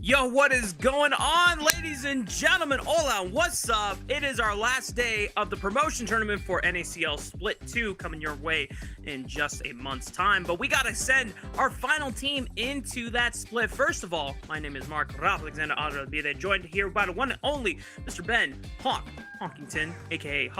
Yo, what is going on, ladies and gentlemen? Hola, what's up? It is our last day of the promotion tournament for NACL Split 2 coming your way in just a month's time. But we got to send our final team into that split. First of all, my name is Mark Alexander Adrabide, joined here by the one and only Mr. Ben Honkington, aka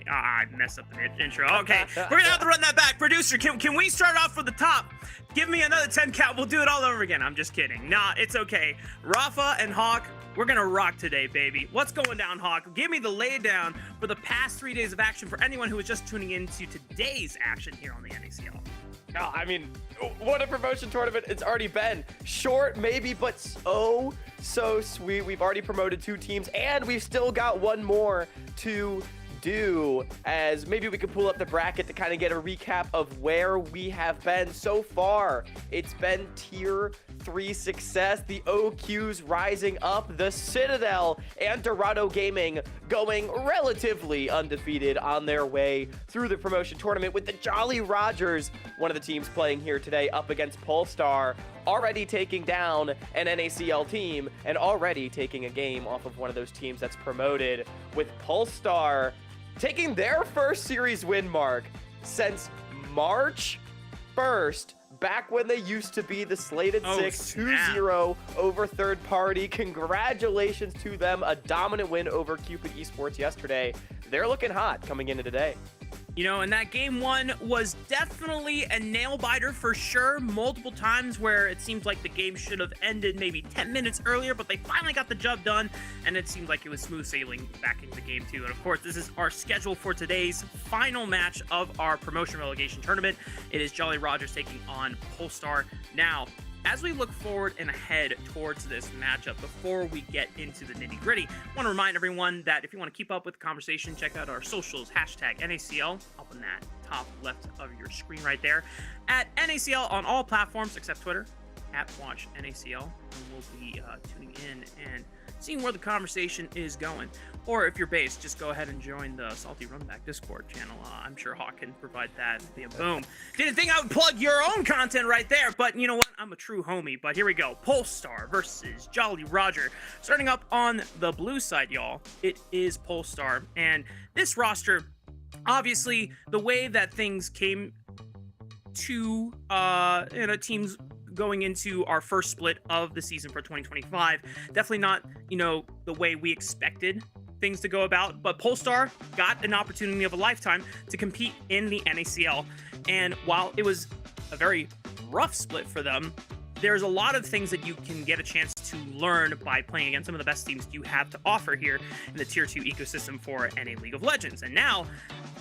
I messed up the intro. Okay, we're gonna have to run that back. Producer, can we start off from the top? Give me another 10 count. We'll do it all over again. I'm just kidding. Nah, it's okay. Rafa and Hawk, we're gonna rock today, baby. What's going down, Hawk? Give me the laydown for the past 3 days of action for anyone who is just tuning into today's action here on the NACL. Oh, I mean, what a promotion tournament it's already been. Short, maybe, but so sweet. We've already promoted 2 teams, and we've still got one more to do, as maybe we could pull up the bracket to kind of get a recap of where we have been so far. It's been Tier 3 success, the OQs rising up, the Citadel and Dorado Gaming going relatively undefeated on their way through the promotion tournament, with the Jolly Rogers, one of the teams playing here today, up against Polestar, already taking down an NACL team and already taking a game off of one of those teams that's promoted, with Polestar taking their first series win mark since March 1st, back when they used to be the Slated 6, 2-0 over third party. Congratulations to them. A dominant win over Cupid Esports yesterday. They're looking hot coming into today. You know, and that game one was definitely a nail-biter for sure. Multiple times where it seems like the game should have ended maybe 10 minutes earlier, but they finally got the job done, and it seemed like it was smooth sailing back into game 2. And of course, this is our schedule for today's final match of our promotion relegation tournament. It is Jolly Rogers taking on Polestar. Now, as we look forward and ahead towards this matchup, before we get into the nitty-gritty, I want to remind everyone that if you want to keep up with the conversation, check out our socials, hashtag NACL, up on that top left of your screen right there, at NACL on all platforms except Twitter, at WatchNACL, and we'll be tuning in and seeing where the conversation is going. Or if you're based, just go ahead and join the Salty Runback Discord channel. I'm sure Hawk can provide that via boom. Didn't think I would plug your own content right there, but you know what? I'm a true homie. But here we go. Polestar versus Jolly Roger. Starting up on the blue side, y'all, it is Polestar. And this roster, obviously, the way that things came to teams going into our first split of the season for 2025, definitely not, the way we expected things to go about, but Polestar got an opportunity of a lifetime to compete in the NACL. And while it was a very rough split for them, there's a lot of things that you can get a chance to learn by playing against some of the best teams you have to offer here in the Tier 2 ecosystem for NA League of Legends. And now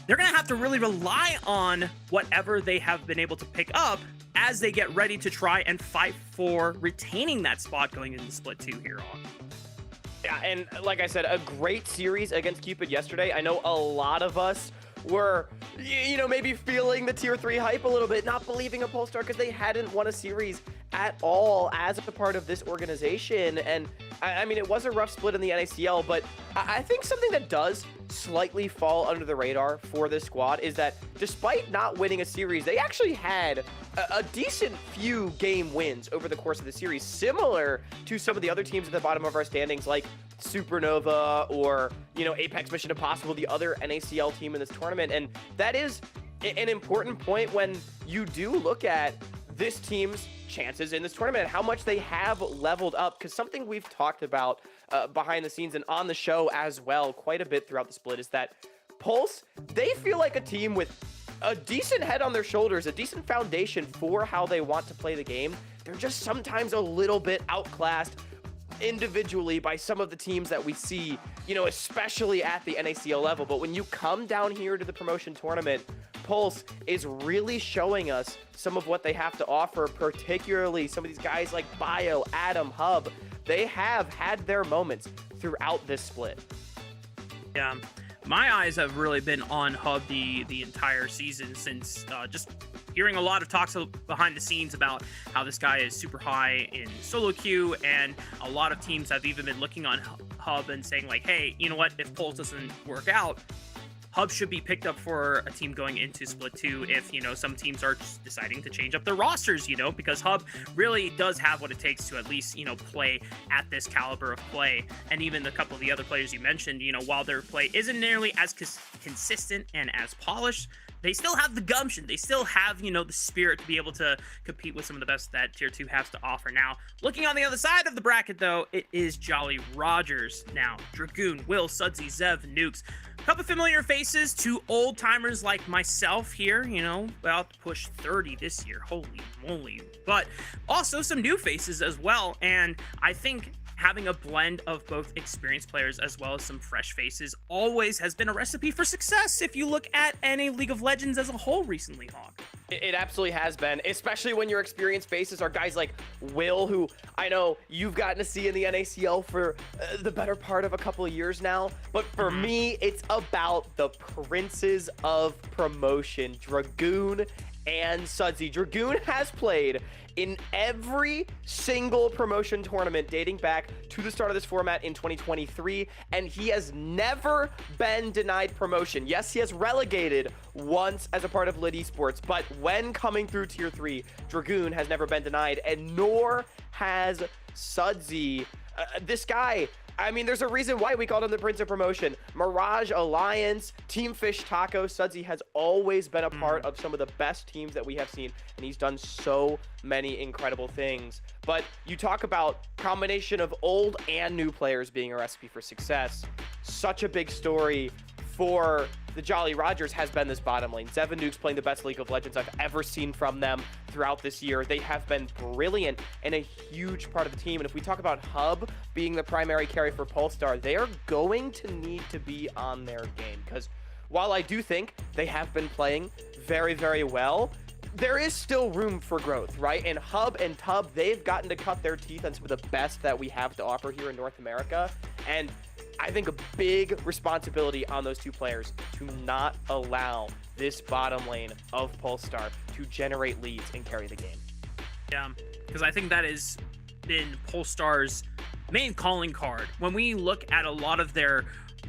they're going to have to really rely on whatever they have been able to pick up as they get ready to try and fight for retaining that spot going into Split 2 here on. Yeah, and like I said, a great series against Cupid yesterday. I know a lot of us were, maybe feeling the Tier 3 hype a little bit, not believing in Polestar because they hadn't won a series at all as a part of this organization. And I mean, it was a rough split in the NACL, but I think something that does slightly fall under the radar for this squad is that despite not winning a series, they actually had a decent few game wins over the course of the series, similar to some of the other teams at the bottom of our standings, like Supernova or, Apex Mission Impossible, the other NACL team in this tournament. And that is an important point when you do look at this team's chances in this tournament and how much they have leveled up, because something we've talked about behind the scenes and on the show as well quite a bit throughout the split is that Pulse, they feel like a team with a decent head on their shoulders, a decent foundation for how they want to play the game. They're just sometimes a little bit outclassed individually by some of the teams that we see, especially at the NACL level. But when you come down here to the promotion tournament, Pulse is really showing us some of what they have to offer, particularly some of these guys like Bio, Adam, Hub. They have had their moments throughout this split. Yeah, my eyes have really been on Hub the entire season, since just hearing a lot of talks behind the scenes about how this guy is super high in solo queue, and a lot of teams have even been looking on Hub and saying like, hey, you know what, if Pulse doesn't work out, Hub should be picked up for a team going into Split 2 if, some teams are just deciding to change up their rosters, because Hub really does have what it takes to at least, play at this caliber of play. And even a couple of the other players you mentioned, while their play isn't nearly as consistent and as polished, they still have the gumption. They still have, the spirit to be able to compete with some of the best that Tier 2 has to offer. Now, looking on the other side of the bracket, though, it is Jolly Rogers. Now, Dragoon, Will, Sudsy, Zev, Nukes. A couple familiar faces to old-timers like myself here, about to push 30 this year. Holy moly. But also some new faces as well, and I think having a blend of both experienced players as well as some fresh faces always has been a recipe for success if you look at NA League of Legends as a whole recently, Hawk. It absolutely has been, especially when your experienced faces are guys like Will, who I know you've gotten to see in the NACL for the better part of a couple of years now. But for me, it's about the princes of promotion, Dragoon and Sudsy. Dragoon has played in every single promotion tournament dating back to the start of this format in 2023, and he has never been denied promotion. Yes, he has relegated once as a part of Lit Esports, but when coming through Tier 3, Dragoon has never been denied, and nor has Sudsy. This guy, I mean, there's a reason why we called him the Prince of Promotion. Mirage Alliance, Team Fish Taco, Sudsy has always been a part of some of the best teams that we have seen, and he's done so many incredible things. But you talk about combination of old and new players being a recipe for success. Such a big story for the Jolly Rogers has been this bottom lane. Zev and Nukes playing the best League of Legends I've ever seen from them throughout this year. They have been brilliant and a huge part of the team. And if we talk about Hub being the primary carry for Polestar, they are going to need to be on their game, because while I do think they have been playing very, very well, there is still room for growth, right? And Hub and Tub, they've gotten to cut their teeth on some of the best that we have to offer here in North America. And I think a big responsibility on those two players to not allow this bottom lane of Polestar to generate leads and carry the game. Yeah, because I think that has been Polestar's main calling card. When we look at a lot of their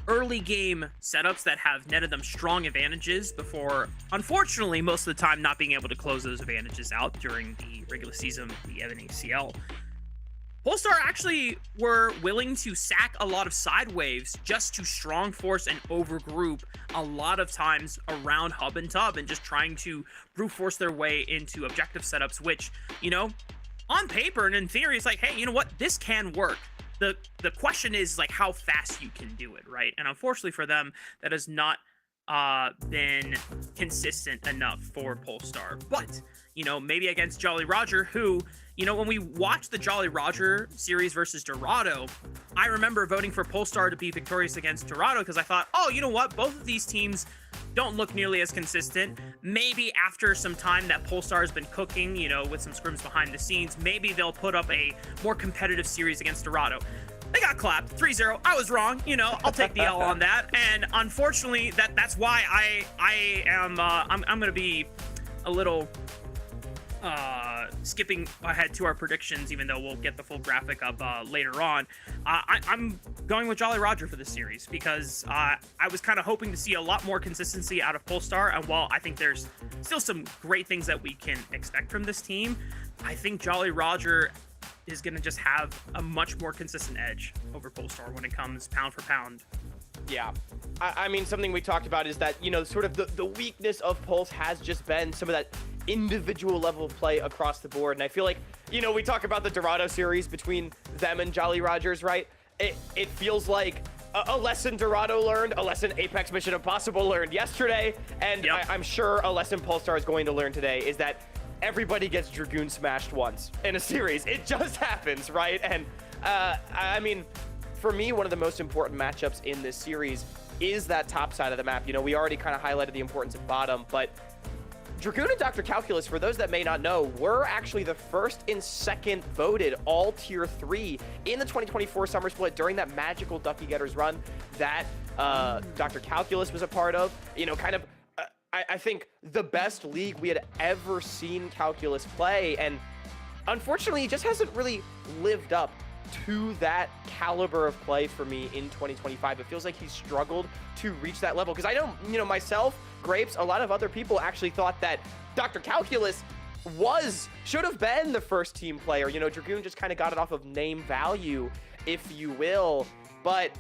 early game setups that have netted them strong advantages before, unfortunately, most of the time not being able to close those advantages out during the regular season, the NACL, Polestar actually were willing to sack a lot of side waves just to strong force and overgroup a lot of times around Hub and Tub, and just trying to brute force their way into objective setups, which, on paper and in theory, it's like, hey, you know what? This can work. The question is like how fast you can do it, right? And unfortunately for them, that has not been consistent enough for Polestar. But, maybe against Jolly Roger, who, when we watched the Jolly Roger series versus Dorado, I remember voting for Polestar to be victorious against Dorado because I thought, oh, you know what? Both of these teams don't look nearly as consistent. Maybe after some time that Polestar has been cooking, with some scrims behind the scenes, maybe they'll put up a more competitive series against Dorado. They got clapped 3-0. I was wrong. I'll take the L on that. And unfortunately, that's why I'm going to be a little skipping ahead to our predictions, even though we'll get the full graphic up later on. I'm going with Jolly Roger for this series because I was kind of hoping to see a lot more consistency out of Polestar, and while I think there's still some great things that we can expect from this team, I think Jolly Roger is going to just have a much more consistent edge over Polestar when it comes pound for pound. Yeah. I mean, something we talked about is that, sort of the weakness of Pulse has just been some of that individual level of play across the board. And I feel like, we talk about the Dorado series between them and Jolly Rogers, right? It feels like a lesson Dorado learned, a lesson Apex Mission Impossible learned yesterday, and yep. I'm sure a lesson Polestar is going to learn today is that everybody gets Dragoon smashed once in a series. It just happens, right? And I mean, for me, one of the most important matchups in this series is that top side of the map. We already kind of highlighted the importance of bottom, but Dragoon and Dr. Calculus, for those that may not know, were actually the first and second voted all tier 3 in the 2024 Summer Split during that magical Ducky Getters run that Dr. Calculus was a part of. I think the best league we had ever seen Calculus play, and unfortunately, he just hasn't really lived up to that caliber of play for me in 2025. It feels like he's struggled to reach that level. Because I know, myself, Grapes, a lot of other people actually thought that Dr. Calculus should have been the first team player. Dragoon just kind of got it off of name value, if you will. But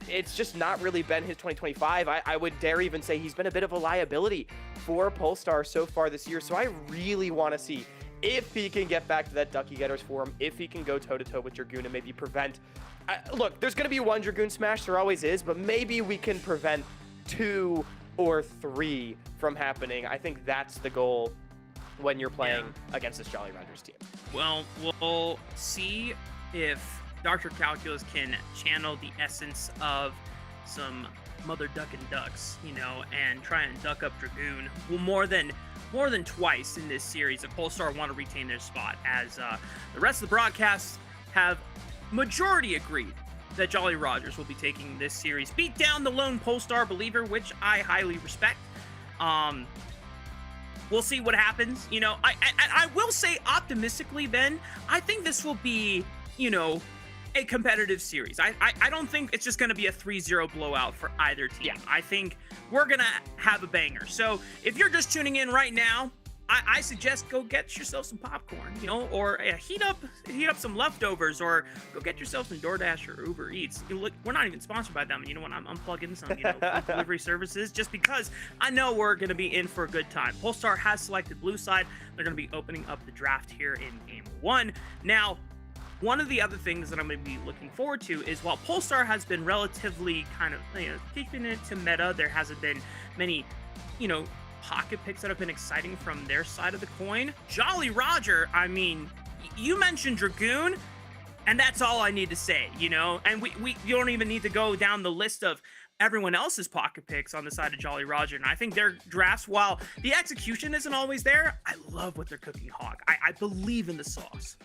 it's just not really been his 2025. I would dare even say he's been a bit of a liability for Polestar so far this year. So I really want to see if he can get back to that Ducky Getters form, if he can go toe-to-toe with Dragoon and maybe prevent... look, there's going to be one Dragoon smash, there always is, but maybe we can prevent 2 or 3 from happening. I think that's the goal when you're playing against this Jolly Rogers team. Well, we'll see if Dr. Calculus can channel the essence of some mother ducking ducks, and try and duck up Dragoon. Well, more than twice in this series, if Polestar want to retain their spot, as the rest of the broadcasts have majority agreed that Jolly Rogers will be taking this series. Beat down the lone Polestar believer, which I highly respect. We'll see what happens. I will say optimistically, Ben, I think this will be, a competitive series. I don't think it's just going to be a 3-0 blowout for either team. Yeah. I think we're going to have a banger. So if you're just tuning in right now, I suggest go get yourself some popcorn, or heat up some leftovers, or go get yourself some DoorDash or Uber Eats. Look, we're not even sponsored by them. I'm plugging some food delivery services just because I know we're going to be in for a good time. Polestar has selected blue side. They're going to be opening up the draft here in game 1. Now, one of the other things that I'm going to be looking forward to is while Polestar has been relatively kind of, keeping it to meta, there hasn't been many, pocket picks that have been exciting from their side of the coin. Jolly Roger, you mentioned Dragoon, and that's all I need to say, and you don't even need to go down the list of everyone else's pocket picks on the side of Jolly Roger. And I think their drafts, while the execution isn't always there, I love what they're cooking, Hawk. I believe in the sauce.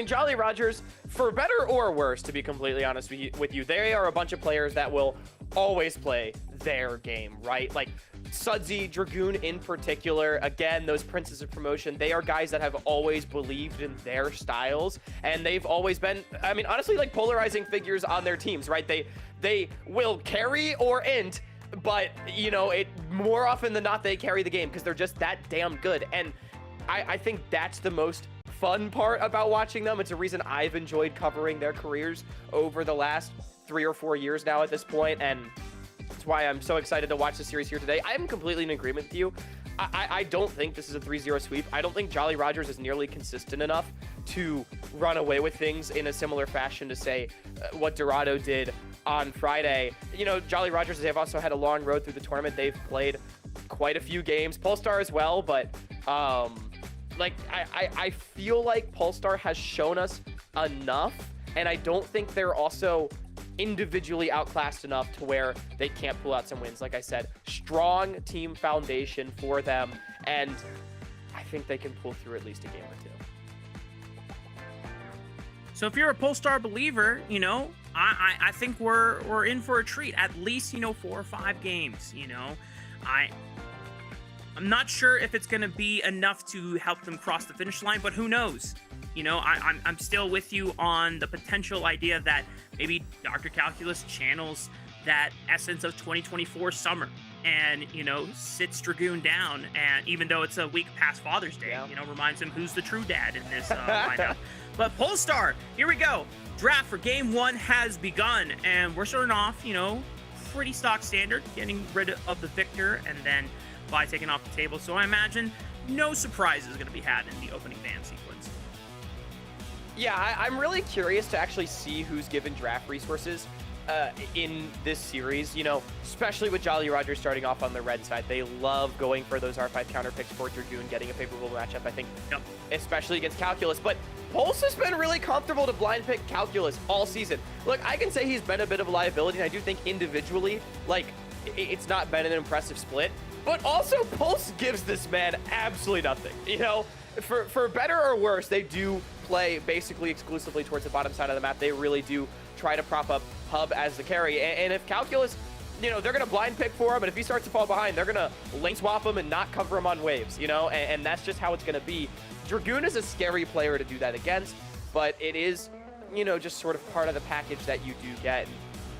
Jolly Rogers, for better or worse, to be completely honest with you, they are a bunch of players that will always play their game, right? Like Sudsy, Dragoon in particular, again, those Princes of Promotion, they are guys that have always believed in their styles, and they've always been, honestly, like polarizing figures on their teams, right? They will carry or int, but, it more often than not, they carry the game because they're just that damn good. And I think that's the most fun part about watching them. It's a reason I've enjoyed covering their careers over the last 3 or 4 years now at this point, and that's why I'm so excited to watch the series here today. I'm completely in agreement with you. I don't think this is a 3-0 sweep. I don't think Jolly Rogers is nearly consistent enough to run away with things in a similar fashion to say what Dorado did on Friday. Jolly Rogers, they've also had a long road through the tournament. They've played quite a few games. Polestar as well, but I feel like Polestar has shown us enough, and I don't think they're also individually outclassed enough to where they can't pull out some wins. Like I said, strong team foundation for them, and I think they can pull through at least a game or 2. So if you're a Polestar believer, I think we're in for a treat. At least 4 or 5 games. I'm not sure if it's going to be enough to help them cross the finish line, but who knows? I'm still with you on the potential idea that maybe Dr. Calculus channels that essence of 2024 summer and, sits Dragoon down. And even though it's a week past Father's Day, reminds him who's the true dad in this lineup. But Polestar, here we go. Draft for game 1 has begun, and we're starting off, pretty stock standard, getting rid of the victor and then by taken off the table. So I imagine no surprises going to be had in the opening ban sequence. Yeah, I'm really curious to actually see who's given draft resources in this series, especially with Jolly Rogers starting off on the red side. They love going for those R5 counter picks for Dragoon, getting a favorable matchup, I think, especially against Calculus. But Pulse has been really comfortable to blind pick Calculus all season. Look, I can say he's been a bit of a liability, and I do think individually, it's not been an impressive split. But also, Pulse gives this man absolutely nothing. For better or worse, they do play basically exclusively towards the bottom side of the map. They really do try to prop up Hub as the carry. And if Calculus, they're going to blind pick for him, and if he starts to fall behind, they're going to lane swap him and not cover him on waves, and that's just how it's going to be. Dragoon is a scary player to do that against, but it is, just sort of part of the package that you do get. And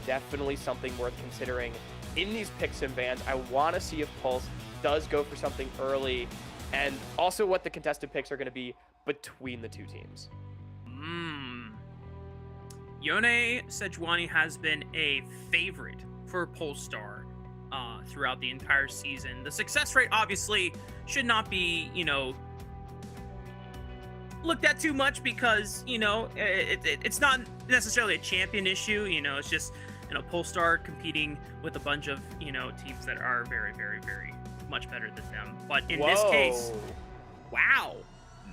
definitely something worth considering in these picks and bans. I want to see if Pulse does go for something early, and also what the contested picks are going to be between the two teams. Yone Sejuani has been a favorite for Polestar throughout the entire season. The success rate obviously should not be, looked at too much because, it's not necessarily a champion issue. It's just, Polestar competing with a bunch of, teams that are very, very, very much better than them. But in this case, wow,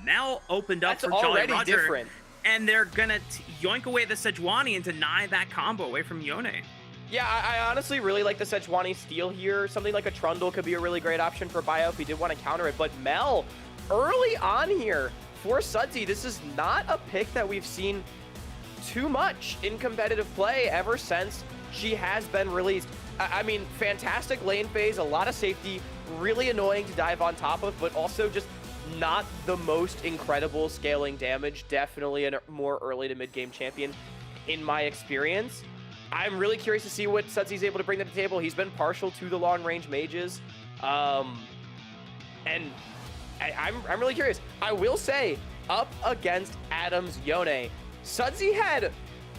Mel opened up for Jolly Roger. Different. And they're gonna yoink away the Sejuani and deny that combo away from Yone. Yeah, I honestly really like the Sejuani steal here. Something like a Trundle could be a really great option for Bio if he did want to counter it. But Mel, early on here for Sudsy, this is not a pick that we've seen too much in competitive play ever since she has been released. I mean, fantastic lane phase, a lot of safety, really annoying to dive on top of, but also just not the most incredible scaling damage. Definitely a more early to mid-game champion in my experience. I'm really curious to see what Sudsy's able to bring to the table. He's been partial to the long-range mages. And I'm really curious. I will say, up against Adam's Yone, Sudsy had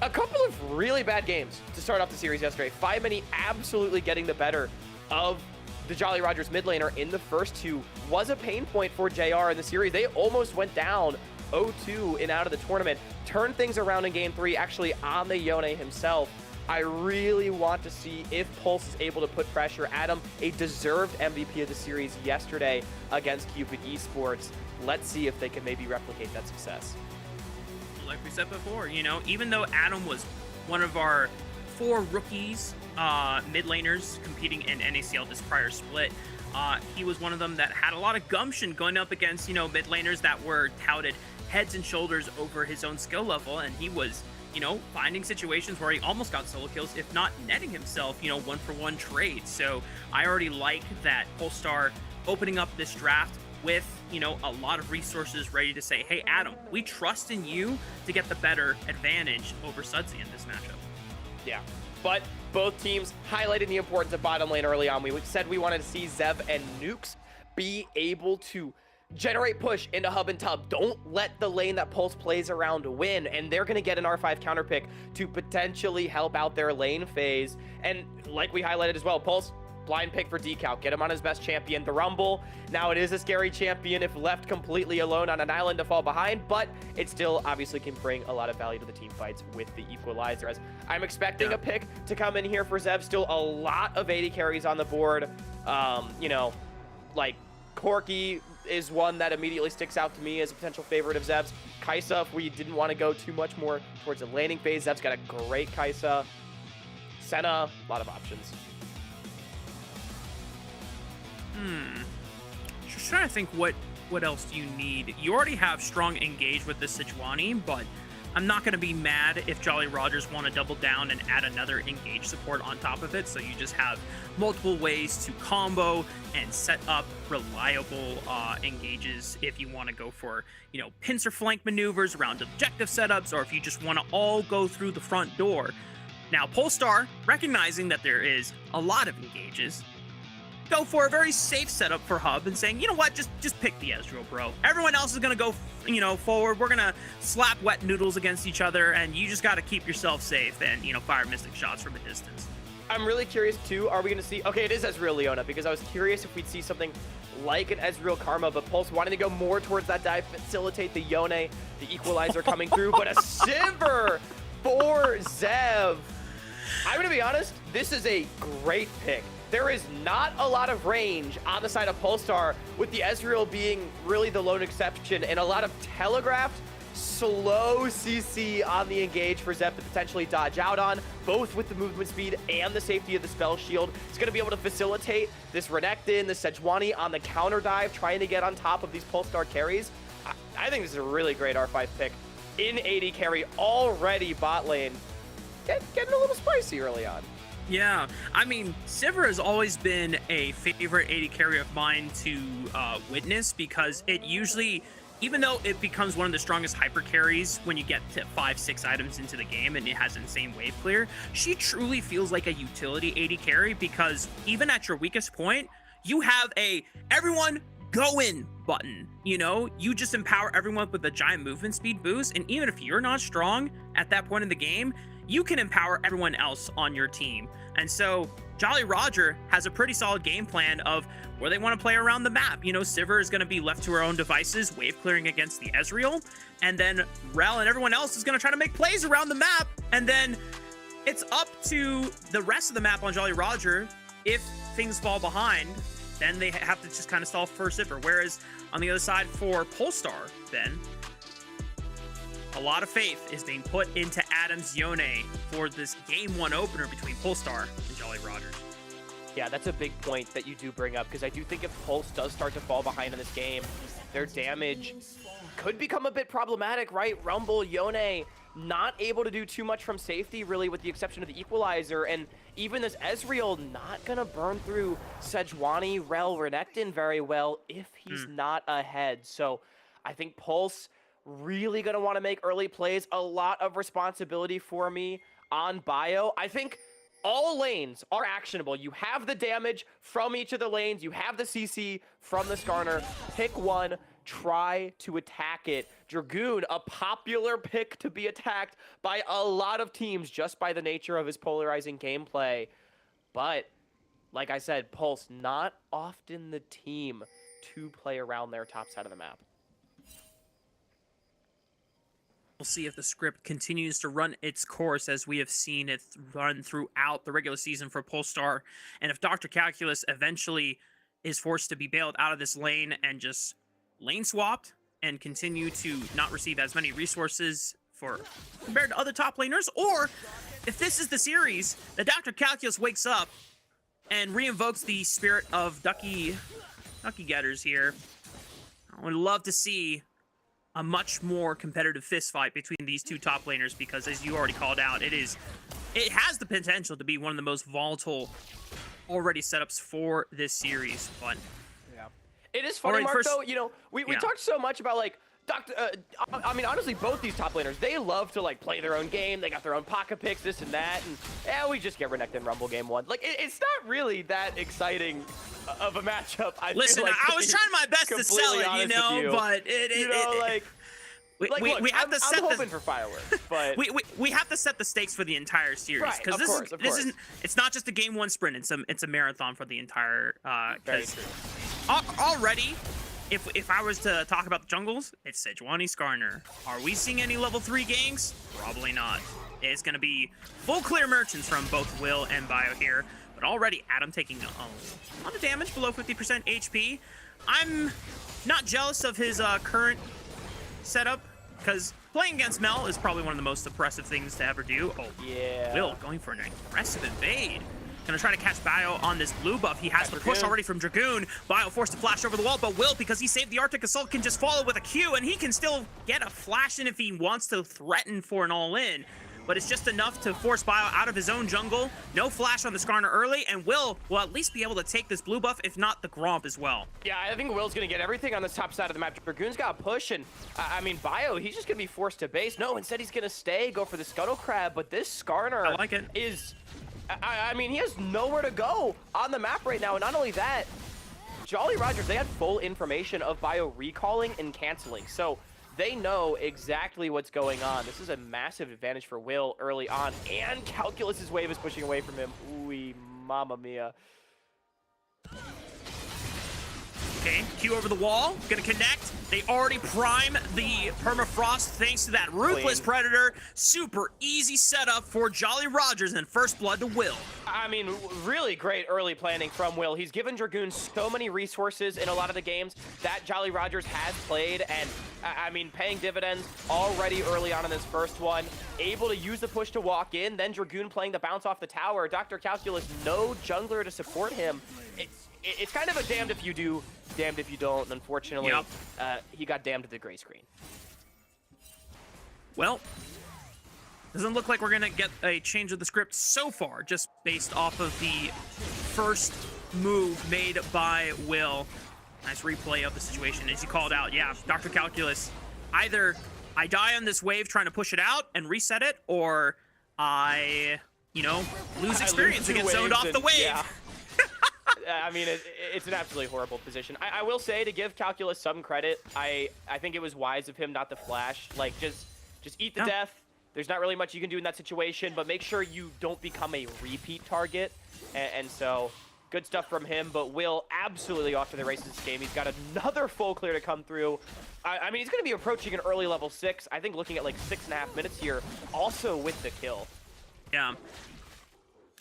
a couple of really bad games to start off the series yesterday. 5many absolutely getting the better of the Jolly Rogers mid laner in the first two was a pain point for JR in the series. They almost went down 0-2 and out of the tournament. Turned things around in game 3, actually on the Yone himself. I really want to see if Pulse is able to put pressure. Adam, a deserved MVP of the series yesterday against Cupid Esports. Let's see if they can maybe replicate that success. Like we said before, even though Adam was one of our 4 rookies, mid laners competing in NACL this prior split, he was one of them that had a lot of gumption going up against, mid laners that were touted heads and shoulders over his own skill level, and he was, finding situations where he almost got solo kills, if not netting himself, 1-for-1 trades. So I already like that Polestar opening up this draft with, a lot of resources ready to say, hey, Adam, we trust in you to get the better advantage over Sudsy in this matchup. Yeah, but both teams highlighting the importance of bottom lane early on. We said we wanted to see Zev and Nukes be able to generate push into hub and tub. Don't let the lane that Pulse plays around win, and they're going to get an R5 counter pick to potentially help out their lane phase. And like we highlighted as well, Pulse, blind pick for Decal. Get him on his best champion, the Rumble. Now, it is a scary champion if left completely alone on an island to fall behind, but it still obviously can bring a lot of value to the team fights with the equalizer. As I'm expecting a pick to come in here for Zev. Still a lot of 80 carries on the board. Like Corki is one that immediately sticks out to me as a potential favorite of Zev's. Kai'Sa, if we didn't want to go too much more towards the laning phase, Zev's got a great Kai'Sa. Senna, a lot of options. Just trying to think what else do you need. You already have strong engage with the Sejuani, but I'm not going to be mad if Jolly Rogers want to double down and add another engage support on top of it, so you just have multiple ways to combo and set up reliable engages if you want to go for, pincer flank maneuvers around objective setups, or if you just want to all go through the front door. Now, Polestar, recognizing that there is a lot of engages, go for a very safe setup for hub and saying, you know what, just pick the Ezreal, bro. Everyone else is going to go, forward. We're going to slap wet noodles against each other, and you just got to keep yourself safe and, fire mystic shots from a distance. I'm really curious, too. Are we going to see... Okay, it is Ezreal Leona, because I was curious if we'd see something like an Ezreal Karma, but Pulse wanting to go more towards that dive, facilitate the Yone, the equalizer coming through, but a Sivir for Zev. I'm going to be honest, this is a great pick. There is not a lot of range on the side of Polestar, with the Ezreal being really the lone exception, and a lot of telegraphed, slow CC on the engage for Zev to potentially dodge out on, both with the movement speed and the safety of the spell shield. It's going to be able to facilitate this Renekton, the Sejuani on the counter dive, trying to get on top of these Polestar carries. I think this is a really great R5 pick in 80 carry already bot lane. Getting a little spicy early on. Yeah, I mean, Sivir has always been a favorite 80 carry of mine to witness, because it usually even though it becomes one of the strongest hyper carries when you get to 5-6 items into the game and it has insane wave clear, she truly feels like a utility AD carry, because even at your weakest point, you have a everyone go in button. You know, you just empower everyone with a giant movement speed boost, and even if you're not strong at that point in the game, you can empower everyone else on your team. And so Jolly Roger has a pretty solid game plan of where they want to play around the map. You know, Sivir is going to be left to her own devices, wave clearing against the Ezreal, and then Rel and everyone else is going to try to make plays around the map, and then it's up to the rest of the map on Jolly Roger. If things fall behind, then they have to just kind of stall for Sivir. Whereas on the other side for Polestar, then a lot of faith is being put into Adam's Yone for this game 1 opener between Polestar and Jolly Roger. Yeah, that's a big point that you do bring up, because I do think if Pulse does start to fall behind in this game, their damage could become a bit problematic, right? Rumble, Yone, not able to do too much from safety, really, with the exception of the Equalizer, and even this Ezreal not gonna burn through Sejuani, Rel, Renekton very well if he's not ahead. So I think Pulse really gonna want to make early plays. A lot of responsibility for me on Bio. I think all lanes are actionable. You have the damage from each of the lanes. You have the CC from the Skarner. Pick one, try to attack it. Dragoon, a popular pick to be attacked by a lot of teams just by the nature of his polarizing gameplay. But, like I said, Pulse, not often the team to play around their top side of the map. We'll see if the script continues to run its course as we have seen it run throughout the regular season for Polestar. And if Dr. Calculus eventually is forced to be bailed out of this lane and just lane swapped and continue to not receive as many resources compared to other top laners, or if this is the series that Dr. Calculus wakes up and reinvokes the spirit of Ducky Getters here, I would love to see a much more competitive fist fight between these two top laners, because as you already called out, it has the potential to be one of the most volatile already setups for this series. But yeah, it is funny, Mark, though, you know, we talked so much about, like, I mean, honestly, both these top laners, they love to, like, play their own game. They got their own pocket picks, this and that, and we just get Renekton Rumble game 1. Like, it's not really that exciting of a matchup. Listen, I was trying my best to sell it, you know, but we have to set I'm hoping for fireworks, but we have to set the stakes for the entire series, because this isn't, it's not just a game 1 sprint. It's a marathon for the entire. Already, if I was to talk about the jungles, it's Sejuani, Skarner. Are we seeing any level 3 ganks? Probably not. It's going to be full clear merchants from both Will and Bio here. But already, Adam taking a lot of damage, below 50% HP. I'm not jealous of his current setup, because playing against Mel is probably one of the most oppressive things to ever do. Oh, yeah. Will going for an aggressive invade. Gonna try to catch Bio on this blue buff. He has the push already from Dragoon. Bio forced to flash over the wall, but Will, because he saved the Arctic Assault, can just follow with a Q, and he can still get a flash in if he wants to threaten for an all-in. But it's just enough to force Bio out of his own jungle. No flash on the Skarner early, and Will at least be able to take this blue buff, if not the Gromp as well. Yeah, I think Will's gonna get everything on the top side of the map. Dragoon's got a push, and I mean, Bio, he's just gonna be forced to base. No, instead he's gonna go for the Scuttle Crab, but this Skarner I like it. I mean, he has nowhere to go on the map right now, and not only that, Jolly Rogers, they had full information of Bio recalling and canceling, so they know exactly what's going on. This is a massive advantage for Will early on, and Calculus's wave is pushing away from him. Ooh, mamma mia. Okay, Q over the wall, gonna connect. They already prime the permafrost thanks to that Ruthless Predator. Super easy setup for Jolly Rogers and first blood to Will. I mean, really great early planning from Will. He's given Dragoon so many resources in a lot of the games that Jolly Rogers has played, and I mean, paying dividends already early on in this first one. Able to use the push to walk in, then Dragoon playing the bounce off the tower. Dr. Calculus, no jungler to support him. It's kind of a damned if you do, damned if you don't, and unfortunately, he got damned to the gray screen. Well, doesn't look like we're going to get a change of the script so far, just based off of the first move made by Will. Nice replay of the situation as you called out. Yeah, Dr. Calculus. Either I die on this wave trying to push it out and reset it, or I, lose experience and get zoned off the wave. Yeah. I mean, it's an absolutely horrible position. I will say, to give Calculus some credit, I think it was wise of him not to flash. Like, just eat the death. There's not really much you can do in that situation, but make sure you don't become a repeat target. And so, good stuff from him, but Will absolutely off to the races this game. He's got another full clear to come through. I mean, he's going to be approaching an early level 6. I think looking at like 6.5 minutes here, also with the kill. Yeah.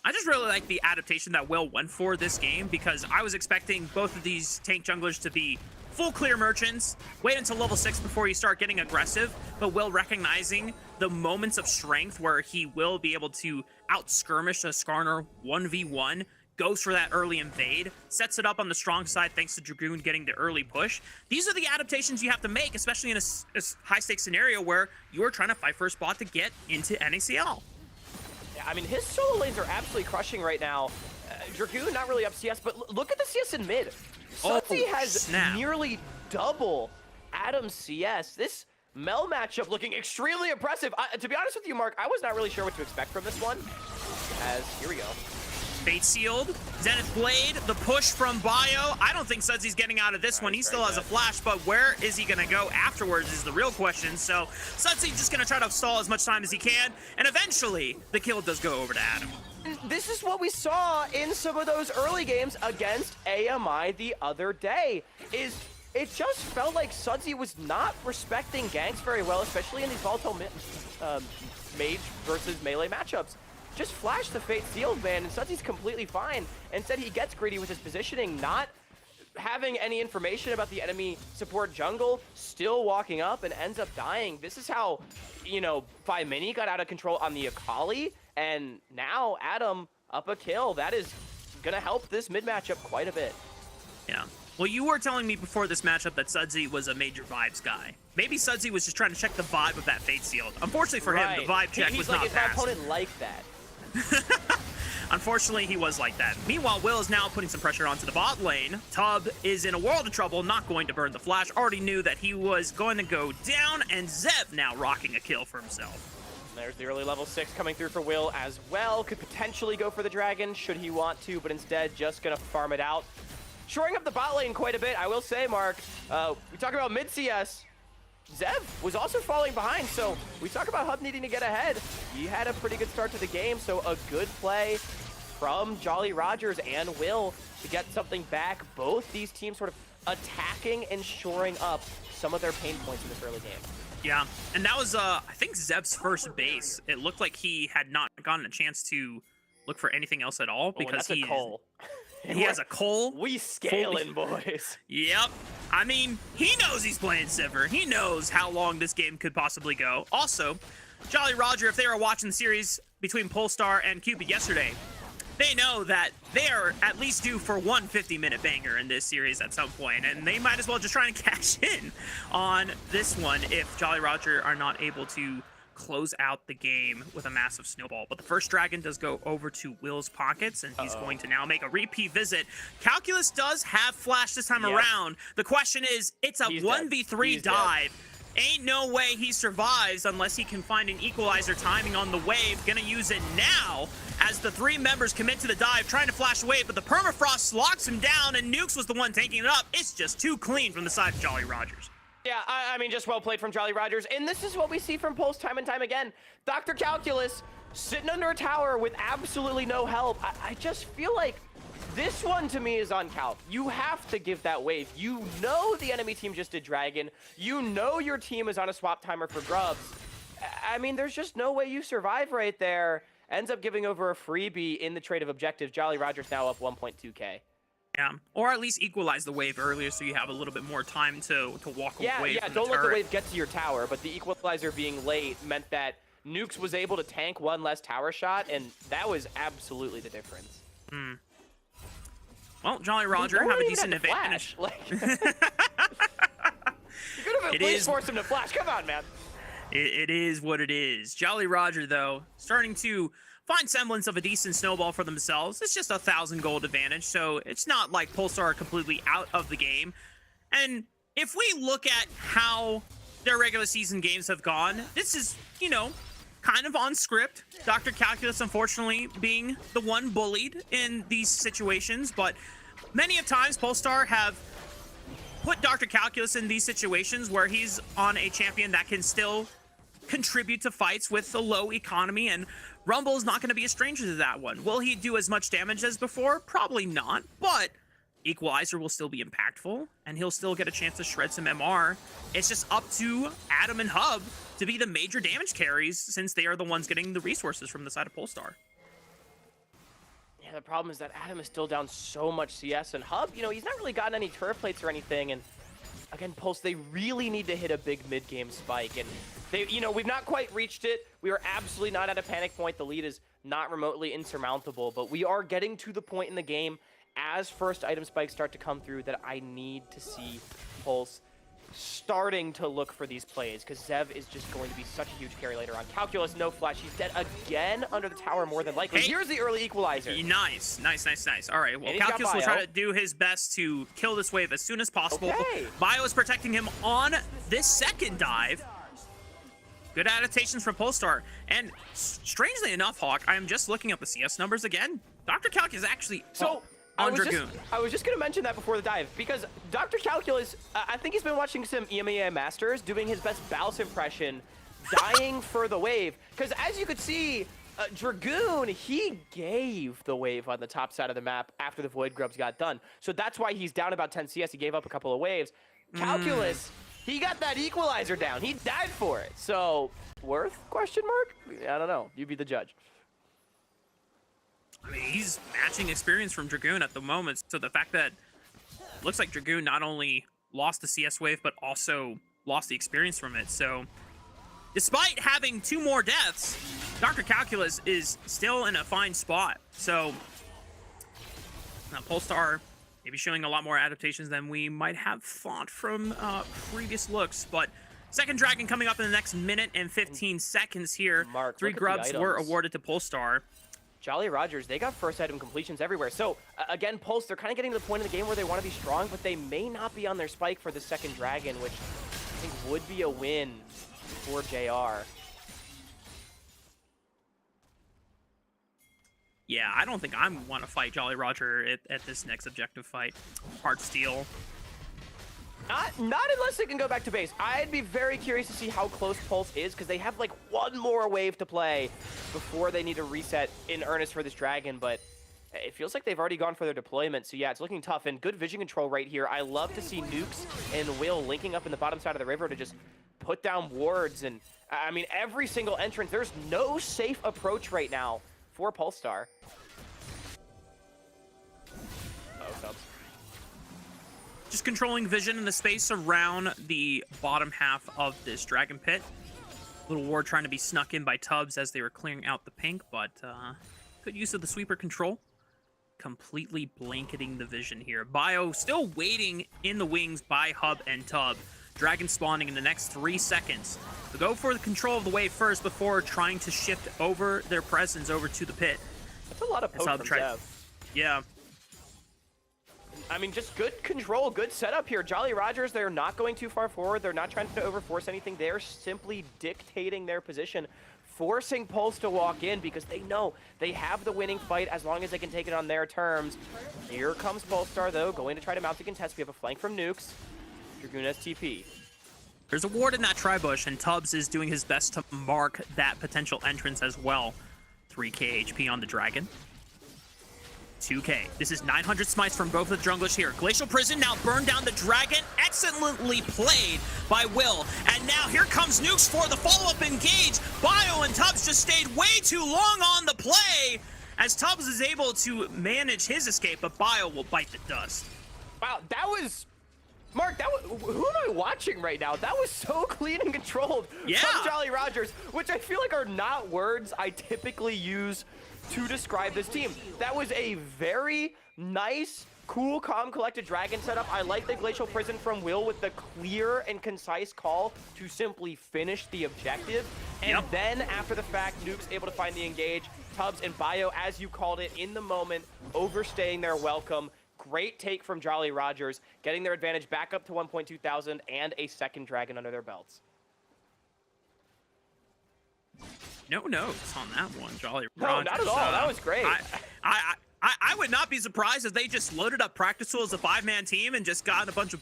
I just really like the adaptation that Will went for this game, because I was expecting both of these tank junglers to be full clear merchants, wait until level 6 before you start getting aggressive, but Will recognizing the moments of strength where he will be able to out-skirmish a Skarner 1v1, goes for that early invade, sets it up on the strong side thanks to Dragoon getting the early push. These are the adaptations you have to make, especially in a high-stakes scenario where you're trying to fight for a spot to get into NACL. Yeah, I mean, his solo lanes are absolutely crushing right now. Dragoon not really up CS, but look at the CS in mid. Sudsy has nearly double Adam's CS. This Mel matchup looking extremely impressive. To be honest with you, Mark, I was not really sure what to expect from this one. As here we go. Fate sealed, Zenith Blade, the push from Bio. I don't think Sudsy's getting out of this one. He still has a flash, but where is he gonna go afterwards is the real question. So Sudsy's just gonna try to stall as much time as he can, and eventually the kill does go over to Adam. This is what we saw in some of those early games against AMI the other day. It just felt like Sudsy was not respecting ganks very well, especially in these volatile mage versus melee matchups. Just flash the Fate sealed, man, and Sudsy's completely fine. Instead, he gets greedy with his positioning, not having any information about the enemy support jungle, still walking up and ends up dying. This is how, Phi Mini got out of control on the Akali, and now Adam up a kill. That is gonna help this mid matchup quite a bit. Yeah. Well, you were telling me before this matchup that Sudsy was a major vibes guy. Maybe Sudsy was just trying to check the vibe of that Fate sealed. Unfortunately for him, the vibe check was not passed. Is my opponent like that? Unfortunately, he was like that. Meanwhile, Will is now putting some pressure onto the bot lane. Tub is in a world of trouble, not going to burn the flash. Already knew that he was going to go down, and Zeb now rocking a kill for himself. There's the early level 6 coming through for Will as well. Could potentially go for the dragon should he want to, but instead just gonna farm it out. Shoring up the bot lane quite a bit, I will say, Mark. We talk about mid CS. Zev was also falling behind, so we talk about Hub needing to get ahead. He had a pretty good start to the game, so a good play from Jolly Rogers and Will to get something back. Both these teams sort of attacking and shoring up some of their pain points in this early game. Yeah, and that was, I think, Zeb's first base. It looked like he had not gotten a chance to look for anything else at all because he has a Cole. We scaling, boys. Yep. I mean, he knows he's playing Sivir. He knows how long this game could possibly go. Also, Jolly Roger, if they were watching the series between Polestar and Cupid yesterday, they know that they are at least due for one 50-minute banger in this series at some point, and they might as well just try and cash in on this one if Jolly Roger are not able to close out the game with a massive snowball. But the first dragon does go over to Will's pockets, and he's going to now make a repeat visit. Calculus does have flash this time around. The question is, it's a 1v3 dive. Ain't no way he survives unless he can find an equalizer timing on the wave. Gonna use it now as the 3 members commit to the dive, trying to flash away, but the permafrost locks him down, and Nukes was the one taking it up. It's just too clean from the side of Jolly Rogers. Yeah, I mean, just well played from Jolly Rogers. And this is what we see from Pulse time and time again. Dr. Calculus sitting under a tower with absolutely no help. I just feel like this one to me is on Calc. You have to give that wave. You know the enemy team just did Dragon. You know your team is on a swap timer for Grubs. I mean, there's just no way you survive right there. Ends up giving over a freebie in the trade of objectives. Jolly Rogers now up 1.2k. Yeah, or at least equalize the wave earlier so you have a little bit more time to walk away from the don't let turret. the wave get to your tower, but the equalizer being late meant that Nukes was able to tank one less tower shot, and that was absolutely the difference. Well, Jolly Roger have a decent advantage. Like, you could have at least forced him to flash. Come on, man. It is what it is. Jolly Roger, though, starting to fine semblance of a decent snowball for themselves. It's just 1,000 gold advantage, so it's not like Polestar are completely out of the game. And if we look at how their regular season games have gone, this is, you know, kind of on script. Dr. Calculus, unfortunately, being the one bullied in these situations, but many of times Polestar have put Dr. Calculus in these situations where he's on a champion that can still contribute to fights with a low economy, and Rumble is not going to be a stranger to that one. Will he do as much damage as before? Probably not, but Equalizer will still be impactful, and he'll still get a chance to shred some MR. It's just up to Adam and Hub to be the major damage carries, since they are the ones getting the resources from the side of Polestar. Yeah, the problem is that Adam is still down so much CS, and Hub, you know, he's not really gotten any turret plates or anything, and again, Pulse, they really need to hit a big mid-game spike, and they, you know, we've not quite reached it. We are absolutely not at a panic point. The lead is not remotely insurmountable, but we are getting to the point in the game as first item spikes start to come through that I need to see Pulse starting to look for these plays, because Zev is just going to be such a huge carry later on. Calculus, no flash. He's dead again under the tower, more than likely. Here's the early equalizer. Nice. All right, well, Calculus will try to do his best to kill this wave as soon as possible. Okay. Bio is protecting him on this second dive. Good adaptations from Polestar. And strangely enough, Hawk, I am just looking at the CS numbers again. Dr. Calculus is actually on Dragoon. I was just going to mention that before the dive, because Dr. Calculus, I think he's been watching some EMEA Masters, doing his best Baus impression, dying for the wave. Because as you could see, Dragoon, he gave the wave on the top side of the map after the Void Grubs got done. So that's why he's down about 10 CS. He gave up a couple of waves. Calculus, he got that equalizer down. He died for it. So, worth? Question mark? I don't know. You be the judge. I mean, he's matching experience from Dragoon at the moment, so the fact that looks like Dragoon not only lost the CS wave, but also lost the experience from it. So, despite having 2 more deaths, Dr. Calculus is still in a fine spot. So, now Polestar maybe showing a lot more adaptations than we might have thought from previous looks, but second Dragon coming up in the next minute and 15 seconds here. Mark, 3 grubs were awarded to Polestar. Jolly Rogers, they got first item completions everywhere. So, again, Pulse, they're kind of getting to the point in the game where they want to be strong, but they may not be on their spike for the second Dragon, which I think would be a win for JR. Yeah, I don't think I want to fight Jolly Roger at this next objective fight. Hard steal. Not unless they can go back to base. I'd be very curious to see how close Pulse is, because they have like 1 more wave to play before they need to reset in earnest for this Dragon, but it feels like they've already gone for their deployment. So yeah, it's looking tough, and good vision control right here. I love to see Nukes and Will linking up in the bottom side of the river to just put down wards, and I mean, every single entrance, there's no safe approach right now for Polestar. Just controlling vision in the space around the bottom half of this Dragon Pit. Little ward trying to be snuck in by Tubbs as they were clearing out the pink, but good use of the sweeper control. Completely blanketing the vision here. Bio still waiting in the wings by Hub and Tub. Dragon spawning in the next 3 seconds. So go for the control of the wave first before trying to shift over their presence over to the pit. That's a lot of poke from Zev. Yeah. I mean, just good control, good setup here. Jolly Rogers, they're not going too far forward. They're not trying to overforce anything. They're simply dictating their position, forcing Pulse to walk in because they know they have the winning fight as long as they can take it on their terms. Here comes Polestar, though, going to try to mount the contest. We have a flank from Nukes. Dragoon has TP. There's a ward in that tri-bush, and Tubbs is doing his best to mark that potential entrance as well. 3k HP on the Dragon. 2k. This is 900 smites from both of the junglers here. Glacial Prison now burned down the Dragon. Excellently played by Will. And now here comes Nukes for the follow-up engage. Bio and Tubbs just stayed way too long on the play as Tubbs is able to manage his escape, but Bio will bite the dust. Wow, that was... Mark, that was, who am I watching right now? That was so clean and controlled from Jolly Rogers, which I feel like are not words I typically use to describe this team. That was a very nice, cool, calm, collected dragon setup. I like the Glacial Prison from Will with the clear and concise call to simply finish the objective. And then after the fact, Nuke's able to find the engage. Tubbs and Bio, as you called it, in the moment, overstaying their welcome. Great take from Jolly Rogers, getting their advantage back up to 1.2 thousand and a second dragon under their belts. No notes on that one, Jolly No, Rogers. not at all. That was great. I would not be surprised if they just loaded up Practice Tool as a 5-man team and just got a bunch of,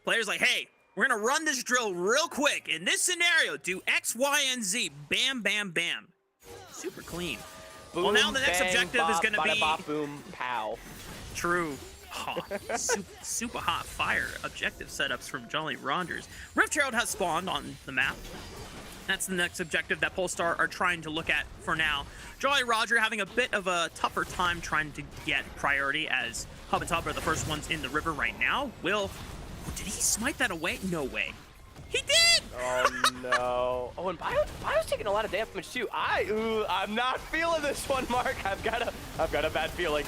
players like, hey, we're going to run this drill real quick. In this scenario, do X, Y, and Z. Bam, bam, bam. Super clean. Boom, well, now the next bang, objective bop, is going to be... bop, boom, pow. True. Hot, super hot fire objective setups from Jolly Rogers. Rift Herald has spawned on the map. That's the next objective that Polestar are trying to look at for now. Jolly Roger having a bit of a tougher time trying to get priority as Hub and Tub are the first ones in the river right now. Will, did he smite that away? No way. He did! Oh no. Oh, and Bio's taking a lot of damage too. I'm not feeling this one, Mark. I've got a bad feeling.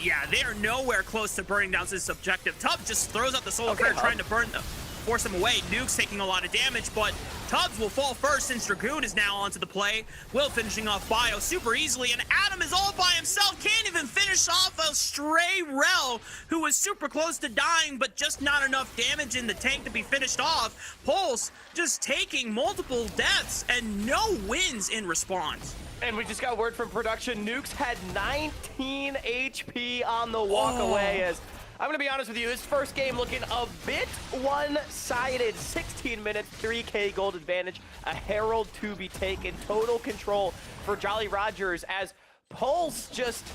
Yeah, they are nowhere close to burning down this objective. Tub just throws out the solar flare trying to force him away. Nuke's taking a lot of damage, but Tubbs will fall first since Dragoon is now onto the play. Will finishing off Bio super easily, and Adam is all by himself. Can't even finish off a stray Rel, who was super close to dying, but just not enough damage in the tank to be finished off. Pulse just taking multiple deaths and no wins in response. And we just got word from production. Nukes had 19 HP on the walk away as... I'm going to be honest with you, this first game looking a bit one-sided. 16 minutes, 3K gold advantage, a Herald to be taken. Total control for Jolly Rogers as Pulse just...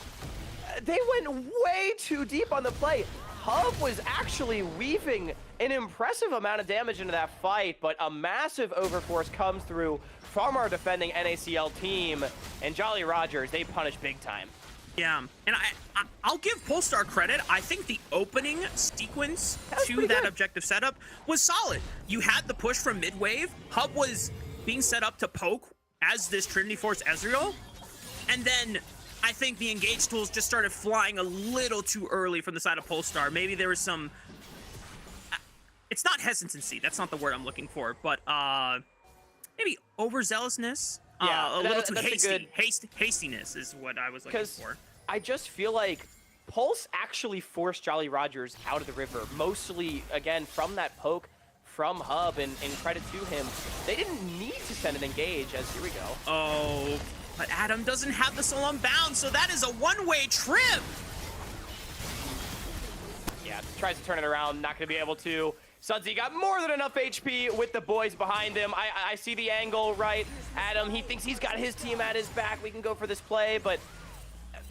They went way too deep on the play. Hub was actually weaving an impressive amount of damage into that fight, but a massive overforce comes through from our defending NACL team. And Jolly Rogers, they punish big time. Yeah, and I'll give Polestar credit. I think the opening sequence to that objective setup was solid. You had the push from mid-wave. Hub was being set up to poke as this Trinity Force Ezreal. And then I think the engage tools just started flying a little too early from the side of Polestar. Maybe there was some... It's not hesitancy. That's not the word I'm looking for. But maybe overzealousness. Yeah, a little too hasty. Hastiness is what I was looking for. I just feel like Pulse actually forced Jolly Rogers out of the river, mostly, again, from that poke from Hub, and credit to him. They didn't need to send an engage, as here we go. Oh, but Adam doesn't have the soul unbound, so that is a one-way trip. Yeah, tries to turn it around, not going to be able to. Sudsy got more than enough HP with the boys behind him. I see the angle, right? Adam, he thinks he's got his team at his back. We can go for this play, but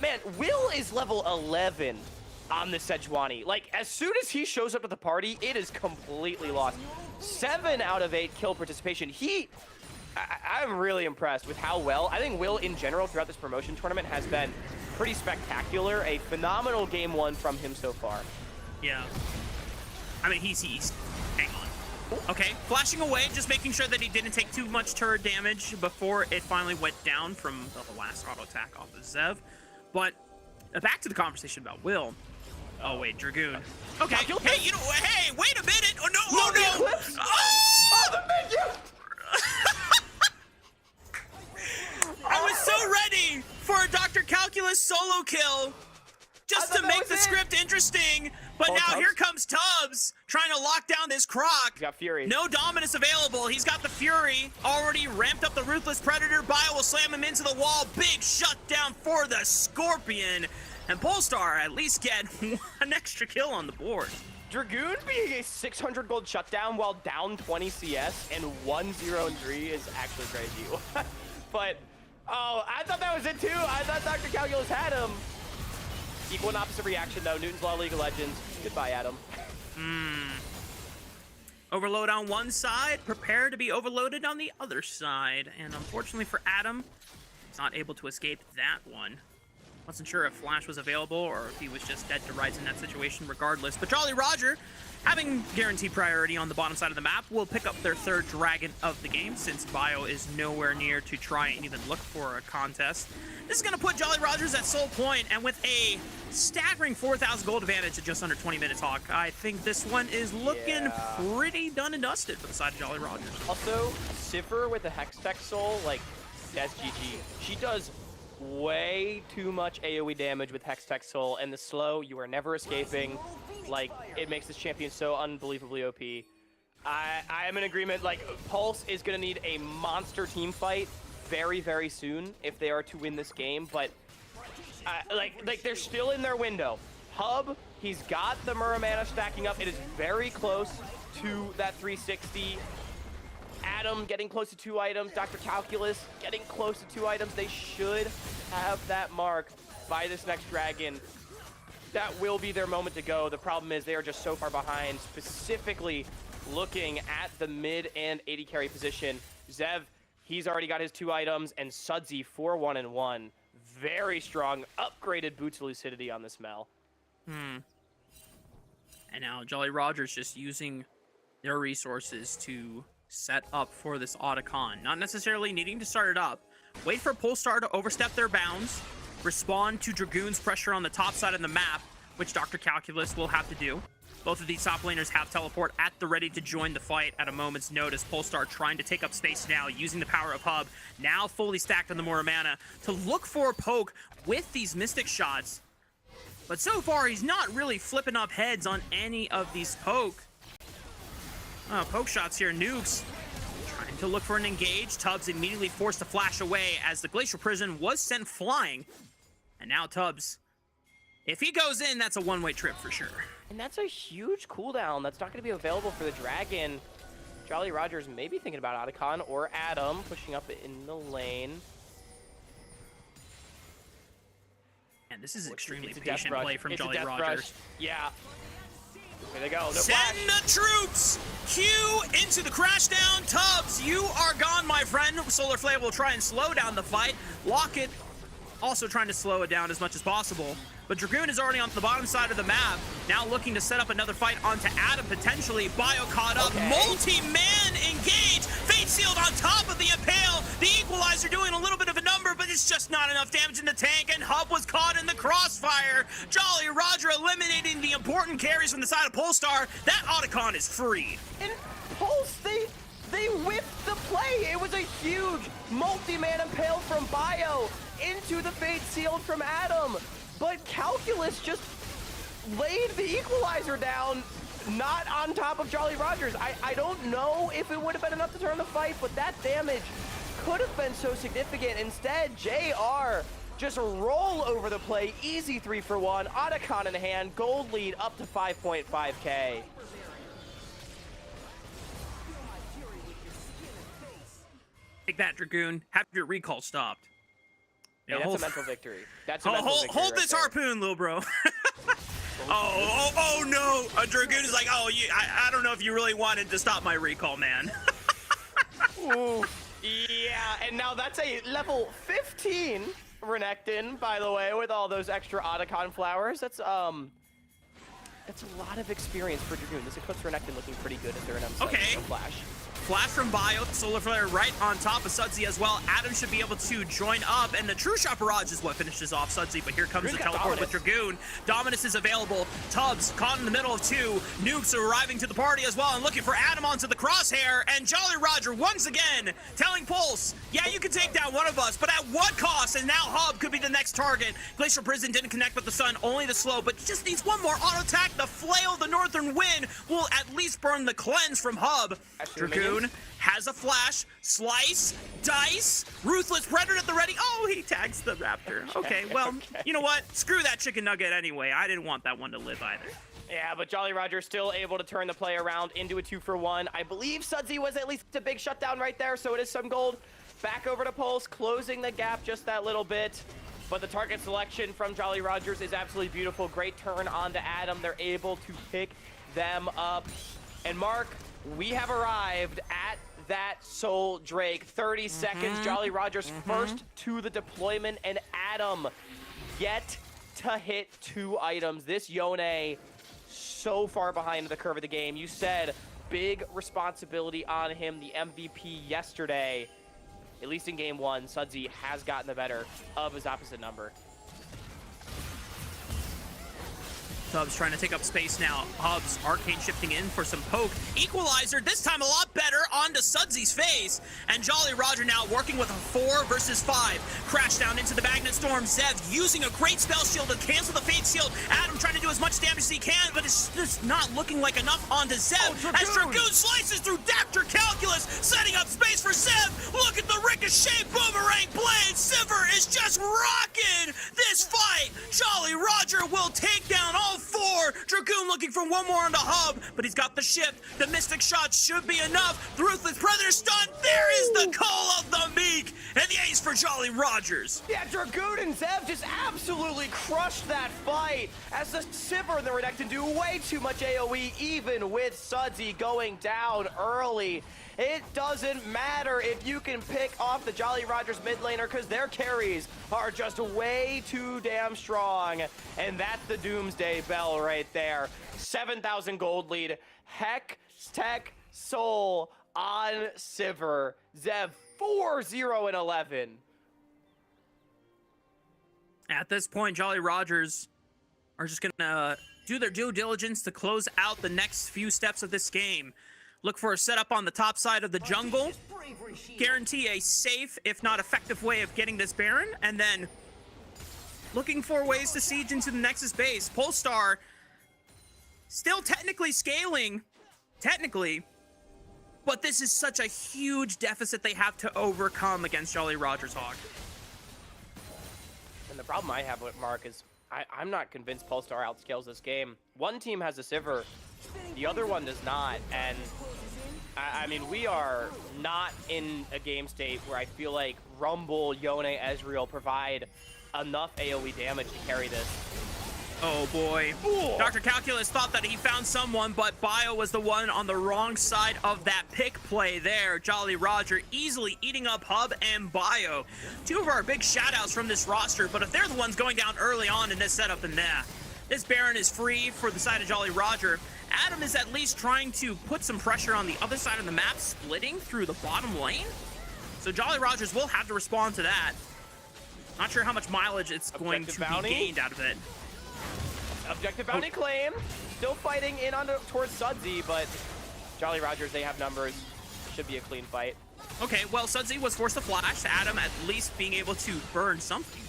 man, Will is level 11 on the Sejuani. Like, as soon as he shows up to the party, it is completely lost. 7 out of 8 kill participation. I'm really impressed with how well. I think Will, in general, throughout this promotion tournament has been pretty spectacular. A phenomenal game 1 from him so far. Yeah. I mean, he's hang on. Okay, flashing away, just making sure that he didn't take too much turret damage before it finally went down from the last auto attack off of Zev. But back to the conversation about Will. Oh wait, Dragoon. Okay, hey, hey, wait a minute. Oh no, oh no. Oh, the minion! I was so ready for a Dr. Calculus solo kill. Just to make the script interesting, but now here comes Tubbs trying to lock down this Croc. He's got Fury. No Dominus available. He's got the Fury. Already ramped up the Ruthless Predator. Bio will slam him into the wall. Big shutdown for the Scorpion. And Polestar at least get one extra kill on the board. Dragoon being a 600 gold shutdown while down 20 CS and 1-0-3 is actually crazy. But, oh, I thought that was it too. I thought Dr. Calculus had him. Equal and opposite reaction, though. Newton's Law, League of Legends. Goodbye, Adam. Overload on one side, prepare to be overloaded on the other side. And unfortunately for Adam, he's not able to escape that one. Wasn't sure if Flash was available or if he was just dead to rights in that situation regardless. But Jolly Roger, having guaranteed priority on the bottom side of the map, will pick up their third dragon of the game since Bio is nowhere near to try and even look for a contest. This is going to put Jolly Rogers at sole point, and with a staggering 4,000 gold advantage at just under 20 minutes, Hawk, I think this one is looking pretty done and dusted for the side of Jolly Rogers. Also, Sivir with the Hextech Soul, like, that's GG. She does way too much AoE damage with Hextech Soul, and the slow, you are never escaping. Like, it makes this champion so unbelievably OP. I am in agreement, like, Pulse is going to need a monster team fight very, very soon if they are to win this game, but like they're still in their window. Hub, he's got the Muramana stacking up. It is very close to that 360. Adam getting close to 2 items. Dr. Calculus getting close to 2 items. They should have that mark by this next dragon. That will be their moment to go. The problem is they are just so far behind, specifically looking at the mid and 80 carry position. Zev, he's already got his 2 items, and Sudsy 4-1-1. Very strong, upgraded boots of lucidity on this Mel. And now Jolly Rogers just using their resources to set up for this Otacon. Not necessarily needing to start it up. Wait for Polestar to overstep their bounds, respond to Dragoon's pressure on the top side of the map, which Dr. Calculus will have to do. Both of these top laners have teleport at the ready to join the fight at a moment's notice. Polestar trying to take up space now, using the power of Hub, now fully stacked on the Muramana, to look for a poke with these Mystic shots. But so far, he's not really flipping up heads on any of these poke shots here. Nukes trying to look for an engage. Tubbs immediately forced to flash away as the Glacial Prison was sent flying. And now Tubbs, if he goes in, that's a one-way trip for sure. And that's a huge cooldown that's not going to be available for the Dragon. Jolly Rogers maybe thinking about Otacon or Adam pushing up in the lane. And this is extremely patient play from Jolly Rogers. Yeah. Here they go. No Send flash. the troops! Q into the crash down. Tubbs, you are gone, my friend. Solar Flare will try and slow down the fight. Locket also trying to slow it down as much as possible. But Dragoon is already on the bottom side of the map, now looking to set up another fight onto Adam, potentially. Bio caught up, multi-man engage, Fate Sealed on top of the Impale, the Equalizer doing a little bit of a number, but it's just not enough damage in the tank, and Hub was caught in the crossfire. Jolly Roger eliminating the important carries from the side of Polestar. That Otacon is free. And Pulse, they whipped the play. It was a huge multi-man Impale from Bio into the Fate Sealed from Adam. But Calculus just laid the Equalizer down, not on top of Jolly Rogers. I don't know if it would have been enough to turn the fight, but that damage could have been so significant. Instead, JR just roll over the play. Easy 3-for-1. Otacon in hand. Gold lead up to 5.5K. Take that, Dragoon. Have your recall stopped. Yeah, that's a mental victory. That's a mental victory hold right this there. harpoon, little bro. oh no! A Dragoon is like, I don't know if you really wanted to stop my recall, man. Ooh, yeah, and now that's a level 15 Renekton, by the way, with all those extra Otacon flowers. That's a lot of experience for Dragoon. This equips Renekton looking pretty good if they're in Okay. Flash. Flash from Bio, Solar Flare right on top of Sudsy as well. Adam should be able to join up, and the True Shot Barrage is what finishes off Sudsy, but here comes the teleport with Dragoon. Dominus is available. Tubbs caught in the middle of 2. Nukes are arriving to the party as well and looking for Adam onto the crosshair, and Jolly Roger once again telling Pulse, yeah, you can take down one of us, but at what cost? And now Hub could be the next target. Glacial Prison didn't connect with the Sun, only the slow, but just needs one more auto attack. The Flail, the Northern Wind, will at least burn the cleanse from Hub. Dragoon has a flash, slice, dice, ruthless predator at the ready. Oh, he tags the raptor. Okay, well, you know what? Screw that chicken nugget anyway. I didn't want that one to live either. Yeah, but Jolly Roger still able to turn the play around into a 2-for-1. I believe Sudsy was at least a big shutdown right there, so it is some gold. Back over to Pulse, closing the gap just that little bit. But the target selection from Jolly Rogers is absolutely beautiful. Great turn on to Adam. They're able to pick them up. And Mark, we have arrived at that Soul Drake. 30 seconds, Jolly Rogers first to the deployment, and Adam yet to hit 2 items. This Yone so far behind the curve of the game. You said big responsibility on him, the MVP yesterday. At least in game 1, Sudsy has gotten the better of his opposite number. Hubs trying to take up space now. Hubs, Arcane shifting in for some poke. Equalizer, this time a lot better onto Sudsy's face. And Jolly Roger now working with a 4 versus 5. Crash down into the Magnet Storm. Zev using a great spell shield to cancel the Fate Shield. Adam trying to do as much damage as he can, but it's just not looking like enough onto Zev. As Dragoon slices through Dr. Calculus, setting up space for Zev. Look at the ricochet boomerang blade. Sivir is just rocking this fight. Jolly Roger will take down all 4. Dragoon looking for one more on the hub, but he's got the shift. The Mystic Shot should be enough. The Ruthless Predator stun. There is the call of the Meek, and the ace for Jolly Rogers. Yeah, Dragoon and Zev just absolutely crushed that fight as the Sivir and the Renekton do way too much AoE, even with Sudsy going down early. It doesn't matter if you can pick off the Jolly Rogers mid laner because their carries are just way too damn strong. And that's the Doomsday Bell right there. 7,000 gold lead. Heck, Tech, Soul on Sivir. Zev 4-0-11. At this point, Jolly Rogers are just going to do their due diligence to close out the next few steps of this game. Look for a setup on the top side of the jungle. Guarantee a safe, if not effective, way of getting this Baron. And then looking for ways to siege into the Nexus base. Polestar still technically scaling. Technically. But this is such a huge deficit they have to overcome against Jolly Rogers Hawk. And the problem I have with Mark is I'm not convinced Polestar outscales this game. One team has a Sivir, the other one does not. And I mean, we are not in a game state where I feel like Rumble, Yone, Ezreal provide enough AoE damage to carry this. Oh boy. Ooh. Dr. Calculus thought that he found someone, but Bio was the one on the wrong side of that pick play there. Jolly Roger easily eating up Hub and Bio. 2 of our big shoutouts from this roster, but if they're the ones going down early on in this setup, then nah. This Baron is free for the side of Jolly Roger. Adam is at least trying to put some pressure on the other side of the map, splitting through the bottom lane. So Jolly Rogers will have to respond to that. Not sure how much mileage it's going to be gained out of it. Objective bounty claim. Still fighting in on towards Sudsy, but Jolly Rogers, they have numbers. Should be a clean fight. Okay, well, Sudsy was forced to flash. Adam at least being able to burn something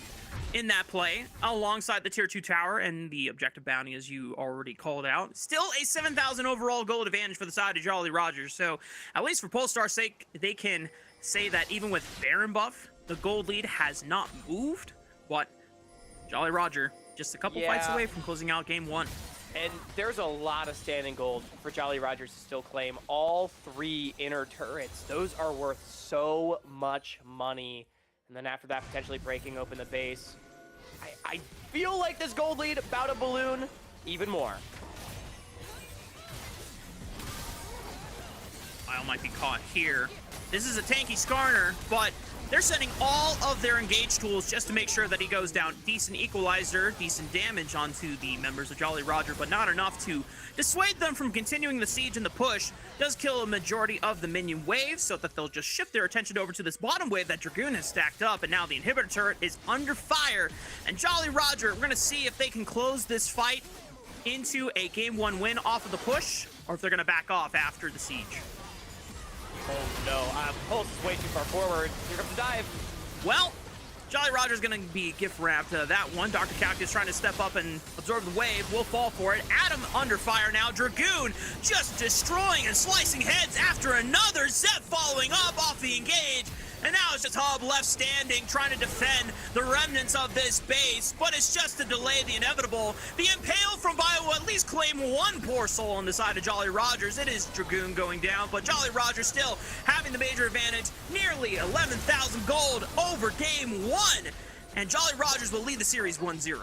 in that play alongside the tier 2 tower and the objective bounty, as you already called out. Still a 7,000 overall gold advantage for the side of Jolly Rogers. So at least for Polestar's sake, they can say that even with Baron buff, the gold lead has not moved. But Jolly Roger just a couple fights away from closing out game 1. And there's a lot of standing gold for Jolly Rogers to still claim. All 3 inner turrets, those are worth so much money. And then after that, potentially breaking open the base. I feel like this gold lead about a balloon even more. Bio might be caught here. This is a tanky Skarner, but they're sending all of their engage tools just to make sure that he goes down. Decent equalizer, decent damage onto the members of Jolly Roger, but not enough to dissuade them from continuing the siege and the push. Does kill a majority of the minion wave, so that they'll just shift their attention over to this bottom wave that Dragoon has stacked up, and now the inhibitor turret is under fire. And Jolly Roger, we're gonna see if they can close this fight into a game 1 win off of the push, or if they're gonna back off after the siege. Oh no, Pulse is way too far forward. Here comes the dive. Well, Jolly Roger's gonna be gift wrapped to that one. Dr. Calculus trying to step up and absorb the wave. Will fall for it. Adam under fire now. Dragoon just destroying and slicing heads after another. Zev following up off the engage. And now it's just Hub left standing, trying to defend the remnants of this base, but it's just to delay the inevitable. The Impale from Bio will at least claim 1 poor soul on the side of Jolly Rogers. It is Dragoon going down, but Jolly Rogers still having the major advantage. Nearly 11,000 gold over game 1. And Jolly Rogers will lead the series 1-0.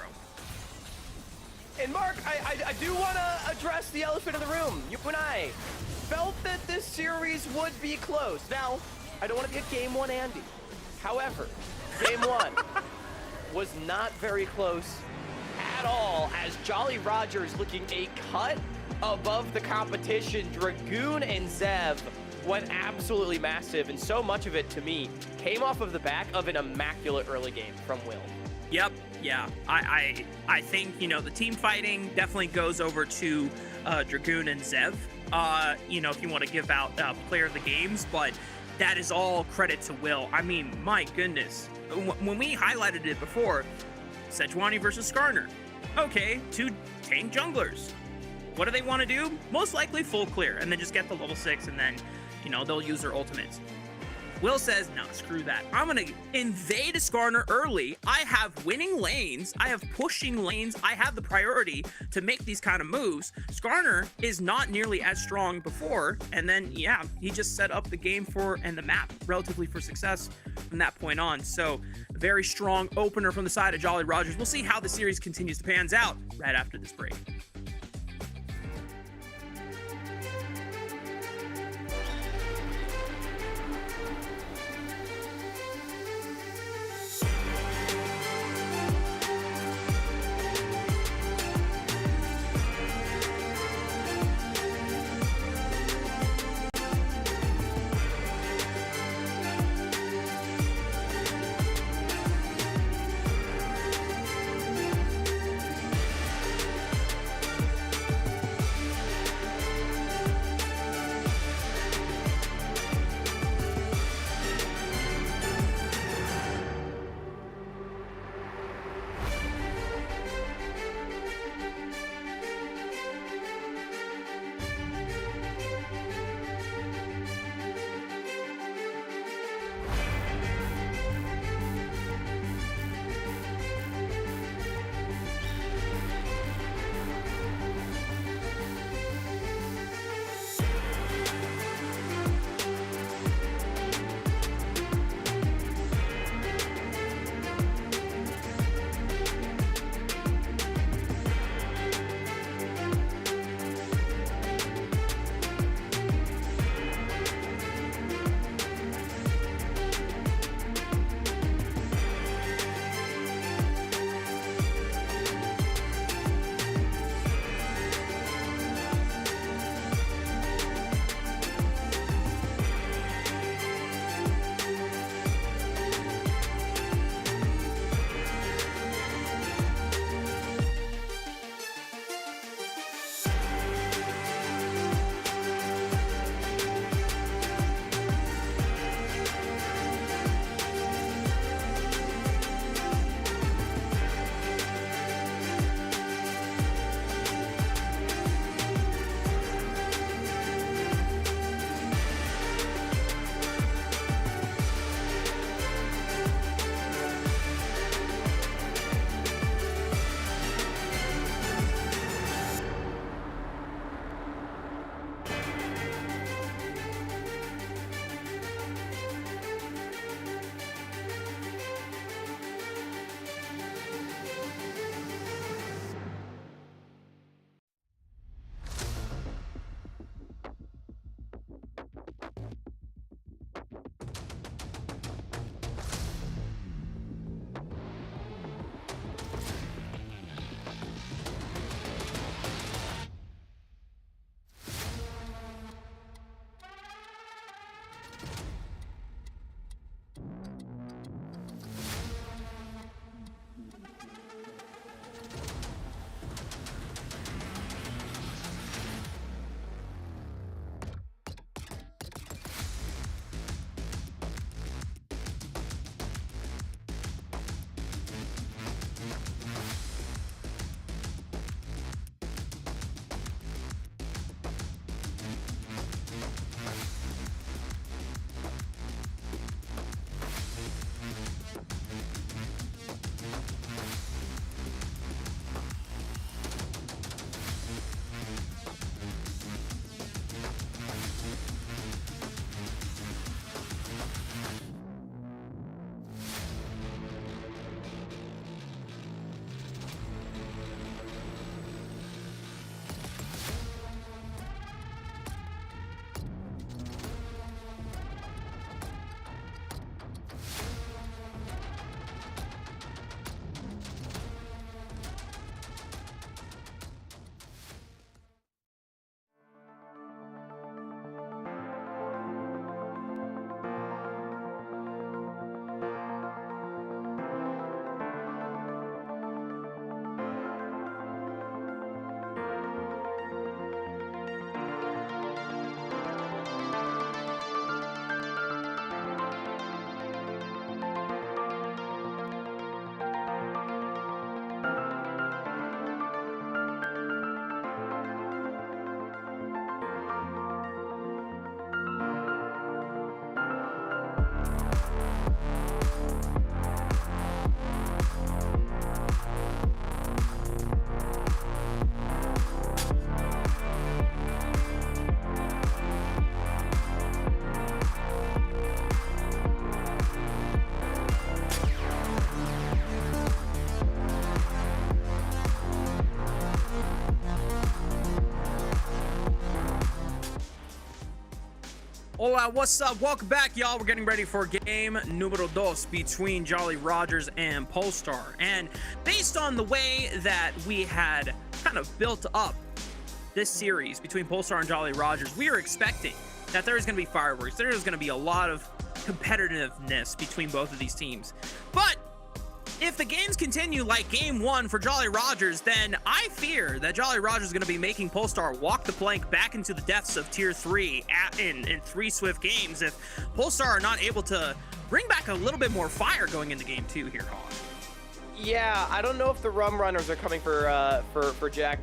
And Mark, I do want to address the elephant in the room. You and I felt that this series would be close. Now, I don't want to be a game 1 Andy. However, game 1, was not very close at all, as Jolly Rogers looking a cut above the competition. Dragoon and Zev went absolutely massive, and so much of it, to me, came off of the back of an immaculate early game from Will. Yep, yeah. I think, the team fighting definitely goes over to Dragoon and Zev, if you want to give out player of the games, but that is all credit to Will. I mean, my goodness. When we highlighted it before, Sejuani versus Skarner. Okay, 2 tank junglers. What do they want to do? Most likely full clear, and then just get the level 6, and then, they'll use their ultimates. Will says, no, screw that. I'm going to invade Skarner early. I have winning lanes. I have pushing lanes. I have the priority to make these kind of moves. Skarner is not nearly as strong before. And then, yeah, he just set up the game and the map relatively for success from that point on. So, very strong opener from the side of Jolly Rogers. We'll see how the series continues to pan out right after this break. Hola, what's up? Welcome back, y'all. We're getting ready for game numero dos between Jolly Rogers and Polestar. And based on the way that we had kind of built up this series between Polestar and Jolly Rogers, we were expecting that there is going to be fireworks. There is going to be a lot of competitiveness between both of these teams. But if the games continue like game one for Jolly Rogers, then I fear that Jolly Rogers is going to be making Polestar walk the plank back into the depths of Tier 3 in 3 swift games if Polestar are not able to bring back a little bit more fire going into game 2 here, Hawk. Yeah, I don't know if the rum runners are coming for Jack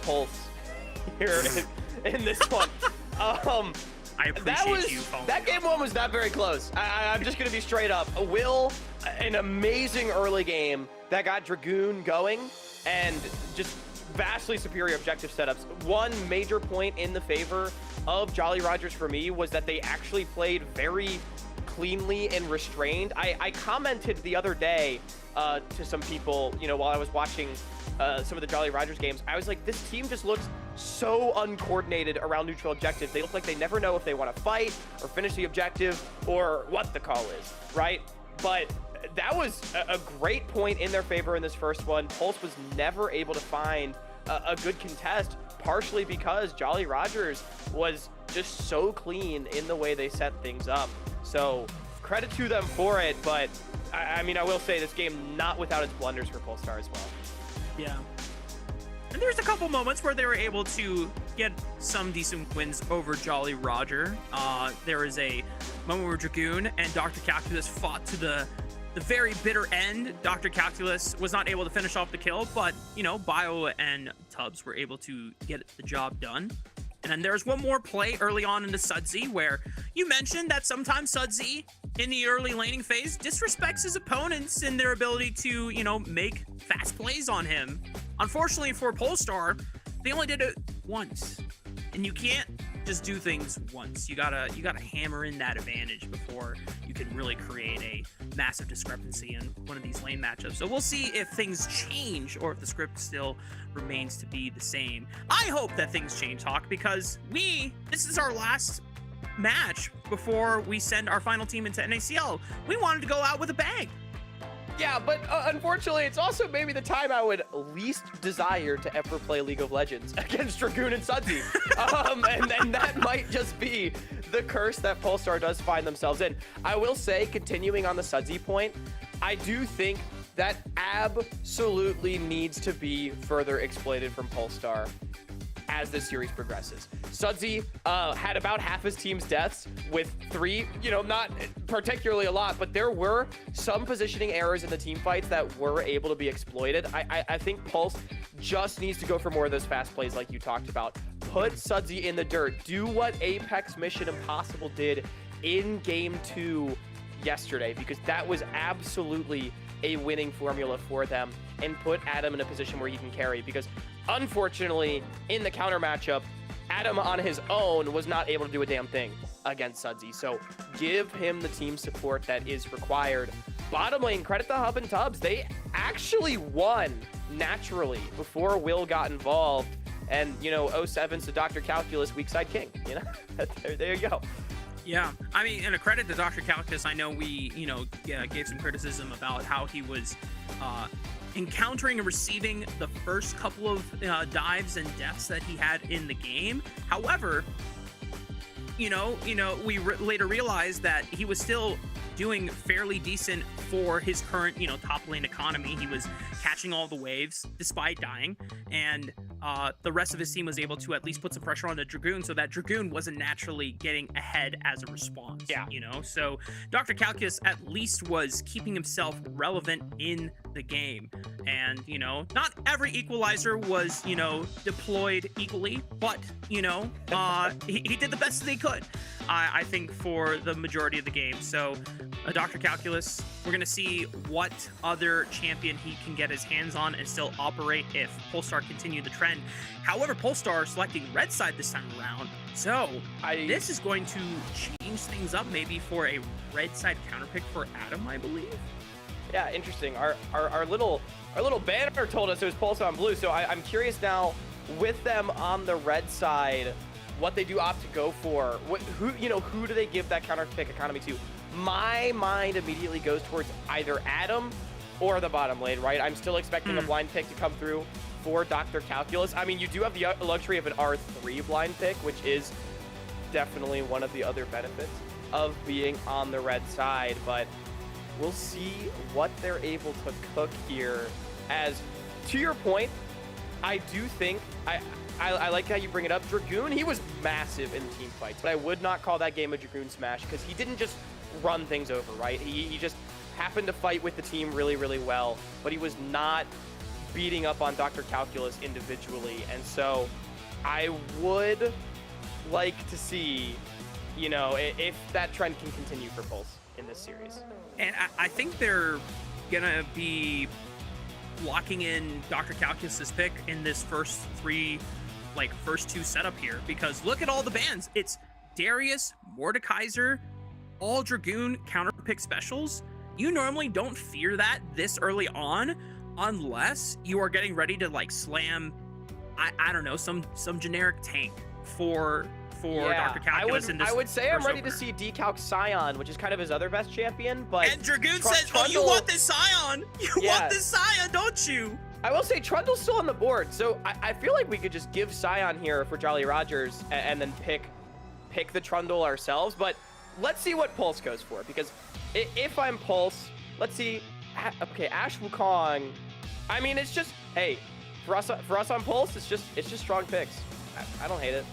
Pulse here in this one. I appreciate you. That game one was not very close. I'm just going to be straight up. Will, an amazing early game that got Dragoon going and just vastly superior objective setups. One major point in the favor of Jolly Rogers for me was that they actually played very cleanly and restrained. I commented the other day to some people, while I was watching some of the Jolly Rogers games, I was like, this team just looks so uncoordinated around neutral objectives. They look like they never know if they want to fight or finish the objective or what the call is, right? But that was a great point in their favor in this first one. Pulse was never able to find a good contest, partially because Jolly Rogers was just so clean in the way they set things up. So credit to them for it, but I mean, I will say this game not without its blunders for Polestar as well. Yeah. And there's a couple moments where they were able to get some decent wins over Jolly Roger. There was a moment where Dragoon and Dr. Calculus fought to the very bitter end. Dr. Calculus was not able to finish off the kill, but, Bio and Tubbs were able to get the job done. And then there's one more play early on in the Sudsy where you mentioned that sometimes Sudsy in the early laning phase disrespects his opponents in their ability to, make fast plays on him. Unfortunately for Polestar, they only did it once. And you can't just do things once. You gotta hammer in that advantage before you can really create a massive discrepancy in one of these lane matchups. So we'll see if things change or if the script still remains to be the same. I hope that things change, Hawk, because this is our last match before we send our final team into NACL. We wanted to go out with a bang. Yeah, but unfortunately, it's also maybe the time I would least desire to ever play League of Legends against Dragoon and Sudsy. And that might just be the curse that Polestar does find themselves in. I will say, continuing on the Sudsy point, I do think that absolutely needs to be further exploited from Polestar as this series progresses. Sudsy had about half his team's deaths with 3, not particularly a lot, but there were some positioning errors in the team fights that were able to be exploited. I think Pulse just needs to go for more of those fast plays like you talked about. Put Sudsy in the dirt. Do what Apex Mission Impossible did in Game 2 yesterday, because that was absolutely a winning formula for them, and put Adam in a position where he can carry, because unfortunately in the counter matchup, Adam on his own was not able to do a damn thing against Sudsy. So give him the team support that is required. Bottom lane, credit the Hub and Tubbs. They actually won naturally before Will got involved. And, 07's to Dr. Calculus, weak side king. There you go. Yeah, I mean, and a credit to Dr. Calculus, I know we, gave some criticism about how he was encountering and receiving the first couple of dives and deaths that he had in the game. However, we later realized that he was still doing fairly decent for his current, top lane economy. He was catching all the waves despite dying, and the rest of his team was able to at least put some pressure on the Dragoon, so that Dragoon wasn't naturally getting ahead as a response. Yeah. So Dr. Calculus at least was keeping himself relevant in the game. And, not every equalizer was, deployed equally, but, he did the best that he could, I think, for the majority of the game. So Dr. Calculus, we're going to see what other champion he can get his hands on and still operate if Polestar continue the trend. However, Polestar selecting red side this time around. So this is going to change things up maybe for a red side counter pick for Adam, I believe. Yeah, interesting. Our little banner told us it was Polestar on blue, so I'm curious now, with them on the red side, what they do opt to go for, who do they give that counter pick economy to? My mind immediately goes towards either Adam or the bottom lane, right? I'm still expecting a blind pick to come through for Dr. Calculus. I mean, you do have the luxury of an R3 blind pick, which is definitely one of the other benefits of being on the red side, but we'll see what they're able to cook here. As to your point, I do think I like how you bring it up. Dragoon, he was massive in team fights, but I would not call that game a Dragoon smash because he didn't just run things over, right? He just happened to fight with the team really, really well, but he was not beating up on Dr. Calculus individually. And so I would like to see, if that trend can continue for Pulse in this series. And I think they're gonna be locking in Dr. Calculus's pick in this first two setup here, because look at all the bans. It's Darius, Mordekaiser, all Dragoon counter pick specials. You normally don't fear that this early on unless you are getting ready to slam, I don't know, some generic tank for Dr. Calculus. I would say I'm ready to see Decalc Scion, which is kind of his other best champion, but and Dragoon says, oh, you want this Scion? You want this Scion, don't you? I will say Trundle's still on the board, so I feel like we could just give Scion here for Jolly Rogers and then pick the Trundle ourselves, but let's see what Pulse goes for, because if I'm Pulse, let's see. Okay, Ash Wukong. I mean, it's just, hey, for us on Pulse, it's just strong picks. I don't hate it.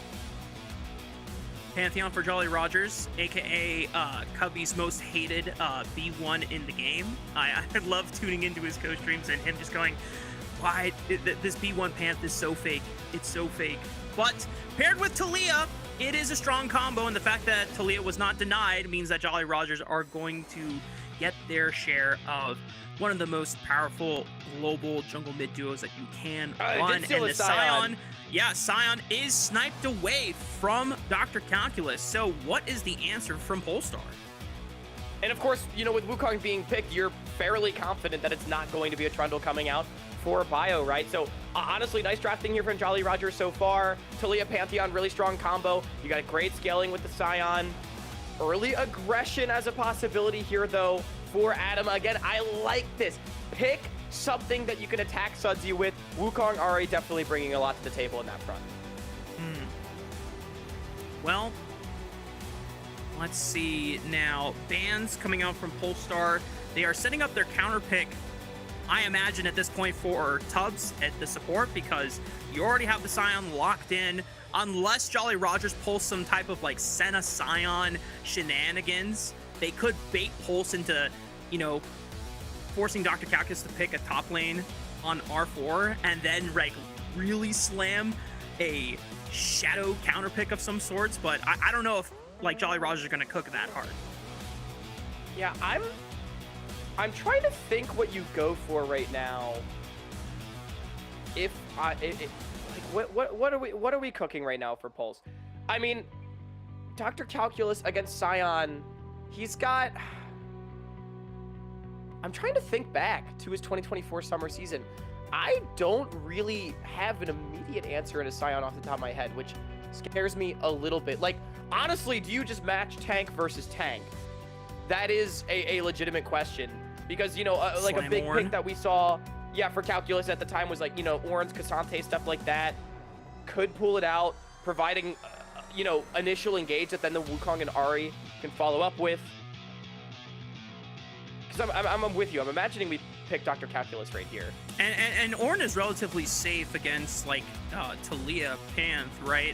Pantheon for Jolly Rogers, aka Cubby's most hated B1 in the game. I love tuning into his co-streams and him just going, why this B1 Panth is so fake. It's so fake. But paired with Talia, it is a strong combo, and the fact that Talia was not denied means that Jolly Rogers are going to get their share of one of the most powerful global jungle mid duos that you can run. And the Scion, Scion is sniped away from Dr. Calculus. So what is the answer from Polestar? And of course, with Wukong being picked, you're fairly confident that it's not going to be a Trundle coming out for Bio, right? So honestly, nice drafting here from Jolly Rogers so far. Talia Pantheon, really strong combo. You got a great scaling with the Scion. Early aggression as a possibility here, though, for Adam. Again, I like this. Pick something that you can attack Sudsy with. Wukong Ari definitely bringing a lot to the table in that front. Well, let's see now. Bans coming out from Polestar. They are setting up their counter pick, I imagine, at this point for Tubbs at the support, because you already have the Scion locked in. Unless Jolly Rogers pulls some type of Senna Scion shenanigans, they could bait Pulse into, forcing Dr. Calculus to pick a top lane on R4 and then really slam a shadow counter pick of some sorts. But I don't know if Jolly Rogers are going to cook that hard. Yeah, I'm trying to think what you go for right now. What are we cooking right now for Pulse? I mean, Dr. Calculus against Scion, he's got... I'm trying to think back to his 2024 summer season. I don't really have an immediate answer in a Scion off the top of my head, which scares me a little bit. Honestly, do you just match tank versus tank? That is a legitimate question. Because, a big pick that we saw, for Calculus at the time was Orange, Cassante, stuff like that. Could pull it out, providing, initial engage that then the Wukong and Ari can follow up with. Because I'm with you. I'm imagining we pick Dr. Calculus right here. And Ornn is relatively safe against Talia Panth, right?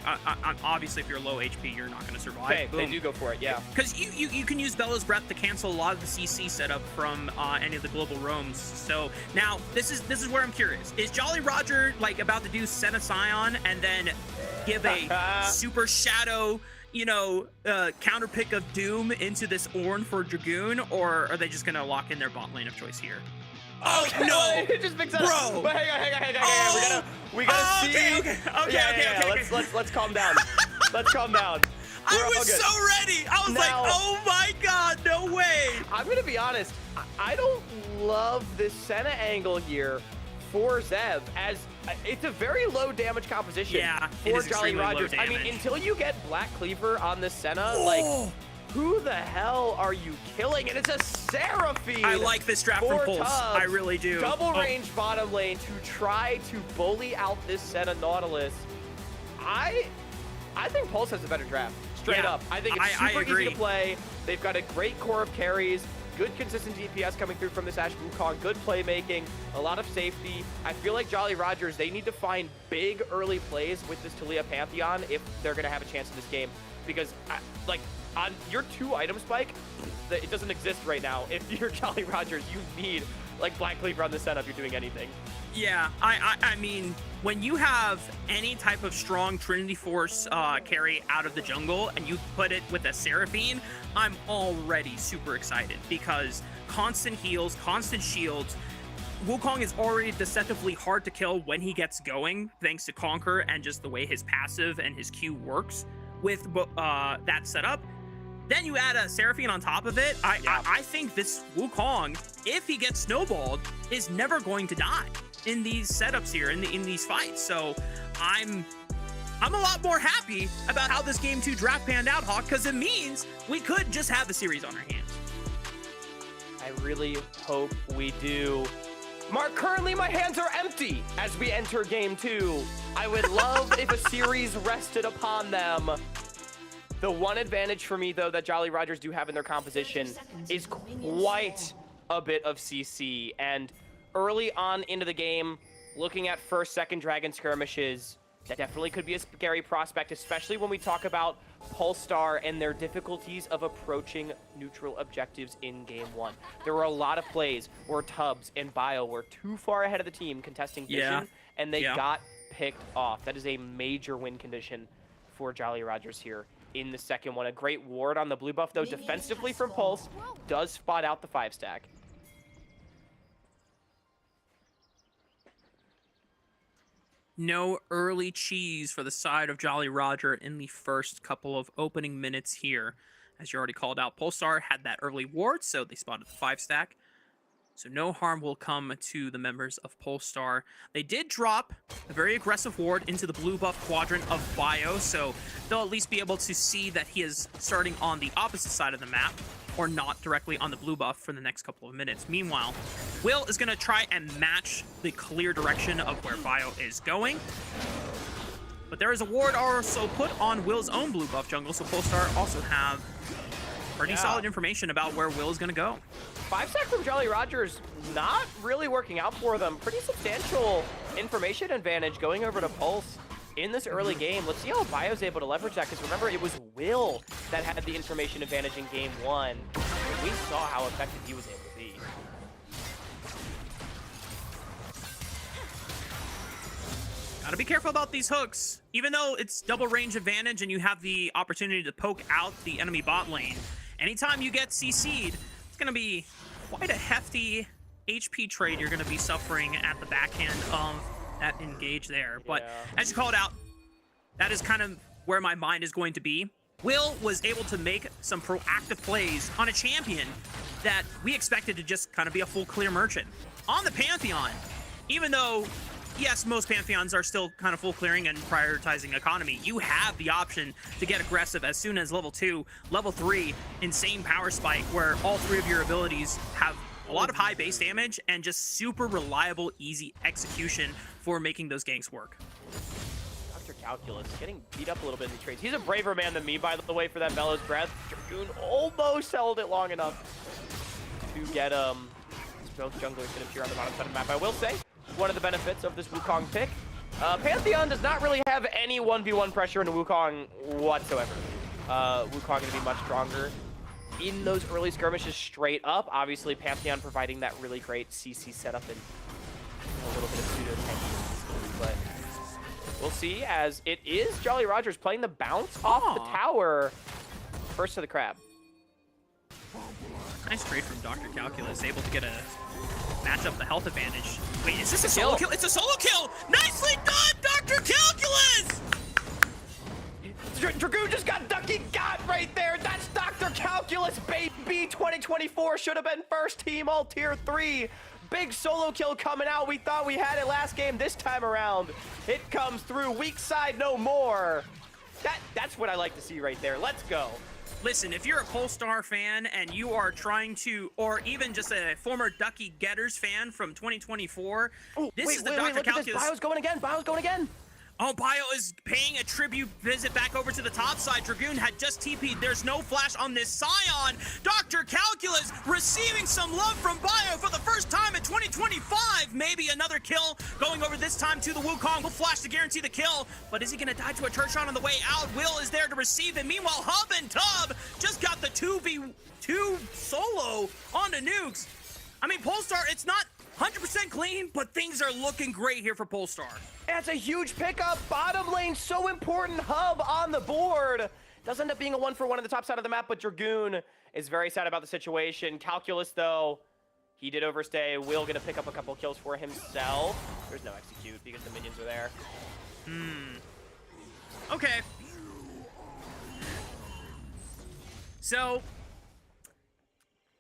Obviously, if you're low HP, you're not going to survive. Okay, they do go for it, yeah. Because you can use Bella's Breath to cancel a lot of the CC setup from any of the global roams. So now this is where I'm curious. Is Jolly Roger about to do Senna Scion and then give a super shadow counter pick of Doom into this Ornn for Dragoon, or are they just gonna lock in their bot lane of choice here? Oh no! It just picks up. Bro! But hang on. We gotta see. Okay. Let's calm down. Let's calm down. I was so ready. I was oh my god, no way! I'm gonna be honest. I don't love this Senna angle here for Zev, as it's a very low damage composition it for is Jolly extremely low Rogers. I mean, damage. until you get Black Cleaver on the Senna, like, who the hell are you killing? And it's a Seraphine. I like this draft from Pulse. I really do. Double range bottom lane to try to bully out this Senna Nautilus. I think Pulse has a better draft. Straight up. I think it's super easy to play. They've got a great core of carries. Good consistent DPS coming through from this Ashe Wukong. Good playmaking, a lot of safety. I feel like Jolly Rogers, they need to find big early plays with this Taliyah Pantheon if they're going to have a chance in this game. Because, like, on your 2-item spike, it doesn't exist right now. If you're Jolly Rogers, you need, like, Black Cleaver on the setup if you're doing anything. Yeah, I mean, when you have any type of strong Trinity Force carry out of the jungle and you put it with a Seraphine, I'm already super excited because constant heals, constant shields. Wukong is already deceptively hard to kill when he gets going, thanks to Conquer and just the way his passive and his Q works with that setup. Then you add a Seraphine on top of it. I think this Wukong, if he gets snowballed, is never going to die in these setups here, in these fights. So I'm a lot more happy about how this Game 2 draft panned out, Hawk, because it means we could just have the series on our hands. I really hope we do. Mark, currently my hands are empty as we enter Game 2. I would love if a series rested upon them. The one advantage for me, though, that Jolly Rogers do have in their composition is quite a bit of CC. And early on into the game, looking at first, second Dragon skirmishes, that definitely could be a scary prospect, especially when we talk about Polestar and their difficulties of approaching neutral objectives in Game 1. There were a lot of plays where Tubbs and Bio were too far ahead of the team contesting vision, and they got picked off. That is a major win condition for Jolly Rogers here in the second one. A great ward on the blue buff, though, defensively from Pulse, does spot out the 5-stack. No early cheese for the side of Jolly Roger in the first couple of opening minutes here. As you already called out, Polestar had that early ward, so they spotted the 5-stack. So no harm will come to the members of Polestar. They did drop a very aggressive ward into the blue buff quadrant of Bio, so they'll at least be able to see that he is starting on the opposite side of the map, or not directly on the blue buff for the next couple of minutes. Meanwhile, Will is going to try and match the clear direction of where Bio is going. But there is a ward also put on Will's own blue buff jungle, so Polestar also have pretty solid information about where Will is going to go. 5-stack from Jolly Rogers not really working out for them. Pretty substantial information advantage going over to Pulse in this early game. Let's see how Bio's able to leverage that, because remember, it was Will that had the information advantage in Game 1. And we saw how effective he was able to be. Gotta be careful about these hooks. Even though it's double range advantage and you have the opportunity to poke out the enemy bot lane, anytime you get CC'd, it's gonna be quite a hefty HP trade you're gonna be suffering at the backhand of that engage there. But as you called out, that is kind of where my mind is going to be. Will was able to make some proactive plays on a champion that we expected to just kind of be a full clear merchant. On the Pantheon, even though, yes, most Pantheons are still kind of full clearing and prioritizing economy, you have the option to get aggressive as soon as level 2, level 3, insane power spike, where all 3 of your abilities have a lot of high base damage and just super reliable, easy execution for making those ganks work. Dr. Calculus getting beat up a little bit in these trades. He's a braver man than me, by the way, for that Bellows Breath. Dragoon almost held it long enough to get both junglers going to appear on the bottom side of the map. I will say, one of the benefits of this Wukong pick, Pantheon does not really have any 1v1 pressure into Wukong whatsoever. Wukong going to be much stronger in those early skirmishes straight up. Obviously, Pantheon providing that really great CC setup and a little bit of pseudo tanky, but we'll see, as it is Jolly Rogers playing the bounce off the tower. First to the crab. Nice trade from Dr. Calculus, able to get a match up the health advantage. Wait, is this a solo kill? It's a solo kill! Nicely done, Dr. Calculus! Dragoon just got ducky got right there. That's Dr. Calculus, baby. 2024 should have been first team all tier 3. Big solo kill coming out. We thought we had it last game. This time around, it comes through. Weak side no more. That's what I like to see right there. Let's go. Listen, if you're a Polestar fan and you are trying to, or even just a former Ducky Getters fan from 2024, this is the Dr. Look Calculus. at this. Bio's going again. Bio's going again. Oh, Bio is paying a tribute visit back over to the top side. Dragoon had just TP'd. There's no flash on this Scion. Dr. Calculus receiving some love from Bio for the first time in 2025. Maybe another kill going over this time to the Wukong. Will flash to guarantee the kill, but is he going to die to a church shot on the way out? Will is there to receive it. Meanwhile, Hub and Tub just got the 2v2 solo onto Nukes. I mean, Polestar, it's not 100% clean, but things are looking great here for Polestar. That's a huge pickup. Bottom lane, so important. Hub on the board. Does end up being a 1-for-1 on the top side of the map, but Dragoon is very sad about the situation. Calculus, though, he did overstay. Will gonna pick up a couple kills for himself. There's no execute because the minions are there. Okay. So,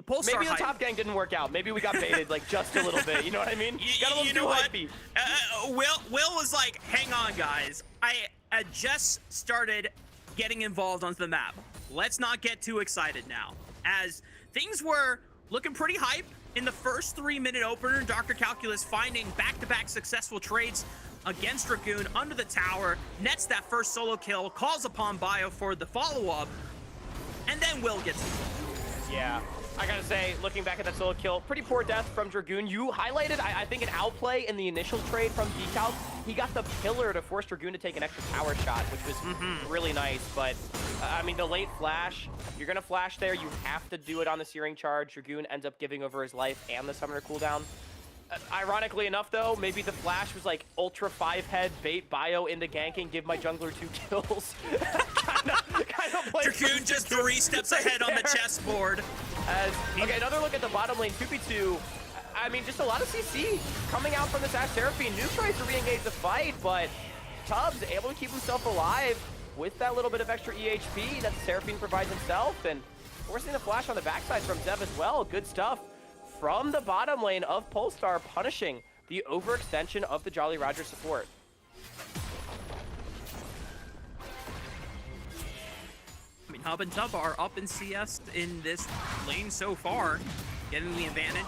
Polestar maybe the hype. top gang didn't work out. Maybe we got baited like just a little bit. You know what I mean? Got a little too hypey. Will was like, hang on, guys. I just started getting involved onto the map. Let's not get too excited now. As things were looking pretty hype in the first 3-minute opener, Dr. Calculus finding back-to-back successful trades against Dragoon under the tower, nets that first solo kill, calls upon Bio for the follow-up, and then Will gets involved. Yeah. I gotta say, looking back at that solo kill, pretty poor death from Dragoon. You highlighted, I think, an outplay in the initial trade from Decal. He got the pillar to force Dragoon to take an extra tower shot, which was really nice. But, I mean, the late flash, you're gonna flash there. You have to do it on the Searing Charge. Dragoon ends up giving over his life and the Summoner cooldown. Ironically enough, though, maybe the flash was like Ultra 5-head, bait Bio into ganking, give my jungler 2 kills. kind of play Dragoon just 3 steps ahead on the chessboard. Okay, another look at the bottom lane, 2v2. I mean, just a lot of CC coming out from this Ash Seraphine. Nuke tries to re-engage the fight, but Tubbs able to keep himself alive with that little bit of extra EHP that Seraphine provides himself, and forcing the flash on the backside from Zev as well. Good stuff from the bottom lane of Polestar, punishing the overextension of the Jolly Roger support. I mean, Hub and Tub are up in CS in this lane so far, getting the advantage,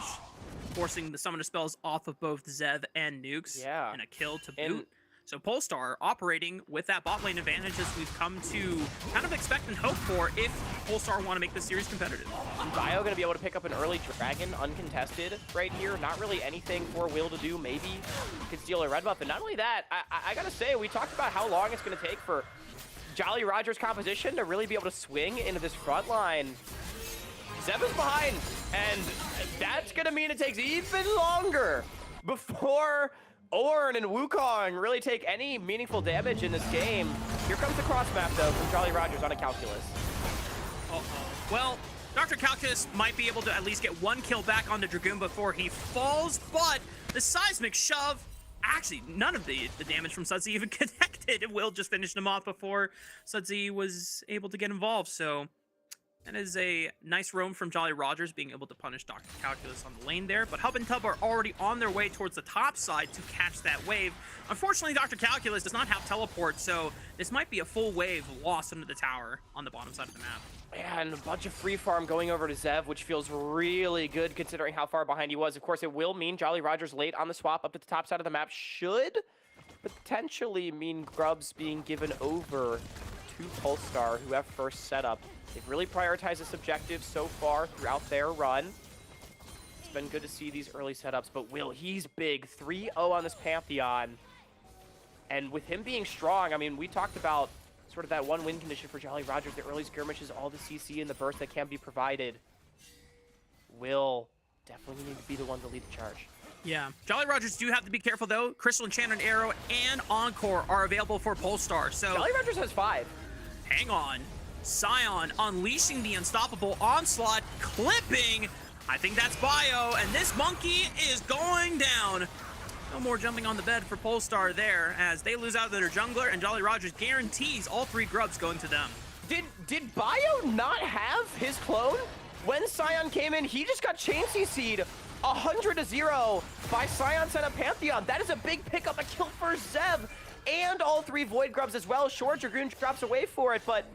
forcing the summoner spells off of both Zev and Nukes, and a kill to boot. So Polestar operating with that bot lane advantage as we've come to kind of expect and hope for if Polestar want to make this series competitive. Bio going to be able to pick up an early dragon uncontested right here. Not really anything for Will to do. Maybe he could steal a red buff. And not only that, I got to say, we talked about how long it's going to take for Jolly Roger's composition to really be able to swing into this front line. Zev is behind, and that's going to mean it takes even longer before Ornn and Wukong really take any meaningful damage in this game. Here comes the cross map, though, from Jolly Rogers on a Calculus. Well, Dr. Calculus might be able to at least get 1 kill back on the Dragoon before he falls, but the seismic shove, actually, none of the damage from Sudsy even connected. Will just finished him off before Sudsy was able to get involved, so that is a nice roam from Jolly Rogers, being able to punish Dr. Calculus on the lane there. But Hub and Tub are already on their way towards the top side to catch that wave. Unfortunately, Dr. Calculus does not have teleport, so this might be a full wave lost under the tower on the bottom side of the map. Yeah, and a bunch of free farm going over to Zev, which feels really good considering how far behind he was. Of course, it will mean Jolly Rogers late on the swap up to the top side of the map should potentially mean Grubs being given over to Polestar, who have first setup. They've really prioritized this objective so far throughout their run. It's been good to see these early setups, but Will, he's big. 3-0 on this Pantheon. And with him being strong, I mean, we talked about sort of that one win condition for Jolly Rogers, the early skirmishes, all the CC and the burst that can be provided. Will definitely need to be the one to lead the charge. Yeah, Jolly Rogers do have to be careful, though. Crystal Enchanted Arrow and Encore are available for Polestar, so Jolly Rogers has 5. Hang on. Scion unleashing the unstoppable onslaught, clipping. I think that's Bio, and this monkey is going down. No more jumping on the bed for Polestar there, as they lose out their jungler, and Jolly Rogers guarantees all 3 grubs going to them. Did Bio not have his clone? when Sion came in, he just got chain CC'd 100-0 by Sion Senna Pantheon. That is a big pickup, a kill for Zev, and all 3 Void Grubs as well. Sure, Dragoon drops away for it, but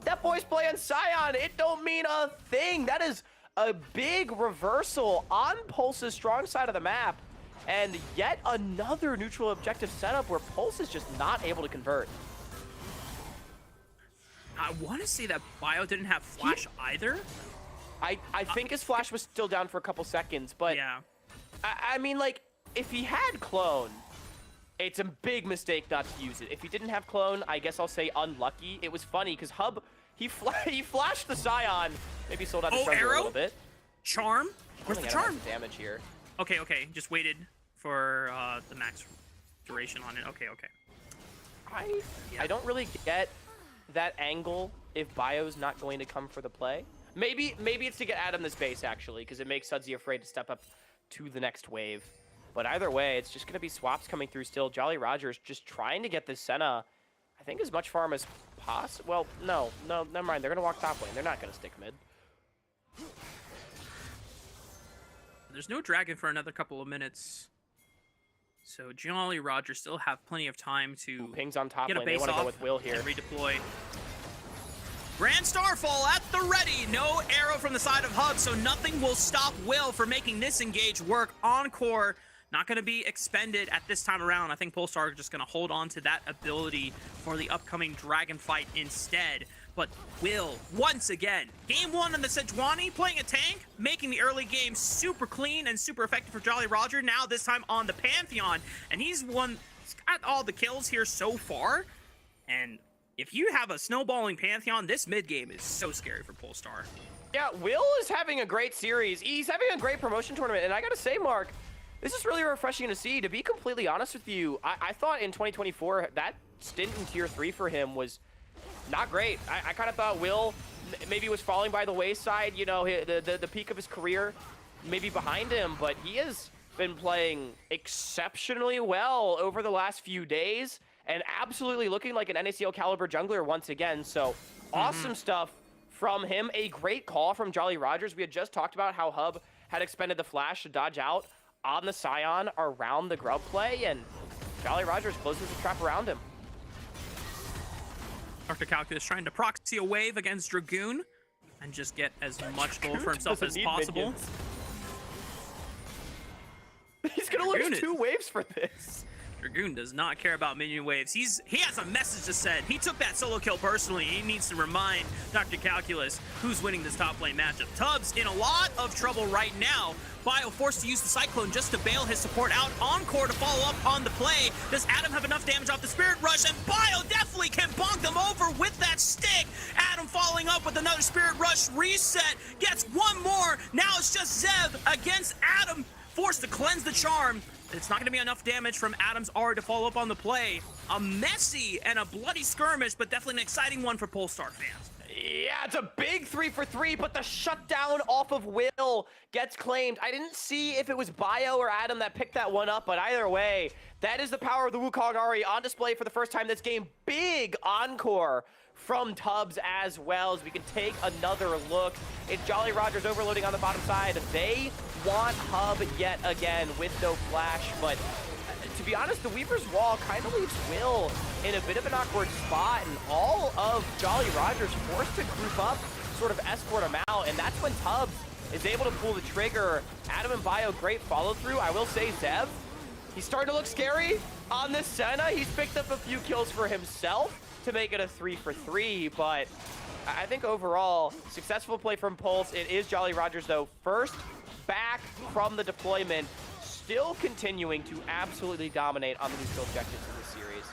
that boy's playing Sion. It don't mean a thing. That is a big reversal on Pulse's strong side of the map, and yet another neutral objective setup where Pulse is just not able to convert. I want to say that Bio didn't have flash either. I think his flash was still down for a couple seconds, but yeah. I mean, like, if he had clone, it's a big mistake not to use it. If he didn't have clone, I guess I'll say unlucky. It was funny because Hub, he flashed the Sion, maybe sold out the charger a little bit. Charm? Where's the charm? Damage here. Okay, just waited for the max duration on it. Okay. I don't really get that angle if Bio's not going to come for the play. Maybe it's to get Adam this base, actually, because it makes Sudsy afraid to step up to the next wave. But either way, it's just going to be swaps coming through still. Jolly Rogers just trying to get this Senna, I think, as much farm as possible. Well, no, never mind. They're going to walk top lane. They're not going to stick mid. There's no dragon for another couple of minutes. So Jolly Rogers still have plenty of time to pings on top get a lane. base They want to off go with Will here. and redeploy. Grand Starfall at the ready. No arrow from the side of Hub, so nothing will stop Will from making this engage work. Encore not going to be expended at this time around. I think Polestar are just going to hold on to that ability for the upcoming dragon fight instead. But Will, once again, game 1 on the Sejuani, playing a tank, making the early game super clean and super effective for Jolly Roger. Now this time on the Pantheon, and he's got all the kills here so far. And if you have a snowballing Pantheon, this mid game is so scary for Polestar. Yeah, Will is having a great series. He's having a great promotion tournament, and I gotta say, Mark, this is really refreshing to see. To be completely honest with you, I thought in 2024 that stint in Tier 3 for him was not great. I kind of thought Will maybe was falling by the wayside, you know, the peak of his career maybe behind him, but he has been playing exceptionally well over the last few days and absolutely looking like an NACL caliber jungler once again. So awesome stuff from him. A great call from Jolly Rogers. We had just talked about how Hub had expended the flash to dodge out on the Sion around the grub play, and Jolly Rogers closes the trap around him. Dr. Calculus trying to proxy a wave against Dragoon and just get as much gold for himself as possible. He's gonna lose 2 waves for this. Dragoon does not care about minion waves. He has a message to send. He took that solo kill personally. He needs to remind Dr. Calculus who's winning this top lane matchup. Tubbs in a lot of trouble right now. Bio forced to use the Cyclone just to bail his support out. Encore to follow up on the play. Does Adam have enough damage off the Spirit Rush? And Bio definitely can bonk them over with that stick. Adam following up with another Spirit Rush reset. Gets one more. Now it's just Zev against Adam. Forced to cleanse the charm. It's not going to be enough damage from Adam's R to follow up on the play. A messy and a bloody skirmish, but definitely an exciting one for Polestar fans. Yeah, it's a big 3 for 3, but the shutdown off of Will gets claimed. I didn't see if it was Bio or Adam that picked that one up, but either way, that is the power of the Wukong Ari on display for the first time this game. Big encore from Tubbs as well, as we can take another look. It's Jolly Rogers overloading on the bottom side. They want Hub yet again with no flash, but to be honest, the Weaver's Wall kind of leaves Will in a bit of an awkward spot, and all of Jolly Rogers forced to group up, sort of escort him out, and that's when Tubbs is able to pull the trigger. Adam and Bio, great follow through. I will say Zev, he's starting to look scary on this Senna. He's picked up a few kills for himself to make it a 3 for 3, but I think overall, successful play from Pulse. It is Jolly Rogers though, first back from the deployment, still continuing to absolutely dominate on the neutral objectives in this series.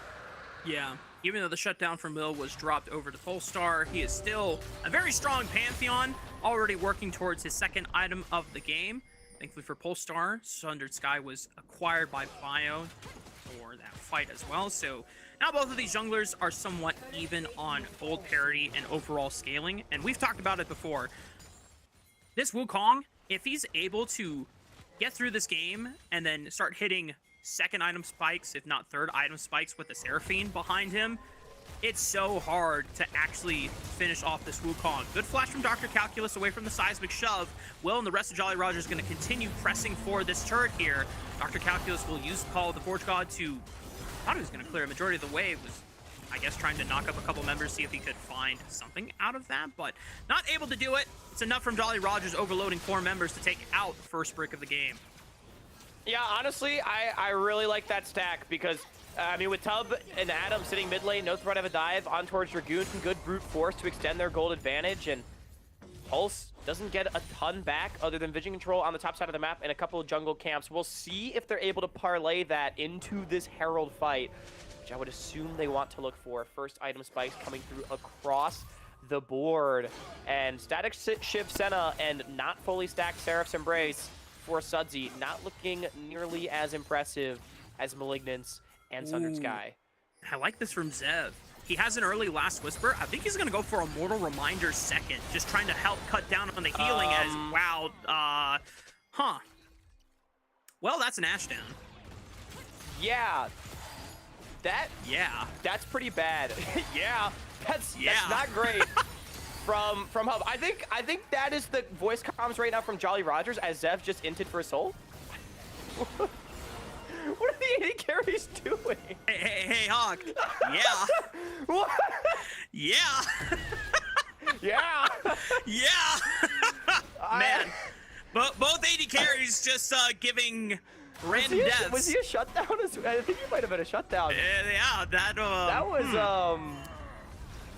Yeah, even though the shutdown from Will was dropped over to Polestar, he is still a very strong Pantheon, already working towards his second item of the game. Thankfully for Polestar, Sundered Sky was acquired by Bio for that fight as well, so now both of these junglers are somewhat even on gold parity and overall scaling, and we've talked about it before. This Wukong, if he's able to get through this game and then start hitting second item spikes, if not third item spikes with the Seraphine behind him, It's so hard to actually finish off this Wukong. Good flash from Dr. Calculus away from the seismic shove. Will and the rest of Jolly Roger's going to continue pressing for this turret here. Dr. Calculus will use the Call of the Forge God to... thought he was going to clear a majority of the wave. Was, I guess, trying to knock up a couple members, see if he could find something out of that, but not able to do it. It's enough from Jolly Roger's overloading 4 members to take out the first brick of the game. Yeah, honestly, I really like that stack because, I mean, with Tub and Adam sitting mid lane, no threat of a dive on towards Dragoon, good brute force to extend their gold advantage, and Pulse doesn't get a ton back other than vision control on the top side of the map and a couple of jungle camps. We'll see if they're able to parlay that into this Herald fight, which I would assume they want to look for. First item spikes coming through across the board, and static shift Senna and not fully stacked Seraph's Embrace for Sudsy, not looking nearly as impressive as Malignance and Sundered Sky. I like this from Zev. He has an early Last Whisper. I think he's going to go for a Mortal Reminder second, just trying to help cut down on the healing as, wow, well, that's an Ashdown. Yeah. Yeah. That's pretty bad. That's not great. From Hub. I think that is the voice comms right now from Jolly Rogers as Zev just inted for a soul. What are the AD carries doing? Hey, Hawk. Yeah. What? Yeah. Yeah. Yeah. Man. Both AD carries just giving random deaths. Was he a shutdown? I think he might have been a shutdown. Yeah, that was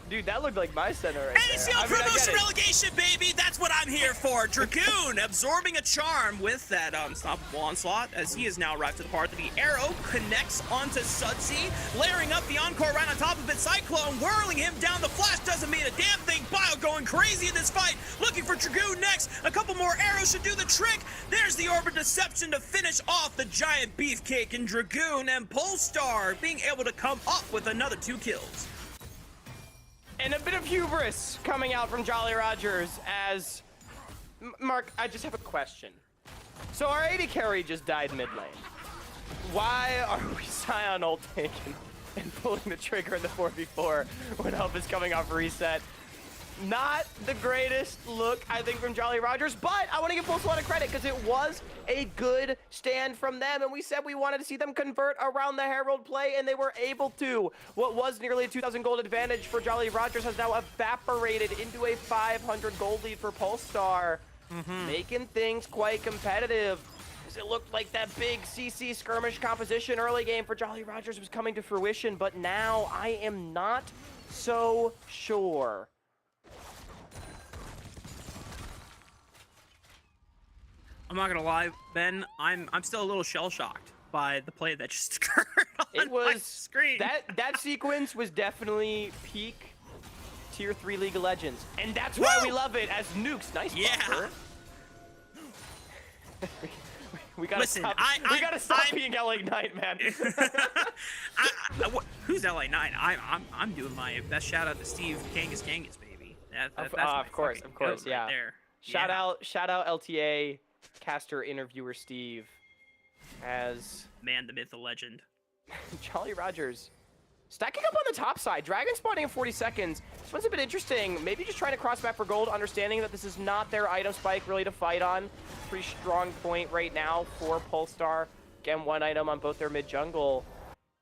dude, that looked like my center right there. NACL promotion relegation, baby! That's what I'm here for. Dragoon absorbing a charm with that unstoppable onslaught as he is now arrived to the part that the arrow connects onto Sudsy, layering up the encore right on top of it. Cyclone whirling him down. The flash doesn't mean a damn thing. Bio going crazy in this fight, looking for Dragoon next. A couple more arrows should do the trick. There's the Orb of Deception to finish off the giant beefcake in Dragoon, and Polestar being able to come up with another 2 kills. And a bit of hubris coming out from Jolly Rogers as... Mark, I just have a question. So our AD carry just died mid lane. Why are we Scion ulting and pulling the trigger in the 4v4 when help is coming off reset? Not the greatest look, I think, from Jolly Rogers, but I want to give Pulse a lot of credit because it was a good stand from them, and we said we wanted to see them convert around the Herald play, and they were able to. What was nearly a 2,000 gold advantage for Jolly Rogers has now evaporated into a 500 gold lead for Polestar, making things quite competitive. Because it looked like that big CC skirmish composition early game for Jolly Rogers was coming to fruition, but now I am not so sure. I'm not gonna lie, Ben. I'm still a little shell-shocked by the play that just occurred on my screen. That sequence was definitely peak tier 3 League of Legends, and that's why we love it as Nukes. Nice buffer. we gotta stop. We gotta stop being LA Knight, man. Who's LA Knight? I'm doing my best shout out to Steve Kangas, baby. That's of course, yeah. Right there. Shout out LTA. Caster interviewer Steve as man, the myth, the legend. Jolly Rogers stacking up on the top side. Dragon spawning in 40 seconds. This one's a bit interesting. Maybe just trying to cross map for gold, understanding that this is not their item spike really to fight on. Pretty strong point right now for Polestar. Again, 1 item on both their mid jungle,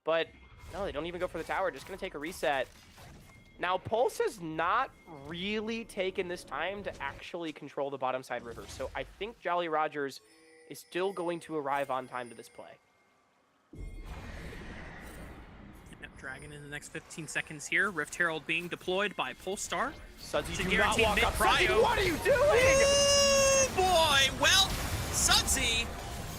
but no, they don't even go for the tower. Just gonna take a reset. Now, Pulse has not really taken this time to actually control the bottom side river, so I think Jolly Rogers is still going to arrive on time to this play. Dragon in the next 15 seconds here. Rift Herald being deployed by Polestar. Sudsy, to do not walk up. Sudsy, what are you doing? Oh boy! Well, Sudsy,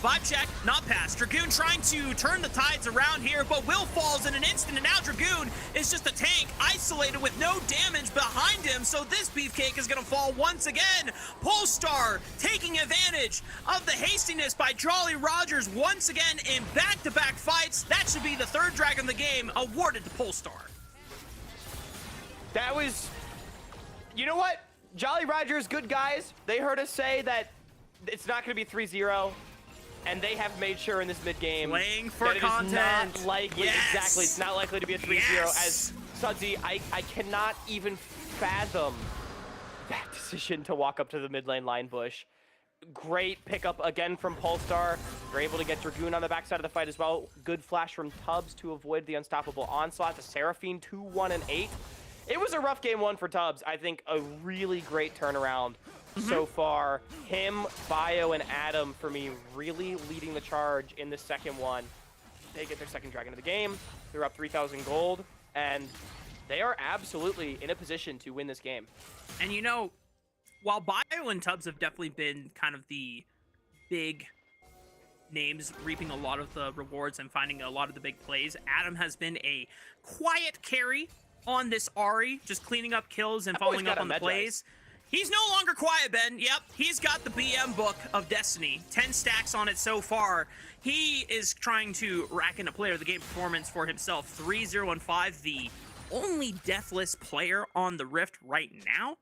vibe check, not pass. Dragoon trying to turn the tides around here, but Will falls in an instant, and now Dragoon is just a tank, isolated with no damage behind him, so this beefcake is going to fall once again. Polestar taking advantage of the hastiness by Jolly Rogers once again in back-to-back fights. That should be the 3rd dragon of the game, awarded to Polestar. That was... You know what? Jolly Rogers, good guys. They heard us say that it's not going to be 3-0. And they have made sure in this mid game playing for that content. It is not likely, exactly, it's not likely to be a 3-0 as Sudsy, I cannot even fathom that decision to walk up to the mid lane line bush. Great pickup again from Polestar. They're able to get Dragoon on the backside of the fight as well. Good flash from Tubbs to avoid the unstoppable onslaught. The Seraphine 2-1 and 8. It was a rough game one for Tubbs. I think a really great turnaround so far. Him, Bio, and Adam, for me, really leading the charge in the second one. They get their second dragon of the game. They're up 3,000 gold, and they are absolutely in a position to win this game. And you know, while Bio and Tubbs have definitely been kind of the big names reaping a lot of the rewards and finding a lot of the big plays, Adam has been a quiet carry on this Ahri, just cleaning up kills and following up on the plays. He's no longer quiet, Ben. Yep, he's got the BM book of Destiny. 10 stacks on it so far. He is trying to rack in a player of the game performance for himself. 3-0-5, the only deathless player on the Rift right now.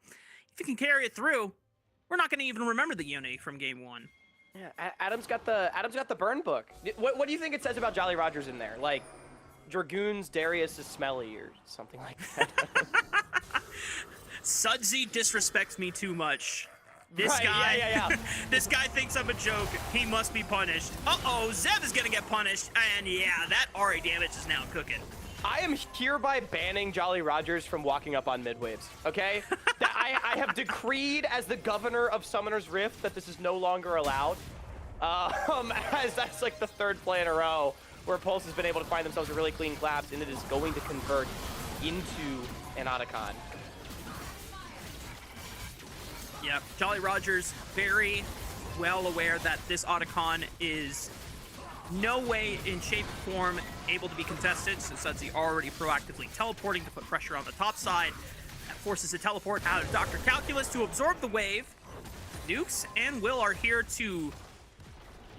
If he can carry it through, we're not going to even remember the Unity from game one. Yeah, Adam's got the burn book. What do you think it says about Jolly Rogers in there? Like, Dragoon's Darius is smelly or something like that. Sudsy disrespects me too much. This Right, guy, yeah. this guy thinks I'm a joke. He must be punished. Uh-oh, Zev is gonna get punished, and yeah, that Ahri damage is now cooking. I am hereby banning Jolly Rogers from walking up on mid waves, okay? I have decreed as the governor of Summoner's Rift that this is no longer allowed. As that's like the third play in a row where Pulse has been able to find themselves a really clean collapse, and it is going to convert into an Otacon. Yeah, Jolly Rogers very well aware that this Otacon is no way in shape or form able to be contested, so Sudsy already proactively teleporting to put pressure on the top side. That forces a teleport out of Dr. Calculus to absorb the wave. Nukes and Will are here to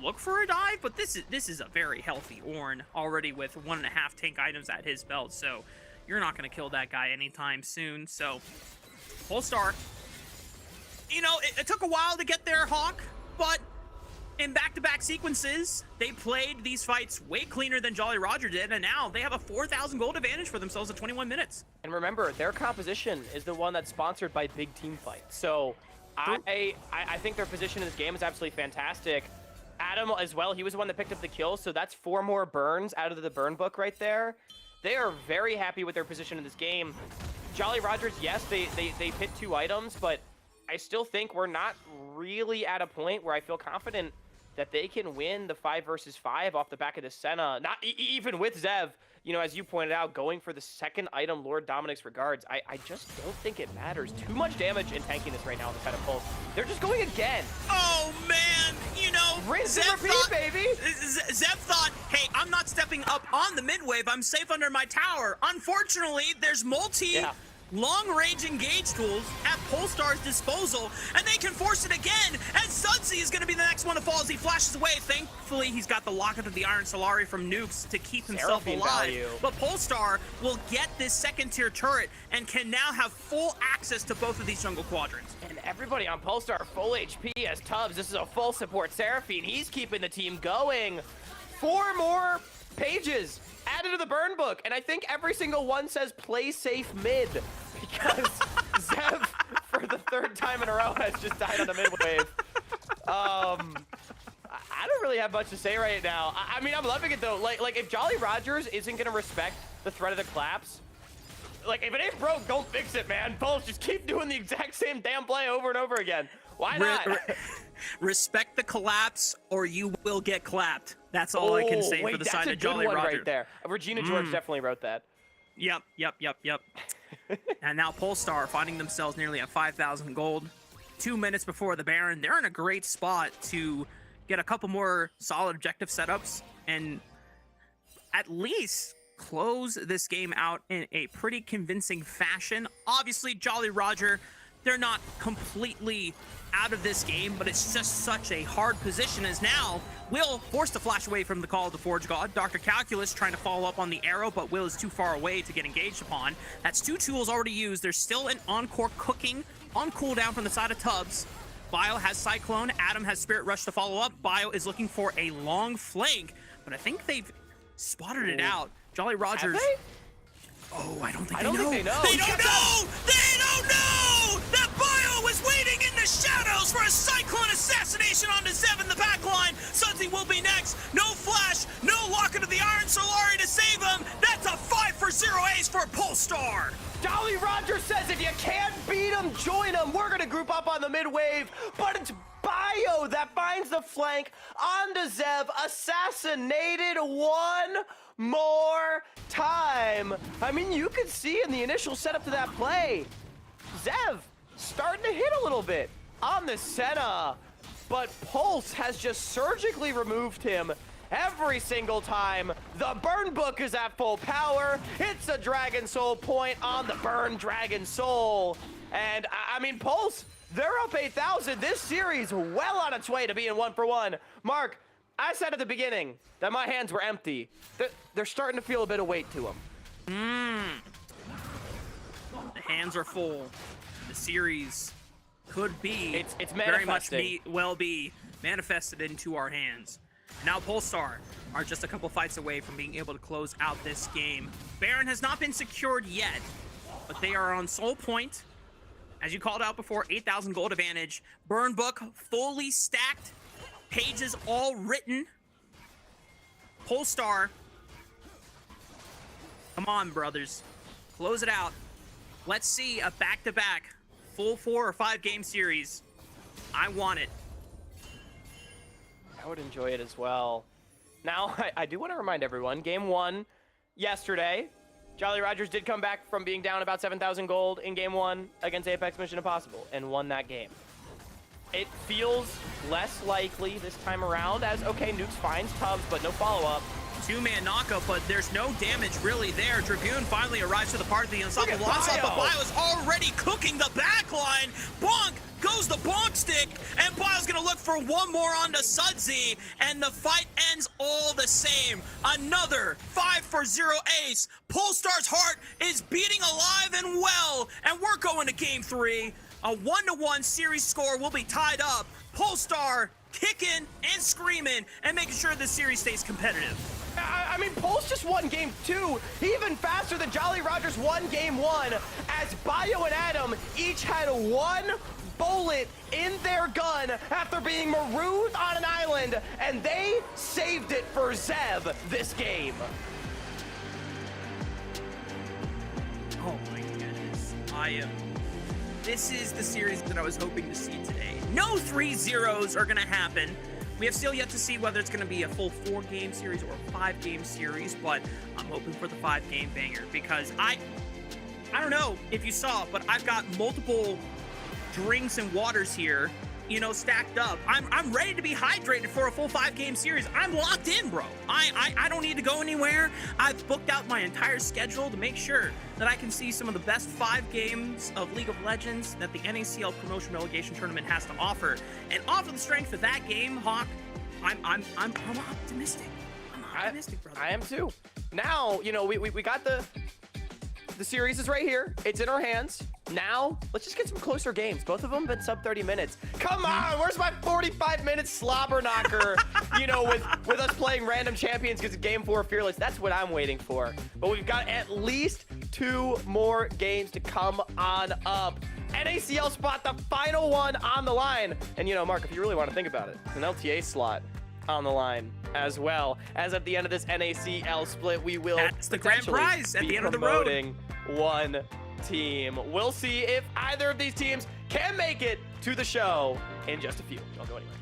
look for a dive, but this is a very healthy Ornn already with 1.5 tank items at his belt, so you're not going to kill that guy anytime soon. So Polestar, you know, it took a while to get there, Hawk, but in back-to-back sequences, they played these fights way cleaner than Jolly Roger did, and now they have a 4,000 gold advantage for themselves at 21 minutes. And remember, their composition is the one that's sponsored by Big Team Fight. So I think their position in this game is absolutely fantastic. Adam as well, he was the one that picked up the kill, so that's 4 more burns out of the burn book right there. They are very happy with their position in this game. Jolly Rogers, yes, they hit 2 items, but I still think we're not really at a point where I feel confident that they can win the 5 versus 5 off the back of the Senna. Not even with Zev, you know, as you pointed out, going for the second item, Lord Dominic's regards. I just don't think it matters. Too much damage in tanking this right now on the side of Pulse. They're just going again. Oh, man, you know, Rinse and repeat, baby. Zev thought, hey, I'm not stepping up on the mid wave. I'm safe under my tower. Unfortunately, there's long-range engage tools at Polestar's disposal, and they can force it again, and Sudsy is going to be the next one to fall as he flashes away. Thankfully, he's got the Locket of the Iron Solari from Nukes to keep himself Seraphine alive. value. But Polestar will get this second-tier turret and can now have full access to both of these jungle quadrants. And everybody on Polestar full HP as Tubbs. This is a full support Seraphine. He's keeping the team going. 4 more pages added to the burn book, and I think every single one says play safe mid, because Zev, for the 3rd time in a row, has just died on the mid wave. I don't really have much to say right now. I mean, I'm loving it though. Like if Jolly Rogers isn't gonna respect the threat of the collapse, like if it ain't broke, don't fix it, man. Both just keep doing the exact same damn play over and over again. Why not? Respect the collapse, or you will get clapped. That's all I can say for the side of Jolly Roger. Right there. Regina George definitely wrote that. Yep. And now Polestar finding themselves nearly at 5,000 gold. 2 minutes before the Baron. They're in a great spot to get a couple more solid objective setups and at least close this game out in a pretty convincing fashion. Obviously, Jolly Roger, they're not completely out of this game, but it's just such a hard position as now Will forced to flash away from the call of the Forge God. Dr. Calculus trying to follow up on the arrow, but Will is too far away to get engaged upon. That's 2 tools already used. There's still an Encore cooking on cooldown from the side of Tubbs. Bio has Cyclone. Adam has Spirit Rush to follow up. Bio is looking for a long flank, but I think they've spotted it out. Jolly Rogers. Oh, I don't think I don't think they know. They don't know! They don't know! That Bio was waiting in the shadows for a Cyclone assassination onto Zev in the backline. Sudsy will be next. No flash, no lock into the Iron Solari to save him. That's a 5-for-0 ace for Polestar. Jolly Roger says if you can't beat him, join him. We're going to group up on the mid-wave, but it's Bio that finds the flank onto Zev, assassinated one more time. I mean, you could see in the initial setup to that play, Zev starting to hit a little bit on the Senna, but Pulse has just surgically removed him every single time. The Burn Book is at full power. It's a Dragon Soul point on the Burn Dragon Soul. And I mean, Pulse, they're up 8,000. This series well on its way to being 1-for-1. Mark, I said at the beginning that my hands were empty. They're starting to feel a bit of weight to them. The hands are full. The series could be, it's very much manifesting. be manifested into our hands. Now Polestar are just a couple fights away from being able to close out this game. Baron has not been secured yet, but they are on Soul Point. As you called out before, 8,000 gold advantage. Burn Book fully stacked. Pages all written. Polestar. Come on, brothers. Close it out. Let's see a back-to-back full 4 or 5 game series. I want it. I would enjoy it as well. Now, I do want to remind everyone, game 1 yesterday, Jolly Rogers did come back from being down about 7,000 gold in game 1 against Apex Mission Impossible and won that game. It feels less likely this time around as, okay, Nukes finds Tubbs, but no follow-up. Two-man knockup, but there's no damage really there. Dragoon finally arrives to the part of the unstoppable onslaught, but Bio is already cooking the backline. Bonk goes the bonk stick, and Bio's gonna look for one more onto Sudsy, and the fight ends all the same. Another 5-for-0 ace. Polestar's heart is beating alive and well, and we're going to game 3. A 1-to-1 series score will be tied up. Polestar kicking and screaming and making sure this series stays competitive. I mean, Pulse just won game 2, even faster than Jolly Rogers won game 1, as Bio and Adam each had 1 bullet in their gun after being marooned on an island, and they saved it for Zev this game. Oh my goodness. This is the series that I was hoping to see today. No 3-0s are gonna happen. We have still yet to see whether it's going to be a full 4-game series or a 5-game series, but I'm hoping for the 5-game banger because I don't know if you saw, but I've got multiple drinks and waters here, you know, stacked up. I'm ready to be hydrated for a full 5-game series. I'm locked in, bro. I don't need to go anywhere. I've booked out my entire schedule to make sure that I can see some of the best 5 games of League of Legends that the NACL Promotion Relegation Tournament has to offer. And off of the strength of that game, Hawk, I'm optimistic. I'm optimistic, brother. I am too. Now, you know, we got the series is right here. It's in our hands. Now, let's just get some closer games. Both of them been sub 30 minutes. Come on, where's my 45-minute slobber knocker? You know, with us playing random champions because of game 4 Fearless. That's what I'm waiting for. But we've got at least 2 more games to come on up. NACL spot, the final one on the line. And you know, Mark, if you really want to think about it, an LTA slot on the line as well. As at the end of this NACL split, we will That's the grand prize at the end of the road. Promoting one team. We'll see if either of these teams can make it to the show in just a few. Don't go anywhere.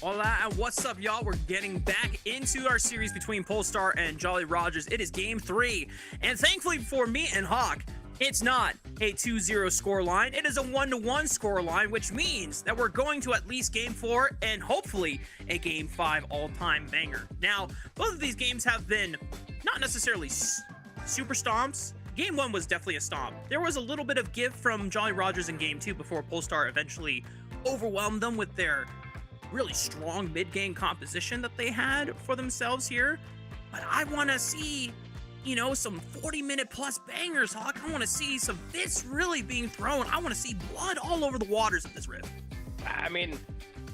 Hola, and what's up, y'all? We're getting back into our series between Polestar and Jolly Rogers. It is game 3, and thankfully for me and Hawk, it's not a 2-0 scoreline. It is a 1-1 scoreline, which means that we're going to at least game 4 and hopefully a game 5 all-time banger. Now, both of these games have been not necessarily super stomps. Game 1 was definitely a stomp. There was a little bit of give from Jolly Rogers in game 2 before Polestar eventually overwhelmed them with their really strong mid-game composition that they had for themselves here. But I want to see, you know, some 40-minute plus bangers, Hawk. I want to see some fists really being thrown. I want to see blood all over the waters of this rift. I mean,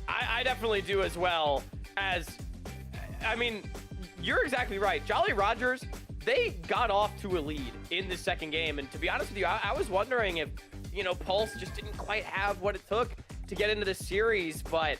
I definitely do as well. You're exactly right. Jolly Rogers, they got off to a lead in the second game. And to be honest with you, I was wondering if, you know, Pulse just didn't quite have what it took to get into the series. But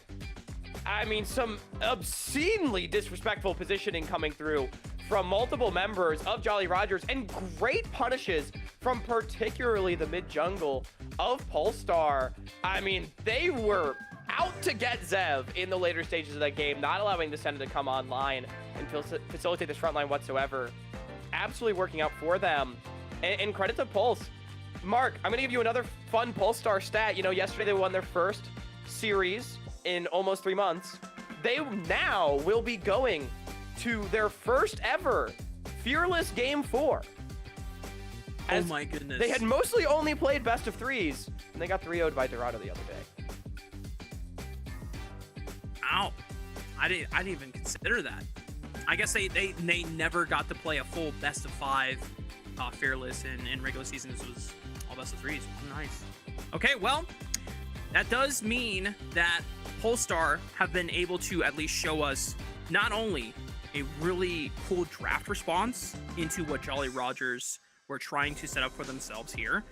I mean, some obscenely disrespectful positioning coming through from multiple members of Jolly Rogers, and great punishes from particularly the mid-jungle of Polestar. I mean, they were out to get Zev in the later stages of that game, not allowing the Senate to come online and facilitate this front line whatsoever. Absolutely working out for them. And credit to Pulse. Mark, I'm going to give you another fun Polestar stat. You know, yesterday they won their first series in almost 3 months. They now will be going to their first ever Fearless Game 4. Oh my goodness. They had mostly only played best of 3s, and they got 3-0'd by Dorado the other day. Ow. I didn't even consider that. I guess they never got to play a full best of 5 Fearless in regular seasons. It was all best of 3s. Nice. Okay, well, that does mean that Polestar have been able to at least show us not only a really cool draft response into what Jolly Rogers were trying to set up for themselves here,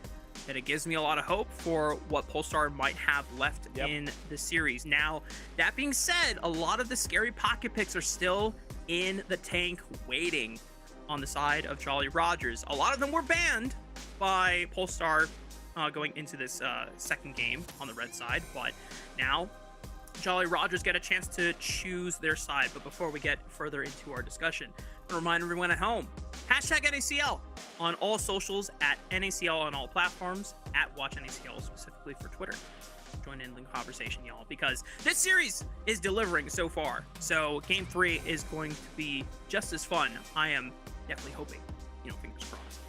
and it gives me a lot of hope for what Polestar might have left in the series. Now, that being said, a lot of the scary pocket picks are still in the tank waiting on the side of Jolly Rogers. A lot of them were banned by Polestar going into this second game on the red side, but now Jolly Rogers get a chance to choose their side. But before we get further into our discussion, I remind everyone at home, hashtag NACL on all socials, at NACL on all platforms, at WatchNACL specifically for Twitter. Join in the conversation, y'all, because this series is delivering so far. So game 3 is going to be just as fun. I am definitely hoping, you know, fingers crossed.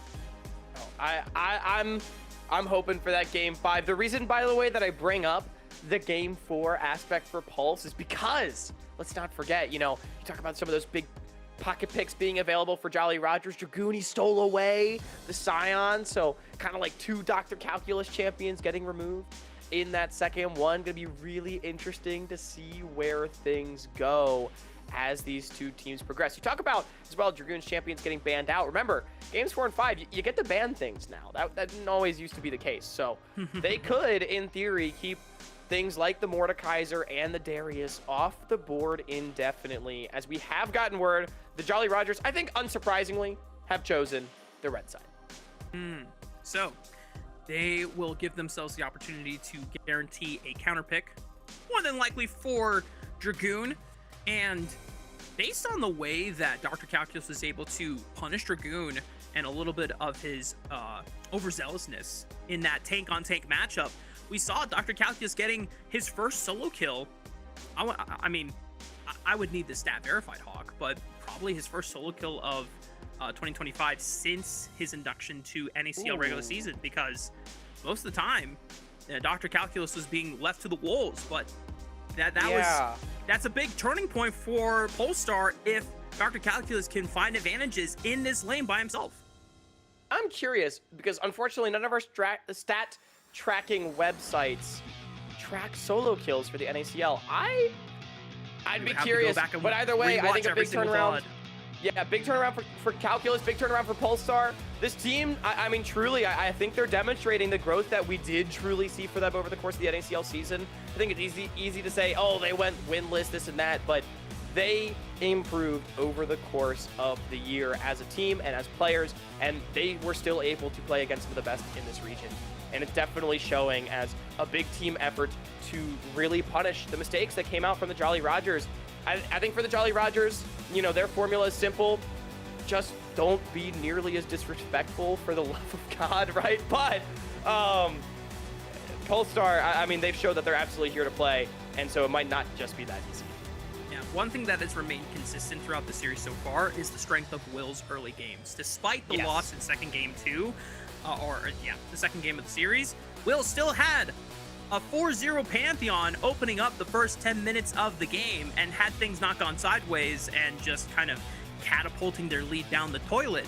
I'm hoping for that game 5. The reason, by the way, that I bring up the game 4 aspect for Pulse is because, let's not forget, you know, you talk about some of those big pocket picks being available for Jolly Rogers. Dragoon stole away the Scion, so kind of like 2 Dr. Calculus champions getting removed in that second one. Gonna be really interesting to see where things go as these two teams progress. You talk about as well Dragoon's champions getting banned out. Remember, games 4 and 5, you get to ban things now. That didn't always used to be the case. So they could, in theory, keep things like the Mordekaiser and the Darius off the board indefinitely, as we have gotten word the Jolly Rogers, I think unsurprisingly, have chosen the red side. So they will give themselves the opportunity to guarantee a counter pick, more than likely for Dragoon. And based on the way that Dr. Calculus was able to punish Dragoon and a little bit of his overzealousness in that tank-on-tank matchup, we saw Dr. Calculus getting his first solo kill. I mean, I would need the stat verified, Hawk, but probably his first solo kill of 2025 since his induction to NACL regular season, because most of the time, Dr. Calculus was being left to the wolves, but that's a big turning point for Polestar if Dr. Calculus can find advantages in this lane by himself. I'm curious, because unfortunately none of our stat tracking websites track solo kills for the NACL. I'd be curious, but either way, I think a big turnaround. Yeah, big turnaround for Calculus, big turnaround for Polestar. This team, I mean, truly, I think they're demonstrating the growth that we did truly see for them over the course of the NACL season. I think it's easy to say, oh, they went winless, this and that, but they improved over the course of the year as a team and as players, and they were still able to play against some of the best in this region and it's definitely showing as a big team effort to really punish the mistakes that came out from the Jolly Rogers. I think for the Jolly Rogers, you know, their formula is simple. Just don't be nearly as disrespectful, for the love of God, right? But Polestar, I mean, they've showed that they're absolutely here to play, and so it might not just be that easy. Yeah, one thing that has remained consistent throughout the series so far is the strength of Will's early games. Despite the loss in second game two, the second game of the series, Will still had a 4-0 Pantheon opening up the first 10 minutes of the game, and had things not gone sideways and just kind of catapulting their lead down the toilet,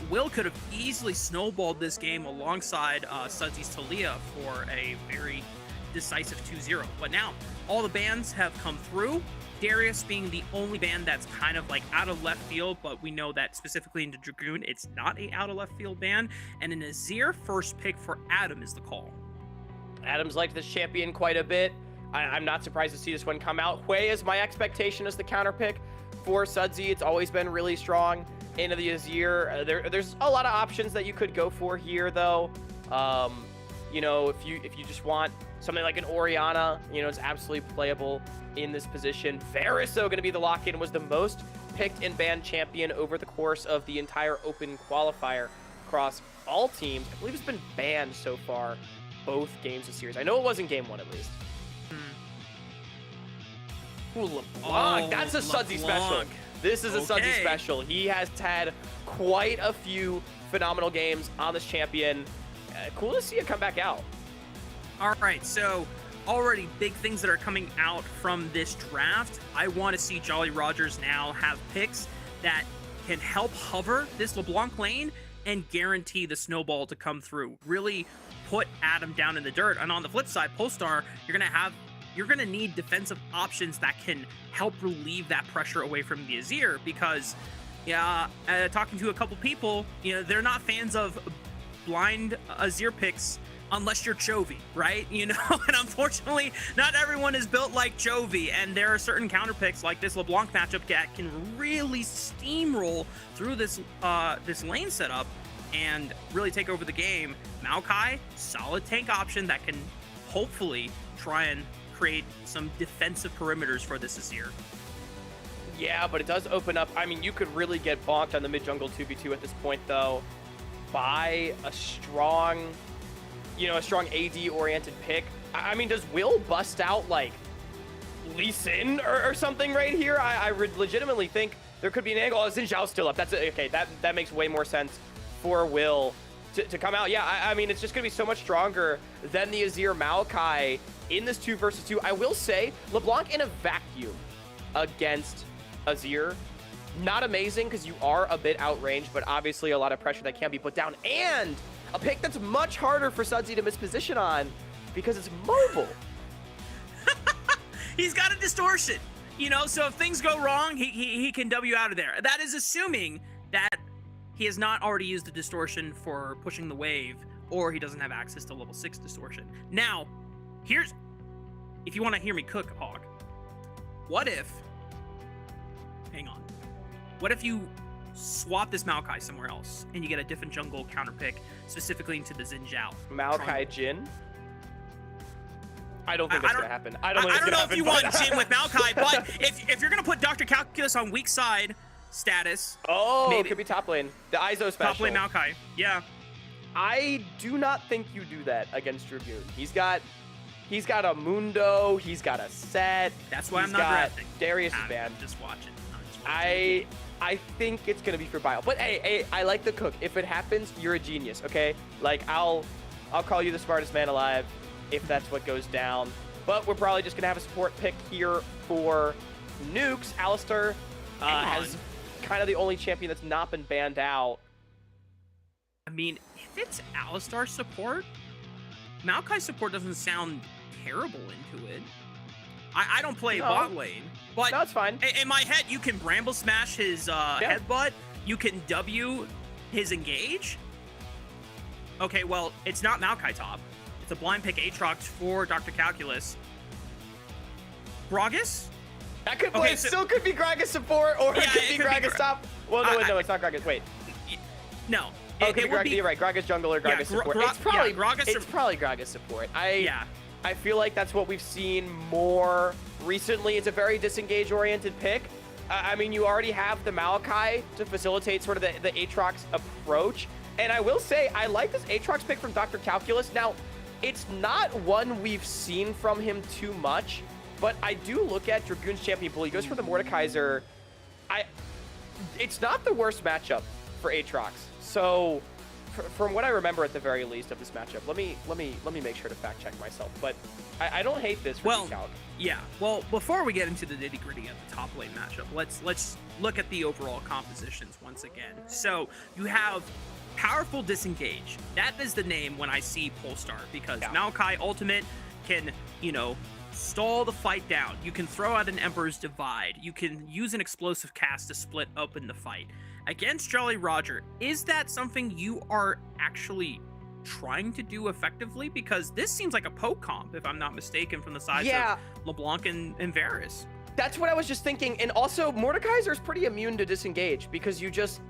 Will could have easily snowballed this game alongside Sudsy's Talia for a very decisive 2-0. But now, all the bans have come through, Darius being the only ban that's kind of like out of left field, but we know that specifically in the Dragoon, it's not a out of left field ban, and an Azir first pick for Adam is the call. Adam's liked this champion quite a bit. I'm not surprised to see this one come out. Hui is my expectation as the counter pick for Sudsy. It's always been really strong into the Azir. There's a lot of options that you could go for here, though. You know, if you just want something like an Orianna, you know, it's absolutely playable in this position. Varus, though, going to be the lock-in, was the most picked and banned champion over the course of the entire open qualifier across all teams. I believe it's been banned so far both games of series. I know it was in game one, at least. Ooh, LeBlanc. That's a Sudsy special. This is a Sudsy special. He has had quite a few phenomenal games on this champion. Cool to see it come back out. All right, so already big things that are coming out from this draft. I want to see Jolly Rogers now have picks that can help hover this LeBlanc lane and guarantee the snowball to come through. Really put Adam down in the dirt. And on the flip side, Polestar, you're gonna need defensive options that can help relieve that pressure away from the Azir, because talking to a couple people, you know, they're not fans of blind Azir picks unless you're Chovy, right? You know, and unfortunately, not everyone is built like Chovy, and there are certain counter picks like this LeBlanc matchup that can really steamroll through this lane setup and really take over the game. Maokai, solid tank option that can hopefully try and create some defensive perimeters for this Azir. Yeah, but it does open up. I mean, you could really get bonked on the mid-jungle 2v2 at this point, though, by a strong AD-oriented pick. I mean, does Will bust out, like, Lee Sin or something right here? I legitimately think there could be an angle. Oh, Xin Zhao's still up. That's okay. That makes way more sense for Will to come out. Yeah, I mean, it's just going to be so much stronger than the Azir Maokai in this 2 versus 2. I will say, LeBlanc in a vacuum against Azir, not amazing, because you are a bit outranged, but obviously a lot of pressure that can be put down, and a pick that's much harder for Sudsy to miss position on because it's mobile. He's got a distortion, you know, so if things go wrong, he can W out of there. That is assuming that he has not already used the distortion for pushing the wave, or he doesn't have access to level 6 distortion. Now, if you want to hear me cook, Hog, what if you swap this Maokai somewhere else and you get a different jungle counter pick specifically into the Xin Zhao? Maokai Jhin? I don't think that's going to happen. I don't know if you want Jhin with Maokai, but if you're going to put Dr. Calculus on weak side status... Oh, maybe it could be top lane. The ISO special. Top lane Maokai, yeah. I do not think you do that against Dragoon. He's got a Mundo. He's got a set. That's why I'm not drafting. Darius is bad. Just watch it. I think it's gonna be for Bio. But hey, I like the cook. If it happens, you're a genius. Okay, like I'll call you the smartest man alive if that's what goes down. But we're probably just gonna have a support pick here for Nukes. Alistar has kind of the only champion that's not been banned out. I mean, if it's Alistar support, Maokai support doesn't sound terrible into it. I don't play bot lane, but no, it's fine. In my head, you can Bramble Smash his headbutt. You can W his engage. Okay, well, it's not Maokai top. It's a blind pick Aatrox for Dr. Calculus. Gragas? That could play. Still could be Gragas support, or it could be Gragas top. Well, no, it's not Gragas. Wait. No. Oh, it could be Gragas. You're right. Gragas jungle or Gragas support. It's probably Gragas support. I feel like that's what we've seen more recently. It's a very disengage-oriented pick. I mean, you already have the Maokai to facilitate sort of the Aatrox approach. And I will say, I like this Aatrox pick from Dr. Calculus. Now, it's not one we've seen from him too much, but I do look at Dragoon's Champion Bull. He goes for the Mordekaiser. It's not the worst matchup for Aatrox. So, from what I remember at the very least of this matchup, let me make sure to fact check myself. But I don't hate this for Calc. Yeah. Well, before we get into the nitty-gritty of the top lane matchup, let's look at the overall compositions once again. So you have Powerful Disengage. That is the name when I see Polestar, because Maokai Ultimate can, stall the fight down. You can throw out an Emperor's Divide. You can use an explosive cast to split open the fight. Against Jolly Roger, is that something you are actually trying to do effectively? Because this seems like a poke comp, if I'm not mistaken, from the sides of LeBlanc and Varus. That's what I was just thinking. And also, Mordekaiser is pretty immune to disengage, because you just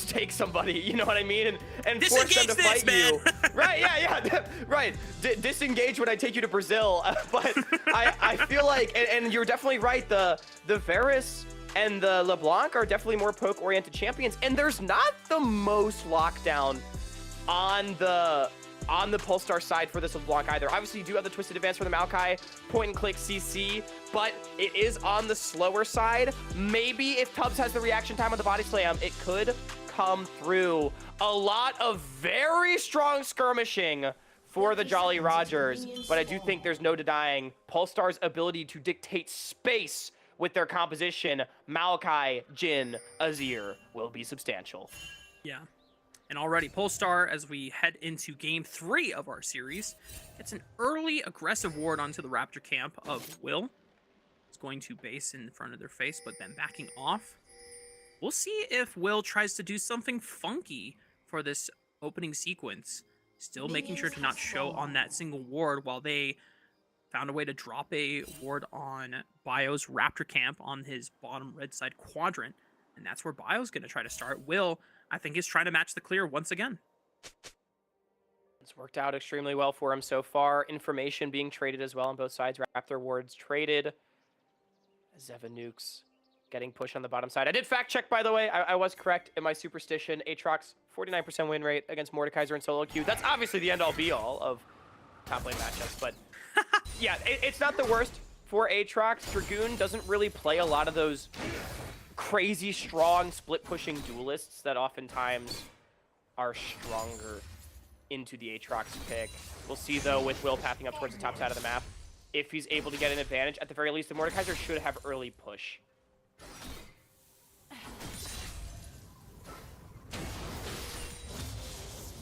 take somebody, you know what I mean, and force them to fight you. Right? Yeah. Right. Disengage when I take you to Brazil. But I feel like, and you're definitely right. The Varus and the LeBlanc are definitely more poke-oriented champions, and there's not the most lockdown on the Polestar side for this LeBlanc either. Obviously, you do have the Twisted Advance for the Maokai, point-and-click CC, but it is on the slower side. Maybe if Tubbs has the reaction time on the Body Slam, it could come through. A lot of very strong skirmishing for the Jolly Rogers, but I do think there's no denying Polestar's ability to dictate space with their composition. Maokai, Jhin, Azir will be substantial. Yeah. And already Polestar, as we head into game 3 of our series, gets an early aggressive ward onto the Raptor camp of Will. It's going to base in front of their face, but then backing off. We'll see if Will tries to do something funky for this opening sequence. Still making sure to not show on that single ward, while they found a way to drop a ward on Bio's Raptor camp on his bottom red side quadrant. And that's where Bio's going to try to start. Will, I think, is trying to match the clear once again. It's worked out extremely well for him so far. Information being traded as well on both sides. Raptor wards traded. Zeva nukes getting pushed on the bottom side. I did fact check, by the way. I was correct in my superstition. Aatrox, 49% win rate against Mordekaiser and solo queue. That's obviously the end-all be-all of top lane matchups, but yeah, it's not the worst for Aatrox. Dragoon doesn't really play a lot of those crazy strong split-pushing duelists that oftentimes are stronger into the Aatrox pick. We'll see, though, with Will pathing up towards the top side of the map, if he's able to get an advantage. At the very least, the Mordekaiser should have early push.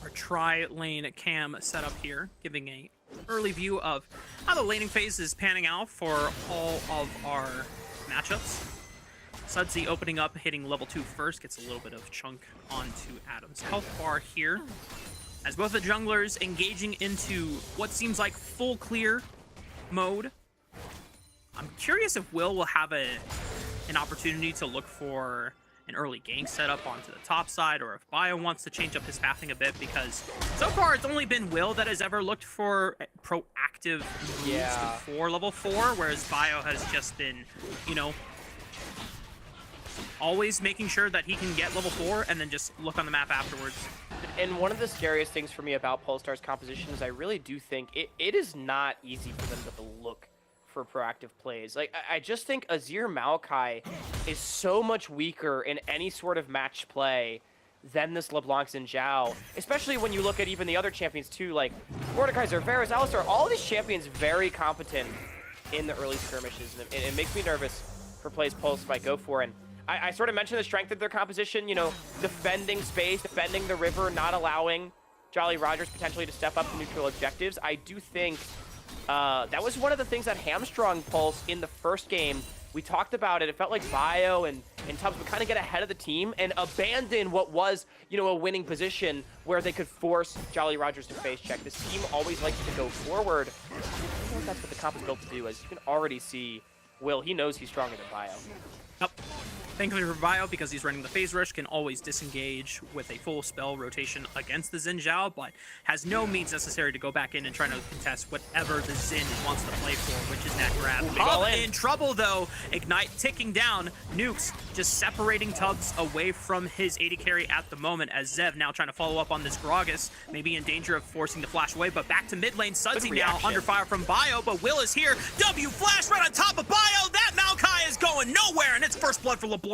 Our tri-lane cam set up here, giving a early view of how the laning phase is panning out for all of our matchups. Sudsy opening up, hitting level 2 first, gets a little bit of chunk onto Adam's health bar here. As both the junglers engaging into what seems like full clear mode. I'm curious if Will have an opportunity to look for an early gank setup onto the top side, or if Bio wants to change up his pathing a bit, because so far it's only been Will that has ever looked for proactive moves before level 4, whereas Bio has just been, always making sure that he can get level 4 and then just look on the map afterwards. And one of the scariest things for me about Polestar's composition is I really do think it is not easy for them to look for proactive plays. Like, I just think Azir Maokai is so much weaker in any sort of match play than this LeBlanc and Zhao, especially when you look at even the other champions too, like Mordekaiser, Varus, Alistar. All these champions very competent in the early skirmishes, and it makes me nervous for plays Pulse might go for. And I sort of mentioned the strength of their composition, defending space, defending the river, not allowing Jolly Rogers potentially to step up to neutral objectives. I do think that was one of the things that hamstrung Pulse in the first game. We talked about it. It felt like Bio and Tubbs would kind of get ahead of the team and abandon what was, a winning position where they could force Jolly Rogers to face check. This team always likes to go forward. I don't know if that's what the comp is built to do, as you can already see Will. He knows he's stronger than Bio. Yep. Thankfully for Bio, because he's running the Phase Rush, can always disengage with a full spell rotation against the Xin Zhao, but has no means necessary to go back in and try to contest whatever the Xin wants to play for, which is that grab. Hub in trouble, though. Ignite ticking down. Nukes just separating Tubbs away from his AD carry at the moment, as Zev now trying to follow up on this Gragas, maybe in danger of forcing the flash away, but back to mid lane. Sudsy now under fire from Bio, but Will is here. W flash right on top of Bio. That Maokai is going nowhere, and it's first blood for LeBlanc.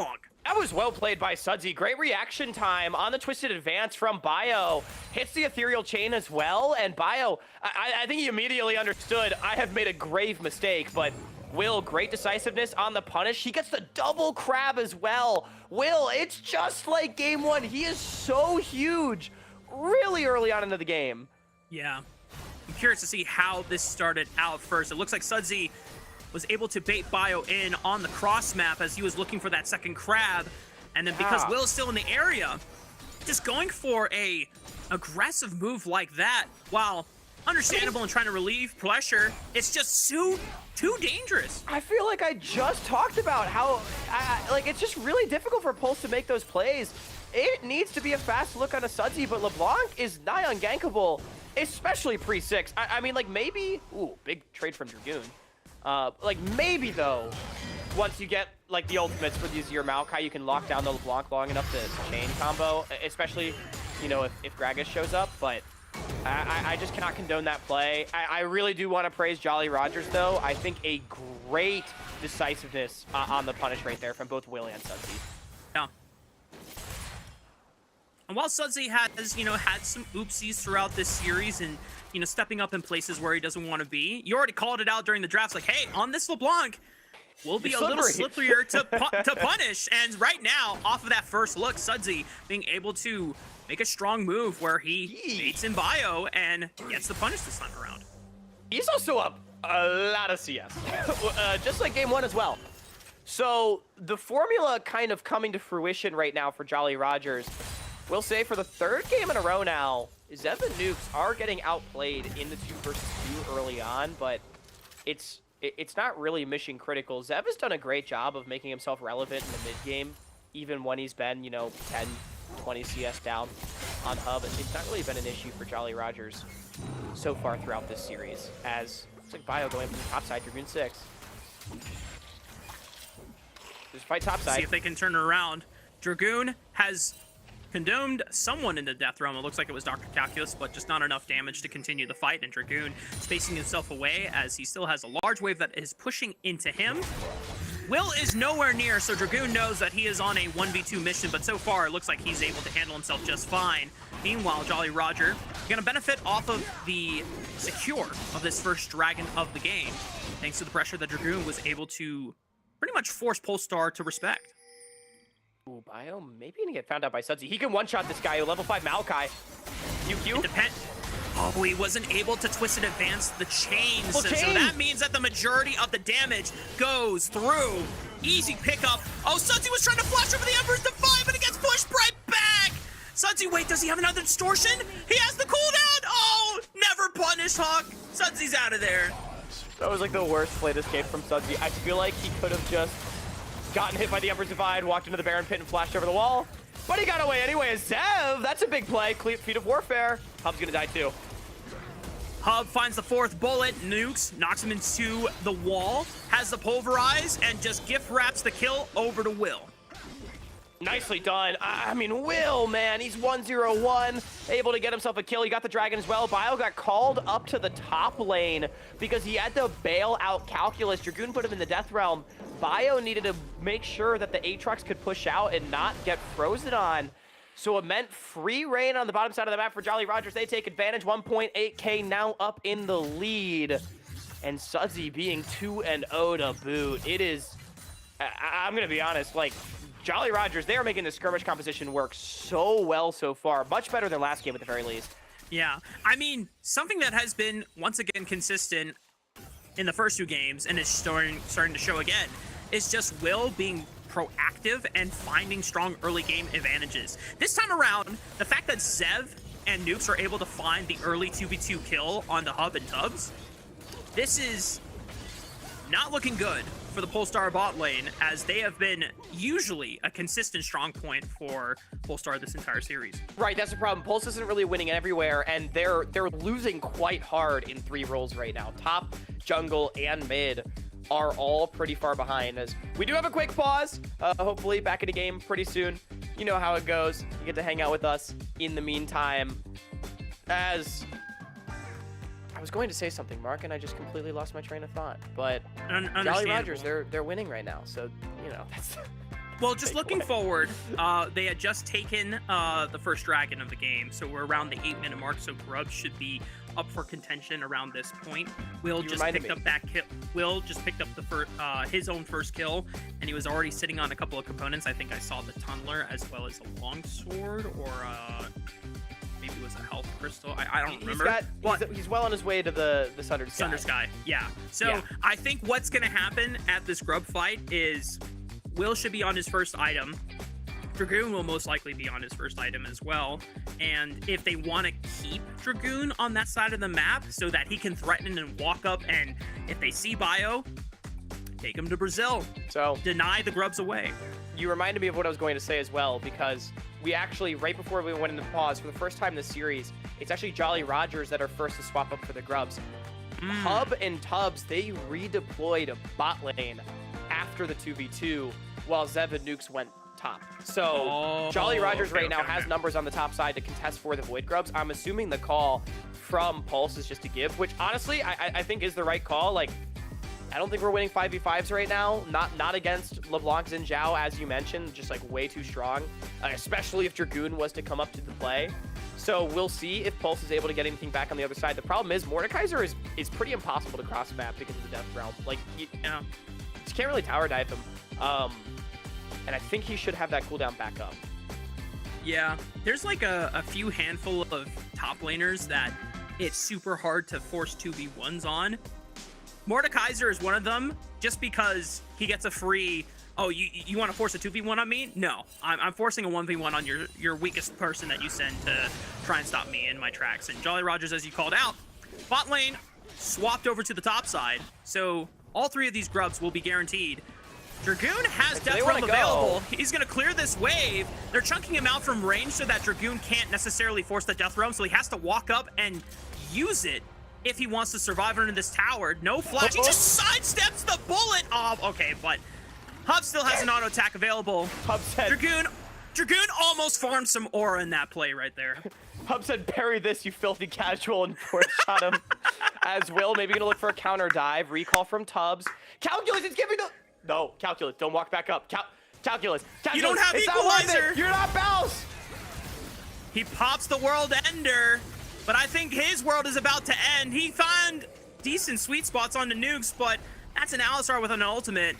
That was well played by Sudsy. Great reaction time on the twisted advance from Bio. Hits the ethereal chain as well, and Bio, I think he immediately understood, I have made a grave mistake, but Will, great decisiveness on the punish. He gets the double crab as well. Will, it's just like game one. He is so huge really early on into the game. Yeah. I'm curious to see how this started out first. It looks like Sudsy was able to bait Bio in on the cross map as he was looking for that second crab. And then because Will is still in the area, just going for a aggressive move like that, while understandable and trying to relieve pressure, it's just too dangerous. I feel like I just talked about how, like, it's just really difficult for Pulse to make those plays. It needs to be a fast look on a Sudsy, but LeBlanc is nigh ungankable, especially pre-6. I mean, like, maybe, ooh, big trade from Dragoon. Like, maybe, though, once you get, like, the ultimates for these your Maokai, you can lock down the LeBlanc long enough to chain combo, especially, you know, if Gragas shows up, but I just cannot condone that play. I really do want to praise Jolly Rogers, though. I think a great decisiveness on the punish right there from both Will and Sudsy. Yeah. And while Sudsy has, you know, had some oopsies throughout this series and, you know, stepping up in places where he doesn't want to be, you already called it out during the drafts, like, hey, on this LeBlanc, we'll be a little slipperier to punish. And right now, off of that first look, Sudsy being able to make a strong move where he baits in Bio and gets the punish this time around. He's also up a lot of CS, just like game one as well. So the formula kind of coming to fruition right now for Jolly Rogers. We'll say for the third game in a row now, Zev and Nukes are getting outplayed in the 2 versus 2 early on, but it's not really mission critical. Zev has done a great job of making himself relevant in the mid game, even when he's been, you know, 10, 20 CS down on hub. It's not really been an issue for Jolly Rogers so far throughout this series, as it's like Bio going from the top side, Dragoon 6. Just fight top side. See if they can turn it around. Dragoon has condoned someone in the death realm. It looks like it was Dr. Calculus, but just not enough damage to continue the fight, and Dragoon spacing himself away as he still has a large wave that is pushing into him. Will is nowhere near, so Dragoon knows that he is on a 1v2 mission, but so far it looks like he's able to handle himself just fine. Meanwhile, Jolly Roger going to benefit off of the secure of this first dragon of the game, thanks to the pressure that Dragoon was able to pretty much force Polestar to respect. Ooh, Bio maybe gonna get found out by Sudsy. He can one-shot this guy, level 5 Maokai. QQ? Oh, he wasn't able to twist and advance the chains. So that means that the majority of the damage goes through. Easy pickup. Oh, Sudsy was trying to flash over the Emperor's Defy, but it gets pushed right back. Sudsy, wait, does he have another distortion? He has the cooldown. Oh, never punish, Hawk. Sudsy's out of there. That was like the worst play escape from Sudsy. I feel like he could have just gotten hit by the Emperor's Divide, walked into the Baron Pit, and flashed over the wall. But he got away anyway. Zev, that's a big play. Feat of Warfare. Hub's gonna die too. Hub finds the 4th bullet. Nukes knocks him into the wall, has the pulverize, and just gift wraps the kill over to Will. Nicely done. I mean, Will, man, he's 1-0-1, able to get himself a kill. He got the dragon as well. Bio got called up to the top lane because he had to bail out Calculus. Dragoon put him in the death realm. Bio needed to make sure that the Aatrox could push out and not get frozen on. So it meant free reign on the bottom side of the map for Jolly Rogers. They take advantage. 1.8k now up in the lead. And Sudsy being 2-0 to boot. It is, I'm going to be honest, like, Jolly Rogers, they are making the skirmish composition work so well so far. Much better than last game at the very least. Yeah, I mean, something that has been, once again, consistent in the first 2 games, and is starting to show again, is just Will being proactive and finding strong early game advantages. This time around, the fact that Zev and Nukes are able to find the early 2v2 kill on the Hub and Tubbs, this is not looking good for the Polestar bot lane, as they have been usually a consistent strong point for Polestar this entire series. Right, that's the problem. Pulse isn't really winning everywhere, and they're losing quite hard in 3 roles right now. Top, jungle, and mid are all pretty far behind. As we do have a quick pause, hopefully back in the game pretty soon. You know how it goes. You get to hang out with us in the meantime. As I was going to say something, Mark, and I just completely lost my train of thought. But Jolly Rogers, they're winning right now, so you know that's. Well, just looking forward, they had just taken the first dragon of the game, so we're around the 8-minute mark. So Grub should be up for contention around this point. Will just picked up that kill. Will just picked up the his own first kill, and he was already sitting on a couple of components. I think I saw the tunneler as well as a longsword, or maybe it was a health crystal. I don't remember. He's well on his way to the Sundered Sky. Sundered Sky, yeah. So I think what's gonna happen at this Grub fight is Will should be on his first item. Dragoon will most likely be on his first item as well. And if they want to keep Dragoon on that side of the map so that he can threaten and walk up, and if they see Bio, take him to Brazil. So deny the Grubs away. You reminded me of what I was going to say as well, because we actually, right before we went into pause, for the first time in the series, it's actually Jolly Rogers that are first to swap up for the Grubs. Hub and Tubbs, they redeployed a bot lane after the 2v2 while Zev and Nukes went top. So Jolly Rogers right now has numbers on the top side to contest for the Void Grubs. I'm assuming the call from Pulse is just to give, which honestly I think is the right call. Like, I don't think we're winning 5v5s right now. Not against LeBlanc and Zhao, as you mentioned, just like way too strong, especially if Dragoon was to come up to the play. So we'll see if Pulse is able to get anything back on the other side. The problem is Mordekaiser is pretty impossible to cross map because of the Death Realm. Like, you can't really tower dive him. And I think he should have that cooldown back up. Yeah, there's like a few handful of top laners that it's super hard to force 2v1s on. Mordekaiser is one of them, just because he gets a free, oh, you want to force a 2v1 on me? No, I'm forcing a 1v1 on your weakest person that you send to try and stop me in my tracks. And Jolly Rogers, as you called out, bot lane swapped over to the top side. So all 3 of these Grubs will be guaranteed. Dragoon has Death Realm available. He's going to clear this wave. They're chunking him out from range so that Dragoon can't necessarily force the Death Realm, so he has to walk up and use it if he wants to survive under this tower. No flash. He just sidesteps the bullet. Oh, okay, but Hub still has an auto attack available. Hub said, Dragoon almost farmed some aura in that play right there. Hub said, parry this, you filthy casual, and force shot him. As Will, maybe gonna look for a counter dive. Recall from Tubbs. Calculus is giving the... No, Calculus, don't walk back up. Calculus. You don't have Equalizer. You're not Bouse. He pops the World Ender, but I think his world is about to end. He found decent sweet spots on the nukes, but that's an Alistar with an ultimate,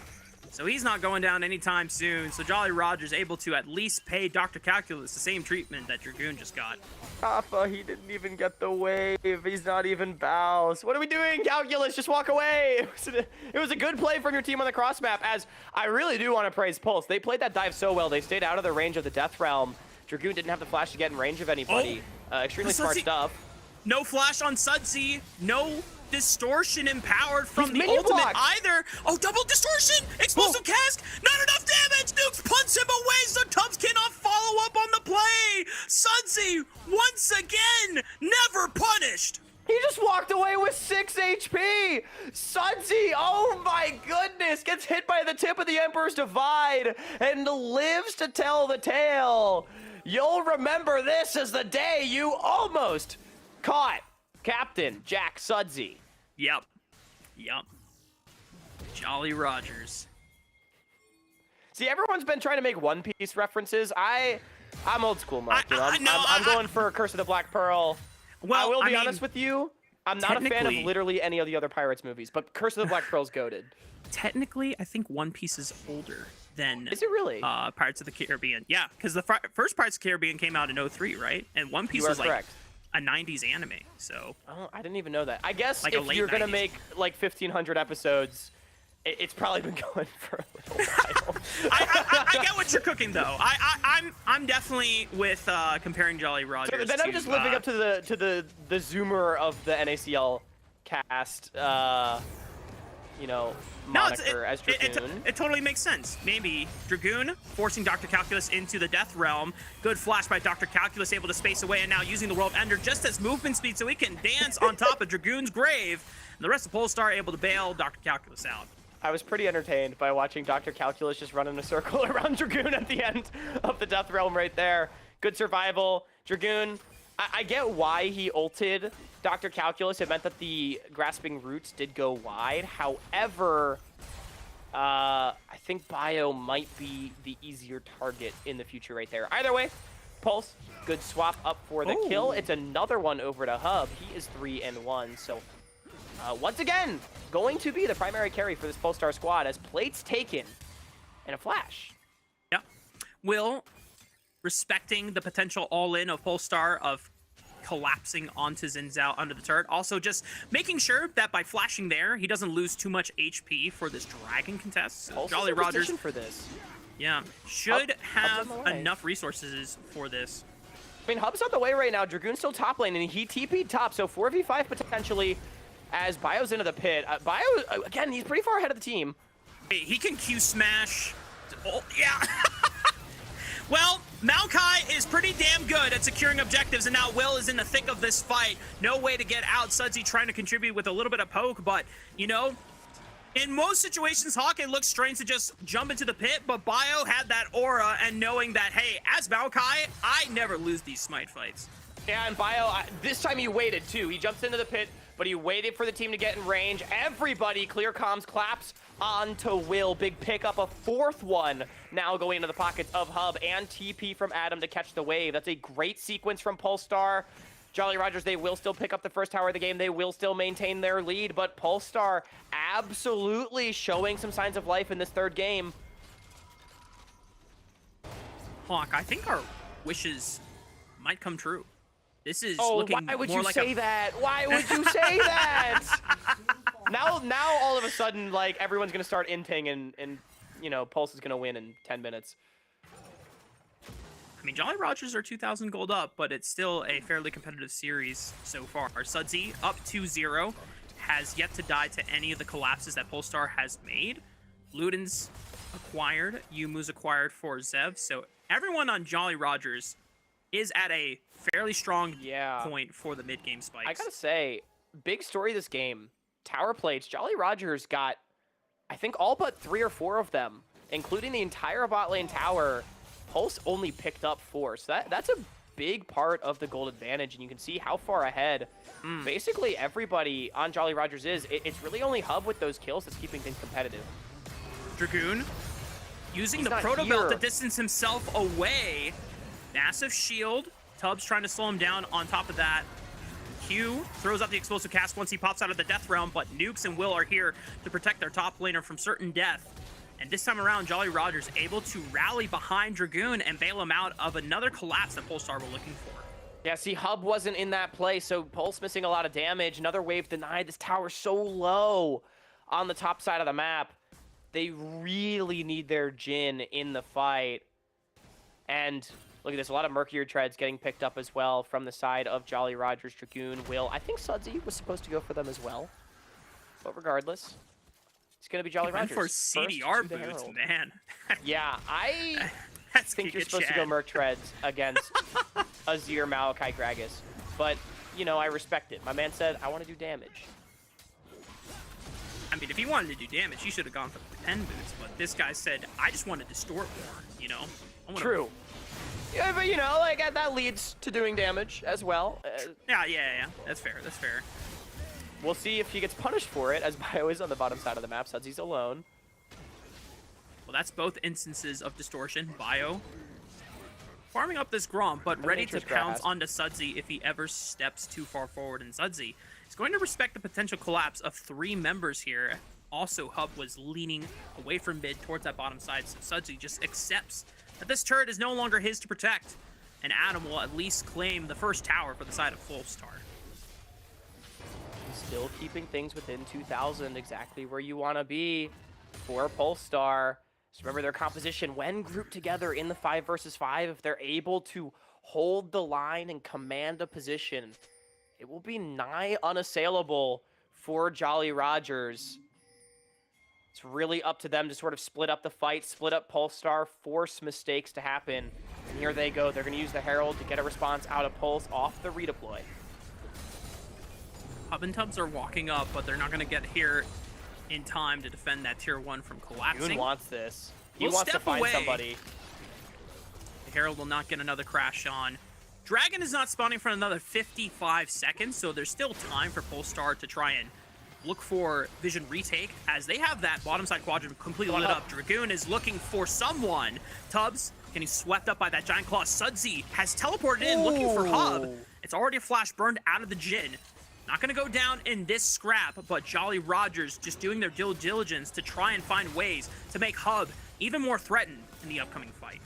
so he's not going down anytime soon. So Jolly Rogers able to at least pay Dr. Calculus the same treatment that Dragoon just got. Papa, he didn't even get the wave. He's not even Bouse. What are we doing, Calculus? Just walk away. It was a good play from your team on the cross map, as I really do want to praise Pulse. They played that dive so well. They stayed out of the range of the Death Realm. Dragoon didn't have the flash to get in range of anybody. Extremely smart stuff. No flash on Sudsy. No distortion empowered from the ultimate either. Oh, double distortion! Explosive cask! Not enough damage! Nukes punch him away so Tubbs cannot follow up on the play! Sudsy, once again, never punished! He just walked away with 6 HP! Sudsy, oh my goodness, gets hit by the tip of the Emperor's Divide and lives to tell the tale. You'll remember this as the day you almost caught Captain Jack Sudsy. Yep. Jolly Rogers. See, everyone's been trying to make One Piece references. I'm old school, Mark. I'm going for Curse of the Black Pearl. Well, I will be honest with you. I'm not a fan of literally any of the other Pirates movies, but Curse of the Black Pearl's goated. Technically, I think One Piece is older than... Is it really? Pirates of the Caribbean. Yeah, because the first Pirates of the Caribbean came out in 2003, right? And One Piece was like a 90s anime, so... Oh, I didn't even know that. I guess like if you're going to make like 1,500 episodes, it's probably been going for a little while. I get what you're cooking, though. I'm definitely with comparing Jolly Rogers so then I'm just living up to the zoomer of the NACL cast. you know, No, moniker as Dragoon. it totally makes sense. Maybe Dragoon forcing Dr. Calculus into the Death Realm. Good flash by Dr. Calculus, able to space away, and now using the World Ender just as movement speed so he can dance on top of Dragoon's grave. And the rest of Polestar able to bail Dr. Calculus out. I was pretty entertained by watching Dr. Calculus just run in a circle around Dragoon at the end of the Death Realm right there. Good survival. Dragoon, I get why he ulted Dr. Calculus. It meant that the Grasping Roots did go wide. However, I think Bio might be the easier target in the future right there. Either way, Pulse, good swap up for the kill. It's another one over to Hub. He is 3-1, so once again, going to be the primary carry for this Polestar squad as plates taken and a flash. Yeah. Will, respecting the potential all-in of Polestar of collapsing onto Xin Zhao under the turret. Also just making sure that by flashing there, he doesn't lose too much HP for this Dragon contest. So Jolly Rogers for this. Yeah, should have enough resources for this. I mean, Hub's on the way right now. Dragoon's still top lane, and he TP'd top, so 4v5 potentially as Bio's into the pit. Bio, again, he's pretty far ahead of the team. He can Q smash. Oh, yeah. Well, Maokai is pretty damn good at securing objectives, and now Will is in the thick of this fight. No way to get out. Sudsy trying to contribute with a little bit of poke, but, you know, in most situations, Hawk, it looks strange to just jump into the pit, but Bio had that aura and knowing that, hey, as Maokai, I never lose these smite fights. Yeah, and Bio, this time he waited, too. He jumps into the pit, but he waited for the team to get in range. Everybody, clear comms, claps onto Will. Big pickup, a fourth one now going into the pockets of Hub, and TP from Adam to catch the wave. That's a great sequence from Polestar. Jolly Rogers, they will still pick up the first tower of the game. They will still maintain their lead, but Polestar absolutely showing some signs of life in this third game. Hawk, I think our wishes might come true. This is why would more you like say that? Why would you say that? Now all of a sudden, like, everyone's gonna start inting and you know, Pulse is gonna win in 10 minutes. I mean, Jolly Rogers are 2,000 gold up, but it's still a fairly competitive series so far. Sudsy up 2-0, has yet to die to any of the collapses that Polestar has made. Luden's acquired, Yumu's acquired for Zev, so everyone on Jolly Rogers is at a fairly strong point for the mid-game spikes. I gotta say, big story this game. Tower plates, Jolly Rogers got, I think, all but 3 or 4 of them, including the entire bot lane tower. Pulse only picked up 4, so that's a big part of the gold advantage, and you can see how far ahead basically everybody on Jolly Rogers is. It's really only Hub with those kills that's keeping things competitive. Dragoon using the Proto Belt to distance himself away. Massive shield. Tubbs trying to slow him down on top of that. Q throws out the explosive cast once he pops out of the Death Realm, but Nukes and Will are here to protect their top laner from certain death. And this time around, Jolly Rogers able to rally behind Dragoon and bail him out of another collapse that Polestar were looking for. Yeah, see, Hub wasn't in that play, so Pulse missing a lot of damage. Another wave denied. This tower so low on the top side of the map. They really need their Jhin in the fight. And look at this, a lot of Mercury Treads getting picked up as well from the side of Jolly Rogers, Dragoon, Will. I think Sudsy was supposed to go for them as well. But regardless, it's going to be Jolly Rogers. For CDR boots, man. Yeah, I That's think you're supposed to go Merc Treads against Azir, Malachi, Gragas. But, you know, I respect it. My man said, I want to do damage. I mean, if he wanted to do damage, he should have gone for the 10 boots. But this guy said, I just want to distort more, you know? True. Yeah, but, you know, like, that leads to doing damage as well. Yeah. That's fair. That's fair. We'll see if he gets punished for it, as Bio is on the bottom side of the map. Sudsy's alone. Well, that's both instances of distortion. Bio farming up this Grom, but ready to pounce onto Sudsy if he ever steps too far forward. And Sudsy is going to respect the potential collapse of 3 members here. Also, Hub was leaning away from mid towards that bottom side, so Sudsy just accepts that this turret is no longer his to protect. And Adam will at least claim the first tower for the side of Polestar. Still keeping things within 2,000, exactly where you want to be for Polestar. So remember their composition, when grouped together in the 5 versus 5, if they're able to hold the line and command a position, it will be nigh unassailable for Jolly Rogers. It's really up to them to sort of split up the fight, split up Polestar, force mistakes to happen. And here they go. They're going to use the Herald to get a response out of Pulse off the redeploy. Hub and Tubs are walking up, but they're not going to get here in time to defend that tier 1 from collapsing. Dragoon wants this. He We'll wants to step find away. somebody. The Herald will not get another crash on. Dragon is not spawning for another 55 seconds, so there's still time for Polestar to try and look for Vision retake, as they have that bottom side quadrant completely lit up. Dragoon is looking for someone. Tubbs getting swept up by that Giant Claw. Sudsy has teleported in looking for Hub. It's already a flash burned out of the Jin. Not going to go down in this scrap, but Jolly Rogers just doing their due diligence to try and find ways to make Hub even more threatened in the upcoming fight.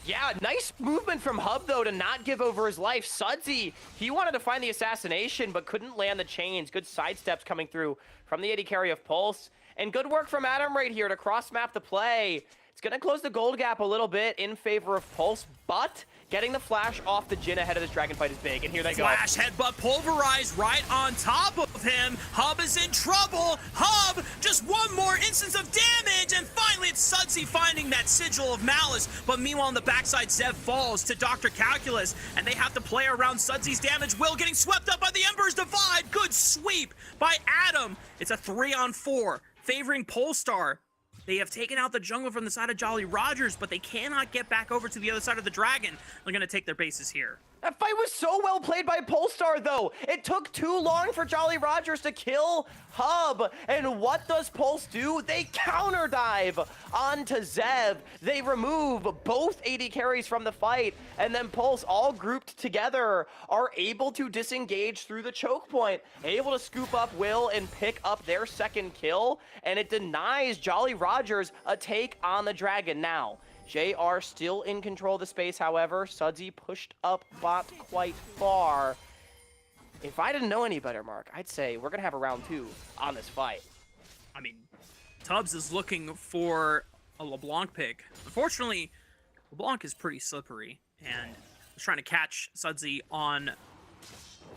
Yeah, nice movement from Hub, though, to not give over his life. Sudsy, he wanted to find the assassination, but couldn't land the chains. Good sidesteps coming through from the AD carry of Pulse. And good work from Adam right here to cross-map the play. It's going to close the gold gap a little bit in favor of Pulse, but getting the flash off the Jin ahead of this Dragon fight is big, and here they go. Flash headbutt pulverized right on top of him. Hub is in trouble. Hub, just one more instance of damage, and finally it's Sudsy finding that sigil of malice. But meanwhile on the backside, Zev falls to Dr. Calculus, and they have to play around Sudsy's damage. Will getting swept up by the Ember's Divide. Good sweep by Adam. It's a 3-on-4 favoring Polestar. They have taken out the jungle from the side of Jolly Rogers, but they cannot get back over to the other side of the Dragon. They're going to take their bases here. That fight was so well played by Polestar, though. It took too long for Jolly Rogers to kill Hub. And what does Pulse do? They counter dive onto Zev. They remove both AD carries from the fight. And then Pulse, all grouped together, are able to disengage through the choke point. Able to scoop up Will and pick up their second kill. And it denies Jolly Rogers a take on the Dragon now. JR still in control of the space, however. Sudsy pushed up bot quite far. If I didn't know any better, Mark, I'd say we're going to have a round 2 on this fight. I mean, Tubbs is looking for a LeBlanc pick. Unfortunately, LeBlanc is pretty slippery, and was trying to catch Sudsy on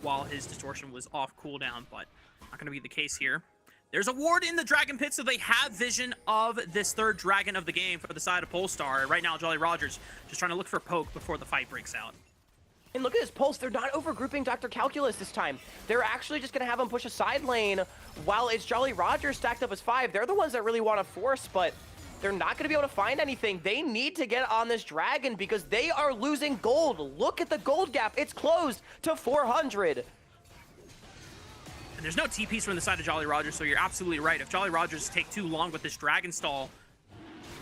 while his distortion was off cooldown, but not going to be the case here. There's a ward in the Dragon Pit, so they have vision of this third Dragon of the game for the side of Polestar. Right now, Jolly Rogers just trying to look for poke before the fight breaks out. And look at this Pulse. They're not overgrouping Dr. Calculus this time. They're actually just going to have him push a side lane while it's Jolly Rogers stacked up as 5. They're the ones that really want to force, but they're not going to be able to find anything. They need to get on this Dragon because they are losing gold. Look at the gold gap. It's closed to 400. And there's no TPs from the side of Jolly Rogers, so you're absolutely right. If Jolly Rogers take too long with this Dragon stall,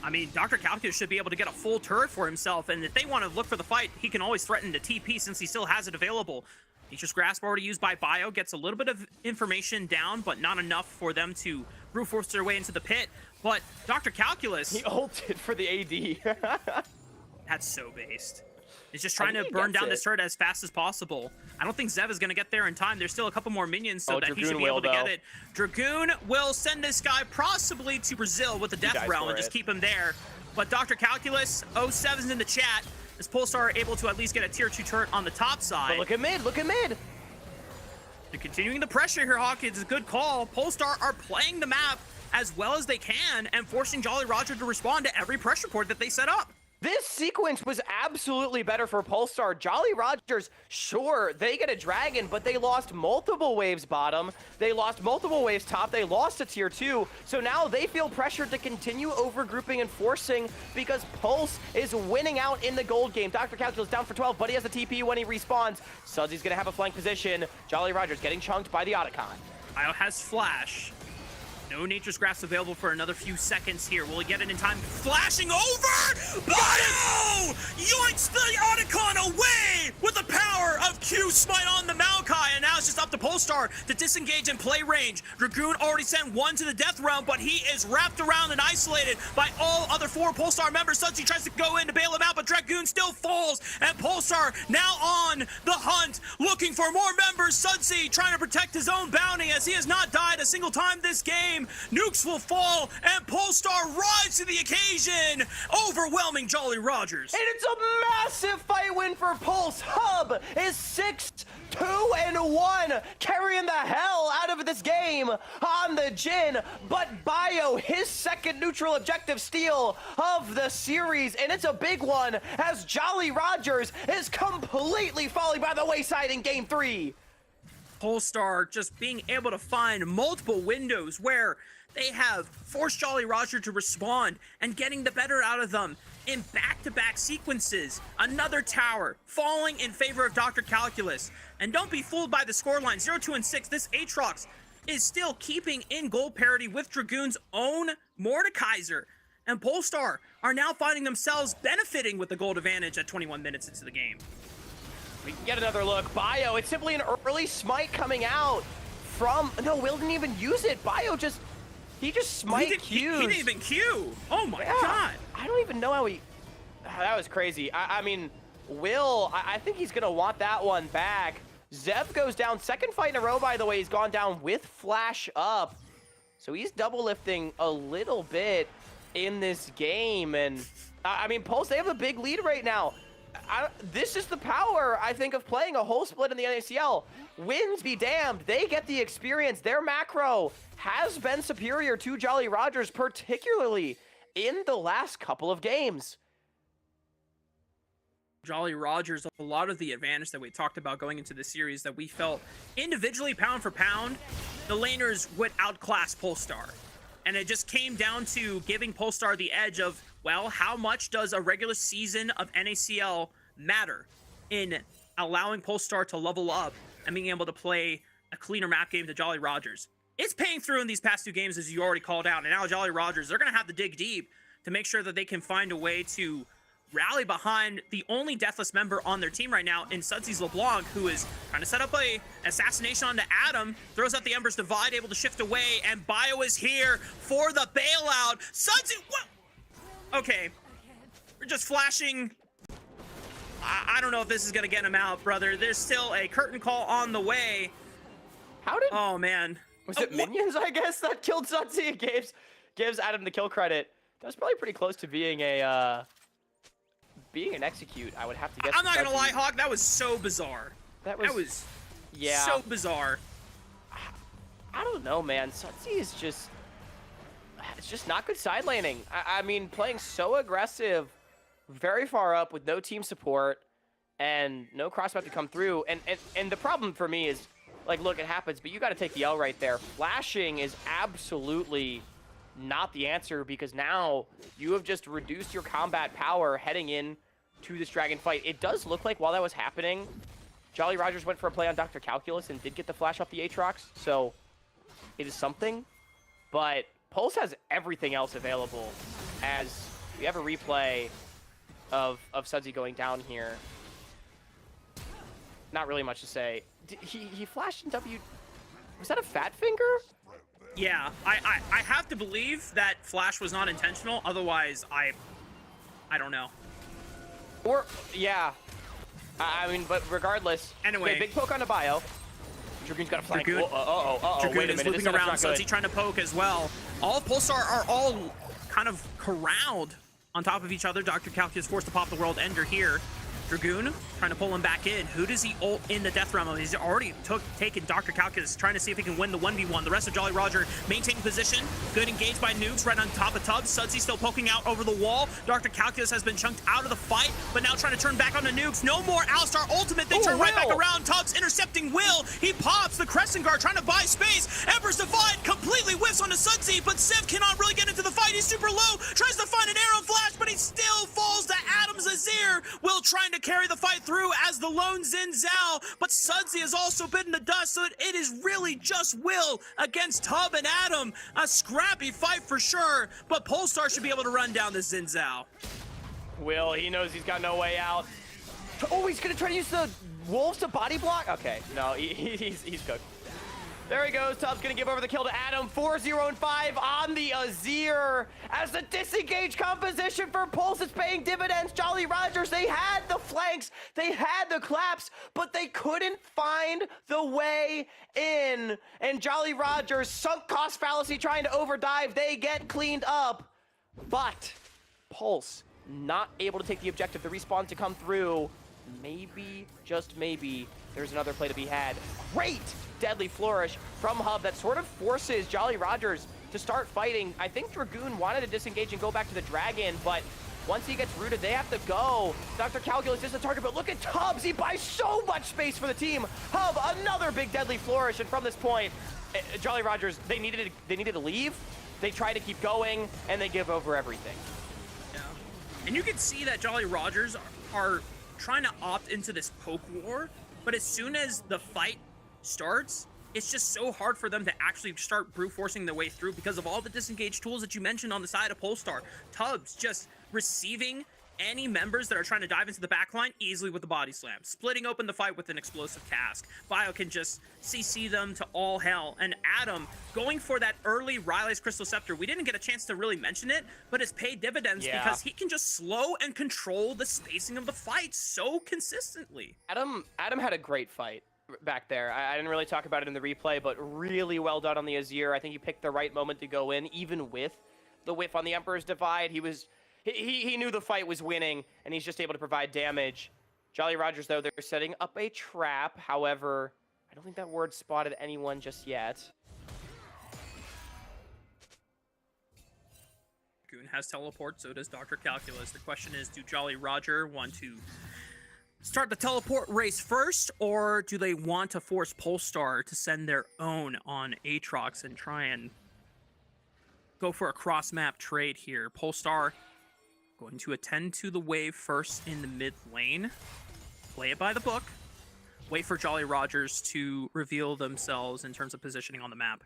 I mean, Dr. Calculus should be able to get a full turret for himself, and if they want to look for the fight, he can always threaten to TP since he still has it available. Nature's Grasp already used by Bio, gets a little bit of information down, but not enough for them to brute force their way into the pit. But Dr. Calculus... He ulted for the AD. That's so based. He's just trying to burn down this turret as fast as possible. I don't think Zev is going to get there in time. There's still a couple more minions, so that he should be able to get it. Dragoon will send this guy possibly to Brazil with the Death Realm and just keep him there. But Dr. Calculus, 07's in the chat. This Polestar are able to at least get a tier 2 turret on the top side. But look at mid, look at mid. They're continuing the pressure here, Hawk. It's a good call. Polestar are playing the map as well as they can and forcing Jolly Roger to respond to every pressure point that they set up. This sequence was absolutely better for Polestar. Jolly Rogers, sure, they get a Dragon, but they lost multiple waves bottom. They lost multiple waves top. They lost a tier 2. So now they feel pressured to continue overgrouping and forcing because Pulse is winning out in the gold game. Dr. Calculus down for 12, but he has a TP when he respawns. Sudsy's going to have a flank position. Jolly Rogers getting chunked by the Otacon. Io has Flash. No Nature's Grasp available for another few seconds here. Will he get it in time? Flashing over! Bio! Yoinks the Otacon away with the power of Q Smite on the Maokai, and now it's just up to Polestar to disengage and play range. Dragoon already sent one to the Death Realm, but he is wrapped around and isolated by all other 4 Polestar members. Sudsy tries to go in to bail him out, but Dragoon still falls, and Polestar now on the hunt, looking for more members. Sudsy trying to protect his own bounty as he has not died a single time this game. game. Nukes will fall, and Polestar rise to the occasion, overwhelming Jolly Rogers. And it's a massive fight win for Pulse. Hub is 6-2-1, carrying the hell out of this game on the Jin. But Bio, his second neutral objective steal of the series, and it's a big one as Jolly Rogers is completely falling by the wayside in game 3. Polestar just being able to find multiple windows where they have forced Jolly Roger to respond and getting the better out of them in back-to-back sequences. Another tower falling in favor of Dr. Calculus. And don't be fooled by the scoreline. 0-2 and 6. This Aatrox is still keeping in goal parity with Dragoon's own Mordekaiser. And Polestar are now finding themselves benefiting with the gold advantage at 21 minutes into the game. We can get another look. Bio, it's simply an early smite coming out from... No, Will didn't even use it. Bio just... He just smite Qs. He didn't even Q. Oh my god. I don't even know how he... That was crazy. I mean, Will, I think he's going to want that one back. Zev goes down. Second fight in a row, by the way. He's gone down with flash up. So he's double lifting a little bit in this game. And, I mean, Pulse, they have a big lead right now. This is the power, I think, of playing a whole split in the NACL. Wins be damned. They get the experience. Their macro has been superior to Jolly Rogers, particularly in the last couple of games. Jolly Rogers, a lot of the advantage that we talked about going into the series that we felt individually, pound for pound, the laners would outclass Polestar. And it just came down to giving Polestar the edge of, well, how much does a regular season of NACL matter in allowing Polestar to level up and being able to play a cleaner map game to Jolly Rogers? It's paying through in these past two games, as you already called out. And now Jolly Rogers, they're going to have to dig deep to make sure that they can find a way to rally behind the only deathless member on their team right now in Sudsy's LeBlanc, who is trying to set up a assassination onto Adam, throws out the Ember's Divide, able to shift away, and Bio is here for the bailout. Sudsy, what? Okay, we're just flashing. I don't know if this is gonna get him out, brother. There's still a curtain call on the way. How did? Oh man, was it minions? I guess that killed Sudsy. Gives Adam the kill credit. That was probably pretty close to being a an execute. I would have to guess. I'm not gonna lie, Hawk. That was so bizarre. That was yeah, so bizarre. I don't know, man. Sudsy is just. It's just not good side laning. I mean, playing so aggressive, very far up with no team support, and no crossbow to come through. And the problem for me is, like, look, it happens, but you got to take the L right there. Flashing is absolutely not the answer, because now you have just reduced your combat power heading in to this dragon fight. It does look like while that was happening, Jolly Rogers went for a play on Dr. Calculus and did get the flash off the Aatrox, so it is something, but Pulse has everything else available as we have a replay of Sudsy going down here. Not really much to say. He flashed in W. Was that a fat finger? Yeah, I have to believe that flash was not intentional. Otherwise, I don't know. Or, yeah. I mean, but regardless. Anyway. Okay, big poke on the Bio. Dragoon's got a flank. Dragoon, Dragoon wait a minute. Is looping around, so he's trying to poke as well. All of Pulsar are all kind of corralled on top of each other. Dr. Calculus forced to pop the World Ender here. Dragoon trying to pull him back in. Who does he ult in the Death Realm? He's already taken Dr. Calculus, trying to see if he can win the 1v1. The rest of Jolly Roger maintaining position. Good engaged by Nukes right on top of Tubbs. Sudsy still poking out over the wall. Dr. Calculus has been chunked out of the fight, but now trying to turn back onto Nukes. No more Alistar ultimate. They turn right back around. Tubbs intercepting Will. He pops the Crescent Guard, trying to buy space. Ember's Divide completely whiffs onto Sudsy, but Sev cannot really get into the fight. He's super low. Tries to find an arrow flash, but he still falls to Adam's Azir. Will trying to carry the fight through as the lone Xin Zhao, but Sudsy has also bitten the dust, so it is really just Will against Tub and Adam. A scrappy fight for sure, but Polestar should be able to run down the Xin Zhao. Will, he knows he's got no way out. Oh, he's gonna try to use the wolves to body block? Okay, no, he's cooked. There he goes. Tubbs gonna give over the kill to Adam. 4-0 and 5 on the Azir. As the disengage composition for Pulse is paying dividends. Jolly Rogers, they had the flanks, they had the claps, but they couldn't find the way in. And Jolly Rogers, sunk cost fallacy trying to overdive. They get cleaned up. But Pulse not able to take the objective. The respawn to come through. Maybe, just maybe, there's another play to be had. Great deadly flourish from Hub that sort of forces Jolly Rogers to start fighting. I think Dragoon wanted to disengage and go back to the Dragon, but once he gets rooted, they have to go. Dr. Calculus is the target, but look at Tubbs. He buys so much space for the team. Hub, another big deadly flourish, and from this point, Jolly Rogers, they needed to leave. They try to keep going, and they give over everything. Yeah. And you can see that Jolly Rogers are trying to opt into this poke war, but as soon as the fight starts, it's just so hard for them to actually start brute forcing their way through because of all the disengage tools that you mentioned on the side of Polestar. Tubbs just receiving any members that are trying to dive into the backline easily with the body slam, splitting open the fight with an explosive cask. Bio can just CC them to all hell, and Adam going for that early Riley's Crystal Scepter. We didn't get a chance to really mention it, but it's paid dividends because he can just slow and control the spacing of the fight so consistently. Adam had a great fight back there. I didn't really talk about it in the replay, but really well done on the Azir. I think he picked the right moment to go in, even with the whiff on the Emperor's Divide. He knew the fight was winning, and he's just able to provide damage. Jolly Rogers, though, they're setting up a trap. However, I don't think that ward spotted anyone just yet. Goon has teleport, so does Dr. Calculus. The question is, do Jolly Roger want to start the teleport race first, or do they want to force Polestar to send their own on Aatrox and try and go for a cross-map trade here? Polestar going to attend to the wave first in the mid lane, play it by the book, wait for Jolly Rogers to reveal themselves in terms of positioning on the map.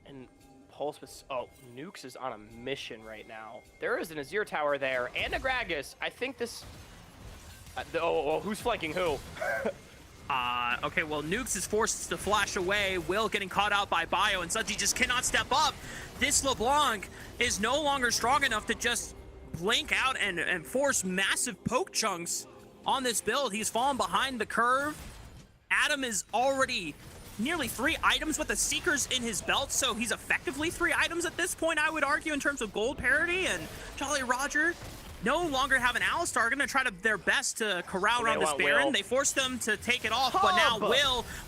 And Pulse was... Oh, Nukes is on a mission right now. There is an Azir tower there, and a Gragas. I think this... who's flanking who? Okay, well, Nukes is forced to flash away. Will getting caught out by Bio, and Sudsy just cannot step up. This LeBlanc is no longer strong enough to just blink out and force massive poke chunks on this build. He's fallen behind the curve. Adam is already nearly 3 items with the Seekers in his belt, so he's effectively 3 items at this point, I would argue, in terms of gold parity. And Jolly Roger no longer have an Alistar, going to try their best to corral around this Baron. They forced them to take it off, but now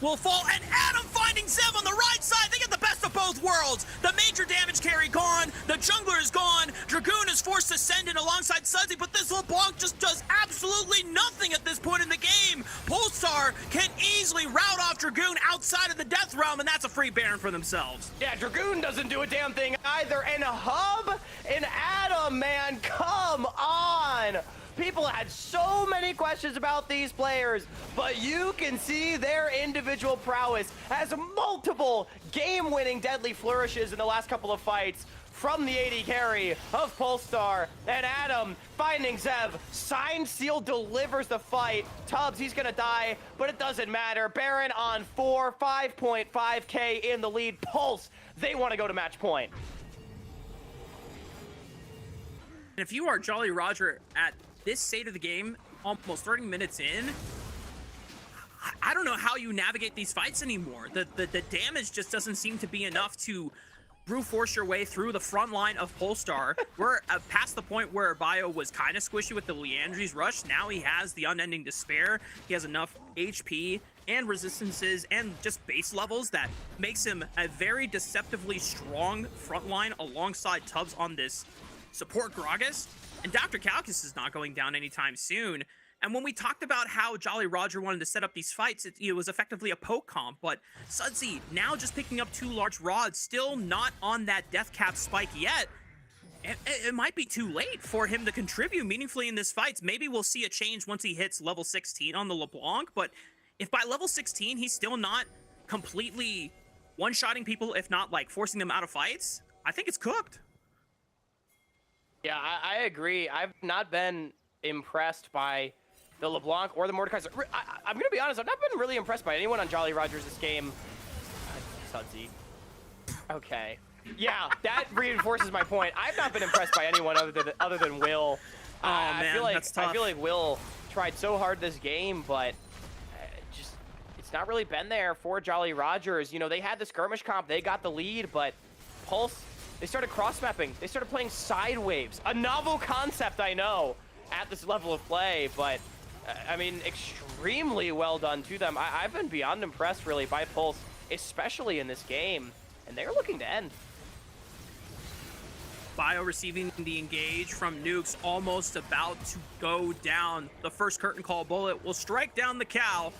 will fall, and Adam finding Zev on the right side. They get the best of both worlds. The major damage carry gone, the jungler is gone, Dragoon is forced to send in alongside Sudsy, but this LeBlanc just does absolutely nothing at this point in the game. Polestar can easily rout off Dragoon outside of the Death Realm, and that's a free Baron for themselves. Yeah, Dragoon doesn't do a damn thing either, and Hub and Adam, man, come on. People had so many questions about these players, but you can see their individual prowess as multiple game-winning deadly flourishes in the last couple of fights from the AD carry of Polestar. And Adam finding Zev. Signed Seal delivers the fight. Tubbs, he's gonna die, but it doesn't matter. Baron on 4, 5.5k in the lead. Pulse, they want to go to match point. If you are Jolly Roger at this state of the game, almost 30 minutes in, I don't know how you navigate these fights anymore. The damage just doesn't seem to be enough to brute force your way through the front line of Polestar. We're past the point where Bio was kind of squishy with the Leandry's rush. Now he has the Unending Despair. He has enough HP and resistances and just base levels that makes him a very deceptively strong front line alongside Tubbs on this support Gragas, and Dr. Calculus is not going down anytime soon. And when we talked about how Jolly Roger wanted to set up these fights, it was effectively a poke comp, but Sudsy now just picking up 2 large rods, still not on that death cap spike yet. It might be too late for him to contribute meaningfully in this fight. Maybe we'll see a change once he hits level 16 on the LeBlanc, but if by level 16 he's still not completely one-shotting people, if not like forcing them out of fights, I think it's cooked. Yeah, I agree. I've not been impressed by the LeBlanc or the Mordekaiser. I'm going to be honest, I've not been really impressed by anyone on Jolly Rogers this game. Sudsy. Okay. Yeah, that reinforces my point. I've not been impressed by anyone other than Will. Oh, man, that's tough. I feel like Will tried so hard this game, but just it's not really been there for Jolly Rogers. You know, they had the skirmish comp, they got the lead, but Pulse, they started cross-mapping. They started playing side waves. A novel concept, I know, at this level of play, but I mean, extremely well done to them. I've been beyond impressed, really, by Pulse, especially in this game, and they're looking to end. Bio receiving the engage from Nukes, almost about to go down. The first curtain call bullet will strike down the cow,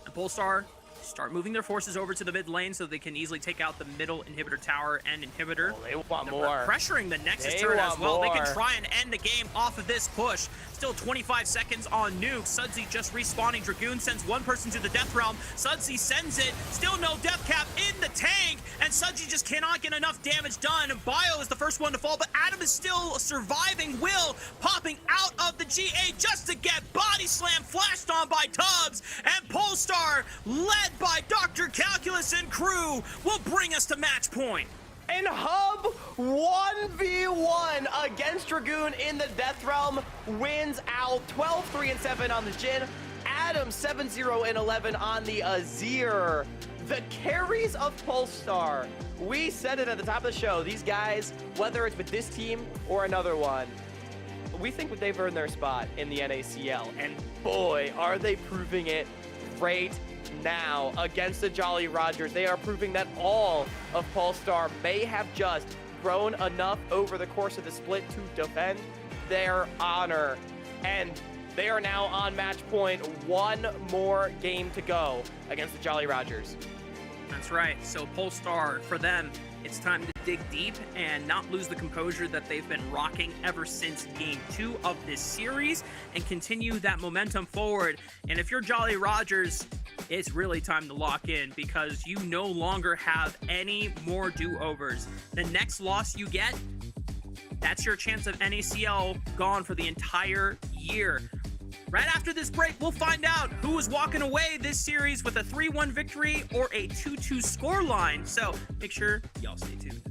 and Polestar start moving their forces over to the mid lane so they can easily take out the middle inhibitor tower and inhibitor. Oh, they want more. Pressuring the Nexus turret as well. They can try and end the game off of this push. Still 25 seconds on Nuke. Sudsy just respawning. Dragoon sends one person to the Death Realm. Sudsy sends it. Still no death cap in the tank. And Sudsy just cannot get enough damage done. Bio is the first one to fall, but Adam is still surviving. Will popping out of the GA just to get body slam flashed on by Tubbs. And Polestar, led by Dr. Calculus and crew, will bring us to match point. And Hub 1v1 against Dragoon in the Death Realm wins out 12-3-7 on the Jhin. Adam 7-0-11 on the Azir. The carries of Polestar. We said it at the top of the show. These guys, whether it's with this team or another one, we think they've earned their spot in the NACL. And boy, are they proving it right now against the Jolly Rogers. They are proving that all of Polestar may have just grown enough over the course of the split to defend their honor. And they are now on match point. One more game to go against the Jolly Rogers. That's right. So Polestar, for them, it's time to dig deep and not lose the composure that they've been rocking ever since Game 2 of this series and continue that momentum forward. And if you're Jolly Rogers, it's really time to lock in because you no longer have any more do-overs. The next loss you get, that's your chance of NACL gone for the entire year. Right after this break, we'll find out who is walking away this series with a 3-1 victory or a 2-2 scoreline. So make sure y'all stay tuned.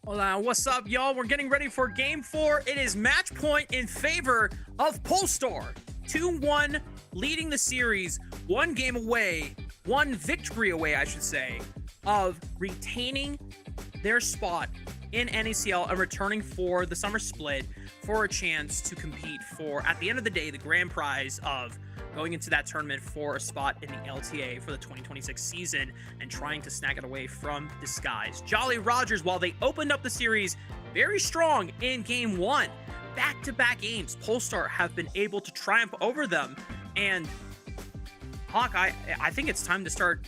Hola, what's up, y'all? We're getting ready for Game 4. It is match point in favor of Polestar. 2-1, leading the series, one game away, one victory away, I should say, of retaining their spot in NACL and returning for the summer split for a chance to compete for, at the end of the day, the grand prize of going into that tournament for a spot in the LTA for the 2026 season and trying to snag it away from Disguise. Jolly Rogers, while they opened up the series very strong in Game 1, back-to-back games, Polestar have been able to triumph over them. And Hawk, I think it's time to start,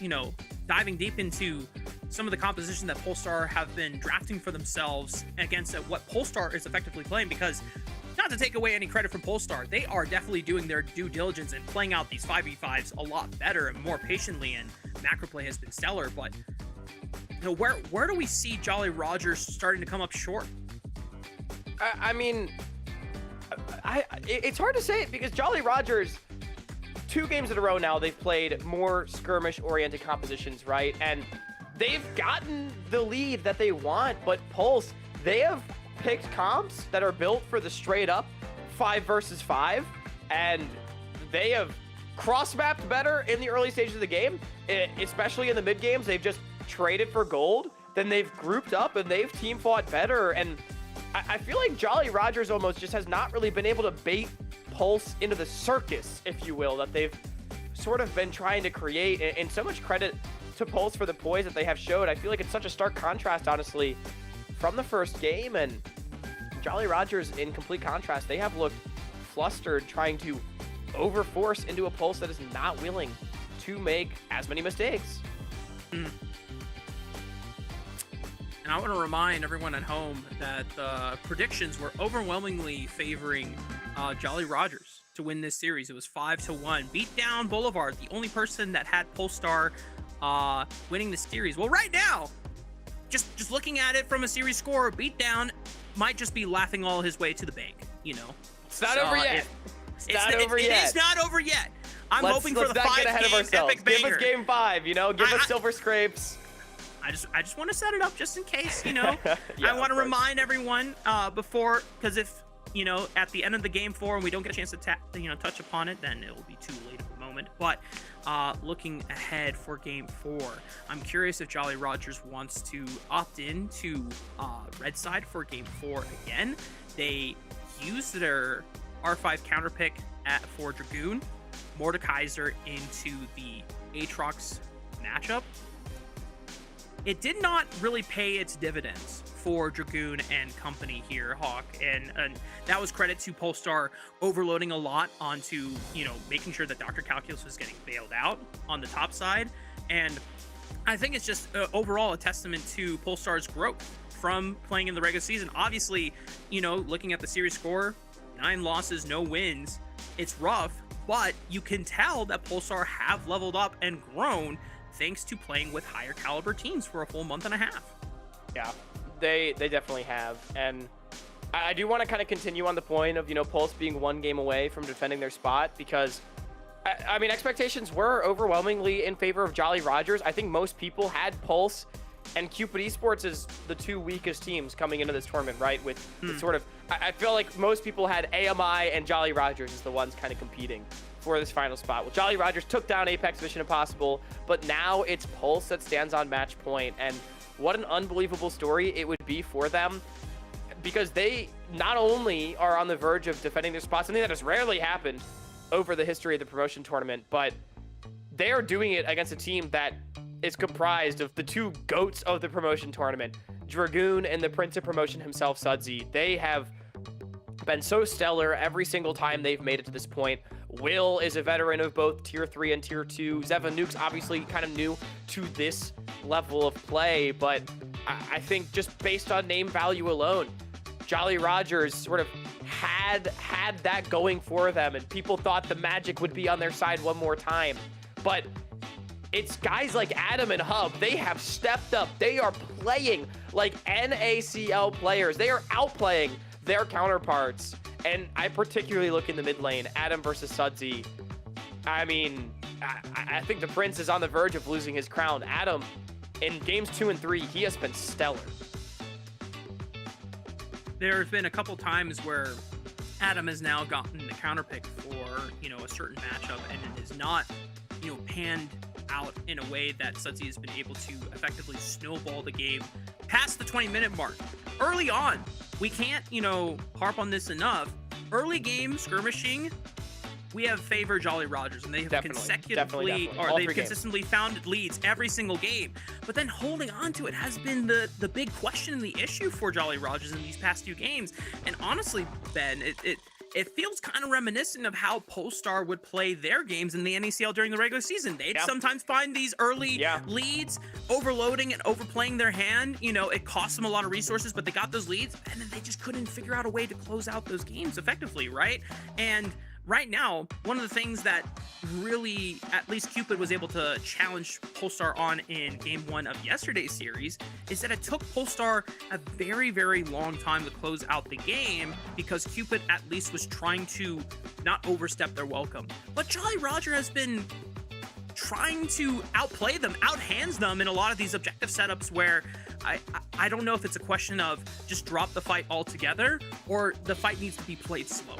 diving deep into some of the composition that Polestar have been drafting for themselves against what Polestar is effectively playing, because not to take away any credit from Polestar, they are definitely doing their due diligence and playing out these 5v5s a lot better and more patiently, and macro play has been stellar. But where do we see Jolly Rogers starting to come up short? It's hard to say it because Jolly Rogers, 2 games in a row now, they've played more skirmish-oriented compositions, right? And they've gotten the lead that they want, but Pulse, they have picked comps that are built for the straight-up 5 versus 5, and they have cross-mapped better in the early stages of the game, especially in the mid-games. They've just traded for gold, then they've grouped up, and they've team-fought better, and I feel like Jolly Rogers almost just has not really been able to bait Pulse into the circus, if you will, that they've sort of been trying to create. And so much credit to Pulse for the poise that they have showed. I feel like it's such a stark contrast, honestly, from the first game. And Jolly Rogers, in complete contrast, they have looked flustered, trying to overforce into a Pulse that is not willing to make as many mistakes. And I want to remind everyone at home that the predictions were overwhelmingly favoring Jolly Rogers to win this series. It was 5-1. Beat down Boulevard, the only person that had Polestar winning the series. Well, right now, just looking at it from a series score, beat down might just be laughing all his way to the bank. It's not over yet. It's not over yet. It is not over yet. I'm hoping for the 5-game epic banger. Give us game 5. Give us Silver Scrapes. I just want to set it up just in case, Yeah, I want to remind everyone before, because if, at the end of the Game 4 and we don't get a chance to touch upon it, then it will be too late of a moment. But looking ahead for Game 4, I'm curious if Jolly Rogers wants to opt in to red side for Game 4 again. They used their R5 counter pick for Dragoon, Mordekaiser into the Aatrox matchup. It did not really pay its dividends for Dragoon and company here, Hawk, and that was credit to Polestar overloading a lot onto, making sure that Dr. Calculus was getting bailed out on the top side. And I think it's just overall a testament to Polestar's growth from playing in the regular season. Obviously, looking at the series score, 9 losses, no wins, it's rough, but you can tell that Polestar have leveled up and grown thanks to playing with higher caliber teams for a full month and a half. Yeah, they definitely have. And I do want to kind of continue on the point of, Pulse being 1 game away from defending their spot, because expectations were overwhelmingly in favor of Jolly Rogers. I think most people had Pulse and Cupid Esports as the 2 weakest teams coming into this tournament, right? With sort of, I feel like most people had AMI and Jolly Rogers as the ones kind of competing for this final spot. Well, Jolly Rogers took down Apex Mission Impossible, but now it's Pulse that stands on match point, and what an unbelievable story it would be for them, because they not only are on the verge of defending their spot, something that has rarely happened over the history of the promotion tournament, but they are doing it against a team that is comprised of the 2 goats of the promotion tournament, Dragoon and the Prince of Promotion himself, Sudsy. They have been so stellar every single time they've made it to this point. Will is a veteran of both Tier 3 and Tier 2. Zeva Nuke's obviously kind of new to this level of play, but I think just based on name value alone, Jolly Rogers sort of had that going for them, and people thought the magic would be on their side one more time. But it's guys like Adam and Hub. They have stepped up. They are playing like NACL players. They are outplaying their counterparts. And I particularly look in the mid lane, Adam versus Sudsy. I think the Prince is on the verge of losing his crown. Adam, in games 2 and 3, he has been stellar. There's been a couple times where Adam has now gotten the counter pick for, a certain matchup, and it is not, panned out in a way that Sudsy has been able to effectively snowball the game past the 20-minute mark. Early on, we can't, harp on this enough. Early game skirmishing, we have favored Jolly Rogers, and they have definitely. they've consistently found leads every single game. But then holding on to it has been the big question and the issue for Jolly Rogers in these past few games. And honestly, Ben, it feels kind of reminiscent of how Polestar would play their games in the NACL during the regular season. They'd sometimes find these early leads, overloading and overplaying their hand. It cost them a lot of resources, but they got those leads, and then they just couldn't figure out a way to close out those games effectively, right? And right now, one of the things that really, at least Cupid was able to challenge Polestar on in game 1 of yesterday's series, is that it took Polestar a very, very long time to close out the game because Cupid at least was trying to not overstep their welcome. But Jolly Roger has been trying to outplay them, outhands them in a lot of these objective setups where I don't know if it's a question of just drop the fight altogether or the fight needs to be played slower.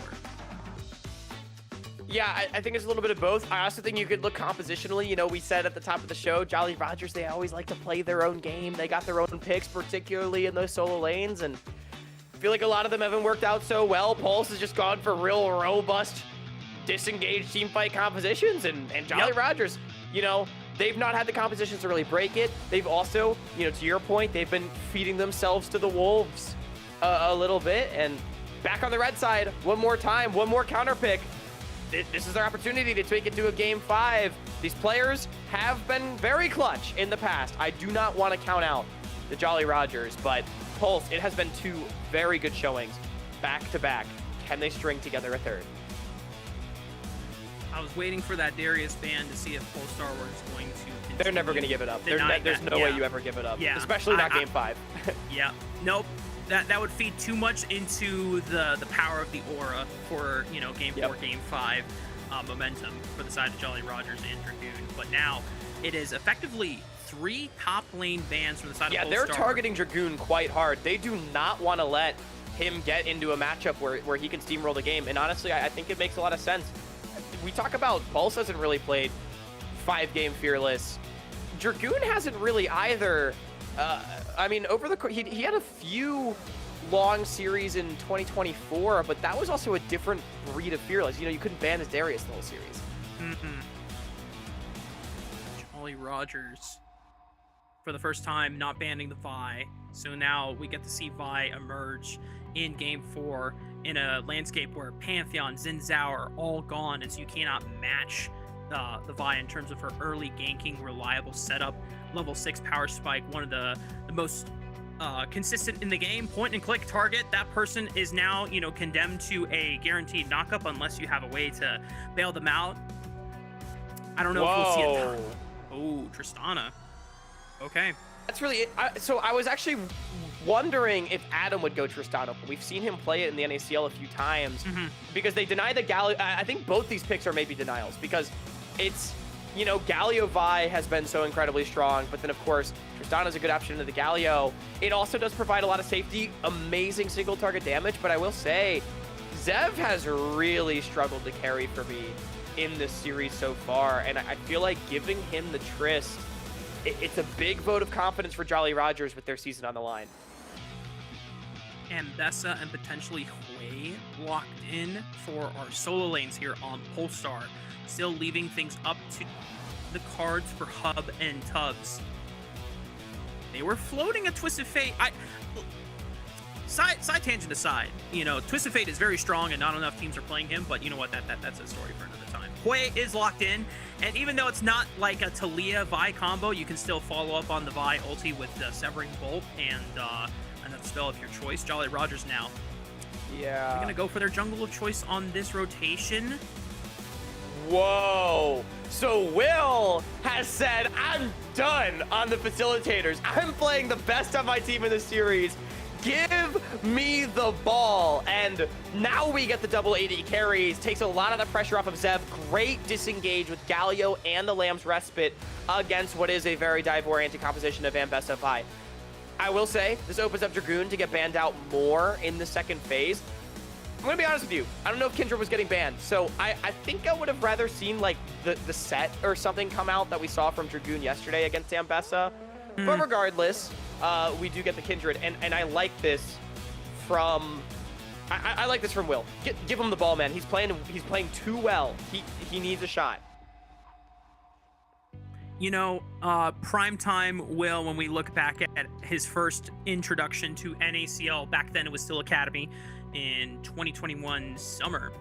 Yeah, I think it's a little bit of both. I also think you could look compositionally. We said at the top of the show, Jolly Rogers, they always like to play their own game. They got their own picks, particularly in those solo lanes, and I feel like a lot of them haven't worked out so well. Pulse has just gone for real robust, disengaged teamfight compositions, and Jolly Rogers, they've not had the compositions to really break it. They've also, to your point, they've been feeding themselves to the wolves a little bit, and back on the red side, one more time, one more counter pick. This is their opportunity to take it to a game 5. These players have been very clutch in the past. I do not want to count out the Jolly Rogers, but Pulse, it has been 2 very good showings back to back. Can they string together a third? I was waiting for that Darius ban to see if Polestar was going to continue. They're never going to give it up. There's no way you ever give it up, especially not game 5. Yeah, nope. That would feed too much into the power of the aura for, game 4, game 5 momentum for the side of Jolly Rogers and Dragoon. But now it is effectively 3 top lane bans from the side of Polestar. Yeah, they're targeting Dragoon quite hard. They do not want to let him get into a matchup where he can steamroll the game. And honestly, I think it makes a lot of sense. We talk about Pulse hasn't really played 5-game Fearless. Dragoon hasn't really either. Over the he had a few long series in 2024, but that was also a different breed of Fearless. You couldn't ban as Darius the whole series. Jolly Rogers, for the first time, not banning the Vi. So now we get to see Vi emerge in Game 4 in a landscape where Pantheon, Xin Zhao are all gone, as you cannot match the Vi in terms of her early ganking, reliable setup, level 6 power spike, one of the most consistent in the game, point and click target. That person is now, condemned to a guaranteed knockup unless you have a way to bail them out. I don't know if we'll see it. Oh, Tristana. Okay. That's really it. So I was actually wondering if Adam would go Tristana. We've seen him play it in the NACL a few times because they deny the Galio. I think both these picks are maybe denials because it's, Galio Vi has been so incredibly strong, but then of course Tristana is a good option into the Galio. It also does provide a lot of safety, amazing single target damage, but I will say Zev has really struggled to carry for me in this series so far, and I feel like giving him the Trist, it's a big vote of confidence for Jolly Rogers with their season on the line. And Bessa and potentially Hui locked in for our solo lanes here on Polestar, still leaving things up to the cards for Hub and Tubbs. They were floating a Twisted Fate. Side tangent aside, Twisted Fate is very strong and not enough teams are playing him, but you know what, that's a story for another time. Hui is locked in, and even though it's not like a Talia Vi combo, you can still follow up on the Vi ulti with the Severing Bolt and another spell of your choice. Jolly Rogers now. Yeah. They're gonna go for their jungle of choice on this rotation. Whoa. So Will has said, I'm done on the facilitators. I'm playing the best on my team in the series. Give me the ball. And now we get the double AD carries. Takes a lot of the pressure off of Zev. Great disengage with Galio and the Lamb's Respite against what is a very dive-oriented composition of Ambessa Vi. I will say, this opens up Dragoon to get banned out more in the second phase. I'm going to be honest with you. I don't know if Kindred was getting banned. So I think I would have rather seen like the set or something come out that we saw from Dragoon yesterday against Zambessa. But regardless, we do get the Kindred. And I like this from... I like this from Will. Give him the ball, man. He's playing too well. He needs a shot. You know, primetime Will, when we look back at his first introduction to NACL, back then it was still Academy, in 2021 summer,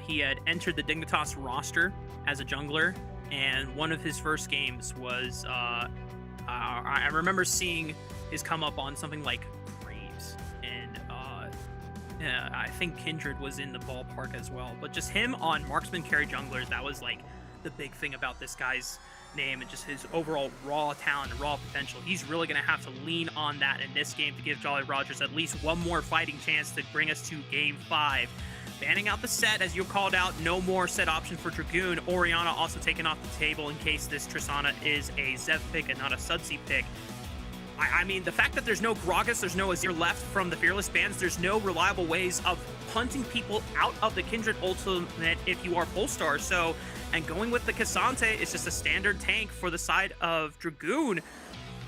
he had entered the Dignitas roster as a jungler, and one of his first games was, I remember seeing his come up on something like Graves, and I think Kindred was in the ballpark as well, but just him on marksman carry junglers, that was like the big thing about this guy's name and just his overall raw talent and raw potential. He's really going to have to lean on that in this game to give Jolly Rogers at least one more fighting chance to bring us to Game 5. Banning out the set, as you called out, no more set option for Dragoon. Orianna also taken off the table in case this Tristana is a Zev pick and not a Sudsy pick. I mean, the fact that there's no Gragas, there's no Azir left from the Fearless bans, there's no reliable ways of punting people out of the Kindred ultimate if you are Polestar. So, and going with the Cassante is just a standard tank for the side of Dragoon.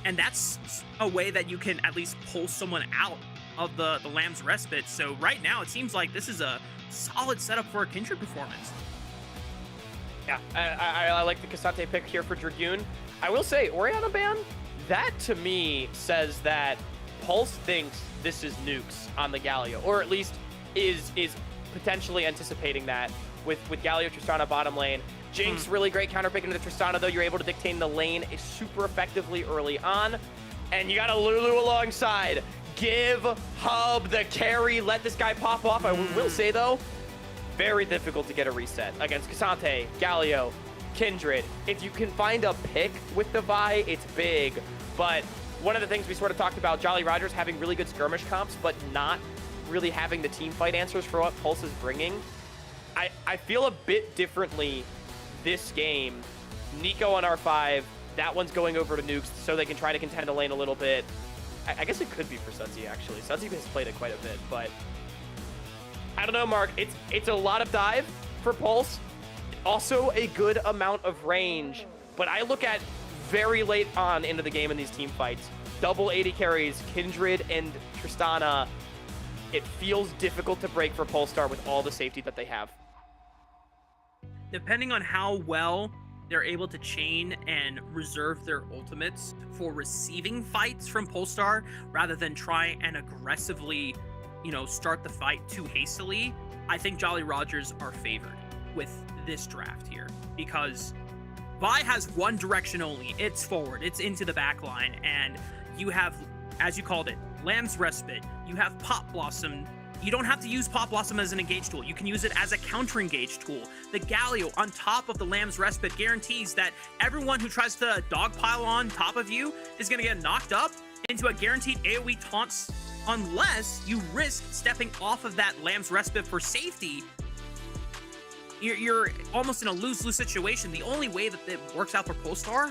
And that's a way that you can at least pull someone out of the Lamb's Respite. So right now, it seems like this is a solid setup for a Kindred performance. Yeah, I like the Cassante pick here for Dragoon. I will say, Orianna ban, that to me says that Pulse thinks this is nukes on the Galio, or at least is potentially anticipating that with Galio Tristana bottom lane. Jinx, really great counter pick into the Tristana, though. You're able to dictate the lane super effectively early on. And you got a Lulu alongside. Give Hub the carry. Let this guy pop off. I will say, though, very difficult to get a reset against Cassante, Galio, Kindred. If you can find a pick with the Vi, it's big. But one of the things we sort of talked about, Jolly Rogers having really good skirmish comps, but not really having the team fight answers for what Pulse is bringing. I feel a bit differently this game. Nico on R5, that one's going over to Nukes so they can try to contend a lane a little bit. I guess it could be for Sudsy, actually. Sudsy has played it quite a bit, but I don't know, Mark. It's a lot of dive for Pulse. Also a good amount of range, but I look at very late on into the game in these team fights. Double 80 carries, Kindred and Tristana. It feels difficult to break for Polestar with all the safety that they have. Depending on how well they're able to chain and reserve their ultimates for receiving fights from Polestar, rather than try and aggressively, start the fight too hastily, I think Jolly Rogers are favored with this draft here, because Vi has one direction only. It's forward. It's into the back line. And you have, as you called it, Lamb's Respite. You have Pop Blossom. You don't have to use Pop Blossom as an engage tool. You can use it as a counter engage tool. The Galio on top of the Lamb's Respite guarantees that everyone who tries to dogpile on top of you is going to get knocked up into a guaranteed AoE taunts, unless you risk stepping off of that Lamb's Respite for safety. You're almost in a lose-lose situation. The only way that it works out for Polestar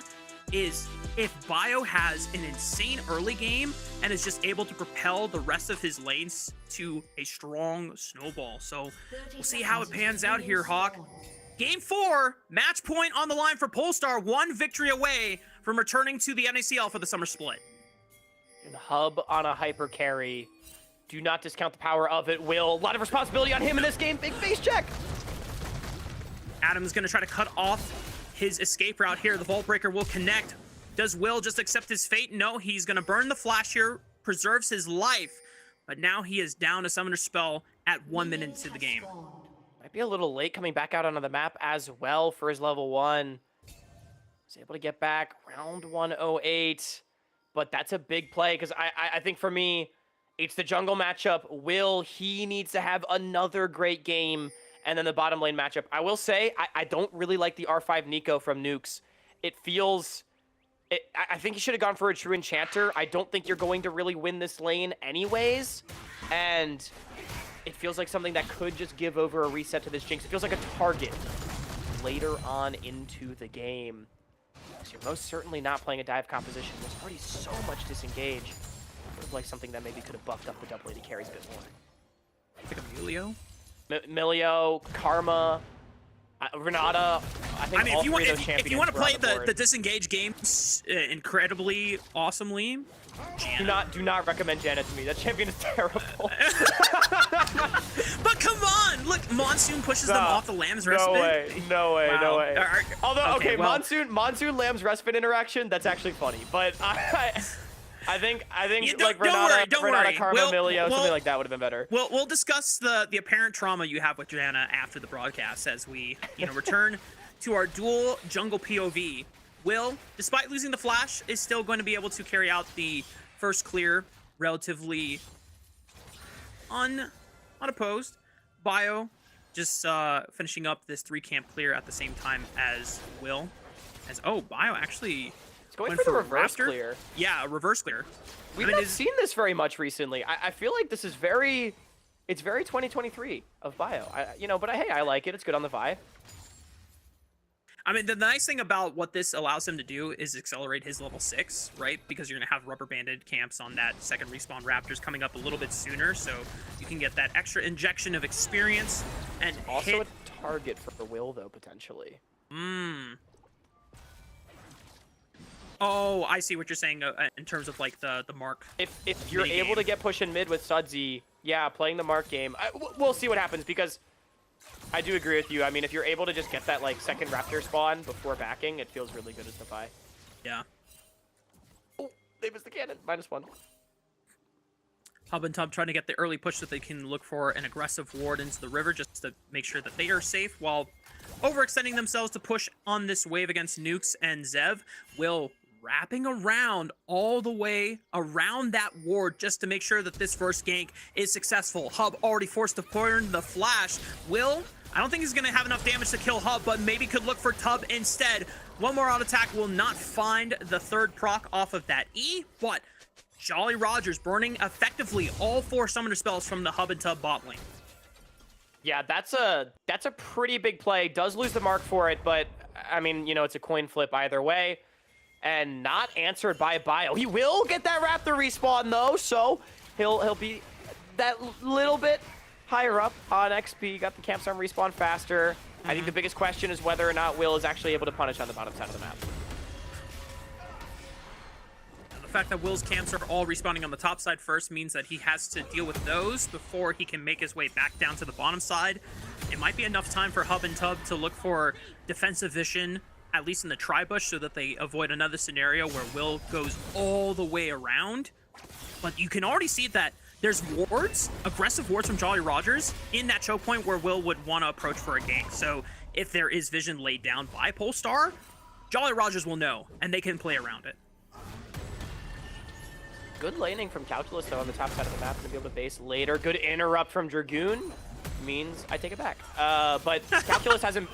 is if Bio has an insane early game and is just able to propel the rest of his lanes to a strong snowball. So we'll see how it pans out here, Hawk. Game 4, match point on the line for Polestar. One victory away from returning to the NACL for the summer split. And Hub on a hyper carry. Do not discount the power of it, Will. A lot of responsibility on him in this game. Big face check. Adam's going to try to cut off his escape route here. The Vault Breaker will connect. Does Will just accept his fate? No, he's going to burn the flash here, preserves his life, but now he is down a summoner spell at 1 minute into the game. Might be a little late coming back out onto the map as well for his level 1. He's able to get back round 108, but that's a big play because I think for me, it's the jungle matchup. Will, he needs to have another great game. And then the bottom lane matchup. I will say, I don't really like the R5 Nico from Nukes. It feels... I think you should have gone for a true enchanter. I don't think you're going to really win this lane anyways. And it feels like something that could just give over a reset to this Jinx. It feels like a target later on into the game. So you're most certainly not playing a dive composition. There's already so much disengage. like something that maybe could have buffed up the double AD carries a bit more. Like Emilio? Milio, Karma, Renata. I think mean, all if you want, three of those if you want to champions play were on the disengage games incredibly awesomely, do not recommend Janet to me. That champion is terrible. But come on, look, Monsoon pushes them off the Lamb's respite. No way. Wow. Although, okay, well, Monsoon Lamb's respite interaction, that's actually funny. But I think like Renata, Karma, Milio, something like that would have been better. We'll discuss the apparent trauma you have with Janna after the broadcast as we return to our dual jungle POV. Will, despite losing the flash, is still going to be able to carry out the first clear relatively unopposed. Bio just finishing up this 3-camp clear at the same time as Will. Bio actually going went for the reverse Raptor. clear. Yeah, a reverse clear. We've not seen this very much recently. I feel like this is very 2023 of Bio. But hey, I like it. It's good on the Vi. I mean, the nice thing about what this allows him to do is accelerate his level 6, right? Because you're going to have rubber banded camps on that second respawn Raptors coming up a little bit sooner, so you can get that extra injection of experience and also a target for Will, though, potentially. Oh, I see what you're saying in terms of like the mark. If you're able to get push in mid with Sudsy, yeah, playing the mark game, we'll see what happens because I do agree with you. I mean, if you're able to just get that like second Raptor spawn before backing, it feels really good as the Vi. Yeah. Oh, they missed the cannon. -1. Hub and Tub trying to get the early push so that they can look for an aggressive ward into the river just to make sure that they are safe while overextending themselves to push on this wave against Nukes and Zev. Will wrapping around all the way around that ward just to make sure that this first gank is successful. Hub already forced to burn the flash. Will, I don't think he's going to have enough damage to kill Hub, but maybe could look for Tub instead. One more auto attack will not find the third proc off of that E, but Jolly Rogers burning effectively all 4 summoner spells from the Hub and Tub bot lane. Yeah, that's a pretty big play. Does lose the mark for it, but I mean, it's a coin flip either way. And not answered by Bio. He will get that Raptor respawn though, so he'll be that little bit higher up on XP. Got the campsite respawn faster. I think the biggest question is whether or not Will is actually able to punish on the bottom side of the map. The fact that Will's camps are all respawning on the top side first means that he has to deal with those before he can make his way back down to the bottom side. It might be enough time for Hub and Tub to look for defensive vision, at least in the tri-bush, so that they avoid another scenario where Will goes all the way around. But you can already see that there's wards, aggressive wards from Jolly Rogers in that choke point where Will would want to approach for a gank. So if there is vision laid down by Polestar, Jolly Rogers will know, and they can play around it. Good laning from Calculus, though, on the top side of the map. Gonna be able to base later. Good interrupt from Dragoon. Means I take it back. But Calculus hasn't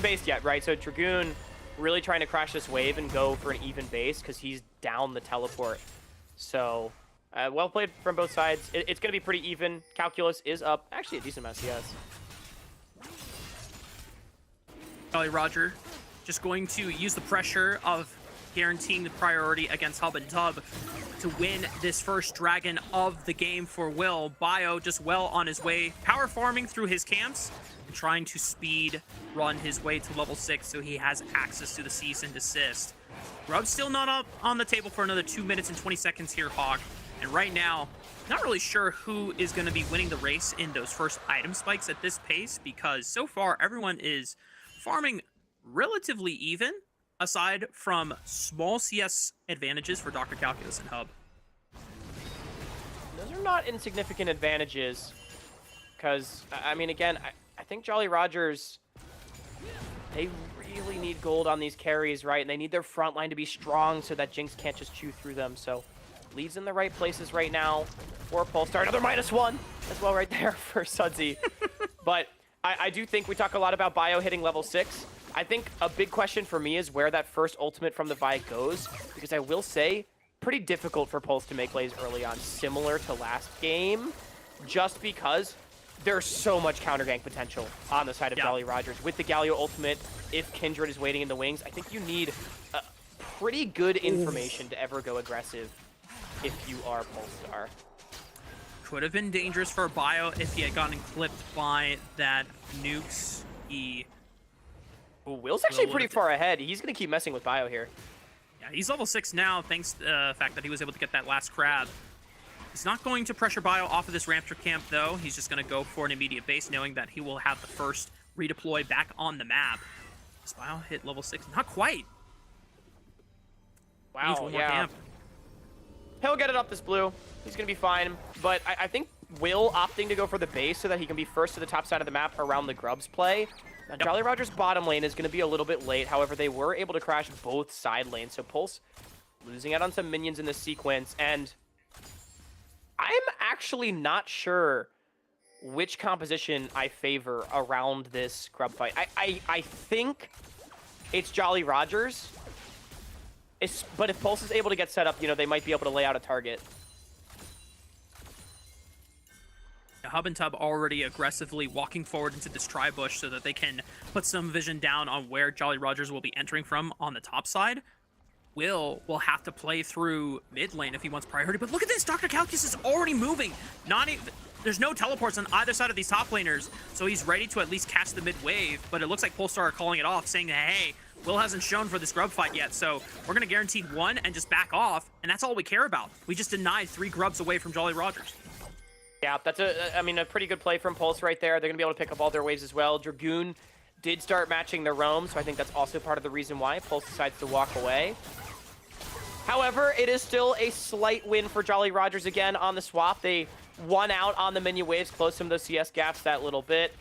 based yet, right? So Dragoon really trying to crash this wave and go for an even base because he's down the teleport. So well played from both sides. It's going to be pretty even. Calculus is up. Actually, a decent amount of CS. Jolly Roger just going to use the pressure of guaranteeing the priority against Hub and Tub to win this first dragon of the game for Will. Bio just well on his way, power farming through his camps and trying to speed run his way to level 6 so he has access to the cease and desist. Grub's still not up on the table for another 2 minutes and 20 seconds here, Hawk. And right now, not really sure who is going to be winning the race in those first item spikes at this pace, because so far everyone is farming relatively even, aside from small CS advantages for Dr. Calculus and Hub. Those are not insignificant advantages, because, I mean, again, I think Jolly Rogers, they really need gold on these carries, right? And they need their front line to be strong so that Jinx can't just chew through them. So, leads in the right places right now for Polestar. Another -1 as well right there for Sudsy. But I do think we talk a lot about Bio hitting level 6. I think a big question for me is where that first ultimate from the Vi goes, because I will say, pretty difficult for Pulse to make plays early on, similar to last game, just because there's so much counter gank potential on the side of Jolly Rogers. With the Galio ultimate, if Kindred is waiting in the wings, I think you need pretty good information to ever go aggressive if you are Polestar. Could have been dangerous for Bio if he had gotten clipped by that Nuke's E. Ooh, Will's actually pretty far ahead. He's going to keep messing with Bio here. Yeah, he's level 6 now, thanks to the fact that he was able to get that last crab. He's not going to pressure Bio off of this Raptor camp, though. He's just going to go for an immediate base, knowing that he will have the first redeploy back on the map. Does Bio hit level 6? Not quite. Wow, Needs one more camp. He'll get it up this blue. He's going to be fine. But I think Will opting to go for the base so that he can be first to the top side of the map around the Grubs play. Now, Jolly Roger's bottom lane is going to be a little bit late. However, they were able to crash both side lanes. So Pulse losing out on some minions in this sequence. And I'm actually not sure which composition I favor around this Grub fight. I think it's Jolly Roger's. But if Pulse is able to get set up, you know, they might be able to lay out a target. Hub and Tub already aggressively walking forward into this tri-bush so that they can put some vision down on where Jolly Rogers will be entering from on the top side. Will have to play through mid lane if he wants priority, but look at this! Dr. Calculus is already moving! There's no teleports on either side of these top laners, so he's ready to at least catch the mid wave, but it looks like Polestar are calling it off, saying that, hey, Will hasn't shown for this Grub fight yet, so we're going to guarantee one and just back off, and that's all we care about. We just denied 3 Grubs away from Jolly Rogers. Yeah, that's a pretty good play from Pulse right there. They're going to be able to pick up all their waves as well. Dragoon did start matching their roam, so I think that's also part of the reason why Pulse decides to walk away. However, it is still a slight win for Jolly Rogers again on the swap. They won out on the minion waves, closed some of those CS gaps that little bit,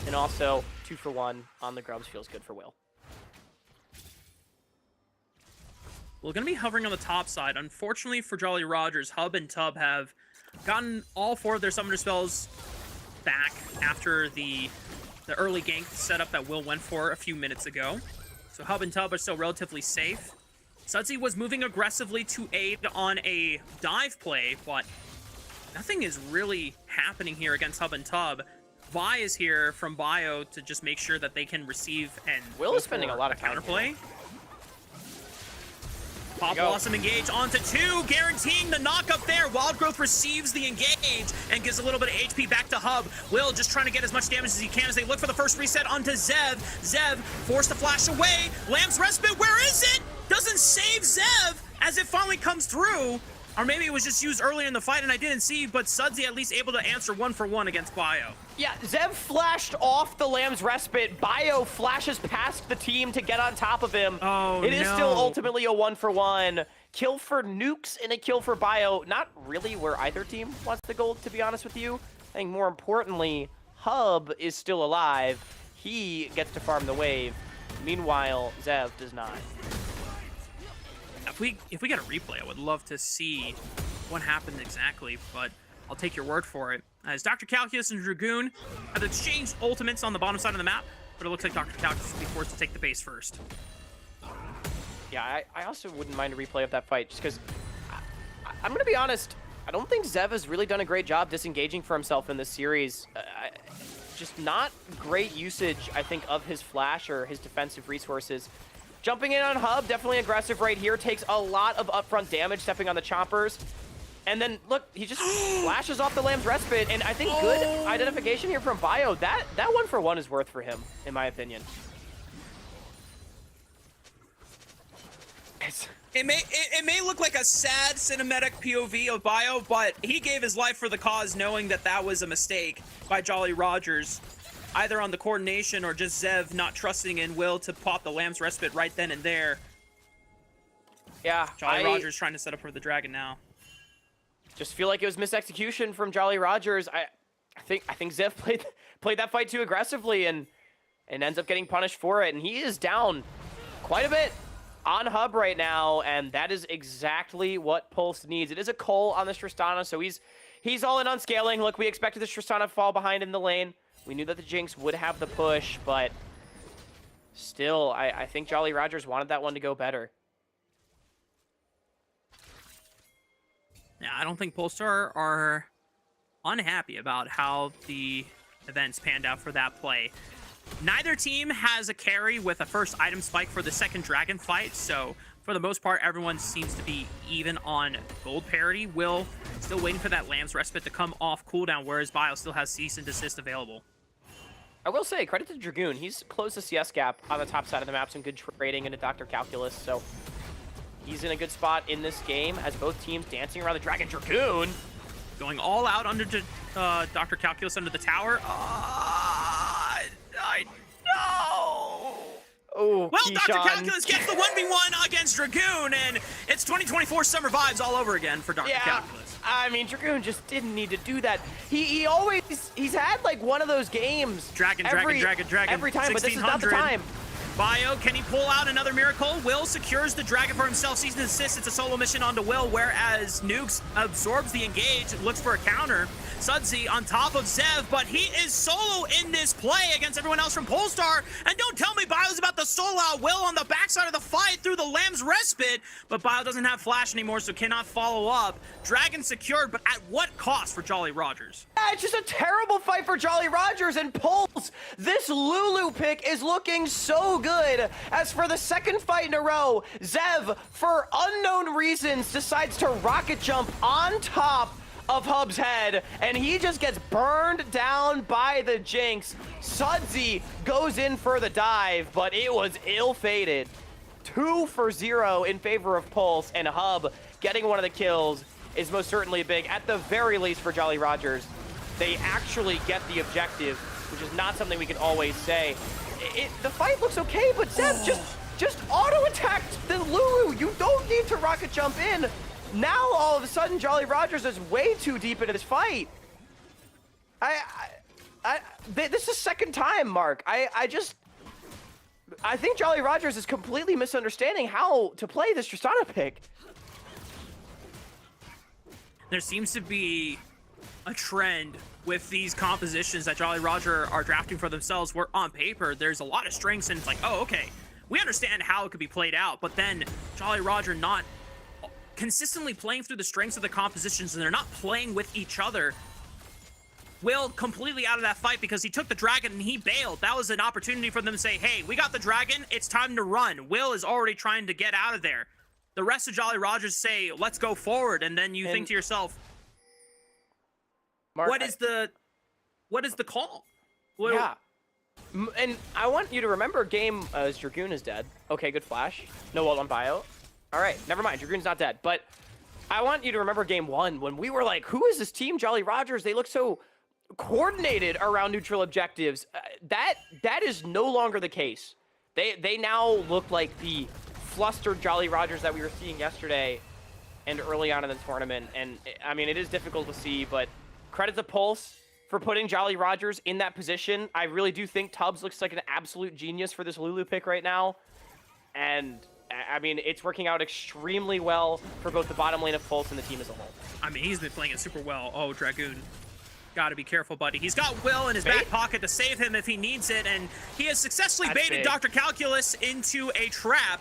and also 2 for 1 on the Grubs feels good for Will. We're going to be hovering on the top side. Unfortunately for Jolly Rogers, Hub and Tub have gotten all 4 of their summoner spells back after the early gank setup that Will went for a few minutes ago. So Hub and Tub are still relatively safe. Sudsy was moving aggressively to aid on a dive play, but nothing is really happening here against Hub and Tub. Vi is here from Bio to just make sure that they can receive and Will is spending a lot of counterplay. Pop Blossom engage onto 2, guaranteeing the knock up there. Wild Growth receives the engage and gives a little bit of HP back to Hub. Will just trying to get as much damage as he can as they look for the first reset onto Zev. Zev forced to flash away. Lamb's Respite, where is it? Doesn't save Zev as it finally comes through. Or maybe it was just used earlier in the fight and I didn't see, but Sudsy at least able to answer 1 for 1 against Bio. Yeah, Zev flashed off the Lamb's Respite. Bio flashes past the team to get on top of him. Oh, It is still ultimately a 1 for 1. Kill for Nukes and a kill for Bio. Not really where either team wants the gold, to be honest with you. I think more importantly, Hub is still alive. He gets to farm the wave. Meanwhile, Zev does not. If we get a replay, I would love to see what happened exactly, but I'll take your word for it. As Dr. Calculus and Dragoon have exchanged ultimates on the bottom side of the map, but it looks like Dr. Calculus will be forced to take the base first. Yeah, I also wouldn't mind a replay of that fight, just because I'm going to be honest, I don't think Zev has really done a great job disengaging for himself in this series. Just not great usage, I think, of his flash or his defensive resources. Jumping in on Hub, definitely aggressive right here. Takes a lot of upfront damage stepping on the chompers. And then, look, he just flashes off the Lamb's Respite. And I think good identification here from Bio. That 1 for 1 is worth for him, in my opinion. It may look like a sad cinematic POV of Bio, but he gave his life for the cause knowing that that was a mistake by Jolly Rogers. Either on the coordination or just Zev not trusting in Will to pop the Lamb's Respite right then and there. Yeah, Jolly Rogers trying to set up for the dragon now. Just feel like it was misexecution from Jolly Rogers. I think Zev played that fight too aggressively and ends up getting punished for it. And he is down quite a bit on Hub right now, and that is exactly what Pulse needs. It is a Cole on this Tristana, so he's all in on scaling. Look, we expected this Tristana to fall behind in the lane. We knew that the Jinx would have the push, but still, I think Jolly Rogers wanted that one to go better. Yeah, I don't think Polestar are unhappy about how the events panned out for that play. Neither team has a carry with a first item spike for the second dragon fight, so for the most part, everyone seems to be even on gold parity. Will still waiting for that Lamb's Respite to come off cooldown, whereas Bio still has Cease and Desist available. I will say, credit to Dragoon. He's closed the CS gap on the top side of the map. Some good trading into Dr. Calculus, so he's in a good spot in this game as both teams dancing around the Dragon. Dragoon going all out under Dr. Calculus under the tower. I know. Oh, well, Keyshawn. Dr. Calculus gets the 1v1 against Dragoon, and it's 2024 summer vibes all over again for Dr. Calculus. I mean, Dragoon just didn't need to do that. He's had like one of those games. Dragon. Every time, but this is not the time. Bio, can he pull out another miracle? Will secures the dragon for himself. Sees an assist. It's a solo mission onto Will, whereas Nukes absorbs the engage, looks for a counter. Sudsy on top of Zev, but he is solo in this play against everyone else from Polestar. And don't tell me Bio's about to solo out Will on the backside of the fight through the Lamb's Respite, but Bio doesn't have flash anymore, so cannot follow up. Dragon secured, but at what cost for Jolly Rogers? Yeah, it's just a terrible fight for Jolly Rogers and Pulse. This Lulu pick is looking so good. As for the second fight in a row, Zev, for unknown reasons, decides to rocket jump on top of Hub's head, and he just gets burned down by the Jinx. Sudsy goes in for the dive, but it was ill-fated. 2 for 0 in favor of Pulse, and Hub getting one of the kills is most certainly big. At the very least for Jolly Rogers, they actually get the objective, which is not something we can always say. The fight looks okay, but Zev just auto-attacked the Lulu. You don't need to rocket jump in. Now, all of a sudden, Jolly Rogers is way too deep into this fight. This is the second time, Mark. I think Jolly Rogers is completely misunderstanding how to play this Tristana pick. There seems to be a trend with these compositions that Jolly Roger are drafting for themselves, where on paper, there's a lot of strengths, and it's like, oh, okay, we understand how it could be played out, but then Jolly Roger not consistently playing through the strengths of the compositions, and they're not playing with each other. Will completely out of that fight because he took the dragon and he bailed. That was an opportunity for them to say, hey, we got the dragon, it's time to run. Will is already trying to get out of there. The rest of Jolly Rogers say, let's go forward, and then you think to yourself, Mark, what is the call? Yeah. And I want you to remember game as Dragoon is dead. Okay, good flash. No ult on Bio. All right, never mind. Dragoon's not dead. But I want you to remember game 1 when we were like, who is this team, Jolly Rogers? They look so coordinated around neutral objectives. That is no longer the case. They now look like the flustered Jolly Rogers that we were seeing yesterday and early on in the tournament. And I mean, it is difficult to see, but credit to Pulse for putting Jolly Rogers in that position. I really do think Tubbs looks like an absolute genius for this Lulu pick right now. And I mean, it's working out extremely well for both the bottom lane of Pulse and the team as a whole. I mean, he's been playing it super well. Oh, Dragoon. Gotta be careful, buddy. He's got Will in his back pocket to save him if he needs it, and he has successfully baited Dr. Calculus into a trap.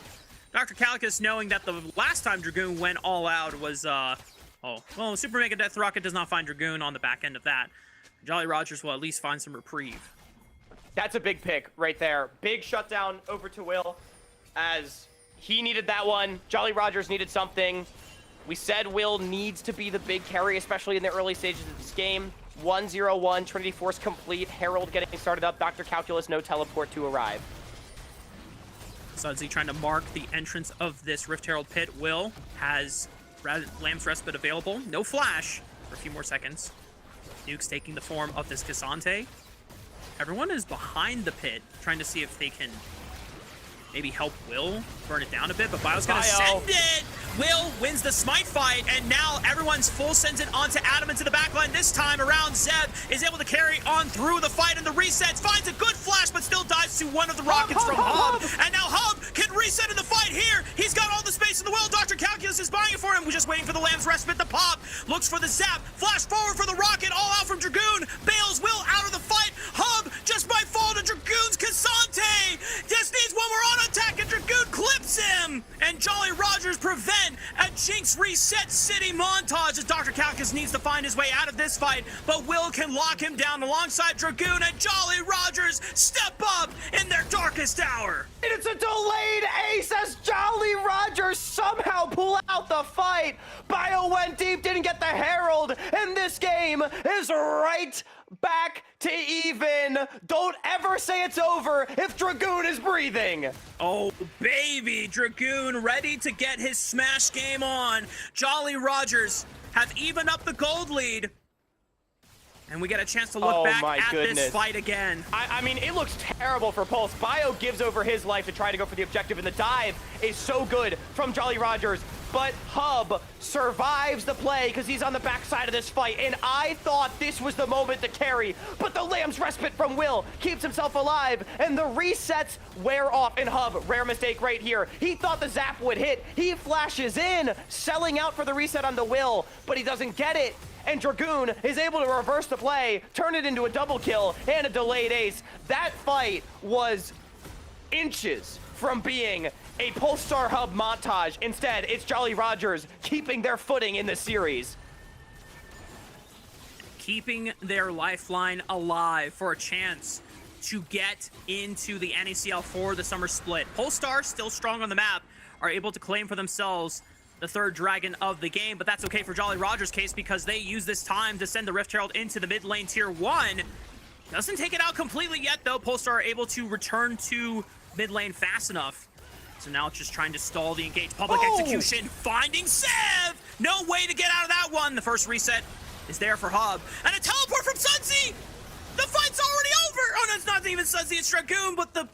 Dr. Calculus, knowing that the last time Dragoon went all out was, well, Super Mega Death Rocket does not find Dragoon on the back end of that. Jolly Rogers will at least find some reprieve. That's a big pick right there. Big shutdown over to Will, as he needed that one. Jolly Rogers needed something. We said Will needs to be the big carry, especially in the early stages of this game. 1-0-1, Trinity Force complete, Herald getting started up, Dr. Calculus, no teleport to arrive. Sudsy trying to mark the entrance of this Rift Herald pit. Will has Lamb's Respite available. No flash for a few more seconds. Nuke's taking the form of this Cassante. Everyone is behind the pit, trying to see if they can maybe help Will burn it down a bit, but Bio's gonna send it! Will wins the smite fight, and now everyone's full sends it onto Adam into the backline. This time around, Zeb is able to carry on through the fight and the resets, finds a good flash, but still dies to one of the rockets from Hub. And now Hub can reset in the fight here. He's got all the space in the world. Dr. Calculus is buying it for him. We're just waiting for the Lamb's Respite to pop. Looks for the zap, flash forward for the rocket, all out from Dragoon. Bails Will out of the fight. Hub just by fall to Dragoon's Cassante. Just needs one more on attack, and Dragoon clips him. And Jolly Rogers prevent a Jinx Reset City montage as Dr. Calculus needs to find his way out of this fight, but Will can lock him down alongside Dragoon, and Jolly Rogers step up in their darkest hour. And it's a delayed ace as Jolly Rogers somehow pull out the fight. Bio went deep, didn't get the Herald, and this game is right back to even. Don't ever say it's over if Dragoon is breathing. Oh, baby, Dragoon ready to get his smash game on. Jolly Rogers have evened up the gold lead. And we get a chance to look back at this fight again. I mean, it looks terrible for Pulse. Bio gives over his life to try to go for the objective, and the dive is so good from Jolly Rogers. But Hub survives the play because he's on the backside of this fight, and I thought this was the moment to carry, but the Lamb's respite from Will keeps himself alive, and the resets wear off. And Hub, rare mistake right here. He thought the zap would hit. He flashes in, selling out for the reset on the Will, but he doesn't get it. And Dragoon is able to reverse the play, turn it into a double kill, and a delayed ace. That fight was inches from being a Polestar Hub montage. Instead, it's Jolly Rogers keeping their footing in the series. Keeping their lifeline alive for a chance to get into the NACL for the summer split. Polestar, still strong on the map, are able to claim for themselves the third dragon of the game, but that's okay for Jolly Rogers' case because they use this time to send the Rift Herald into the mid lane tier 1. Doesn't take it out completely yet, though. Polestar are able to return to mid lane fast enough. So now it's just trying to stall the engaged public execution, finding Sev! No way to get out of that one. The first reset is there for Hub. And a teleport from Sunsy! The fight's already over! Oh, no, it's not even Sunsy, it's Dragoon, but the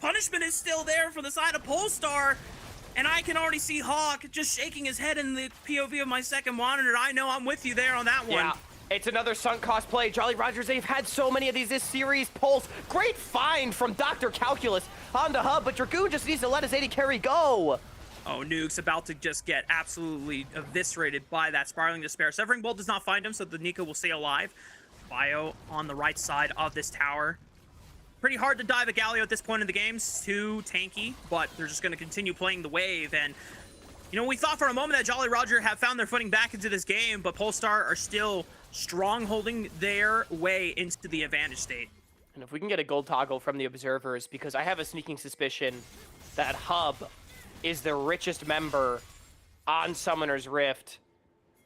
punishment is still there for the side of Polestar. And I can already see Hawk just shaking his head in the POV of my second monitor. I know I'm with you there on that one. Yeah, it's another sunk cost play. Jolly Rogers, they've had so many of these this series. Pulse, great find from Dr. Calculus onto Hub, but Dragoon just needs to let his AD carry go. Oh, Nuke's about to just get absolutely eviscerated by that Spiraling Despair. Severing Bolt does not find him, so the Nico will stay alive. Bio on the right side of this tower. Pretty hard to dive a Galio at this point in the game. It's too tanky, but they're just going to continue playing the wave. And, you know, we thought for a moment that Jolly Roger have found their footing back into this game, but Polestar are still strong-holding their way into the advantage state. And if we can get a gold toggle from the observers, because I have a sneaking suspicion that Hub is the richest member on Summoner's Rift,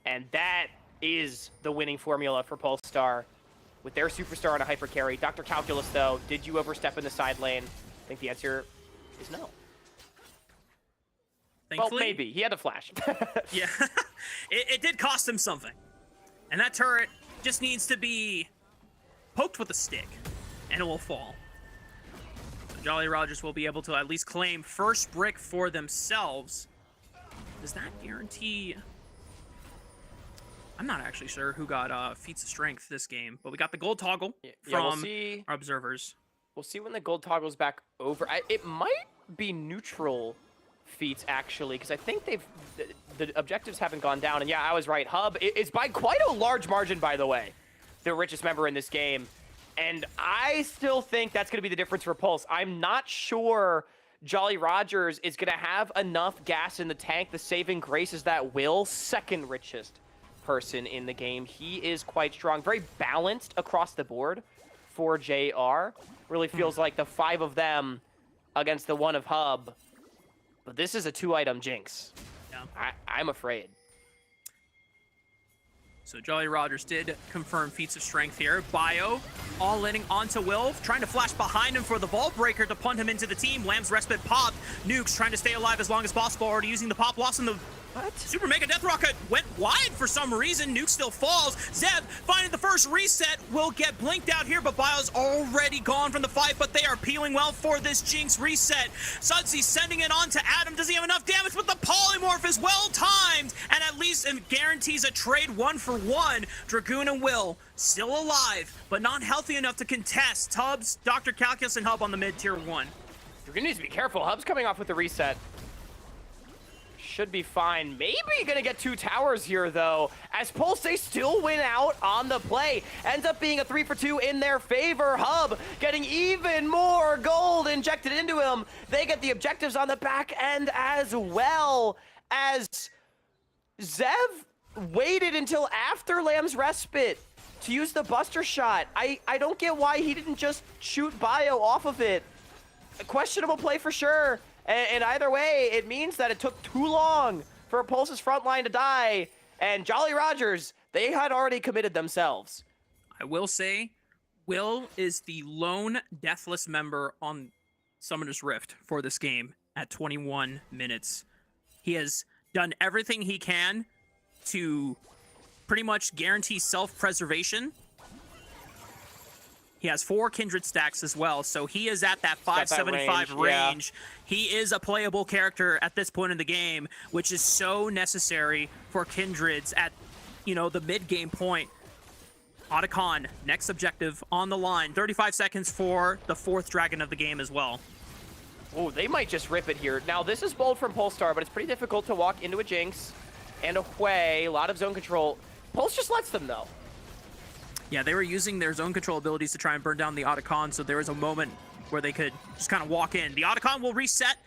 and that is the winning formula for Polestar. With their superstar on a hyper carry. Dr. Calculus, though, did you overstep in the side lane? I think the answer is no. Thankfully, well, maybe. He had a flash. Yeah, it did cost him something. And that turret just needs to be poked with a stick, and it will fall. So Jolly Rogers will be able to at least claim first brick for themselves. Does that guarantee... I'm not actually sure who got feats of strength this game, but we got the gold toggle from our observers. We'll see when the gold toggle's back over. It might be neutral feats, actually, because I think the objectives haven't gone down. And yeah, I was right. Hub is by quite a large margin, by the way, the richest member in this game. And I still think that's going to be the difference for Pulse. I'm not sure Jolly Rogers is going to have enough gas in the tank. The saving grace is that Will, second richest person in the game. He is quite strong, very balanced across the board for JR. Really feels like the 5 of them against the 1 of Hub. But this is a 2-item Jinx. Yeah. I'm afraid. So Jolly Rogers did confirm feats of strength here. Bio all-inning onto Will, trying to flash behind him for the Vault Breaker to punt him into the team. Lamb's respite popped. Nuke's trying to stay alive as long as possible, already using the pop loss in the... What? Super Mega Death Rocket went wide for some reason. Nuke still falls. Zeb finding the first reset will get blinked out here, but Bio's already gone from the fight, but they are peeling well for this Jinx reset. Sudsy sending it on to Adam. Does he have enough damage? But the Polymorph is well timed, and at least it guarantees a trade 1-for-1. Dragoon and Will still alive, but not healthy enough to contest. Tubbs, Dr. Calculus, and Hub on the mid-tier 1. Dragoon needs to be careful. Hub's coming off with the reset. Should be fine. Maybe gonna get 2 towers here, though, as Pulse, they still win out on the play. Ends up being a 3-for-2 in their favor. Hub getting even more gold injected into him. They get the objectives on the back end as well as Zev waited until after Lamb's respite to use the Buster shot. I don't get why he didn't just shoot Bio off of it. A questionable play for sure. And either way, it means that it took too long for Pulse's front line to die. And Jolly Rogers, they had already committed themselves. I will say, Will is the lone deathless member on Summoner's Rift for this game at 21 minutes. He has done everything he can to pretty much guarantee self-preservation. He has 4 Kindred stacks as well, so he is at that 575 range. Yeah. He is a playable character at this point in the game, which is so necessary for Kindreds at, you know, the mid-game point. Otacon, next objective on the line. 35 seconds for the 4th dragon of the game as well. Oh, they might just rip it here. Now, this is bold from Polestar, but it's pretty difficult to walk into a Jinx and away. A lot of zone control. Pulse just lets them, though. Yeah, they were using their zone control abilities to try and burn down the Otacon, so there was a moment where they could just kind of walk in. The Otacon will reset,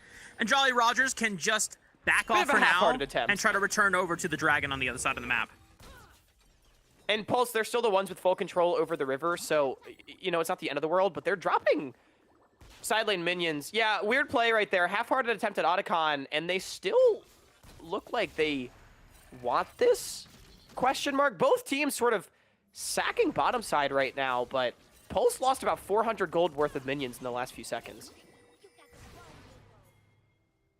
and Jolly Rogers can just back off for now and try to return over to the dragon on the other side of the map. And Pulse, they're still the ones with full control over the river, so, you know, it's not the end of the world, but they're dropping side lane minions. Yeah, weird play right there. Half-hearted attempt at Otacon, and they still look like they want this? Question mark. Both teams sort of sacking bottom side right now, but Pulse lost about 400 gold worth of minions in the last few seconds.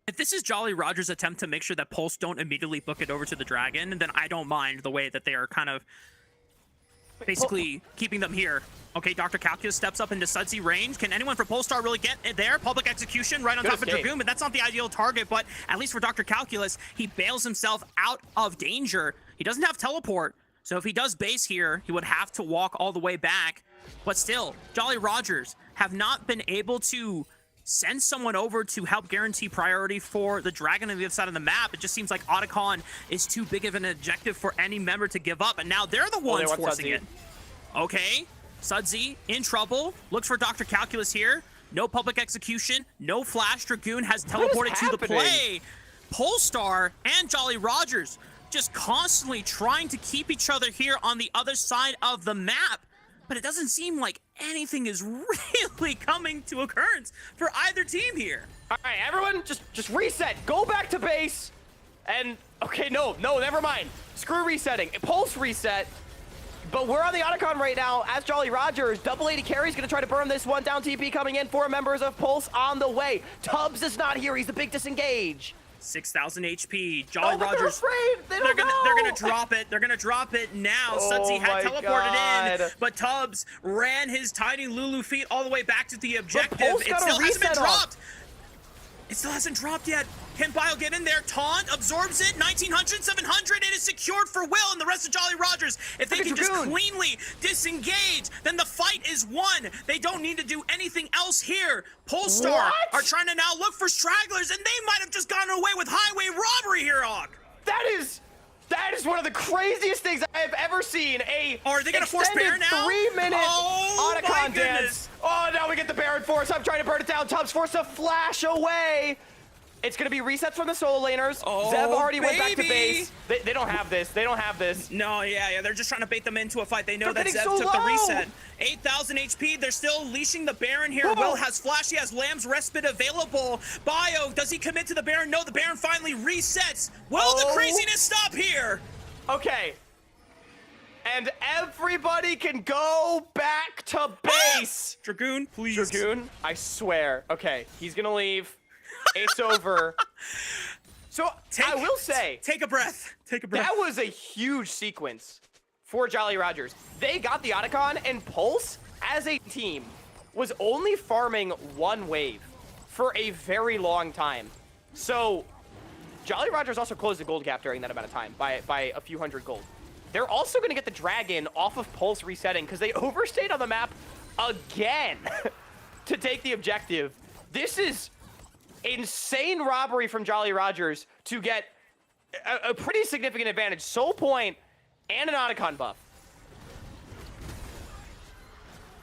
If this is Jolly Rogers' attempt to make sure that Pulse don't immediately book it over to the dragon, then I don't mind the way that they are kind of basically keeping them here. Okay, Dr. Calculus steps up into Sudsy range. Can anyone for Polestar really get it there? Public execution right on top of Dragoon, but that's not the ideal target. But at least for Dr. Calculus, he bails himself out of danger. He doesn't have teleport, so if he does base here, he would have to walk all the way back. But still, Jolly Rogers have not been able to send someone over to help guarantee priority for the dragon on the other side of the map. It just seems like Otacon is too big of an objective for any member to give up, and now they're the ones forcing it. Okay, Sudsy in trouble. Looks for Dr. Calculus here. No public execution, no flash. Dragoon has teleported to the play. Polestar and Jolly Rogers just constantly trying to keep each other here on the other side of the map. But it doesn't seem like anything is really coming to occurrence for either team here. All right, everyone, just reset. Go back to base. And, okay, no, never mind. Screw resetting. Pulse reset. But we're on the Otacon right now as Jolly Rogers. Double 80 carry is going to try to burn this one down. TP coming in. 4 members of Pulse on the way. Tubbs is not here. He's the big disengage. 6,000 HP. Jolly Rogers. They're afraid. They're gonna drop it. They're gonna drop it now. Sudsy had teleported in, but Tubbs ran his tiny Lulu feet all the way back to the objective. It still hasn't been dropped. It still hasn't dropped yet. Can Bio get in there? Taunt absorbs it. 1900, 700. It is secured for Will and the rest of Jolly Rogers. If they can just cleanly disengage, then the fight is won. They don't need to do anything else here. Polestar are trying to now look for stragglers, and they might have just gotten away with highway robbery here, Og. That is one of the craziest things I have ever seen. Are they gonna force Baron now? 3-minute Otacon dance. Oh, now we get the Baron force. I'm trying to burn it down. Tubbs forced to flash away. It's going to be resets from the solo laners. Zev already went back to base. They don't have this. They don't have this. No, yeah. They're just trying to bait them into a fight. They know that Zev took the reset. 8,000 HP. They're still leashing the Baron here. Whoa. Will has flash. He has Lamb's respite available. Bio, does he commit to the Baron? No, the Baron finally resets. Will the craziness stop here? Okay. And everybody can go back to base. Dragoon, please. Dragoon, I swear. Okay, he's going to leave. It's over. So I will say, take a breath. That was a huge sequence for Jolly Rogers. They got the Otacon, and Pulse, as a team, was only farming 1 wave for a very long time. So Jolly Rogers also closed the gold gap during that amount of time by a few hundred gold. They're also going to get the dragon off of Pulse resetting because they overstayed on the map again to take the objective. This is insane robbery from Jolly Rogers to get a pretty significant advantage. Soul point and an Otacon buff.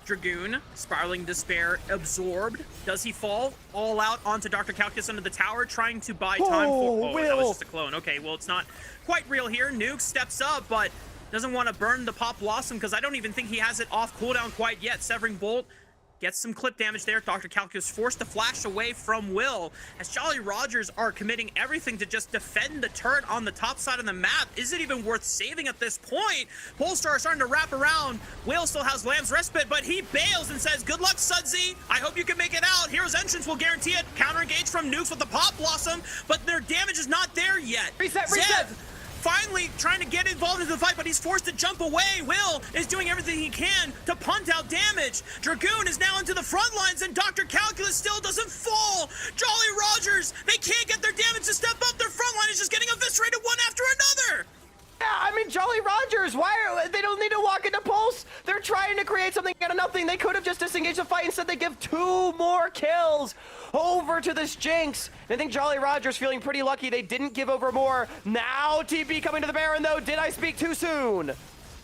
Dragoon, Spiraling Despair, absorbed. Does he fall all out onto Dr. Calculus under the tower, trying to buy time for... Oh, that was just a clone. Okay, well, it's not quite real here. Nuke steps up, but doesn't want to burn the Pop Blossom because I don't even think he has it off cooldown quite yet. Severing Bolt gets some clip damage there. Dr. Calculus forced to flash away from Will as Jolly Rogers are committing everything to just defend the turret on the top side of the map. Is it even worth saving at this point? Polestar starting to wrap around. Will still has Lamb's Respite, but he bails and says, good luck, Sudsy. I hope you can make it out. Hero's Entrance will guarantee it. Counter engage from Nukes with the Pop Blossom, but their damage is not there yet. Reset. Zev finally trying to get involved in the fight, but he's forced to jump away. Will is doing everything he can to punt out damage. Dragoon is now into the front lines, and Dr. Calculus still doesn't fall. Jolly Rogers, they can't get their damage to step up. Their front line is just getting eviscerated one after another. Yeah, I mean, Jolly Rogers, they don't need to walk into Pulse. They're trying to create something out of nothing. They could have just disengaged the fight. Instead, they give 2 more kills over to this Jinx. And I think Jolly Rogers feeling pretty lucky they didn't give over more. Now TP coming to the Baron, though. Did I speak too soon?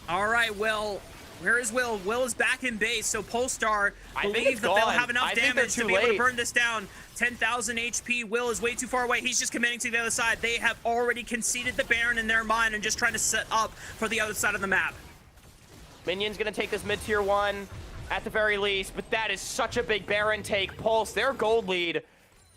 All right, Will. Where is Will? Will is back in base, so Polestar believe that they'll have enough damage to be able to burn this down. 10,000 HP. Will is way too far away. He's just committing to the other side. They have already conceded the Baron in their mind and just trying to set up for the other side of the map. Minion's going to take this mid-tier 1 at the very least, but that is such a big Baron take. Pulse, their gold lead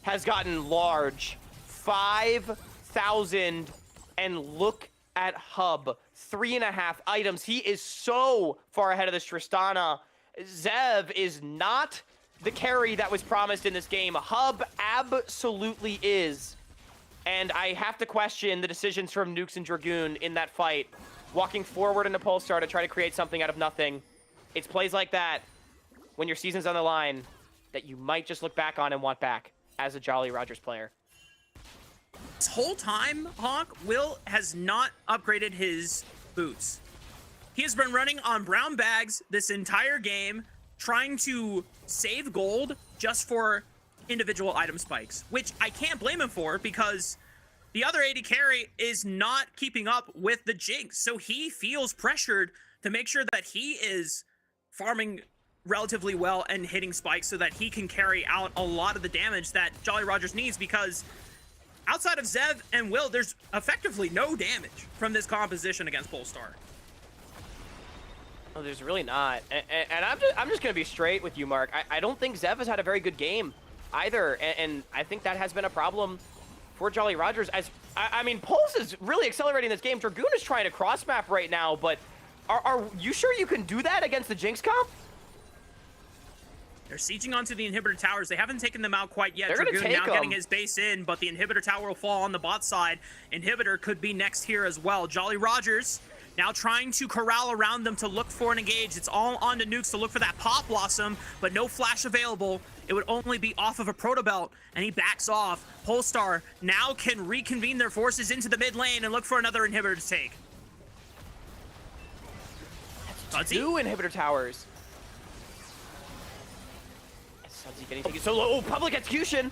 has gotten large. 5,000, and look at Hub. 3.5 items. He is so far ahead of this Tristana. Zev is not the carry that was promised in this game. Hub absolutely is. And I have to question the decisions from Nukes and Dragoon in that fight. Walking forward into Polestar to try to create something out of nothing. It's plays like that, when your season's on the line, that you might just look back on and want back as a Jolly Rogers player. This whole time, Hawk, Will has not upgraded his boots. He has been running on brown bags this entire game, trying to save gold just for individual item spikes, which I can't blame him for because the other AD carry is not keeping up with the Jinx. So he feels pressured to make sure that he is farming relatively well and hitting spikes so that he can carry out a lot of the damage that Jolly Rogers needs, because outside of Zev and Will, there's effectively no damage from this composition against Polestar. Oh, there's really not. And I'm just going to be straight with you, Mark. I don't think Zev has had a very good game either. And I think that has been a problem for Jolly Rogers. I mean, Pulse is really accelerating this game. Dragoon is trying to cross-map right now, but are you sure you can do that against the Jinx comp? They're sieging onto the inhibitor towers. They haven't taken them out quite yet. They're gonna Dragoon take now them. getting his base in, but the inhibitor tower will fall on the bot side. Inhibitor could be next here as well. Jolly Rogers now trying to corral around them to look for an engage. It's all on to Nukes to look for that Pop Blossom, but no flash available. It would only be off of a Proto Belt, and he backs off. Polestar now can reconvene their forces into the mid lane and look for another inhibitor to take. That's 2 inhibitor towers. Sudsy getting taken so low. Oh, public execution.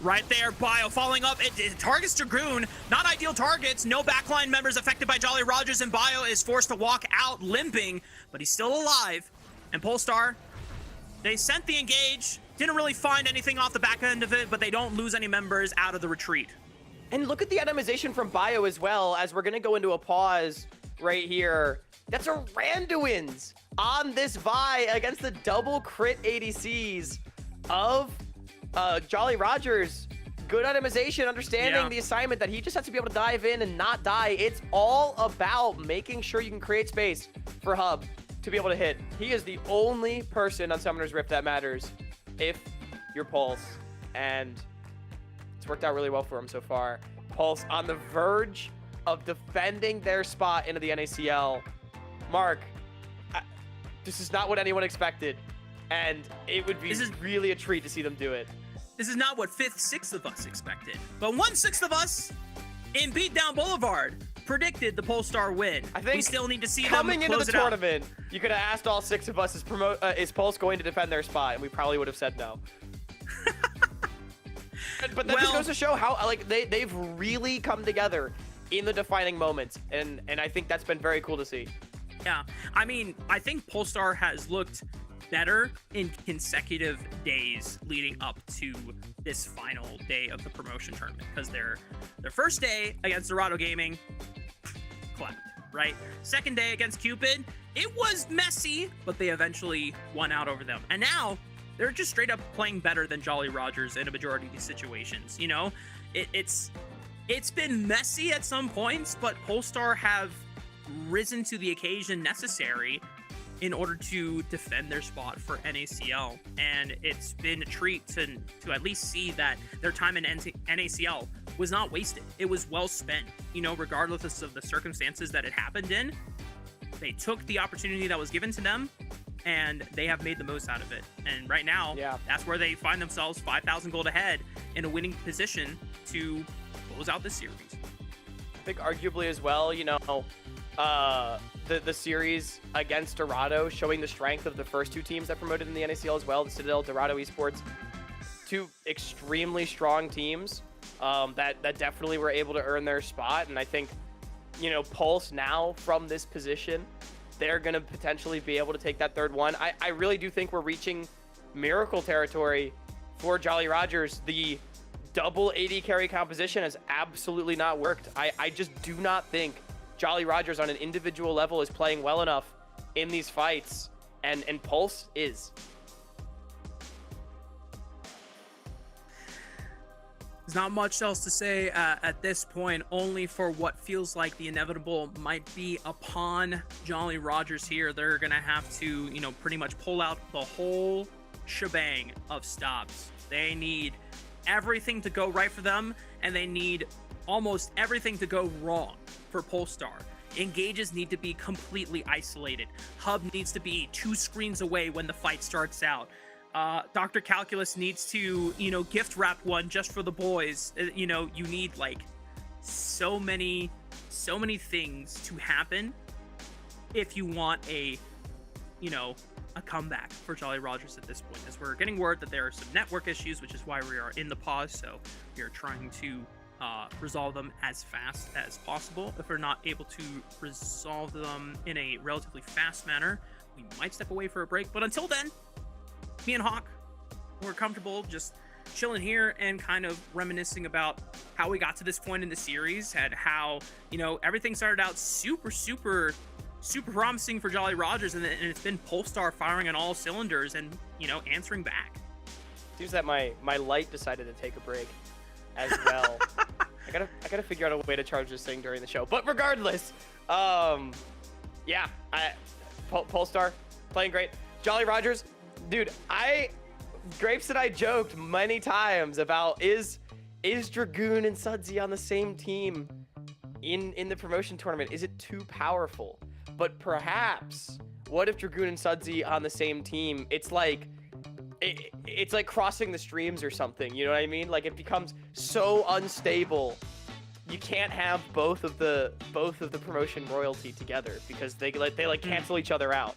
Right there, Bio following up. It targets Dragoon. Not ideal targets. No backline members affected by Jolly Rogers, and Bio is forced to walk out limping, but he's still alive. And Polestar, they sent the engage. Didn't really find anything off the back end of it, but they don't lose any members out of the retreat. And look at the itemization from Bio as well, as we're going to go into a pause right here. That's a Randuin's on this Vi against the double crit ADCs of Jolly Rogers. Good itemization, understanding the assignment that he just has to be able to dive in and not die. It's all about making sure you can create space for Hub to be able to hit. He is the only person on Summoner's Rift that matters if you're Pulse, and it's worked out really well for him so far. Pulse on the verge of defending their spot into the NACL. Mark, this is not what anyone expected, and it would be really a treat to see them do it. This is not what 5th, 6th of us expected, but 1/6 of us in Beatdown Boulevard predicted the Polestar win. I think we still need to see coming them into close the it out. tournament, you could have asked all 6 of us, is Pulse going to defend their spot, and we probably would have said no. But that just goes to show how they've really come together in the defining moments, and I think that's been very cool to see. Yeah, I mean, I think Polestar has looked better in consecutive days leading up to this final day of the promotion tournament, because their first day against Dorado Gaming, clapped, right? Second day against Cupid, it was messy, but they eventually won out over them. And now they're just straight up playing better than Jolly Rogers in a majority of these situations. You know, it's been messy at some points, but Polestar have risen to the occasion necessary in order to defend their spot for NACL. And it's been a treat to at least see that their time in NACL was not wasted. It was well spent, you know, regardless of the circumstances that it happened in. They took the opportunity that was given to them, and they have made the most out of it. And right now, that's where they find themselves 5,000 gold ahead in a winning position to close out this series. I think arguably as well, you know, the series against Dorado showing the strength of the first two teams that promoted in the NACL as well, the Citadel, Dorado Esports, two extremely strong teams that definitely were able to earn their spot. And I think, you know, Pulse now from this position, they're going to potentially be able to take that third one. I really do think we're reaching miracle territory for Jolly Rogers. The double AD carry composition has absolutely not worked. I just do not think Jolly Rogers on an individual level is playing well enough in these fights, and Pulse is. There's not much else to say at this point, only for what feels like the inevitable might be upon Jolly Rogers here. They're going to have to, you know, pretty much pull out the whole shebang of stops. They need everything to go right for them, and they need almost everything to go wrong for Polestar. Engages need to be completely isolated. Hub needs to be 2 screens away when the fight starts out. Dr. Calculus needs to, you know, gift wrap one just for the boys. You know, you need like so many things to happen if you want a, you know, a comeback for Jolly Rogers at this point, as we're getting word that there are some network issues, which is why we are in the pause. So we are trying to resolve them as fast as possible. If we're not able to resolve them in a relatively fast manner, we might step away for a break. But until then, me and Hawk, we're comfortable just chilling here and kind of reminiscing about how we got to this point in the series and how, you know, everything started out super promising for Jolly Rogers, and it's been Polestar firing on all cylinders and, you know, answering back. Seems that my light decided to take a break as well. I gotta figure out a way to charge this thing during the show. But regardless, yeah, Polestar playing great. Jolly Rogers, dude, Grapes and I joked many times about is Dragoon and Sudsy on the same team in the promotion tournament? Is it too powerful? But perhaps, what if Dragoon and Sudsy on the same team? It's like crossing the streams or something. You know what I mean? Like, it becomes so unstable. You can't have both of the promotion royalty together because they cancel each other out.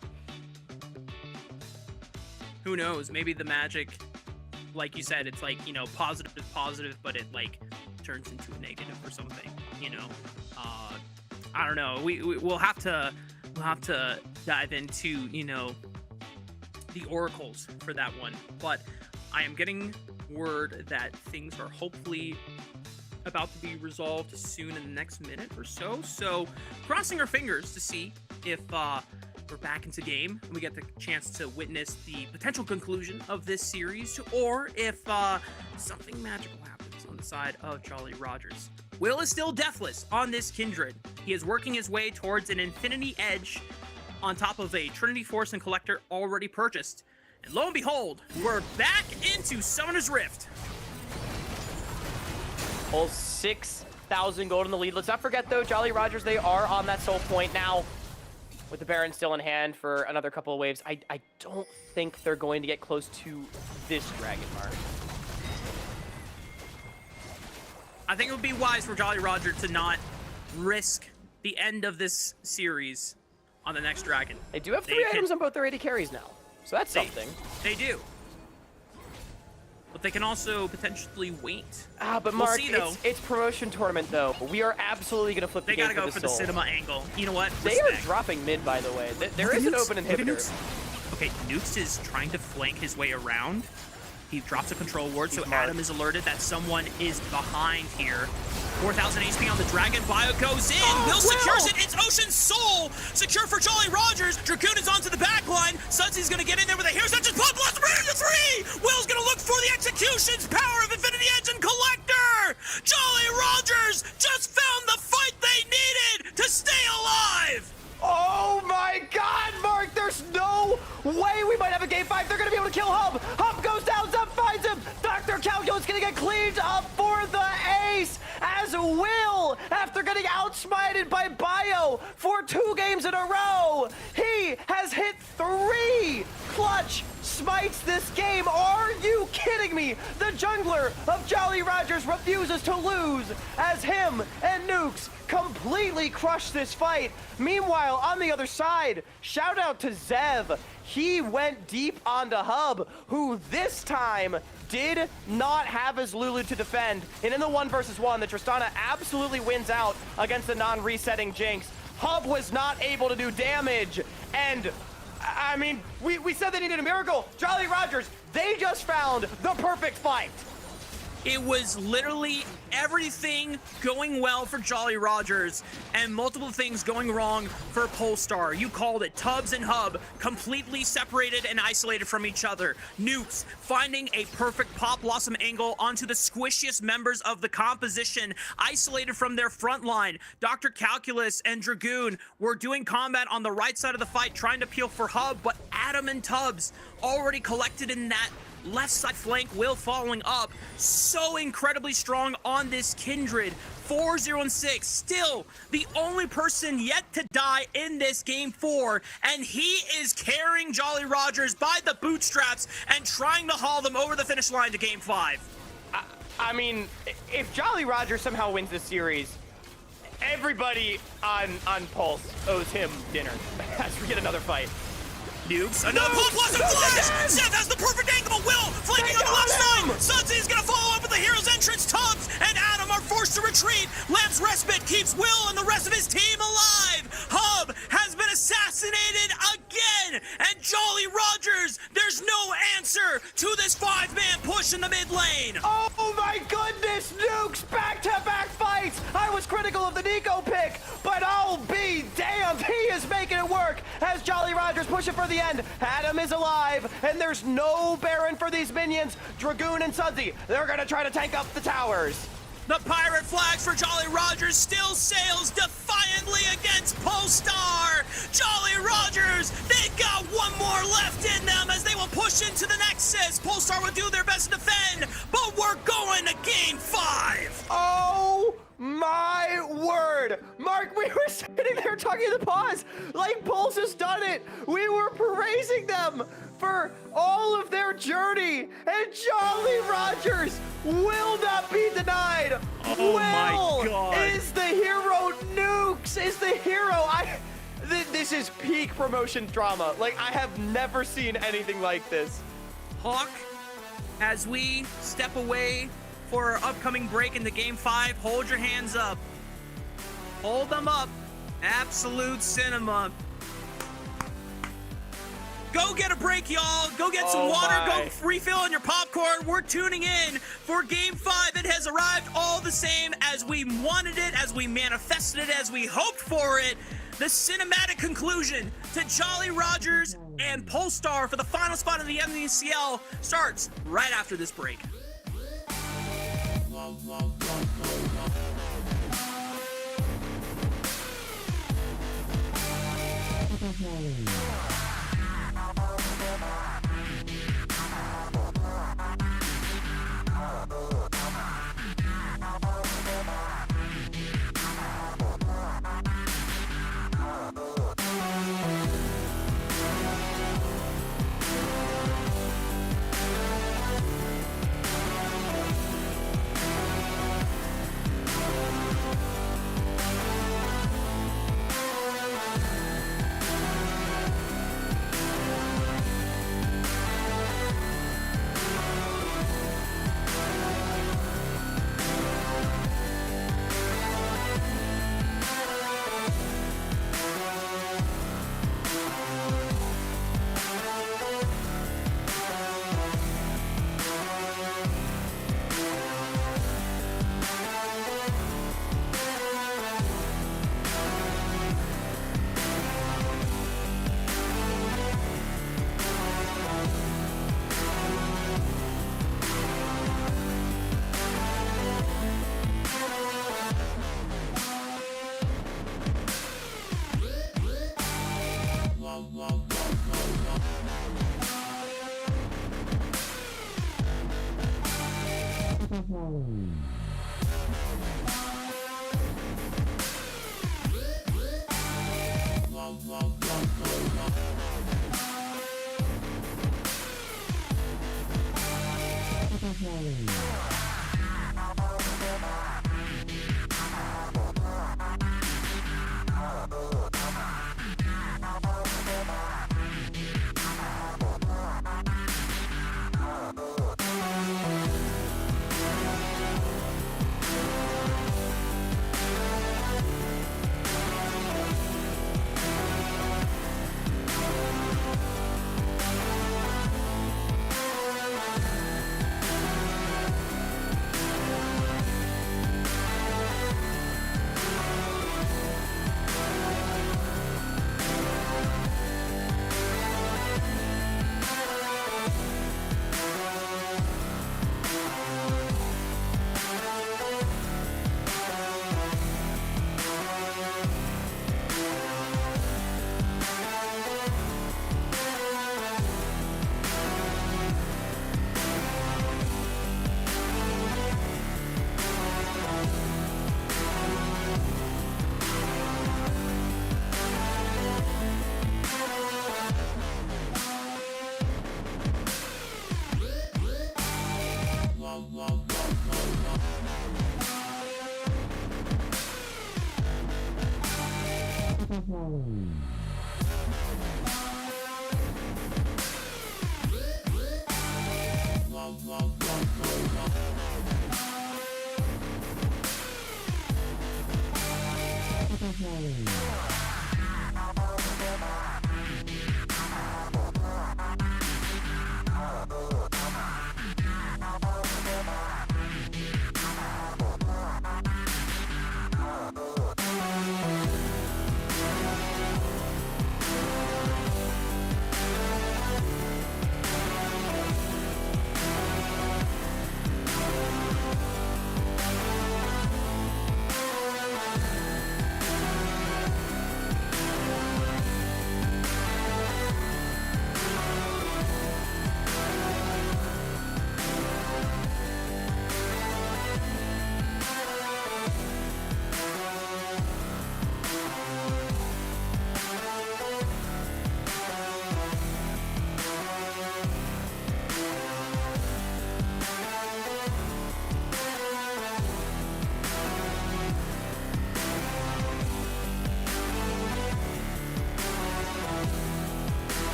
Who knows? Maybe the magic, like you said, it's like, you know, positive is positive, but it like turns into a negative or something. You know, I don't know. We'll have to dive into, you know, the oracles for that one. But I am getting word that things are hopefully about to be resolved soon in the next minute or so. So crossing our fingers to see if we're back into game and we get the chance to witness the potential conclusion of this series, or if something magical happens on the side of Jolly Rogers. Will is still deathless on this Kindred. He is working his way towards an Infinity Edge on top of a Trinity Force and Collector already purchased. And lo and behold, we're back into Summoner's Rift. Whole 6,000 gold in the lead. Let's not forget, though, Jolly Rogers, they are on that soul point now. With the Baron still in hand for another couple of waves, I don't think they're going to get close to this Dragon Mark. I think it would be wise for Jolly Roger to not risk the end of this series on the next Dragon. They do have 3 items on both their AD carries now, so that's something. They do. But they can also potentially wait. But Mark, it's promotion tournament, though. We are absolutely going to flip the game for the soul. They gotta go for the cinema angle. You know what? They are dropping mid, by the way. There is an open inhibitor. Okay, Nukes is trying to flank his way around. He drops a control ward, so Adam is alerted that someone is behind here. 4,000 HP on the Dragon. Bio goes in. Will secures it. It's Ocean Soul. Secure for Jolly Rogers. Dragoon is onto the back line. Sudsy's going to get in there with a Hero Touch. Pop Blast right into 3. Will's going to look for the executions. Power of Infinity Engine Collector. Jolly Rogers just found the fight they needed to stay alive. Oh my God, Mark! There's no way we might have a game 5. They're gonna be able to kill Hub. Hub goes down, Zeb finds him. Dr. Calculus gonna get cleaned up for the ace as Will, after getting outsmited by Bio for 2 games in a row, he has hit 3 clutch smites this game. Are you kidding me? The jungler of Jolly Rogers refuses to lose as him and Nukes completely crushed this fight. Meanwhile, on the other side, shout out to Zev. He went deep onto Hub, who this time did not have his Lulu to defend. And in the 1 versus 1, the Tristana absolutely wins out against the non-resetting Jinx. Hub was not able to do damage. And I mean, we said they needed a miracle. Jolly Rogers, they just found the perfect fight. It was literally everything going well for Jolly Rogers and multiple things going wrong for Polestar. You called it. Tubbs and Hub completely separated and isolated from each other. Nukes finding a perfect Pop Blossom angle onto the squishiest members of the composition, isolated from their front line. Dr. Calculus and Dragoon were doing combat on the right side of the fight, trying to peel for Hub, but Adam and Tubbs already collected in that left side flank. Will following up, so incredibly strong on this Kindred. 4-0-6, still the only person yet to die in this game 4, and he is carrying Jolly Rogers by the bootstraps and trying to haul them over the finish line to game 5. I mean, if Jolly Rogers somehow wins this series, everybody on Pulse owes him dinner as we get another fight. Nukes, another Pop Blossom flash! Seth has the perfect angle, Will flanking on the left side! Sudsy is gonna follow up with the Hero's Entrance. Tubbs and Adam are forced to retreat. Lamp's Respite keeps Will and the rest of his team alive! Hub has been assassinated again! And Jolly Rogers, there's no answer to this 5-man push in the mid lane! Oh my goodness, Nukes, back-to-back fights! I was critical of the Nico pick, but I'll be damned, he is making it work as Jolly Rogers pushing for the end. Adam is alive, and there's no Baron for these minions. Dragoon and Sudsy, they're gonna try to tank up the towers. The pirate flag for Jolly Rogers still sails defiantly against Polestar. Jolly Rogers, they've got one more left in them as they will push into the Nexus. Polestar will do their best to defend, but we're going to game 5. Oh my word! Mark, we were sitting there talking to the pause like Pulse has done it. We were praising them for all of their journey, and Jolly Rogers will not be denied. Oh my God. Is the hero. Nukes is the hero. This is peak promotion drama. Like, I have never seen anything like this. Hawk, as we step away for our upcoming break into game 5, hold your hands up. Hold them up. Absolute cinema. Go get a break, y'all. Go get some water. Go refill on your popcorn. We're tuning in for game 5. It has arrived all the same as we wanted it, as we manifested it, as we hoped for it. The cinematic conclusion to Jolly Rogers and Polestar for the final spot in the NACL starts right after this break.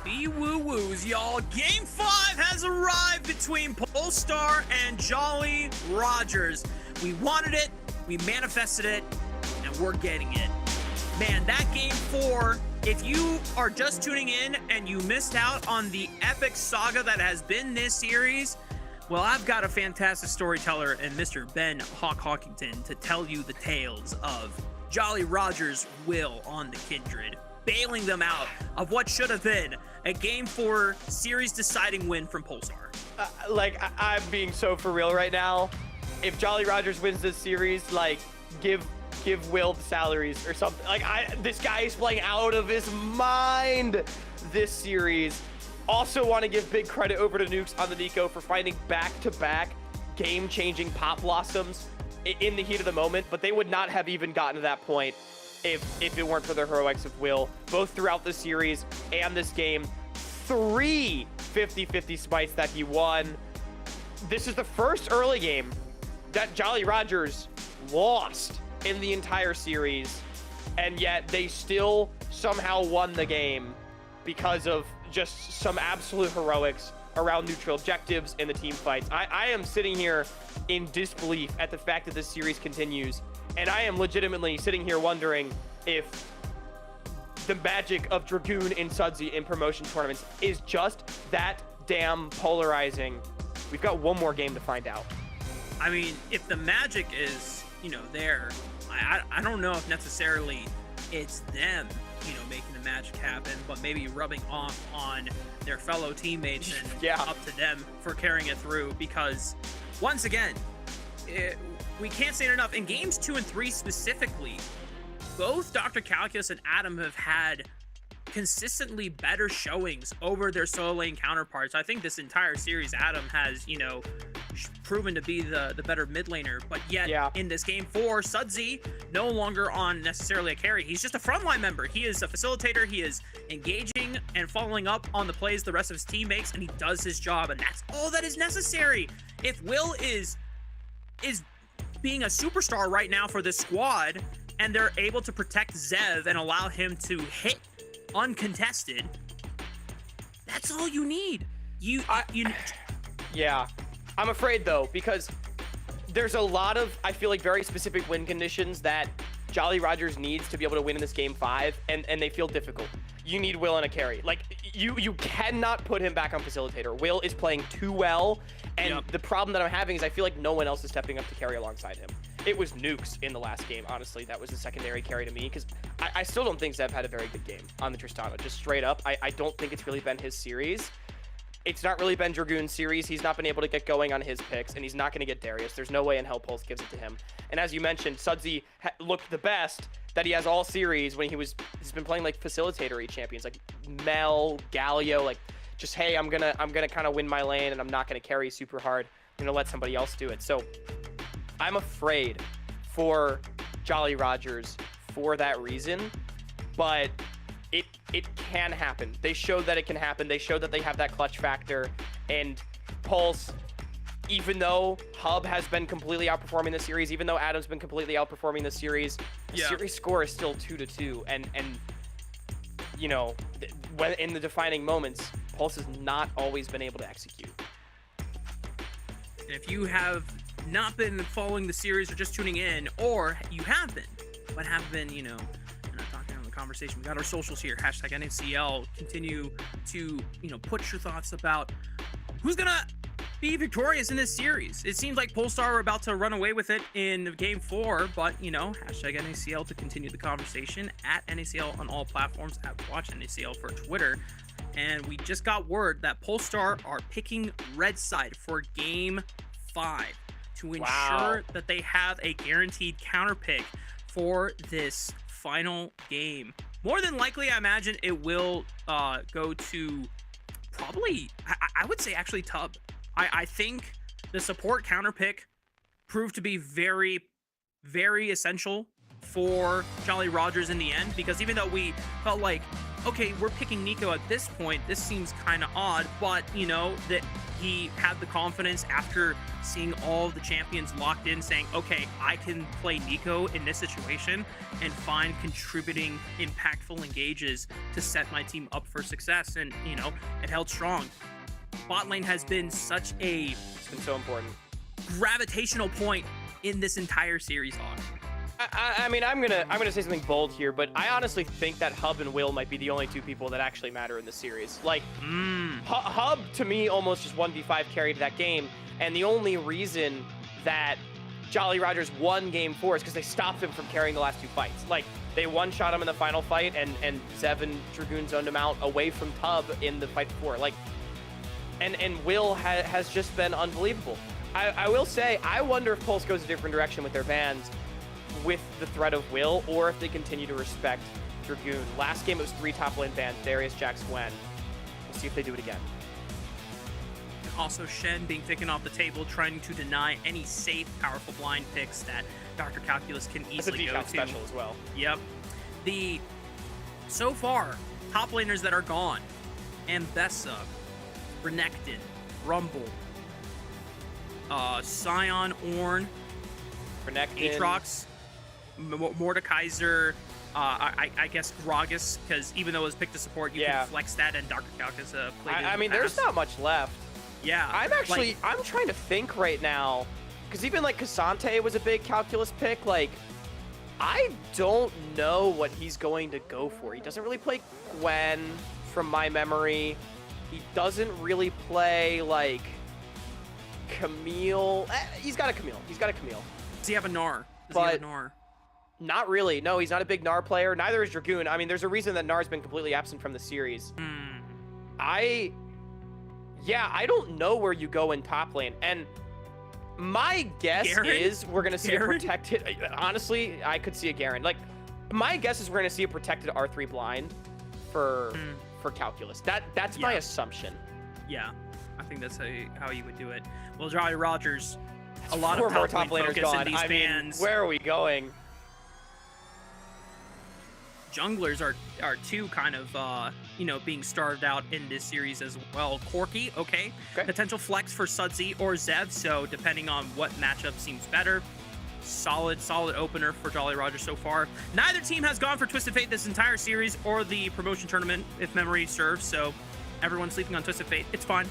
Be woo-woos, y'all. Game 5 has arrived between Polestar and Jolly Rogers. We wanted it, we manifested it, and we're getting it. Man, that Game 4, if you are just tuning in and you missed out on the epic saga that has been this series, well, I've got a fantastic storyteller in Mr. Ben Hawkington to tell you the tales of Jolly Rogers' will on the Kindred, bailing them out of what should have been a Game 4 series-deciding win from Polestar. I'm being so for real right now. If Jolly Rogers wins this series, give Will the salaries or something. This guy is playing out of his mind this series. Also want to give big credit over to Nukes on the Nico for finding back-to-back game-changing pop blossoms in the heat of the moment, but they would not have even gotten to that point if it weren't for the heroics of Will, both throughout the series and this game. 3 50-50 smites that he won. This is the first early game that Jolly Rogers lost in the entire series, and yet they still somehow won the game because of just some absolute heroics around neutral objectives and the team fights. I am sitting here in disbelief at the fact that this series continues And I am legitimately sitting here wondering if the magic of Dragoon in Sudsy in promotion tournaments is just that damn polarizing. We've got one more game to find out. I mean, if the magic is, there, I don't know if necessarily it's them, making the magic happen, but maybe rubbing off on their fellow teammates and up to them for carrying it through. Because once again, we can't say it enough. In games 2 and 3 specifically, both Dr. Calculus and Adam have had consistently better showings over their solo lane counterparts. I think this entire series, Adam has, proven to be the better mid laner, but yet in this game 4, Sudsy no longer on necessarily a carry. He's just a frontline member. He is a facilitator. He is engaging and following up on the plays the rest of his team makes, and he does his job, and that's all that is necessary. If Will is being a superstar right now for this squad, and they're able to protect Zev and allow him to hit uncontested, that's all you need. Yeah. I'm afraid, though, because there's a lot of, I feel like, very specific win conditions that Jolly Rogers needs to be able to win in this game 5, and they feel difficult. You need Will in a carry. Like, you cannot put him back on facilitator. Will is playing too well, and the problem that I'm having is I feel like no one else is stepping up to carry alongside him. It was Nukes in the last game, honestly. That was the secondary carry to me, because I still don't think Zev had a very good game on the Tristana. Just straight up, I don't think it's really been his series. It's not really been Dragoon's series. He's not been able to get going on his picks, and he's not going to get Darius. There's no way in hell Pulse gives it to him. And as you mentioned, Sudsy looked the best that he has all series when he's been playing like facilitator champions, like Mel, Galio, like just, hey, I'm gonna kind of win my lane, and I'm not gonna carry super hard. I'm gonna let somebody else do it. So I'm afraid for Jolly Rogers for that reason, but it can happen. They showed that it can happen. They showed that they have that clutch factor. And Pulse, even though Hub has been completely outperforming the series, even though Adam's been completely outperforming the series, the series score is still 2-2. And when in the defining moments, Pulse has not always been able to execute. And if you have not been following the series or just tuning in, or you have been, but have been, talking on the conversation, we got our socials here, hashtag NACL. Continue to, put your thoughts about who's gonna be victorious in this series. It seems like Polestar are about to run away with it in game 4, but, hashtag NACL to continue the conversation, at NACL on all platforms, at Watch NACL for Twitter. And we just got word that Polestar are picking Red Side for game 5 to ensure that they have a guaranteed counter pick for this final game. More than likely, I imagine it will go to probably, I would say actually Tub. I think the support counter pick proved to be very, very essential for Jolly Rogers in the end, because even though we felt like, okay, we're picking Nico at this point, this seems kind of odd, but that he had the confidence after seeing all the champions locked in, saying, okay, I can play Nico in this situation and find contributing impactful engages to set my team up for success. And it held strong. Bot lane has been such a, it's been so important, gravitational point in this entire series, Hawk. I mean, I'm gonna say something bold here, but I honestly think that Hub and Will might be the only two people that actually matter in the series. Like, Hub to me almost just 1v5 carried that game, and the only reason that Jolly Rogers won game 4 is because they stopped him from carrying the last 2 fights. Like, they one-shot him in the final fight, and Zev and Dragoon zoned him out away from Tub in the fight before. Like, and Will has just been unbelievable. I will say, I wonder if Pulse goes a different direction with their bans, with the threat of Will, or if they continue to respect Dragoon. Last game it was 3 top lane bans, Darius, Jax, Gwen. We'll see if they do it again. Also, Shen being taken off the table, trying to deny any safe, powerful blind picks that Dr. Calculus can easily go to. That's a decaf special as well. Yep. So far, top laners that are gone: Ambessa, Renekton, Rumble, Scion, Ornn, Renekton, Aatrox, Mordekaiser, I guess Gragas, because even though it was picked to support, you can flex that, and Dr. Calculus played it. I mean, there's not much left. Yeah. I'm trying to think right now, because even like Cassante was a big Calculus pick. Like, I don't know what he's going to go for. He doesn't really play Gwen, from my memory. He doesn't really play, like, Camille. He's got a Camille. Does he have a Gnar? But not really. No, he's not a big Gnar player. Neither is Dragoon. I mean, there's a reason that Gnar's been completely absent from the series. I don't know where you go in top lane. And my guess is we're going to see a protected... Honestly, I could see a Garen. Like, my guess is we're going to see a protected R3 blind for Calculus. That's my assumption. Yeah, I think that's how you would do it. Well, Jolly Rogers, a lot Four of more top lane laners focus gone. in these I mean, bans. where are we going? Junglers are too kind of being starved out in this series as well. Corki, okay. Potential flex for Sudsy or Zev, so depending on what matchup seems better. Solid opener for Jolly Roger so far. Neither team has gone for Twisted Fate this entire series or the promotion tournament, if memory serves, so everyone's sleeping on Twisted Fate. It's fine.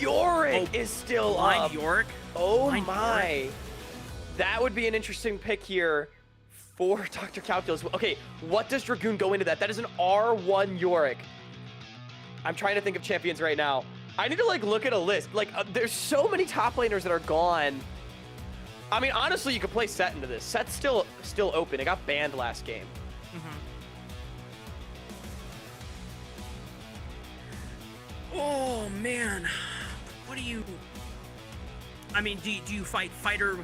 Yorick is still up. Yorick. Oh my. That would be an interesting pick here for Dr. Calculus. Okay, what does Dragoon go into that? That is an R1 Yorick. I'm trying to think of champions right now. I need to, like, look at a list. Like, there's so many top laners that are gone. I mean, honestly, you could play Set into this. Set's still open. It got banned last game. Oh, man. What do you... I mean, do you fight fighter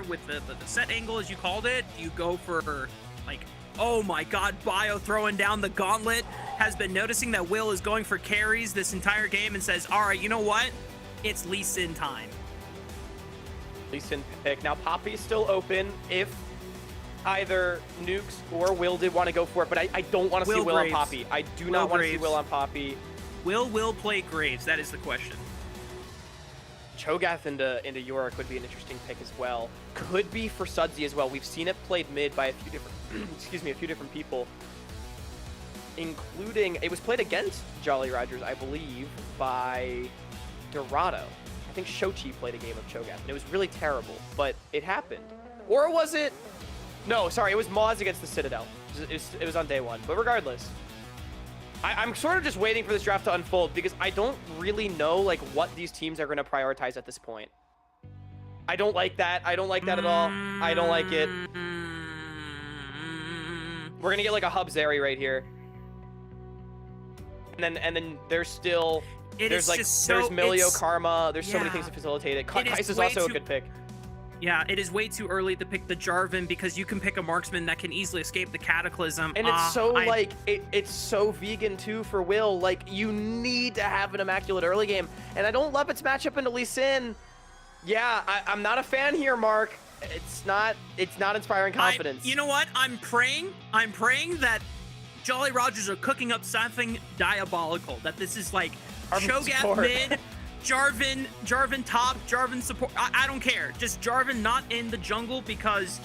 with the set angle, as you called it? Do you go for, like, oh my god, Bio throwing down the gauntlet, has been noticing that Will is going for carries this entire game and says, all right, you know what? It's Lee Sin time. Lee Sin pick. Now, Poppy's still open if either Nukes or Will did want to go for it, but I don't want to see Will on Poppy. I do not want to see Will on Poppy. Will play Graves? That is the question. Cho'Gath into Yorick would be an interesting pick as well. Could be for Sudsy as well. We've seen it played mid by a few different a few different people, including it was played against Jolly Rogers, I believe, by Dorado. I think Shochi played a game of Cho'Gath, and it was really terrible, but it happened. Or was it? No, sorry, it was Moz against the Citadel. It was on day one, but regardless. I'm sort of just waiting for this draft to unfold because I don't really know, like, what these teams are going to prioritize at this point. I don't like that. I don't like that at all. I don't like it. We're going to get, like, a hub Zeri right here. And then there's still... there's Milio, Karma. There's so many things to facilitate it. Kais is also a good pick. Yeah, it is way too early to pick the Jarvan because you can pick a marksman that can easily escape the Cataclysm. And it's so, it's so vegan, too, for Will. Like, you need to have an immaculate early game. And I don't love its matchup into Lee Sin. Yeah, I'm not a fan here, Mark. It's not inspiring confidence. You know what? I'm praying that Jolly Rogers are cooking up something diabolical. That this is, like, Cho'Gath mid... Jarvan top, Jarvan support. I don't care. Just Jarvan not in the jungle because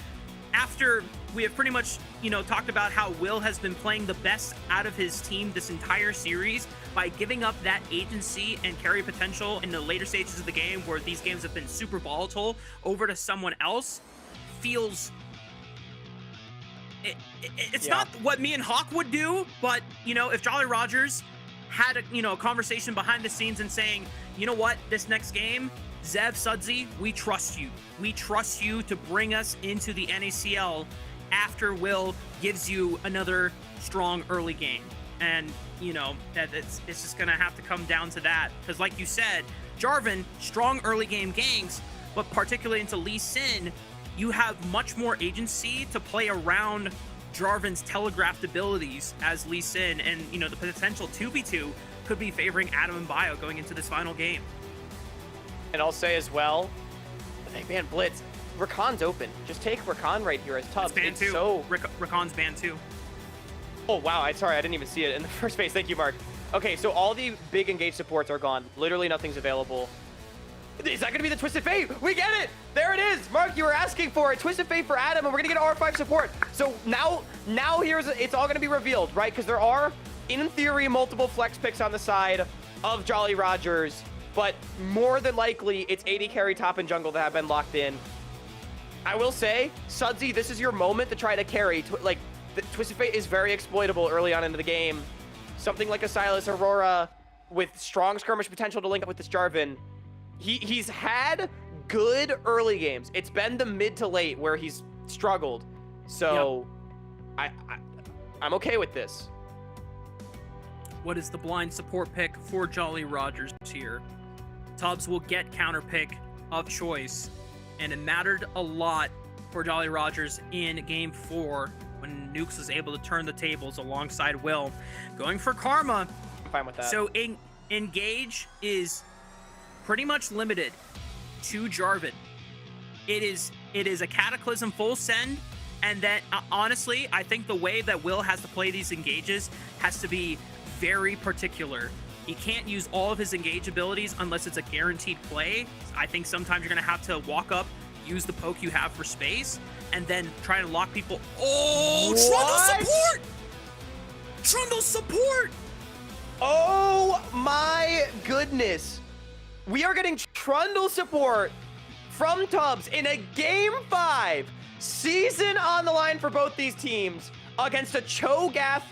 after we have pretty much, talked about how Will has been playing the best out of his team this entire series by giving up that agency and carry potential in the later stages of the game where these games have been super volatile over to someone else feels... It's not what me and Hawk would do, but, if Jolly Rogers had a conversation behind the scenes and saying, you know what, this next game, Zev, Sudsy, we trust you. We trust you to bring us into the NACL after Will gives you another strong early game. And, it's just going to have to come down to that. Because like you said, Jarvan, strong early game ganks, but particularly into Lee Sin, you have much more agency to play around Jarvan's telegraphed abilities as Lee Sin, and the potential 2v2 could be favoring Adam and Bio going into this final game. And I'll say as well, they banned Blitz. Rakan's open. Just take Rakan right here as Tubbs. It's banned too. Rakan's banned too. Oh wow, sorry, I didn't even see it in the first phase. Thank you, Mark. Okay, so all the big engaged supports are gone. Literally nothing's available. Is that gonna be the Twisted Fate? We get it! There it is! Mark, you were asking for it. Twisted Fate for Adam, and we're gonna get R5 support. So now it's all gonna be revealed, right? Because there are, in theory, multiple flex picks on the side of Jolly Rogers, but more than likely, it's AD carry top and jungle that have been locked in. I will say, Sudsy, this is your moment to try to carry. Twisted Fate is very exploitable early on into the game. Something like a Silas Aurora with strong skirmish potential to link up with this Jarvan. He's had good early games. It's been the mid to late where he's struggled. So I'm okay with this. What is the blind support pick for Jolly Rogers here? Tubbs will get counter pick of choice, and it mattered a lot for Jolly Rogers in Game 4 when Nukes was able to turn the tables alongside Will. Going for Karma. I'm fine with that. So Engage is pretty much limited to Jarvan. It is a Cataclysm full send, and then honestly, I think the way that Will has to play these engages has to be very particular. He can't use all of his engage abilities unless it's a guaranteed play. I think sometimes you're gonna have to walk up, use the poke you have for space, and then try to lock people. Oh, Trundle support! Trundle support! Oh my goodness. We are getting Trundle support from Tubbs in a Game 5 season on the line for both these teams against a Cho'Gath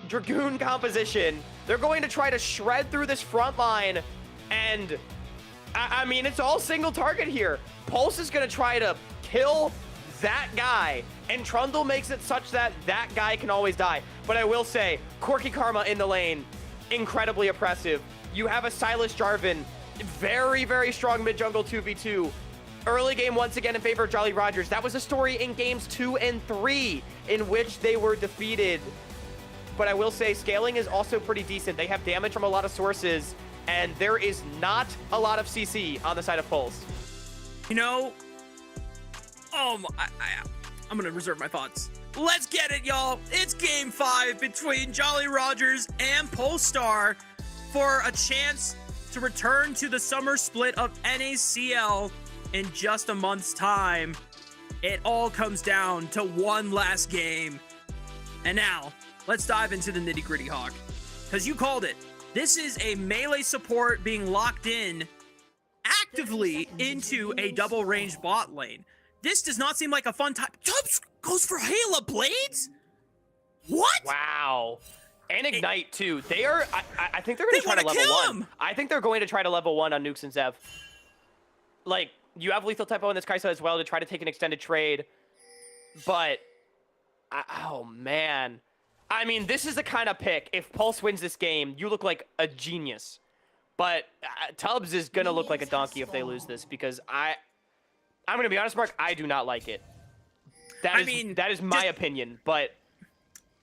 Dragoon composition. They're going to try to shred through this front line, and I mean, it's all single target here. Pulse is going to try to kill that guy, and Trundle makes it such that that guy can always die. But I will say, Corki Karma in the lane, incredibly oppressive. You have a Silas Jarvan, very, very strong mid-jungle 2v2. Early game once again in favor of Jolly Rogers. That was a story in games 2 and 3 in which they were defeated. But I will say scaling is also pretty decent. They have damage from a lot of sources, and there is not a lot of CC on the side of Pulse. You know, I'm gonna reserve my thoughts. Let's get it, y'all. It's Game 5 between Jolly Rogers and Polestar for a chance to return to the summer split of NACL in just a month's time. It all comes down to one last game. And now, let's dive into the nitty-gritty, Hawk. Because you called it. This is a melee support being locked in actively into a double-range bot lane. This does not seem like a fun time. Tubbs goes for Hail of Blades? What? Wow. And Ignite, too. They are... I think they're going to try to level 1. I think they're going to try to level 1 on Nukes and Zev. Like, you have Lethal Tempo in this Kai'Sa as well to try to take an extended trade. But... oh, man. I mean, this is the kind of pick. If Pulse wins this game, you look like a genius. But Tubbs is going to look like a donkey if they lose this, because I'm going to be honest, Mark, I do not like it. That is my opinion, but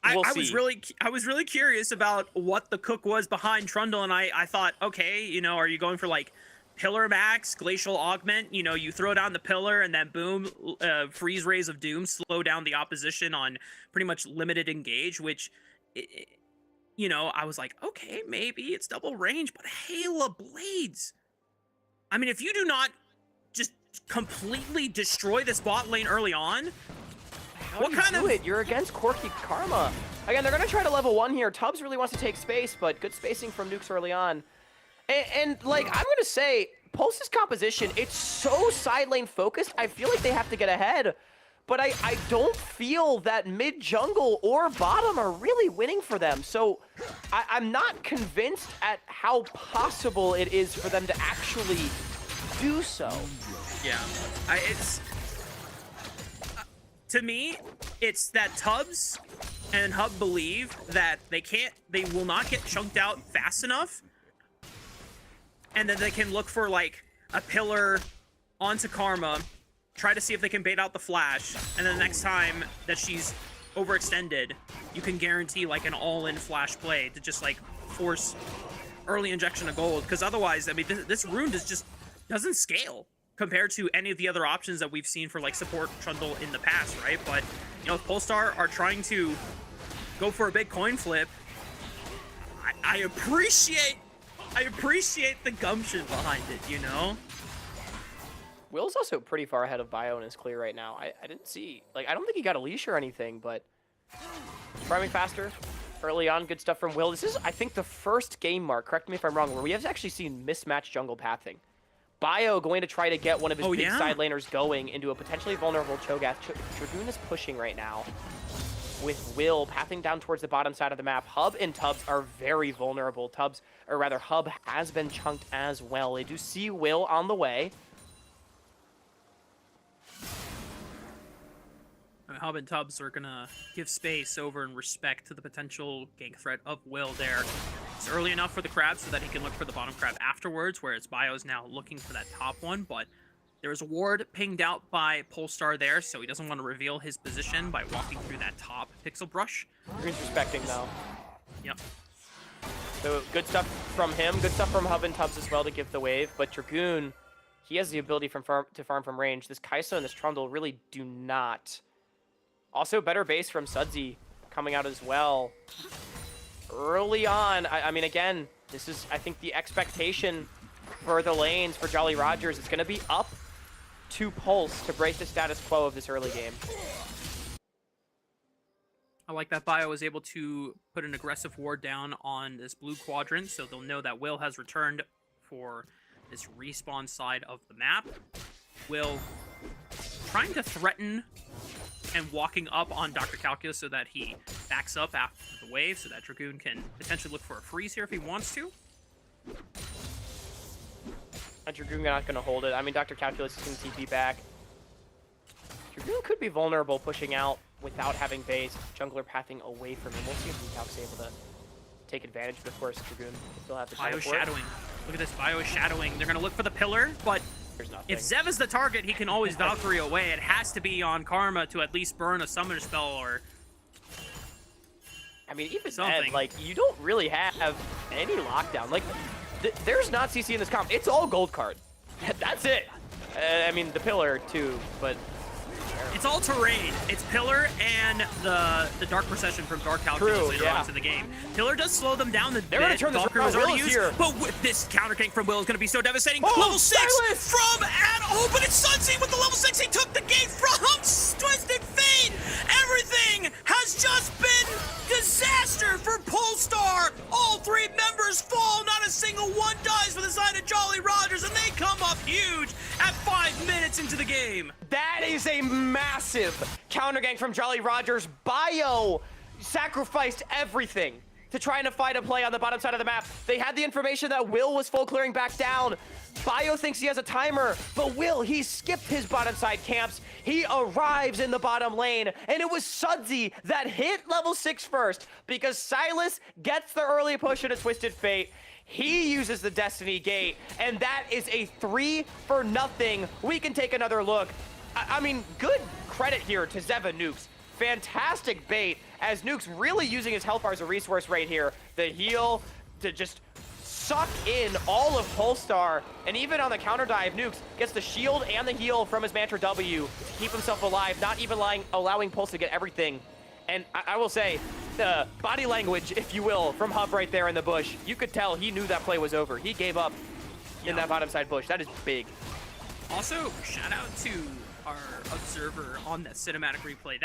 we'll see. I was really curious about what the cook was behind Trundle, and I thought, okay, you know, are you going for like Pillar Max, Glacial Augment? You know, you throw down the pillar and then boom, Freeze Rays of Doom, slow down the opposition on pretty much limited engage, which, you know, I was like, okay, maybe it's double range, but Hail of Blades. I mean, if you do not just completely destroy this bot lane early on, what kind of it? You're against Corki Karma. Again, they're going to try to level 1 here. Tubbs really wants to take space, but good spacing from Nukes early on. And like, I'm going to say, Pulse's composition, it's so side lane focused, I feel like they have to get ahead. But I don't feel that mid-jungle or bottom are really winning for them. So I'm not convinced at how possible it is for them to actually do so. Yeah, to me, it's that Tubbs and Hub believe that they will not get chunked out fast enough, and then they can look for like a pillar onto Karma, try to see if they can bait out the flash, and then the next time that she's overextended, you can guarantee like an all-in flash play to just like force early injection of gold, because otherwise, I mean, this rune doesn't scale compared to any of the other options that we've seen for like support Trundle in the past, right? But you know, if Polestar are trying to go for a big coin flip, I appreciate the gumption behind it, you know? Will's also pretty far ahead of Bio in his clear right now. I didn't see, like, I don't think he got a leash or anything, but priming faster early on, good stuff from Will. This is, I think, the first game, Mark, correct me if I'm wrong, where we have actually seen mismatched jungle pathing. Bio going to try to get one of his big yeah. side laners going into a potentially vulnerable Cho'Gath. Dragoon is pushing right now with Will pathing down towards the bottom side of the map. Hub and Tubbs are very vulnerable. Tubbs, or rather Hub, has been chunked as well. They do see Will on the way. Hub and Tubbs are gonna give space over and respect to the potential gank threat of Will there. It's early enough for the crab so that he can look for the bottom crab afterwards, whereas Bio is now looking for that top one, but there is a ward pinged out by Polestar there, so he doesn't want to reveal his position by walking through that top pixel brush. He's respecting though. Yep. So good stuff from him, good stuff from Hub and Tubbs as well to give the wave, but Dragoon, he has the ability to farm from range. This Kai'Sa and this Trundle really do not. Also, better base from Sudsy coming out as well. Early on, I mean, again, this is, I think, the expectation for the lanes for Jolly Rogers. It's going to be up to Pulse to break the status quo of this early game. I like that Bio was able to put an aggressive ward down on this blue quadrant, so they'll know that Will has returned for this respawn side of the map. Will trying to threaten and walking up on Dr. Calculus so that he backs up after the wave so that Dragoon can potentially look for a freeze here if he wants to. Dragoon not going to hold it. I mean, Dr. Calculus is going to TP back. Dragoon could be vulnerable pushing out without having base. Jungler pathing away from him. We'll see if Calc's able to take advantage, but of course Dragoon still have the Bio shadowing. Look at this, Bio shadowing. They're going to look for the pillar, but if Zev is the target, he can always Valkyrie away. It has to be on Karma to at least burn a summoner spell or... I mean, even something. then, like, you don't really have any lockdown. Like, there's not CC in this comp. It's all gold card. That's it. I mean, the pillar, too, but... It's all terrain. It's Pillar and the Dark Procession from Dark Calculus later on into the game. Pillar does slow them down the bit. They're going to turn this around. Will is here. But with this counter gank from Will is going to be so devastating. Oh, level 6 Silas! from but it's Sunsea with the level 6. He took the game from Twisted Fate. Everything has just been disaster for Polestar. All 3 members fall. Not a single one dies for the side of Jolly Rogers, and they come up huge at 5 minutes into the game. That is a massive counter gank from Jolly Rogers. Bio sacrificed everything to try and fight a play on the bottom side of the map. They had the information that Will was full clearing back down. Bio thinks he has a timer, but Will, he skipped his bottom side camps. He arrives in the bottom lane, and it was Sudsy that hit level 6 first because Silas gets the early push into Twisted Fate. He uses the Destiny Gate, and that is a 3-for-0. We can take another look. I mean, good credit here to Zeva Nukes. Fantastic bait, as Nukes really using his health bar as a resource right here. The heal to just suck in all of Polestar, and even on the counter dive, Nukes gets the shield and the heal from his Mantra W to keep himself alive, not even allowing Pulse to get everything. And I will say, the body language, if you will, from Hub right there in the bush, you could tell he knew that play was over. He gave up in that bottom side bush. That is big. Also, shout out to our observer on that cinematic replay.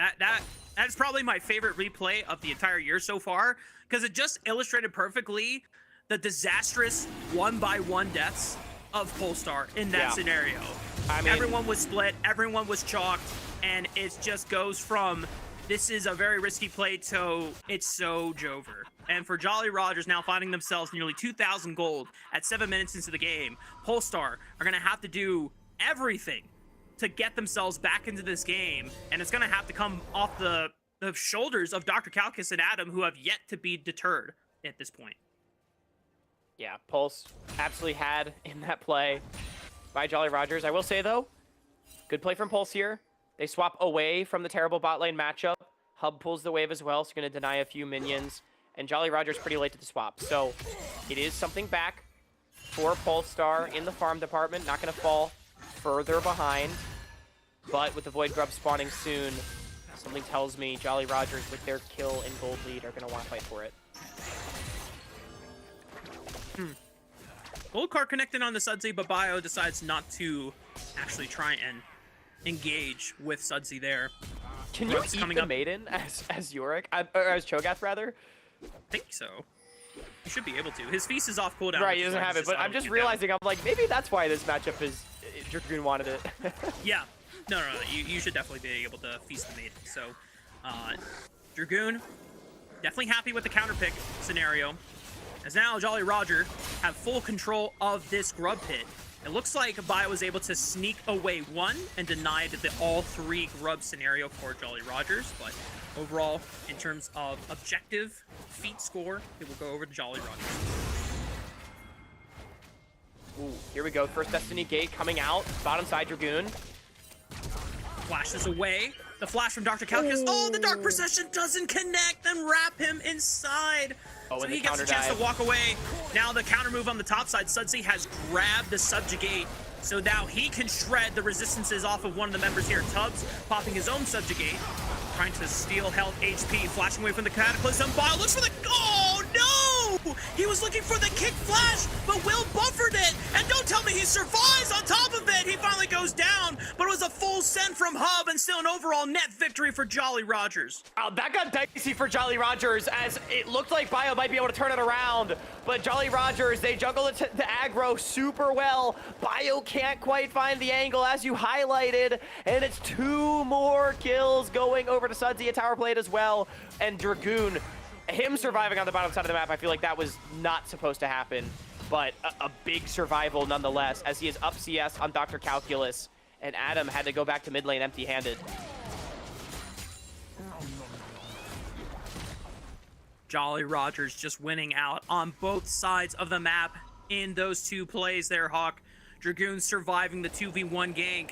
That's probably my favorite replay of the entire year so far, because it just illustrated perfectly the disastrous 1-by-1 deaths of Polestar in that scenario. I mean, everyone was split, everyone was chalked, and it just goes from this is a very risky play to it's so Jover. And for Jolly Rogers now finding themselves nearly 2,000 gold at 7 minutes into the game, Polestar are going to have to do everything to get themselves back into this game, and it's going to have to come off the shoulders of Dr. Calculus and Adam, who have yet to be deterred at this point. Yeah, Pulse absolutely had in that play by Jolly Rogers. I will say, though, good play from Pulse here. They swap away from the terrible bot lane matchup. Hub pulls the wave as well, so going to deny a few minions. And Jolly Rogers pretty late to the swap. So it is something back for Polestar in the farm department. Not going to fall further behind. But with the Void Grub spawning soon, something tells me Jolly Rogers, with their kill and gold lead, are going to want to fight for it. Gold card connected on the Sudsy, but Bio decides not to actually try and engage with Sudsy there. Can you eat the Maiden as Yorick? Or as Cho'Gath, rather? I think so. He should be able to. His feast is off cooldown. Right, he doesn't have it, but I'm just realizing, I'm like, maybe that's why this matchup is, Dragoon wanted it. Yeah. No. You should definitely be able to feast the maiden. So, Dragoon, definitely happy with the counter pick scenario. As now Jolly Roger have full control of this grub pit. It looks like Bio was able to sneak away one and denied the all three grub scenario for Jolly Rogers, but overall, in terms of objective feat score, it will go over to Jolly Rogers. Ooh, here we go. First Destiny Gate coming out. Bottom side, Dragoon. Flashes away. The flash from Dr. Calculus. Oh, the Dark Procession doesn't connect and wrap him inside. Oh, so and he the gets a chance dive. to walk away. Now the counter move on the top side. Sudsy has grabbed the Subjugate. So now he can shred the resistances off of one of the members here. Tubbs popping his own Subjugate. Trying to steal health HP. Flashing away from the Cataclysm. Bio looks for the... Oh, no! He was looking for the kick flash, but Will buffered it. And don't tell me he survives on top of it. He finally goes down, but it was a full send from Hub and still an overall net victory for Jolly Rogers. Oh, that got dicey for Jolly Rogers as it looked like Bio might be able to turn it around. But Jolly Rogers, they juggle the aggro super well. Bio can't quite find the angle as you highlighted. And it's 2 more kills going over to Sudsy, a tower plate as well. And Dragoon, him surviving on the bottom side of the map, I feel like that was not supposed to happen. But a big survival nonetheless, as he is up CS on Dr. Calculus. And Adam had to go back to mid lane empty-handed. Jolly Rogers just winning out on both sides of the map in those 2 plays there, Hawk. Dragoon surviving the 2v1 gank.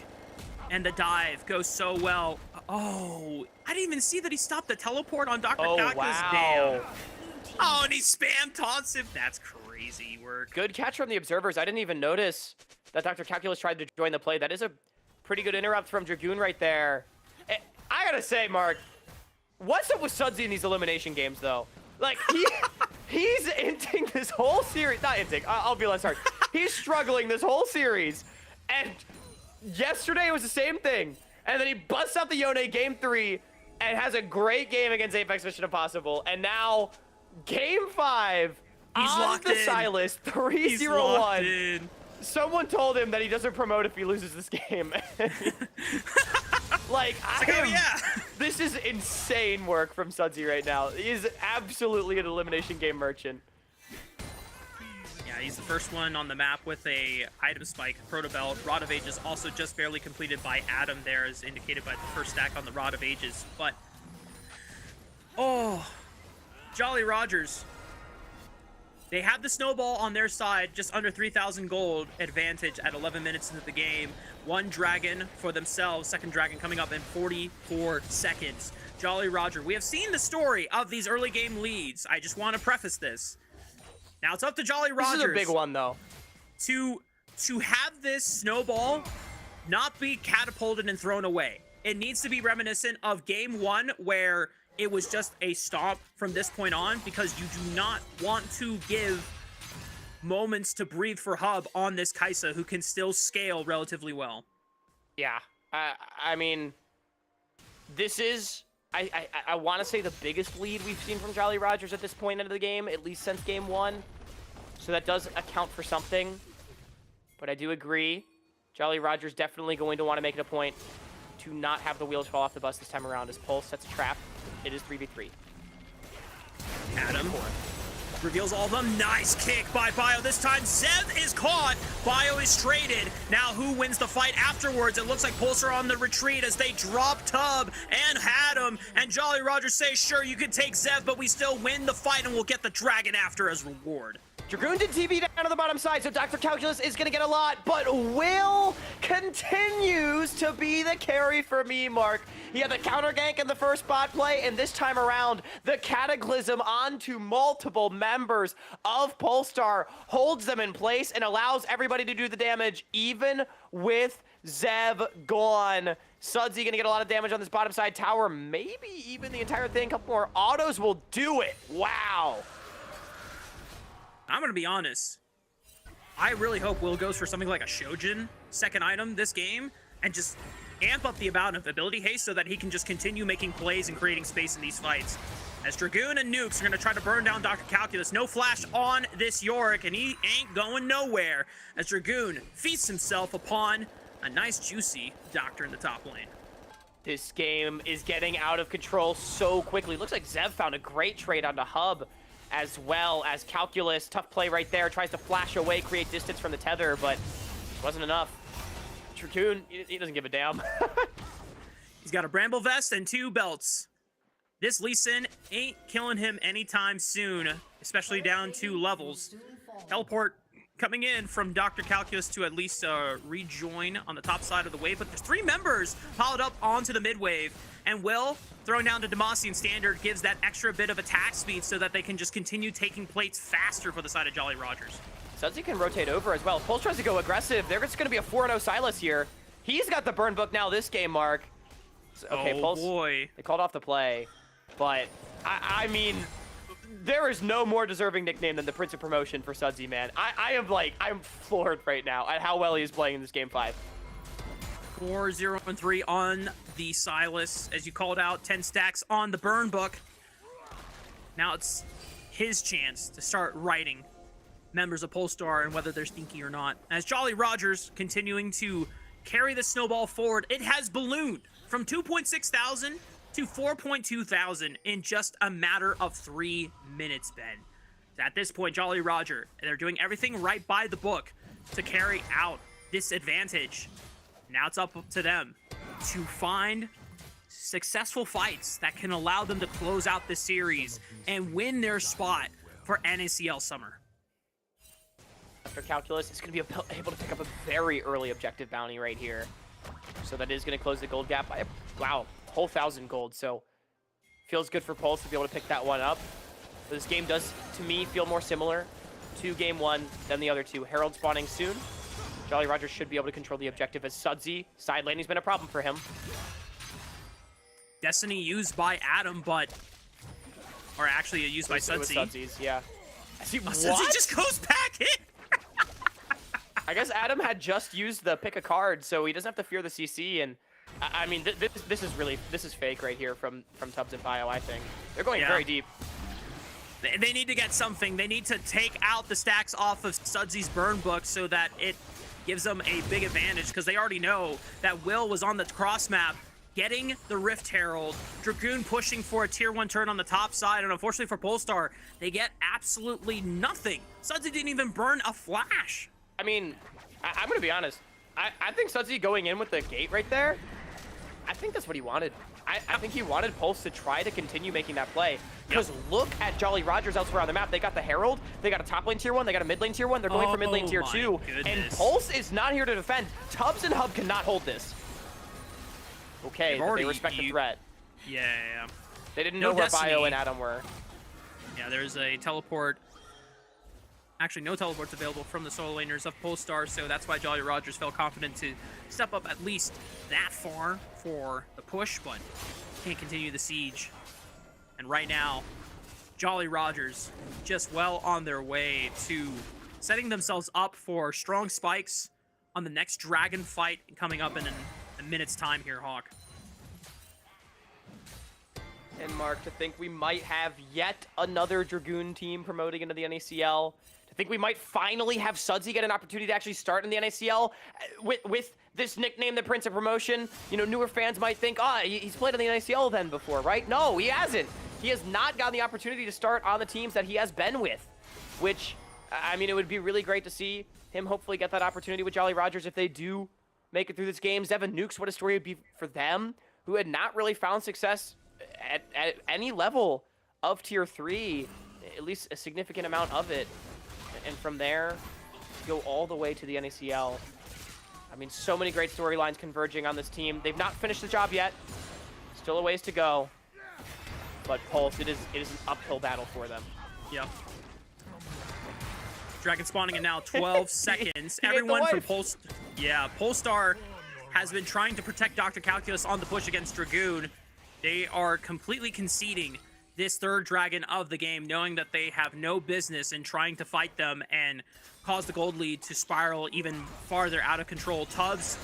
And the dive goes so well. Oh, I didn't even see that he stopped the teleport on Dr. Calculus. Wow. Damn. Oh, and he spam taunts him. That's crazy work. Good catch from the observers. I didn't even notice that Dr. Calculus tried to join the play. That is a pretty good interrupt from Dragoon right there. I gotta say, Mark, what's up with Sudsy in these elimination games, though? Like, he's inting this whole series. Not inting. I'll be less hard. He's struggling this whole series. And yesterday it was the same thing. And then he busts out the Yone game 3 and has a great game against Apex Mission Impossible. And now, game 5, He's on locked the in. Silas, He's locked 3-0-1. in. Someone told him that he doesn't promote if he loses this game. Like, Oh, yeah. This is insane work from Sudsy right now. He is absolutely an elimination game merchant. Yeah, he's the first one on the map with a item spike, Protobelt. Rod of Ages also just barely completed by Adam there, as indicated by the first stack on the Rod of Ages. But, oh, Jolly Rogers. They have the snowball on their side, just under 3,000 gold advantage at 11 minutes into the game. 1 dragon for themselves, second dragon coming up in 44 seconds. Jolly Roger, we have seen the story of these early game leads. I just want to preface this. Now it's up to Jolly Rogers. This is a big one, though. To have this snowball not be catapulted and thrown away. It needs to be reminiscent of game 1, where it was just a stomp from this point on, because you do not want to give moments to breathe for Hub on this Kaisa, who can still scale relatively well. Yeah, I mean, this is, I want to say, the biggest lead we've seen from Jolly Rogers at this point into the game, at least since game 1. So that does account for something. But I do agree, Jolly Rogers definitely going to want to make it a point to not have the wheels fall off the bus this time around, as Pulse sets a trap. It is 3v3. Adam reveals all of them. Nice kick by Bio. This time, Zev is caught. Bio is traded. Now, who wins the fight afterwards? It looks like Pulse are on the retreat as they drop Tub and Adam. And Jolly Rogers say, sure, you can take Zev, but we still win the fight and we'll get the dragon after as reward. Dragoon did TP down to the bottom side, so Dr. Calculus is going to get a lot, but Will continues to be the carry for me, Mark. He had the counter gank in the first bot play, and this time around, the Cataclysm onto multiple members of Polestar holds them in place and allows everybody to do the damage, even with Zev gone. Sudsy gonna get a lot of damage on this bottom side tower, maybe even the entire thing. A couple more autos will do it. Wow. I'm gonna be honest. I really hope Will goes for something like a Shojin second item this game and just amp up the amount of ability haste so that he can just continue making plays and creating space in these fights. as Dragoon and Nukes are going to try to burn down Dr. Calculus. No flash on this Yorick, and he ain't going nowhere as Dragoon feasts himself upon a nice, juicy Doctor in the top lane. This game is getting out of control so quickly. Looks like Zev found a great trade onto Hub, as well as Calculus. Tough play right there. Tries to flash away, create distance from the tether, but it wasn't enough. Dragoon, he doesn't give a damn. He's got a Bramble Vest and 2 belts. This Lee Sin ain't killing him anytime soon, especially down 2 levels. Teleport coming in from Dr. Calculus to at least rejoin on the top side of the wave, but there's 3 members piled up onto the mid wave, and Will throwing down to Demacian Standard gives that extra bit of attack speed so that they can just continue taking plates faster for the side of Jolly Rogers. Sudsy can rotate over as well. Pulse tries to go aggressive. There's going to be a 4-0 Silas here. He's got the burn book now this game, Mark. Okay, oh Pulse, boy. They called off the play, but I mean, there is no more deserving nickname than the Prince of Promotion for Sudsy, man. I'm floored right now at how well he is playing in this game 5. 4-0-3 on the Silas, as you called out, 10 stacks on the burn book. Now it's his chance to start writing members of Polestar and whether they're stinky or not. As Jolly Rogers continuing to carry the snowball forward, it has ballooned from 2.6 thousand to 4.2 thousand in just a matter of 3 minutes, Ben. At this point, Jolly Roger, they're doing everything right by the book to carry out this advantage. Now it's up to them to find successful fights that can allow them to close out the series and win their spot for NACL Summer. After Calculus is going to be able to pick up a very early objective bounty right here. So that is going to close the gold gap by, wow, whole 1,000 gold. So feels good for Pulse to be able to pick that one up. But this game does, to me, feel more similar to game 1 than the other 2. Herald spawning soon. Jolly Rogers should be able to control the objective as Sudsy. Side laning has been a problem for him. Destiny used by Adam, but... Or actually used by Sudsy. Sudsy's, yeah. Sudsy just goes back in! I guess Adam had just used the pick a card, so he doesn't have to fear the CC, and I mean, this is fake right here from Tubbs and Bio, I think. They're going very deep. They need to get something. They need to take out the stacks off of Sudsy's burn book so that it gives them a big advantage, because they already know that Will was on the cross map getting the Rift Herald, Dragoon pushing for a tier 1 turn on the top side, and unfortunately for Polestar, they get absolutely nothing. Sudsy didn't even burn a flash. I mean, I'm going to be honest. I think Sudsy going in with the gate right there, I think that's what he wanted. I think he wanted Pulse to try to continue making that play. Because look at Jolly Rogers elsewhere on the map. They got the Herald, they got a top lane tier 1, they got a mid lane tier 1, they're going for mid lane tier 2. And Pulse is not here to defend. Tubbs and Hub cannot hold this. Okay, they respect the threat. Yeah. They didn't know where Bio and Adam were. Yeah, there's a teleport. Actually, no teleports available from the solo laners of Polestar, so that's why Jolly Rogers felt confident to step up at least that far for the push, but can't continue the siege. And right now, Jolly Rogers just well on their way to setting themselves up for strong spikes on the next dragon fight coming up in a minute's time here, Hawk. And Mark, to think we might have yet another Dragoon team promoting into the NACL. To think we might finally have Sudsy get an opportunity to actually start in the NACL with this nickname, the Prince of Promotion. You know, newer fans might think, he's played in the NACL then before, right? No, he hasn't. He has not gotten the opportunity to start on the teams that he has been with, which, I mean, it would be really great to see him hopefully get that opportunity with Jolly Rogers if they do make it through this game. Zev and Nukes, what a story it would be for them, who had not really found success at any level of tier 3, at least a significant amount of it. And from there, go all the way to the NACL. I mean, so many great storylines converging on this team. They've not finished the job yet. Still a ways to go. But Pulse, it is an uphill battle for them. Yep. Dragon spawning in now 12 seconds. Everyone from Polestar has been trying to protect Dr. Calculus on the push against Dragoon. They are completely conceding this third dragon of the game, knowing that they have no business in trying to fight them and cause the gold lead to spiral even farther out of control. Tubbs,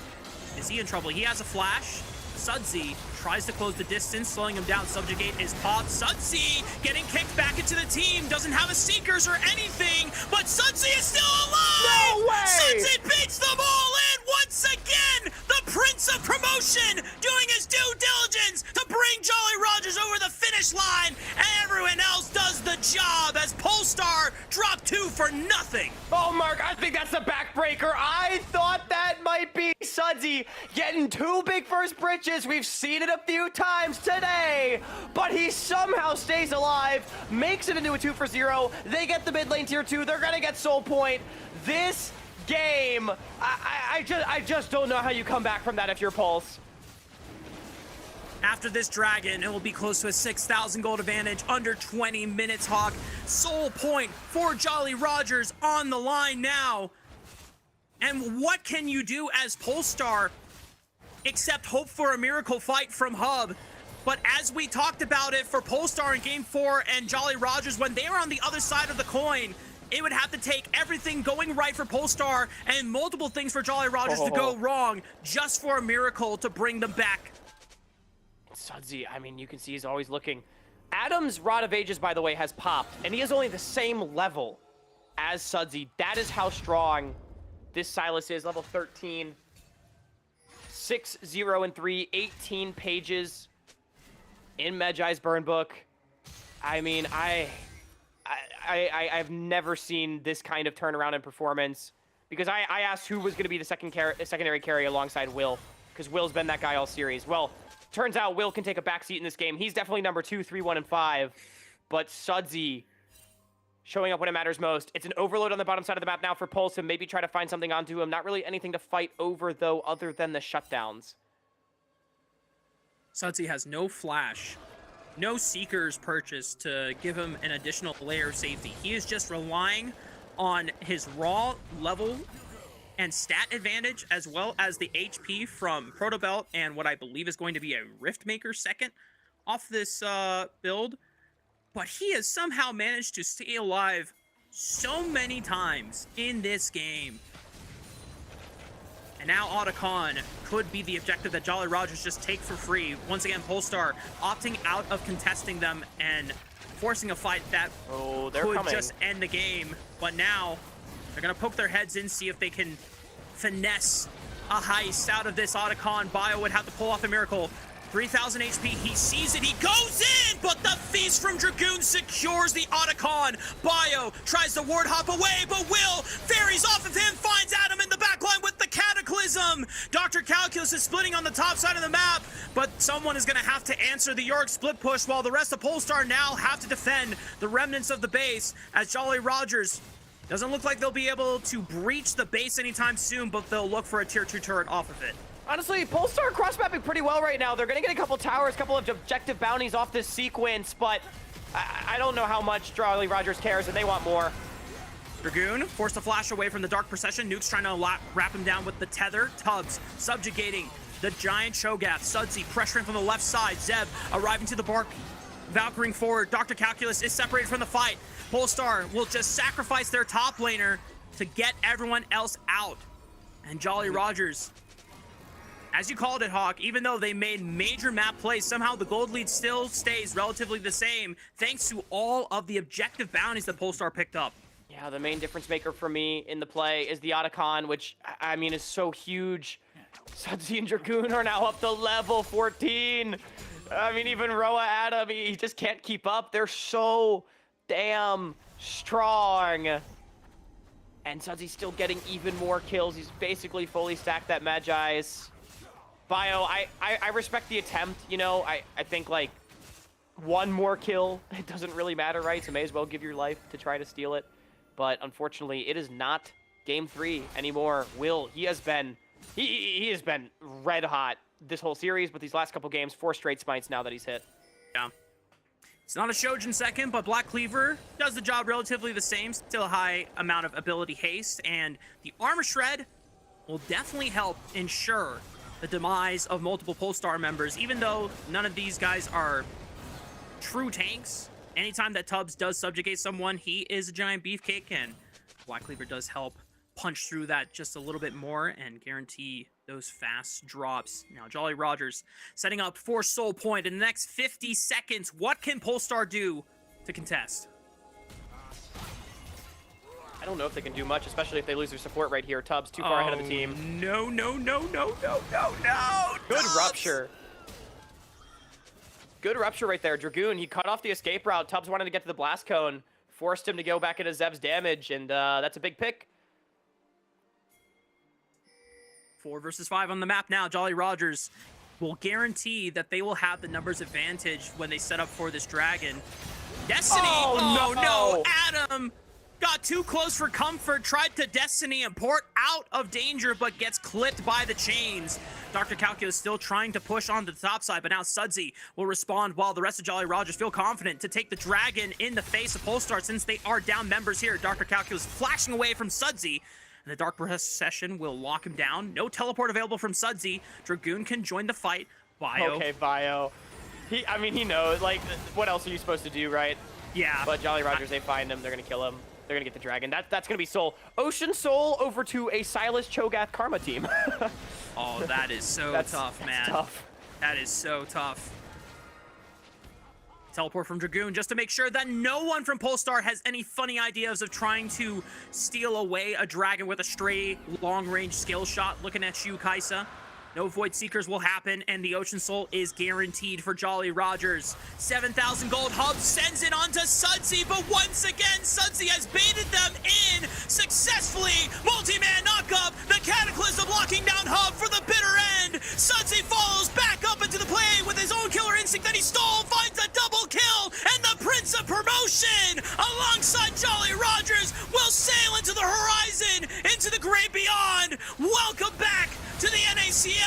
is he in trouble? He has a flash. Sudsy tries to close the distance, slowing him down. Subjugate is popped. Sudsy getting kicked back into the team. Doesn't have a Seekers or anything, but Sudsy is still alive! No way! Sudsy beats them all in once again! The Prince of Promotion doing his due diligence to bring Jolly Rogers over the finish line, and everyone else does the job as Polestar dropped 2 for nothing. Oh, Mark, I think that's the backbreaker. I thought that might be Sudsy getting 2 big first bridges. We've seen it a few times today, but he somehow stays alive, makes it into a 2 for 0. They get the mid lane tier 2. They're gonna get soul point. This game, I just don't know how you come back from that if you're Pulse. After this dragon, it will be close to a 6,000 gold advantage, under 20 minutes, Hawk. Soul point for Jolly Rogers on the line now. And what can you do as Polestar except hope for a miracle fight from Hub? But as we talked about it for Polestar in Game 4 and Jolly Rogers, when they were on the other side of the coin, it would have to take everything going right for Polestar and multiple things for Jolly Rogers to go wrong just for a miracle to bring them back. Sudsy, I mean, you can see he's always looking. Adam's Rod of Ages, by the way, has popped, and he is only the same level as Sudsy. That is how strong this Silas is, level 13. 6, 0, and 3, 18 pages in Medjai's burn book. I mean, I've never seen this kind of turnaround in performance, because I asked who was going to be the secondary carry alongside Will, because Will's been that guy all series. Well, turns out Will can take a backseat in this game. He's definitely number 2, 3, 1, and 5, but Sudsy showing up when it matters most. It's an overload on the bottom side of the map now for Pulse, and maybe try to find something onto him. Not really anything to fight over, though, other than the shutdowns. Sudsy has no flash, no Seekers purchase to give him an additional layer of safety. He is just relying on his raw level and stat advantage, as well as the HP from Protobelt and what I believe is going to be a Riftmaker second off this build. But he has somehow managed to stay alive so many times in this game. And now Otacon could be the objective that Jolly Rogers just take for free. Once again, Polestar opting out of contesting them and forcing a fight that could just end the game. But now they're going to poke their heads in, see if they can finesse a heist out of this Otacon. Bio would have to pull off a miracle. 3,000 HP, he sees it, he goes in, but the Feast from Dragoon secures the Otacon. Bio tries to ward hop away, but Will ferries off of him, finds Adam in the backline with the Cataclysm. Dr. Calculus is splitting on the top side of the map, but someone is gonna have to answer the Yorick split push, while the rest of Polestar now have to defend the remnants of the base, as Jolly Rogers doesn't look like they'll be able to breach the base anytime soon, but they'll look for a tier 2 turret off of it. Honestly, Polestar cross-mapping pretty well right now. They're going to get a couple towers, a couple of objective bounties off this sequence, but I don't know how much Jolly Rogers cares, and they want more. Dragoon forced to flash away from the Dark Procession. Nuke's trying to wrap him down with the tether. Tubbs subjugating the giant Cho'Gath. Sudsy pressuring from the left side. Zeb arriving to the Bark. Valkyring forward. Dr. Calculus is separated from the fight. Polestar will just sacrifice their top laner to get everyone else out. And Jolly Rogers, as you called it, Hawk, even though they made major map plays, somehow the gold lead still stays relatively the same, thanks to all of the objective bounties that Polestar picked up. Yeah, the main difference maker for me in the play is the Otacon, which, I mean, is so huge. Sudsy and Dragoon are now up to level 14. I mean, even Roa Adam, he just can't keep up. They're so damn strong. And Sudsy's still getting even more kills. He's basically fully stacked that Medjai's. Bio, I respect the attempt, you know. I think, like, one more kill, it doesn't really matter, right? So may as well give your life to try to steal it. But unfortunately, it is not Game 3 anymore. Will, he has been red hot this whole series, but these last couple games, 4 straight smites now that he's hit. Yeah. It's not a Shojin second, but Black Cleaver does the job relatively the same. Still a high amount of ability haste, and the Armor Shred will definitely help ensure the demise of multiple Polestar members. Even though none of these guys are true tanks, anytime that Tubbs does subjugate someone, he is a giant beefcake, and Black Cleaver does help punch through that just a little bit more and guarantee those fast drops. Now, Jolly Rogers setting up for Soul Point in the next 50 seconds. What can Polestar do to contest? I don't know if they can do much, especially if they lose their support right here. Tubbs too far ahead of the team. No. Good rupture. Good rupture right there. Dragoon, he cut off the escape route. Tubbs wanted to get to the blast cone. Forced him to go back into Zev's damage, and that's a big pick. 4 versus 5 on the map now. Jolly Rogers will guarantee that they will have the numbers advantage when they set up for this dragon. Destiny! Oh, no! Adam got too close for comfort, tried to Destiny and port out of danger, but gets clipped by the chains. Dr. Calculus still trying to push onto the top side, but now Sudsy will respond while the rest of Jolly Rogers feel confident to take the dragon in the face of Polestar since they are down members here. Dr. Calculus flashing away from Sudsy, and the Dark Procession will lock him down. No teleport available from Sudsy. Dragoon can join the fight. Bio. Okay, Bio. He knows. Like, what else are you supposed to do, right? Yeah. But Jolly Rogers, they find him. They're going to kill him. They're going to get the dragon. That's going to be Soul. Ocean Soul over to a Silas Cho'Gath Karma team. Oh, that is so tough, man. That's tough. That is so tough. Teleport from Dragoon just to make sure that no one from Polestar has any funny ideas of trying to steal away a dragon with a stray long-range skill shot. Looking at you, Kaisa. No Void Seekers will happen, and the Ocean Soul is guaranteed for Jolly Rogers. 7,000 gold. Hub sends it onto Sudsy, but once again, Sudsy has baited them in successfully. Multi-man knock-up. The Cataclysm locking down Hub for the bitter end. Sudsy follows back up into the play with his own killer instinct that he stole, finds a double kill, and the Prince of Promotion, alongside Jolly Rogers, will sail into the horizon, into the great beyond. Welcome back to the NACL.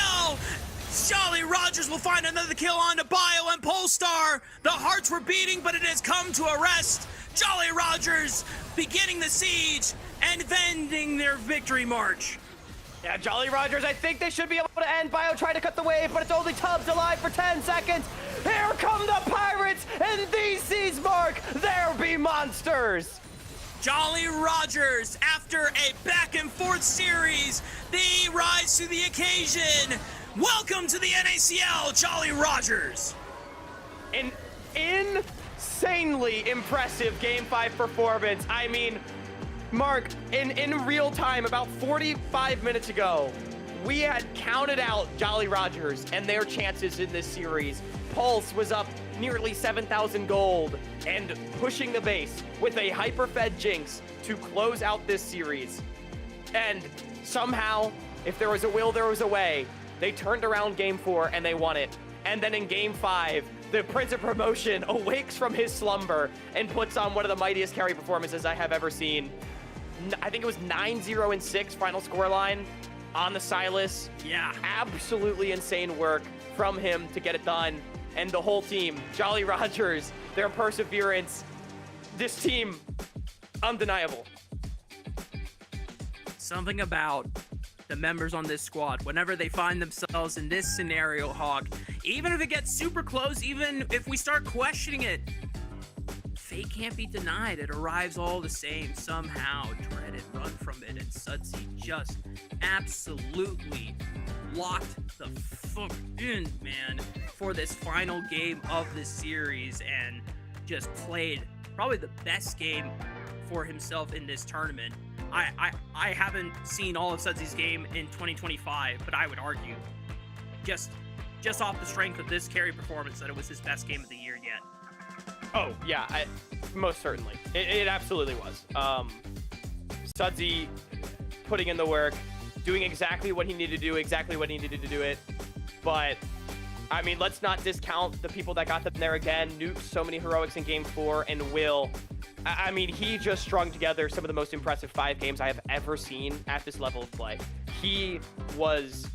Jolly Rogers will find another kill onto Bio and Polestar. The hearts were beating, but it has come to a rest. Jolly Rogers beginning the siege and ending their victory march. Yeah, Jolly Rogers, I think they should be able to end. Bio tried to cut the wave, but it's only Tubbs alive for 10 seconds. Here come the Pirates, and these seas mark, there be monsters. Jolly Rogers, after a back-and-forth series, they rise to the occasion. Welcome to the NACL, Jolly Rogers. An insanely impressive Game 5 performance. I mean, Mark, in real time, about 45 minutes ago, we had counted out Jolly Rogers and their chances in this series. Pulse was up nearly 7,000 gold and pushing the base with a hyper-fed Jinx to close out this series. And somehow, if there was a will, there was a way. They turned around Game 4 and they won it. And then in Game 5, the Prince of Promotion awakes from his slumber and puts on one of the mightiest carry performances I have ever seen. I think it was 9-0-6 final scoreline on the Silas. Yeah. Absolutely insane work from him to get it done. And the whole team, Jolly Rogers, their perseverance, this team, undeniable. Something about the members on this squad, whenever they find themselves in this scenario, Hawk, even if it gets super close, even if we start questioning it, fate can't be denied. It arrives all the same somehow. Dread it, run from it, and Sudsy just absolutely locked the fuck in, man, for this final game of the series and just played probably the best game for himself in this tournament. I haven't seen all of Sudsy's game in 2025, but I would argue just off the strength of this carry performance that it was his best game of the year yet. Oh, yeah, most certainly. It absolutely was. Sudsy putting in the work, doing exactly what he needed to do, exactly what he needed to do it. But, I mean, let's not discount the people that got them there again. Nuked so many heroics in Game 4, and Will. I mean, he just strung together some of the most impressive 5 games I have ever seen at this level of play. He was,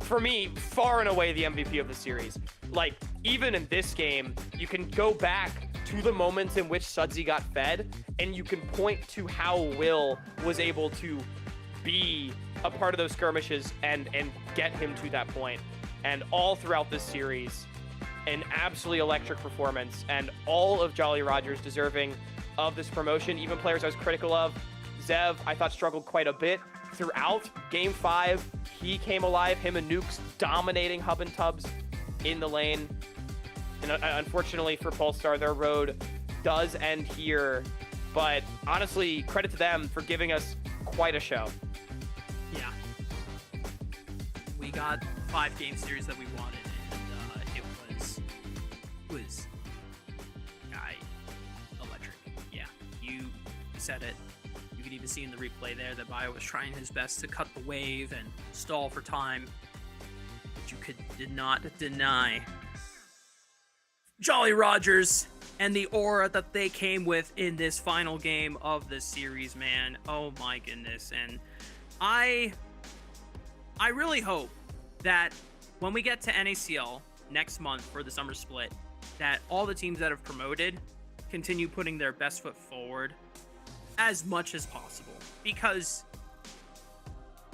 for me, far and away the MVP of the series. Like, even in this game, you can go back to the moments in which Sudsy got fed, and you can point to how Will was able to be a part of those skirmishes and get him to that point. And all throughout this series, an absolutely electric performance, and all of Jolly Rogers deserving of this promotion. Even players I was critical of, Zev, I thought, struggled quite a bit throughout Game 5. He came alive, him and Nukes dominating Hub and Tubs in the lane. And unfortunately for Polestar, their road does end here. But honestly, credit to them for giving us quite a show. Yeah. We got 5-game series that we wanted, and it was electric. Yeah, you said it. You could even see in the replay there that Bio was trying his best to cut the wave and stall for time, but you did not deny Jolly Rogers and the aura that they came with in this final game of the series, man. Oh my goodness. And I really hope that when we get to NACL next month for the summer split, that all the teams that have promoted continue putting their best foot forward as much as possible, because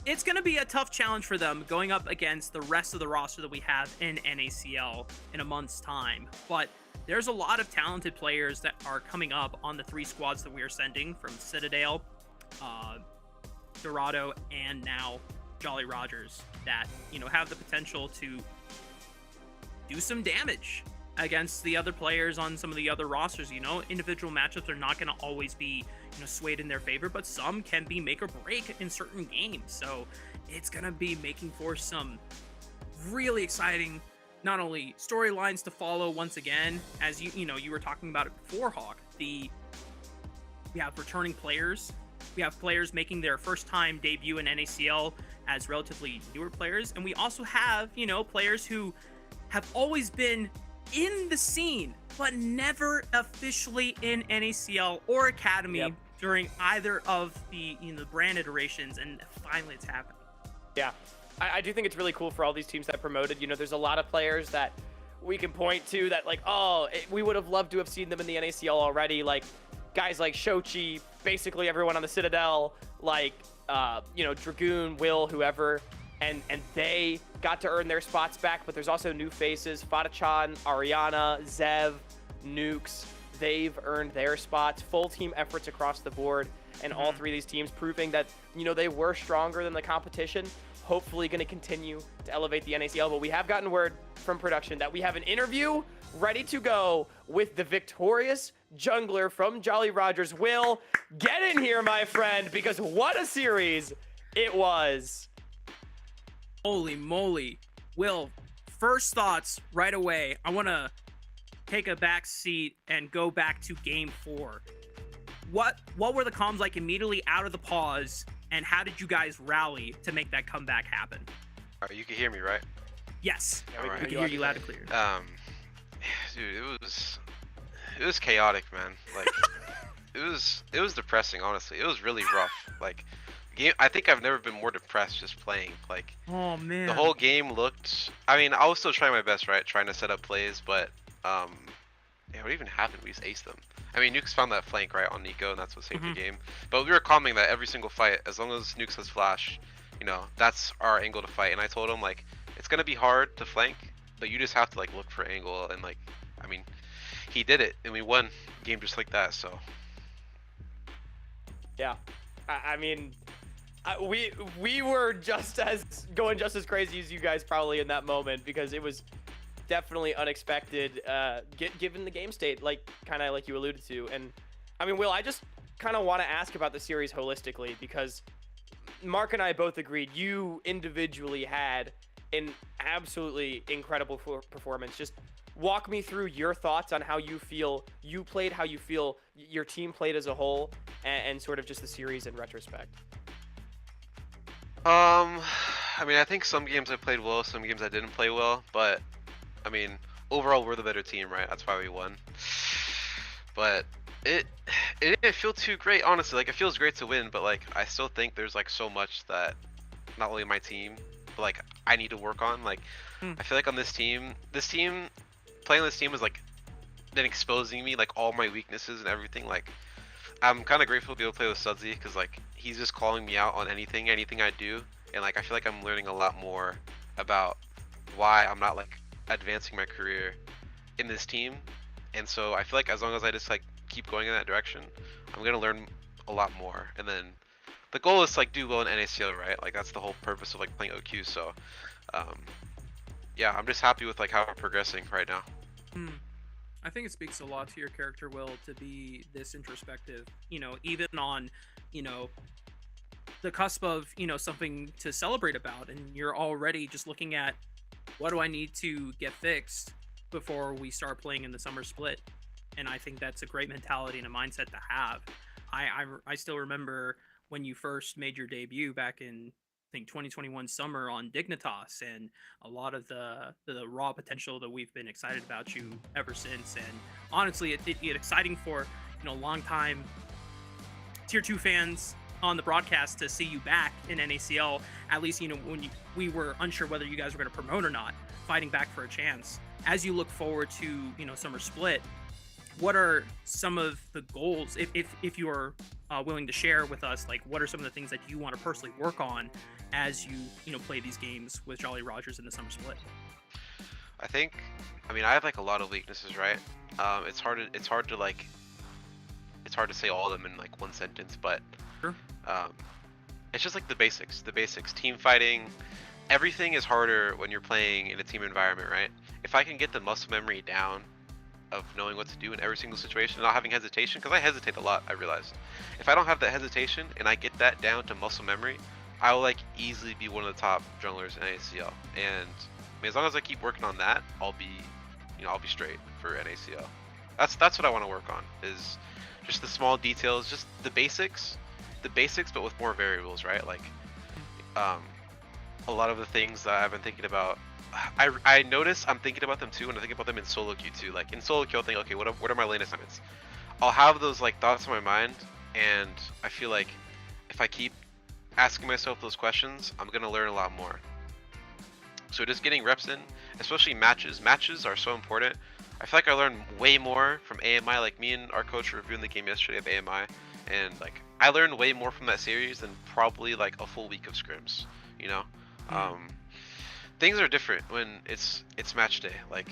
it's going to be a tough challenge for them going up against the rest of the roster that we have in NACL in a month's time. But there's a lot of talented players that are coming up on the 3 squads that we are sending from Citadel, Dorado, and now Jolly Rogers that, have the potential to do some damage against the other players on some of the other rosters. Individual matchups are not going to always be swayed in their favor, but some can be make or break in certain games. So it's going to be making for some really exciting, not only storylines to follow once again, as you were talking about it before, Hawk. We have returning players. We have players making their first time debut in NACL as relatively newer players. And we also have, players who have always been in the scene, but never officially in NACL or Academy during either of the the brand iterations, and finally it's happening. Yeah, I do think it's really cool for all these teams that promoted. There's a lot of players that we can point to that we would have loved to have seen them in the NACL already, like guys like Shochi, basically everyone on the Citadel, like Dragoon, Will, whoever, and they got to earn their spots back. But there's also new faces: Fadachan, Ariana, Zev, Nukes. They've earned their spots. Full team efforts across the board, and all 3 of these teams proving that they were stronger than the competition. Hopefully going to continue to elevate the NACL. But we have gotten word from production that we have an interview ready to go with the victorious jungler from Jolly Rogers. Will, get in here, my friend, because what a series it was. Holy moly. Will, first thoughts right away. I want to take a back seat and go back to game 4. What were the comms like immediately out of the pause, and how did you guys rally to make that comeback happen? All right, you can hear me, right? Yes, we Alright. can hear you loud and clear. Dude, it was chaotic, man. Like, it was depressing, honestly. It was really rough. Like, I think I've never been more depressed just playing. Like, oh man, the whole game looked. I mean, I was still trying my best, right? Trying to set up plays, but what even happened? We just aced them. I mean, Nukes found that flank right on Nico, and that's what saved the game. But we were calming that every single fight, as long as Nukes has flash, that's our angle to fight. And I told him, like, it's gonna be hard to flank, but you just have to look for angle. And I mean, he did it, and we won the game just like that. So yeah, I mean, we were going just as crazy as you guys probably in that moment, because it was definitely unexpected, given the game state, kind of like you alluded to. And I mean, Will, I just kind of want to ask about the series holistically, because Mark and I both agreed you individually had an absolutely incredible performance. Just walk me through your thoughts on how you feel you played, how you feel your team played as a whole, and sort of just the series in retrospect. I mean, I think some games I played well, some games I didn't play well, but I mean, overall we're the better team, right? That's why we won. But it didn't feel too great, honestly. It feels great to win, but I still think there's so much that not only my team, but I need to work on. I feel on this team playing on this team was been exposing me all my weaknesses and everything. I'm kind of grateful to be able to play with Sudsy, because he's just calling me out on anything I do, and I feel I'm learning a lot more about why I'm not advancing my career in this team. And so I feel as long as I just keep going in that direction, I'm gonna learn a lot more. And then the goal is to like do well in NACL, right? Like that's the whole purpose of like playing OQ. So, yeah, I'm just happy with like how we're progressing right now. I think it speaks a lot to your character, Will, to be this introspective. You know, even on, you know, the cusp of, you know, something to celebrate about, and you're already just looking at what do I need to get fixed before we start playing in the summer split. And I think that's a great mentality and a mindset to have. I still remember when you first made your debut back in, I think, 2021 summer on Dignitas, and a lot of the raw potential that we've been excited about you ever since. And honestly, it's exciting for, you know, long time tier 2 fans on the broadcast to see you back in NACL. At least, you know, when we were unsure whether you guys were going to promote or not, fighting back for a chance. As you look forward to, you know, summer split, what are some of the goals, if you're willing to share with us, like what are some of the things that you want to personally work on as you know, play these games with Jolly Rogers in the summer split? I mean, I have like a lot of weaknesses, right? It's hard to say all of them in like one sentence, but Sure. it's just like the basics, team fighting. Everything is harder when you're playing in a team environment, right? If I can get the muscle memory down of knowing what to do in every single situation, not having hesitation, because I hesitate a lot, I realized. If I don't have that hesitation and I get that down to muscle memory, I will like easily be one of the top junglers in NACL. And I mean, as long as I keep working on that, I'll be straight for NACL. That's what I want to work on, is just the small details, just the basics, but with more variables, right? Like, a lot of the things that I've been thinking about, I notice I'm thinking about them too, and I think about them in solo queue too. Like in solo queue, I'll think, okay, what are my lane assignments? I'll have those like thoughts in my mind, and I feel like if I keep asking myself those questions, I'm gonna learn a lot more. So just getting reps in, especially matches. Matches are so important. I feel like I learned way more from AMI. Like me and our coach were reviewing the game yesterday of AMI, and like I learned way more from that series than probably like a full week of scrims. You know. Things are different when it's match day. Like,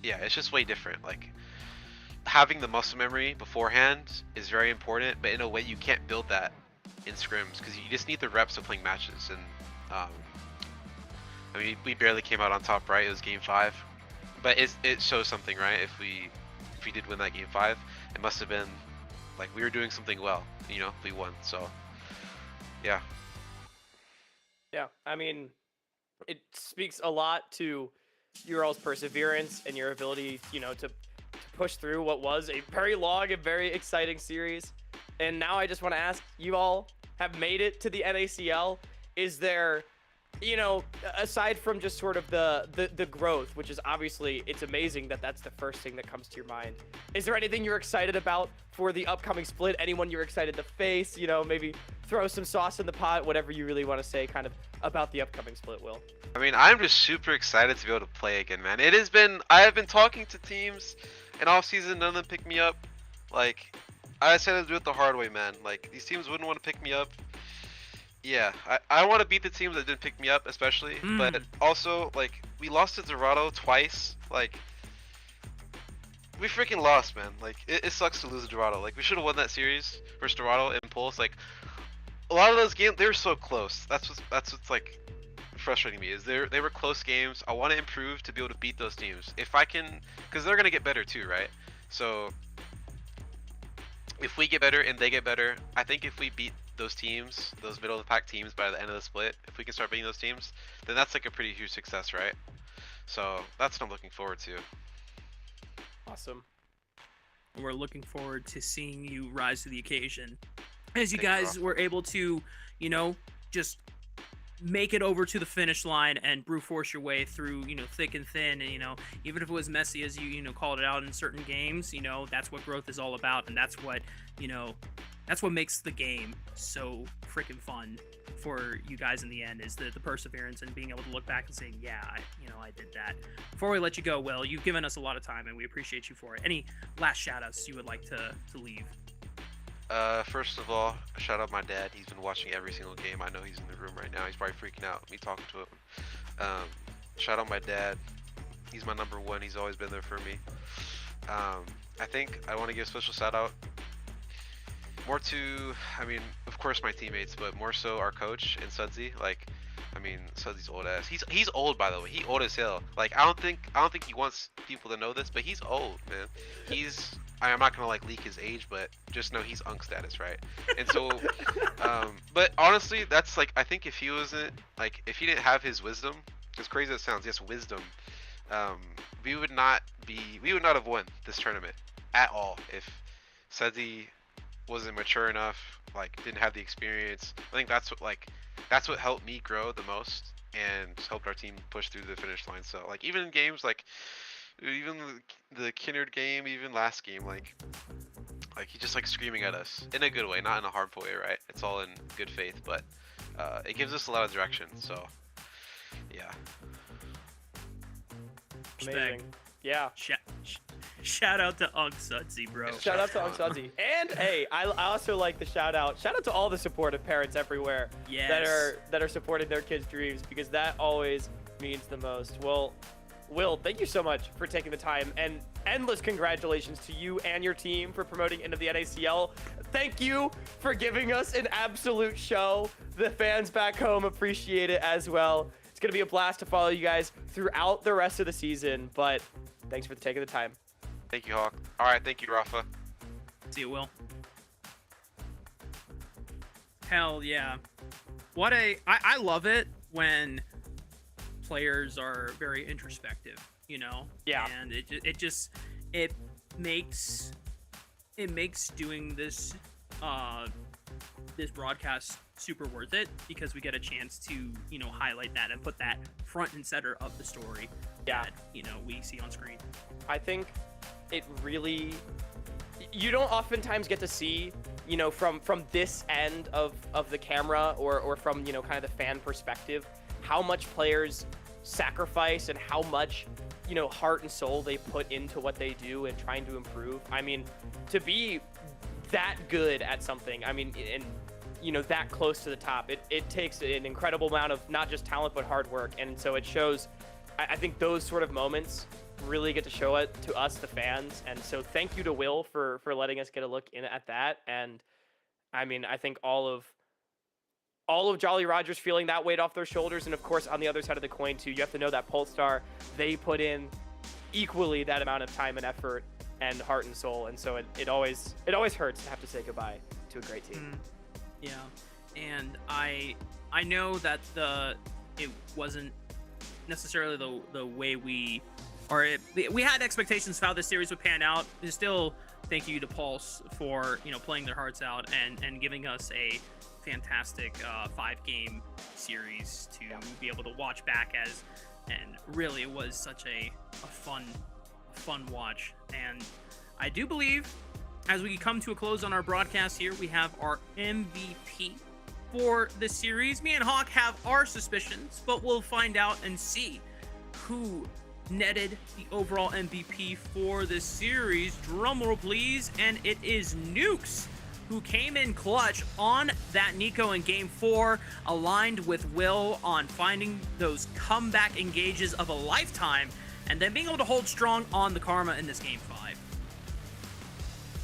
yeah, it's just way different. Like, having the muscle memory beforehand is very important, but in a way you can't build that in scrims because you just need the reps of playing matches. And I mean, we barely came out on top, right? It was game 5, but it shows something, right? If we did win that game 5, it must have been like we were doing something well, you know, if we won. So, yeah. Yeah, I mean, it speaks a lot to your all's perseverance and your ability, you know, to push through what was a very long and very exciting series. And now I just want to ask, you all have made it to the NACL. Is there, you know, aside from just sort of the growth, which is obviously, it's amazing that that's the first thing that comes to your mind. Is there anything you're excited about for the upcoming split? Anyone you're excited to face? You know, maybe throw some sauce in the pot, whatever you really want to say kind of about the upcoming split, Will. I mean, I'm just super excited to be able to play again, man. I have been talking to teams in off season, none of them pick me up. Like, I decided to do it the hard way, man. Like, these teams wouldn't want to pick me up. Yeah, I want to beat the teams that didn't pick me up, especially. But also, like, we lost to Dorado twice. Like, we freaking lost, man. Like, it sucks to lose to Dorado. Like, we should have won that series versus Dorado Impulse. Like, a lot of those games, they were so close. That's what's like frustrating me, is they were close games. I want to improve to be able to beat those teams. If I can, because they're gonna get better too, right? So if we get better and they get better, I think if we beat those teams, those middle of the pack teams by the end of the split, if we can start beating those teams, then that's like a pretty huge success, right? So that's what I'm looking forward to. Awesome. We're looking forward to seeing you rise to the occasion. As you guys were able to, you know, just make it over to the finish line and brute force your way through, you know, thick and thin. And, you know, even if it was messy, as you know, called it out in certain games, you know, that's what growth is all about. And that's what, you know, that's what makes the game so freaking fun for you guys in the end, is the perseverance and being able to look back and saying, yeah, I did that. Before we let you go, Will, you've given us a lot of time and we appreciate you for it. Any last shout outs you would like to leave? First of all, shout out my dad. He's been watching every single game. I know he's in the room right now. He's probably freaking out, me talking to him. Shout out my dad. He's my number one. He's always been there for me. I think I want to give a special shout out more to, I mean, of course my teammates, but more so our coach and Sudsy. Like, I mean, Sudsy's old ass. He's old, by the way. He old as hell. Like, I don't think he wants people to know this, but he's old, man. I'm not gonna like leak his age, but just know he's unk status, right? And so, but honestly, that's like, I think if he didn't have his wisdom, as crazy as it sounds, yes, wisdom, we would not have won this tournament at all if Sudsy wasn't mature enough, like didn't have the experience. I think that's what helped me grow the most and helped our team push through the finish line. So like even in games like even the Kinnard game, even last game, like he just like screaming at us in a good way, not in a harmful way, right? It's all in good faith, but it gives us a lot of direction. So yeah. Amazing. Yeah. Shout out to Unk Sudsy, bro. Shout out to Unk Sudsy. And hey, I also like the shout out to all the supportive parents everywhere that are supporting their kids' dreams, because that always means the most. Well, Will, thank you so much for taking the time, and endless congratulations to you and your team for promoting into the NACL. Thank you for giving us an absolute show. The fans back home appreciate it as well. It's going to be a blast to follow you guys throughout the rest of the season, but thanks for taking the time. Thank you, Hawk. All right, thank you, Rafa. See you, Will. Hell yeah. I love it when players are very introspective, you know? Yeah. And it makes doing this broadcast super worth it, because we get a chance to, you know, highlight that and put that front and center of the story that, you know, we see on screen. I think it really, you don't oftentimes get to see, you know, from this end of the camera or from, you know, kind of the fan perspective, how much players sacrifice and how much, you know, heart and soul they put into what they do and trying to improve. I mean, to be that good at something, I mean, and, you know, that close to the top, it takes an incredible amount of not just talent, but hard work. And so it shows, I think those sort of moments really get to show it to us, the fans. And so thank you to Will for letting us get a look in at that. And I mean, I think all of Jolly Rogers feeling that weight off their shoulders. And of course, on the other side of the coin too, you have to know that Polestar, they put in equally that amount of time and effort and heart and soul. And so it always hurts to have to say goodbye to a great team. Yeah. And I know that it wasn't necessarily the way we had expectations of how this series would pan out. And still, thank you to Pulse for, you know, playing their hearts out and giving us a fantastic 5-game series to be able to watch back as, and really it was such a fun watch. And I do believe as we come to a close on our broadcast here, we have our MVP for the series. Me and Hawk have our suspicions, but we'll find out and see who netted the overall MVP for this series. Drumroll please, and it is Nukes, who came in clutch on that Nico in Game 4, aligned with Will on finding those comeback engages of a lifetime, and then being able to hold strong on the Karma in this Game 5.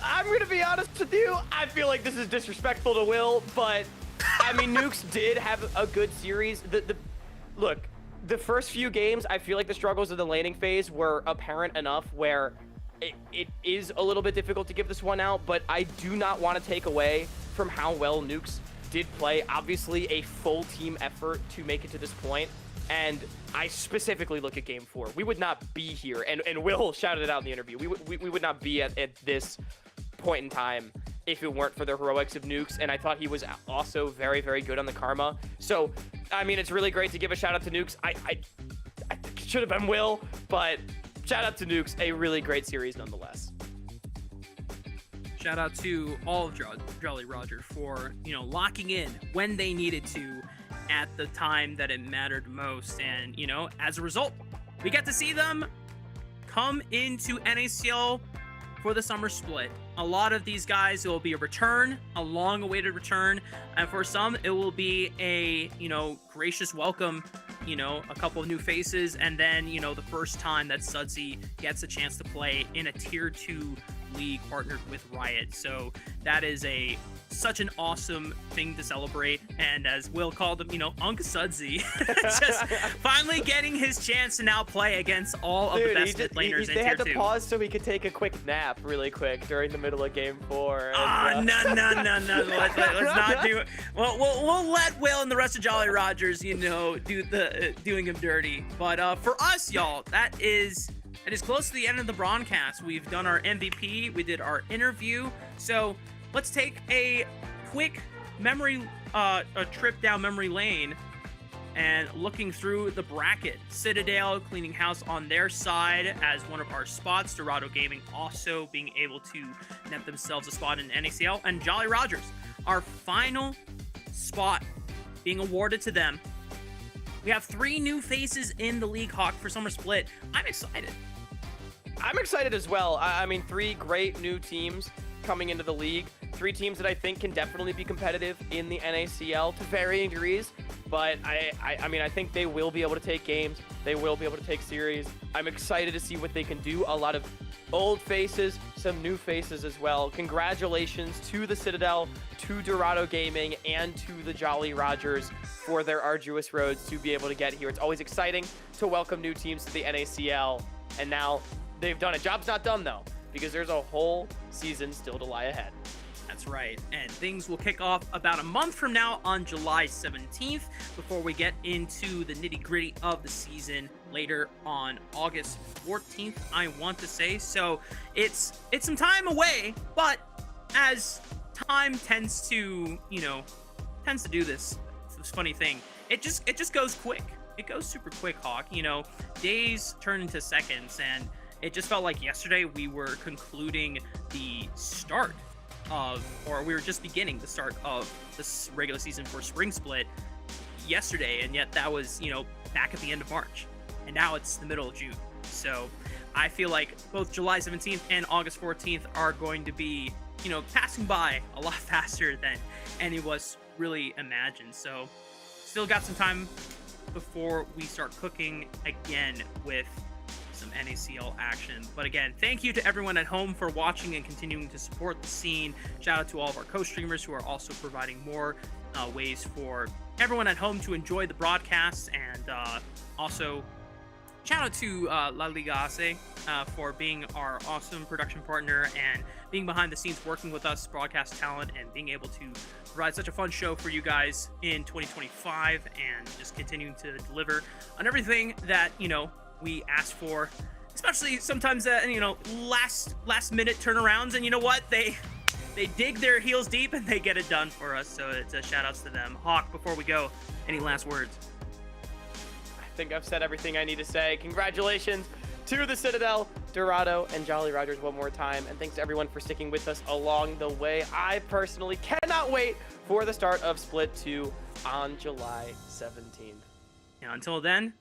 I'm going to be honest with you, I feel like this is disrespectful to Will, but I mean, Nukes did have a good series. Look, the first few games, I feel like the struggles of the laning phase were apparent enough where it is a little bit difficult to give this one out, but I do not want to take away from how well Nukes did play. Obviously, a full team effort to make it to this point, and I specifically look at Game 4. We would not be here, and Will shouted it out in the interview. We would not be at this point in time if it weren't for the heroics of Nukes, and I thought he was also very, very good on the Karma. So, I mean, it's really great to give a shout out to Nukes. I should have been Will, but shout out to Nukes, a really great series nonetheless. Shout out to all of Jolly Roger for, you know, locking in when they needed to at the time that it mattered most. And, you know, as a result, we get to see them come into NACL for the summer split. A lot of these guys, it will be a return, a long-awaited return, and for some, it will be a, you know, gracious welcome, you know, a couple of new faces, and then, you know, the first time that Sudsy gets a chance to play in a Tier 2 League partnered with Riot. So that is such an awesome thing to celebrate. And as Will called him, Unc Sudsy, just finally getting his chance to now play against all of the best mid laners in They Tier had to 2. pause so he could take a quick nap really quick during the middle of Game 4. No. Let's not do it. Well, we'll let Will and the rest of Jolly Rogers, do doing him dirty. But for us, y'all, it is close to the end of the broadcast. We've done our MVP. We did our interview. So let's take a quick a trip down memory lane and looking through the bracket. Citadel cleaning house on their side as one of our spots. Dorado Gaming also being able to net themselves a spot in NACL. And Jolly Rogers, our final spot being awarded to them. We have 3 new faces in the League, Hawk, for Summer Split. I'm excited. I'm excited as well. I mean, 3 great new teams coming into the league. 3 teams that I think can definitely be competitive in the NACL to varying degrees. But I think they will be able to take games. They will be able to take series. I'm excited to see what they can do. A lot of old faces, some new faces as well. Congratulations to the Citadel, to Dorado Gaming, and to the Jolly Rogers for their arduous roads to be able to get here. It's always exciting to welcome new teams to the NACL. And now they've done it. Job's not done, though, because there's a whole season still to lie ahead. That's right. And things will kick off about a month from now on July 17th before we get into the nitty-gritty of the season later on August 14th, I want to say. So it's some time away, but as time tends to do this funny thing, it just goes quick. It goes super quick, Hawk. Days turn into seconds, and it just felt like yesterday we were concluding the start or we were just beginning the start of this regular season for Spring Split yesterday, and yet that was, back at the end of March, and now it's the middle of June. So I feel like both July 17th and August 14th are going to be, passing by a lot faster than any of us really imagined. So still got some time before we start cooking again with some NACL action. But again, thank you to everyone at home for watching and continuing to support the scene. Shout out to all of our co-streamers who are also providing more ways for everyone at home to enjoy the broadcasts, and also shout out to La Liga Ace for being our awesome production partner and being behind the scenes working with us, broadcast talent, and being able to provide such a fun show for you guys in 2025 and just continuing to deliver on everything that we asked for, especially sometimes last minute turnarounds. And you know what, they dig their heels deep and they get it done for us. So it's a shout outs to them. Hawk, before we go, any last words? I think I've said everything I need to say. Congratulations to the Citadel, Dorado, and Jolly Rogers one more time. And thanks to everyone for sticking with us along the way. I personally cannot wait for the start of Split 2 on July 17th. Now, until then,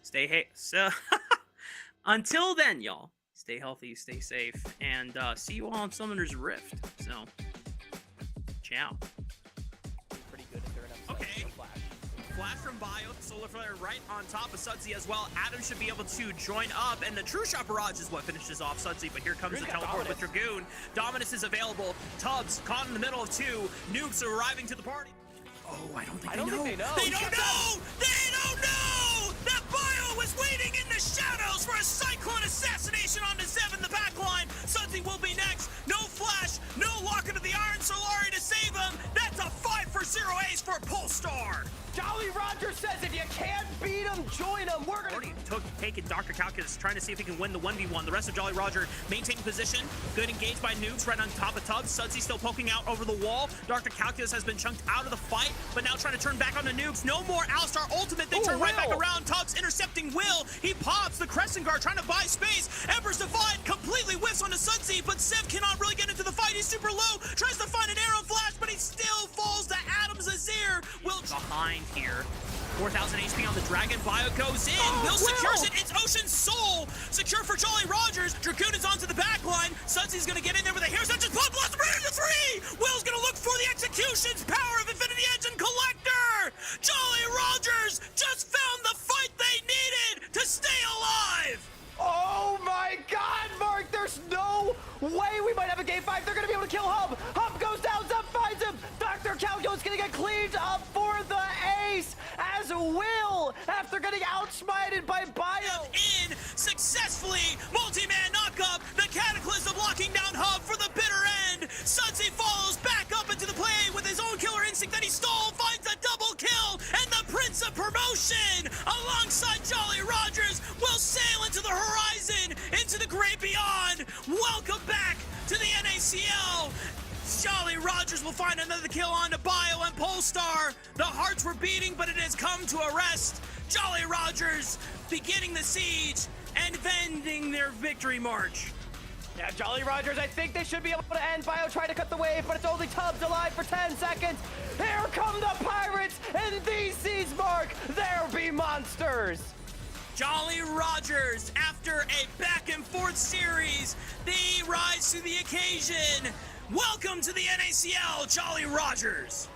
until then, y'all, stay healthy, stay safe, and see you all on Summoner's Rift. So, ciao. Pretty good if they're an episode. Okay. Flash from Bio, Solar Flare right on top of Sudsy as well. Adam should be able to join up, and the True Shot Barrage is what finishes off Sudsy, but here comes the teleport with Dragoon. Dominus is available. Tubbs caught in the middle of 2. Nukes arriving to the party. Oh, I don't think they know. They don't know! They don't know! That Bio was waiting in the shadows for a Cyclone assassination on the Zev in the backline. Sudsy will be next. No flash, no lock into the Iron Solari to save him. That's a 5-for-0 ace for Polestar. Jolly Roger says if you can't beat him, join him. We're gonna taking Dr. Calculus, trying to see if he can win the 1v1. The rest of Jolly Roger maintaining position. Good engaged by Nukes right on top of Tubbs. Sudsy still poking out over the wall. Dr. Calculus has been chunked out of the fight, but now trying to turn back on the Nukes. No more Alistar ultimate. They turn right back around. Tubbs intercepting Will. He pops the Crescent Guard, trying to buy space. Ember's Divide completely whiffs onto Sudsy, but Sev cannot really get into the fight. He's super low. Tries to find an arrow flash, but he still falls to Adam's Azir. Will behind here. 4,000 HP on the Dragon. Bio goes in. Will secures it. It's Ocean Soul. Secure for Jolly Rogers. Dragoon is onto the back line. Sudsy's going to get in there with a hair such as Blood Blossom right into 3. Will's going to look for the executions. Power of Infinity Edge and Collector. Jolly Rogers just found the fight they needed to stay alive. Oh my God, Mark. There's no way we might have a game 5 getting outsmited by Bio. In successfully multi-man knockup, the Cataclysm locking down Hub for the bitter end. Sunsy follows back up into the play with his own killer instinct that he stole, finds a double kill, and the Prince of Promotion alongside Jolly Rogers will sail into the horizon, into the great beyond. Welcome back to the NACL. Jolly Rogers will find another kill onto Bio and Polestar. The hearts were beating, but it has come to a rest. Jolly Rogers beginning the siege and ending their victory march. Yeah, Jolly Rogers, I think they should be able to end. Bio trying to cut the wave, but it's only Tubbs alive for 10 seconds. Here come the Pirates, and these seas mark, there be monsters. Jolly Rogers, after a back and forth series, they rise to the occasion. Welcome to the NACL, Jolly Rogers.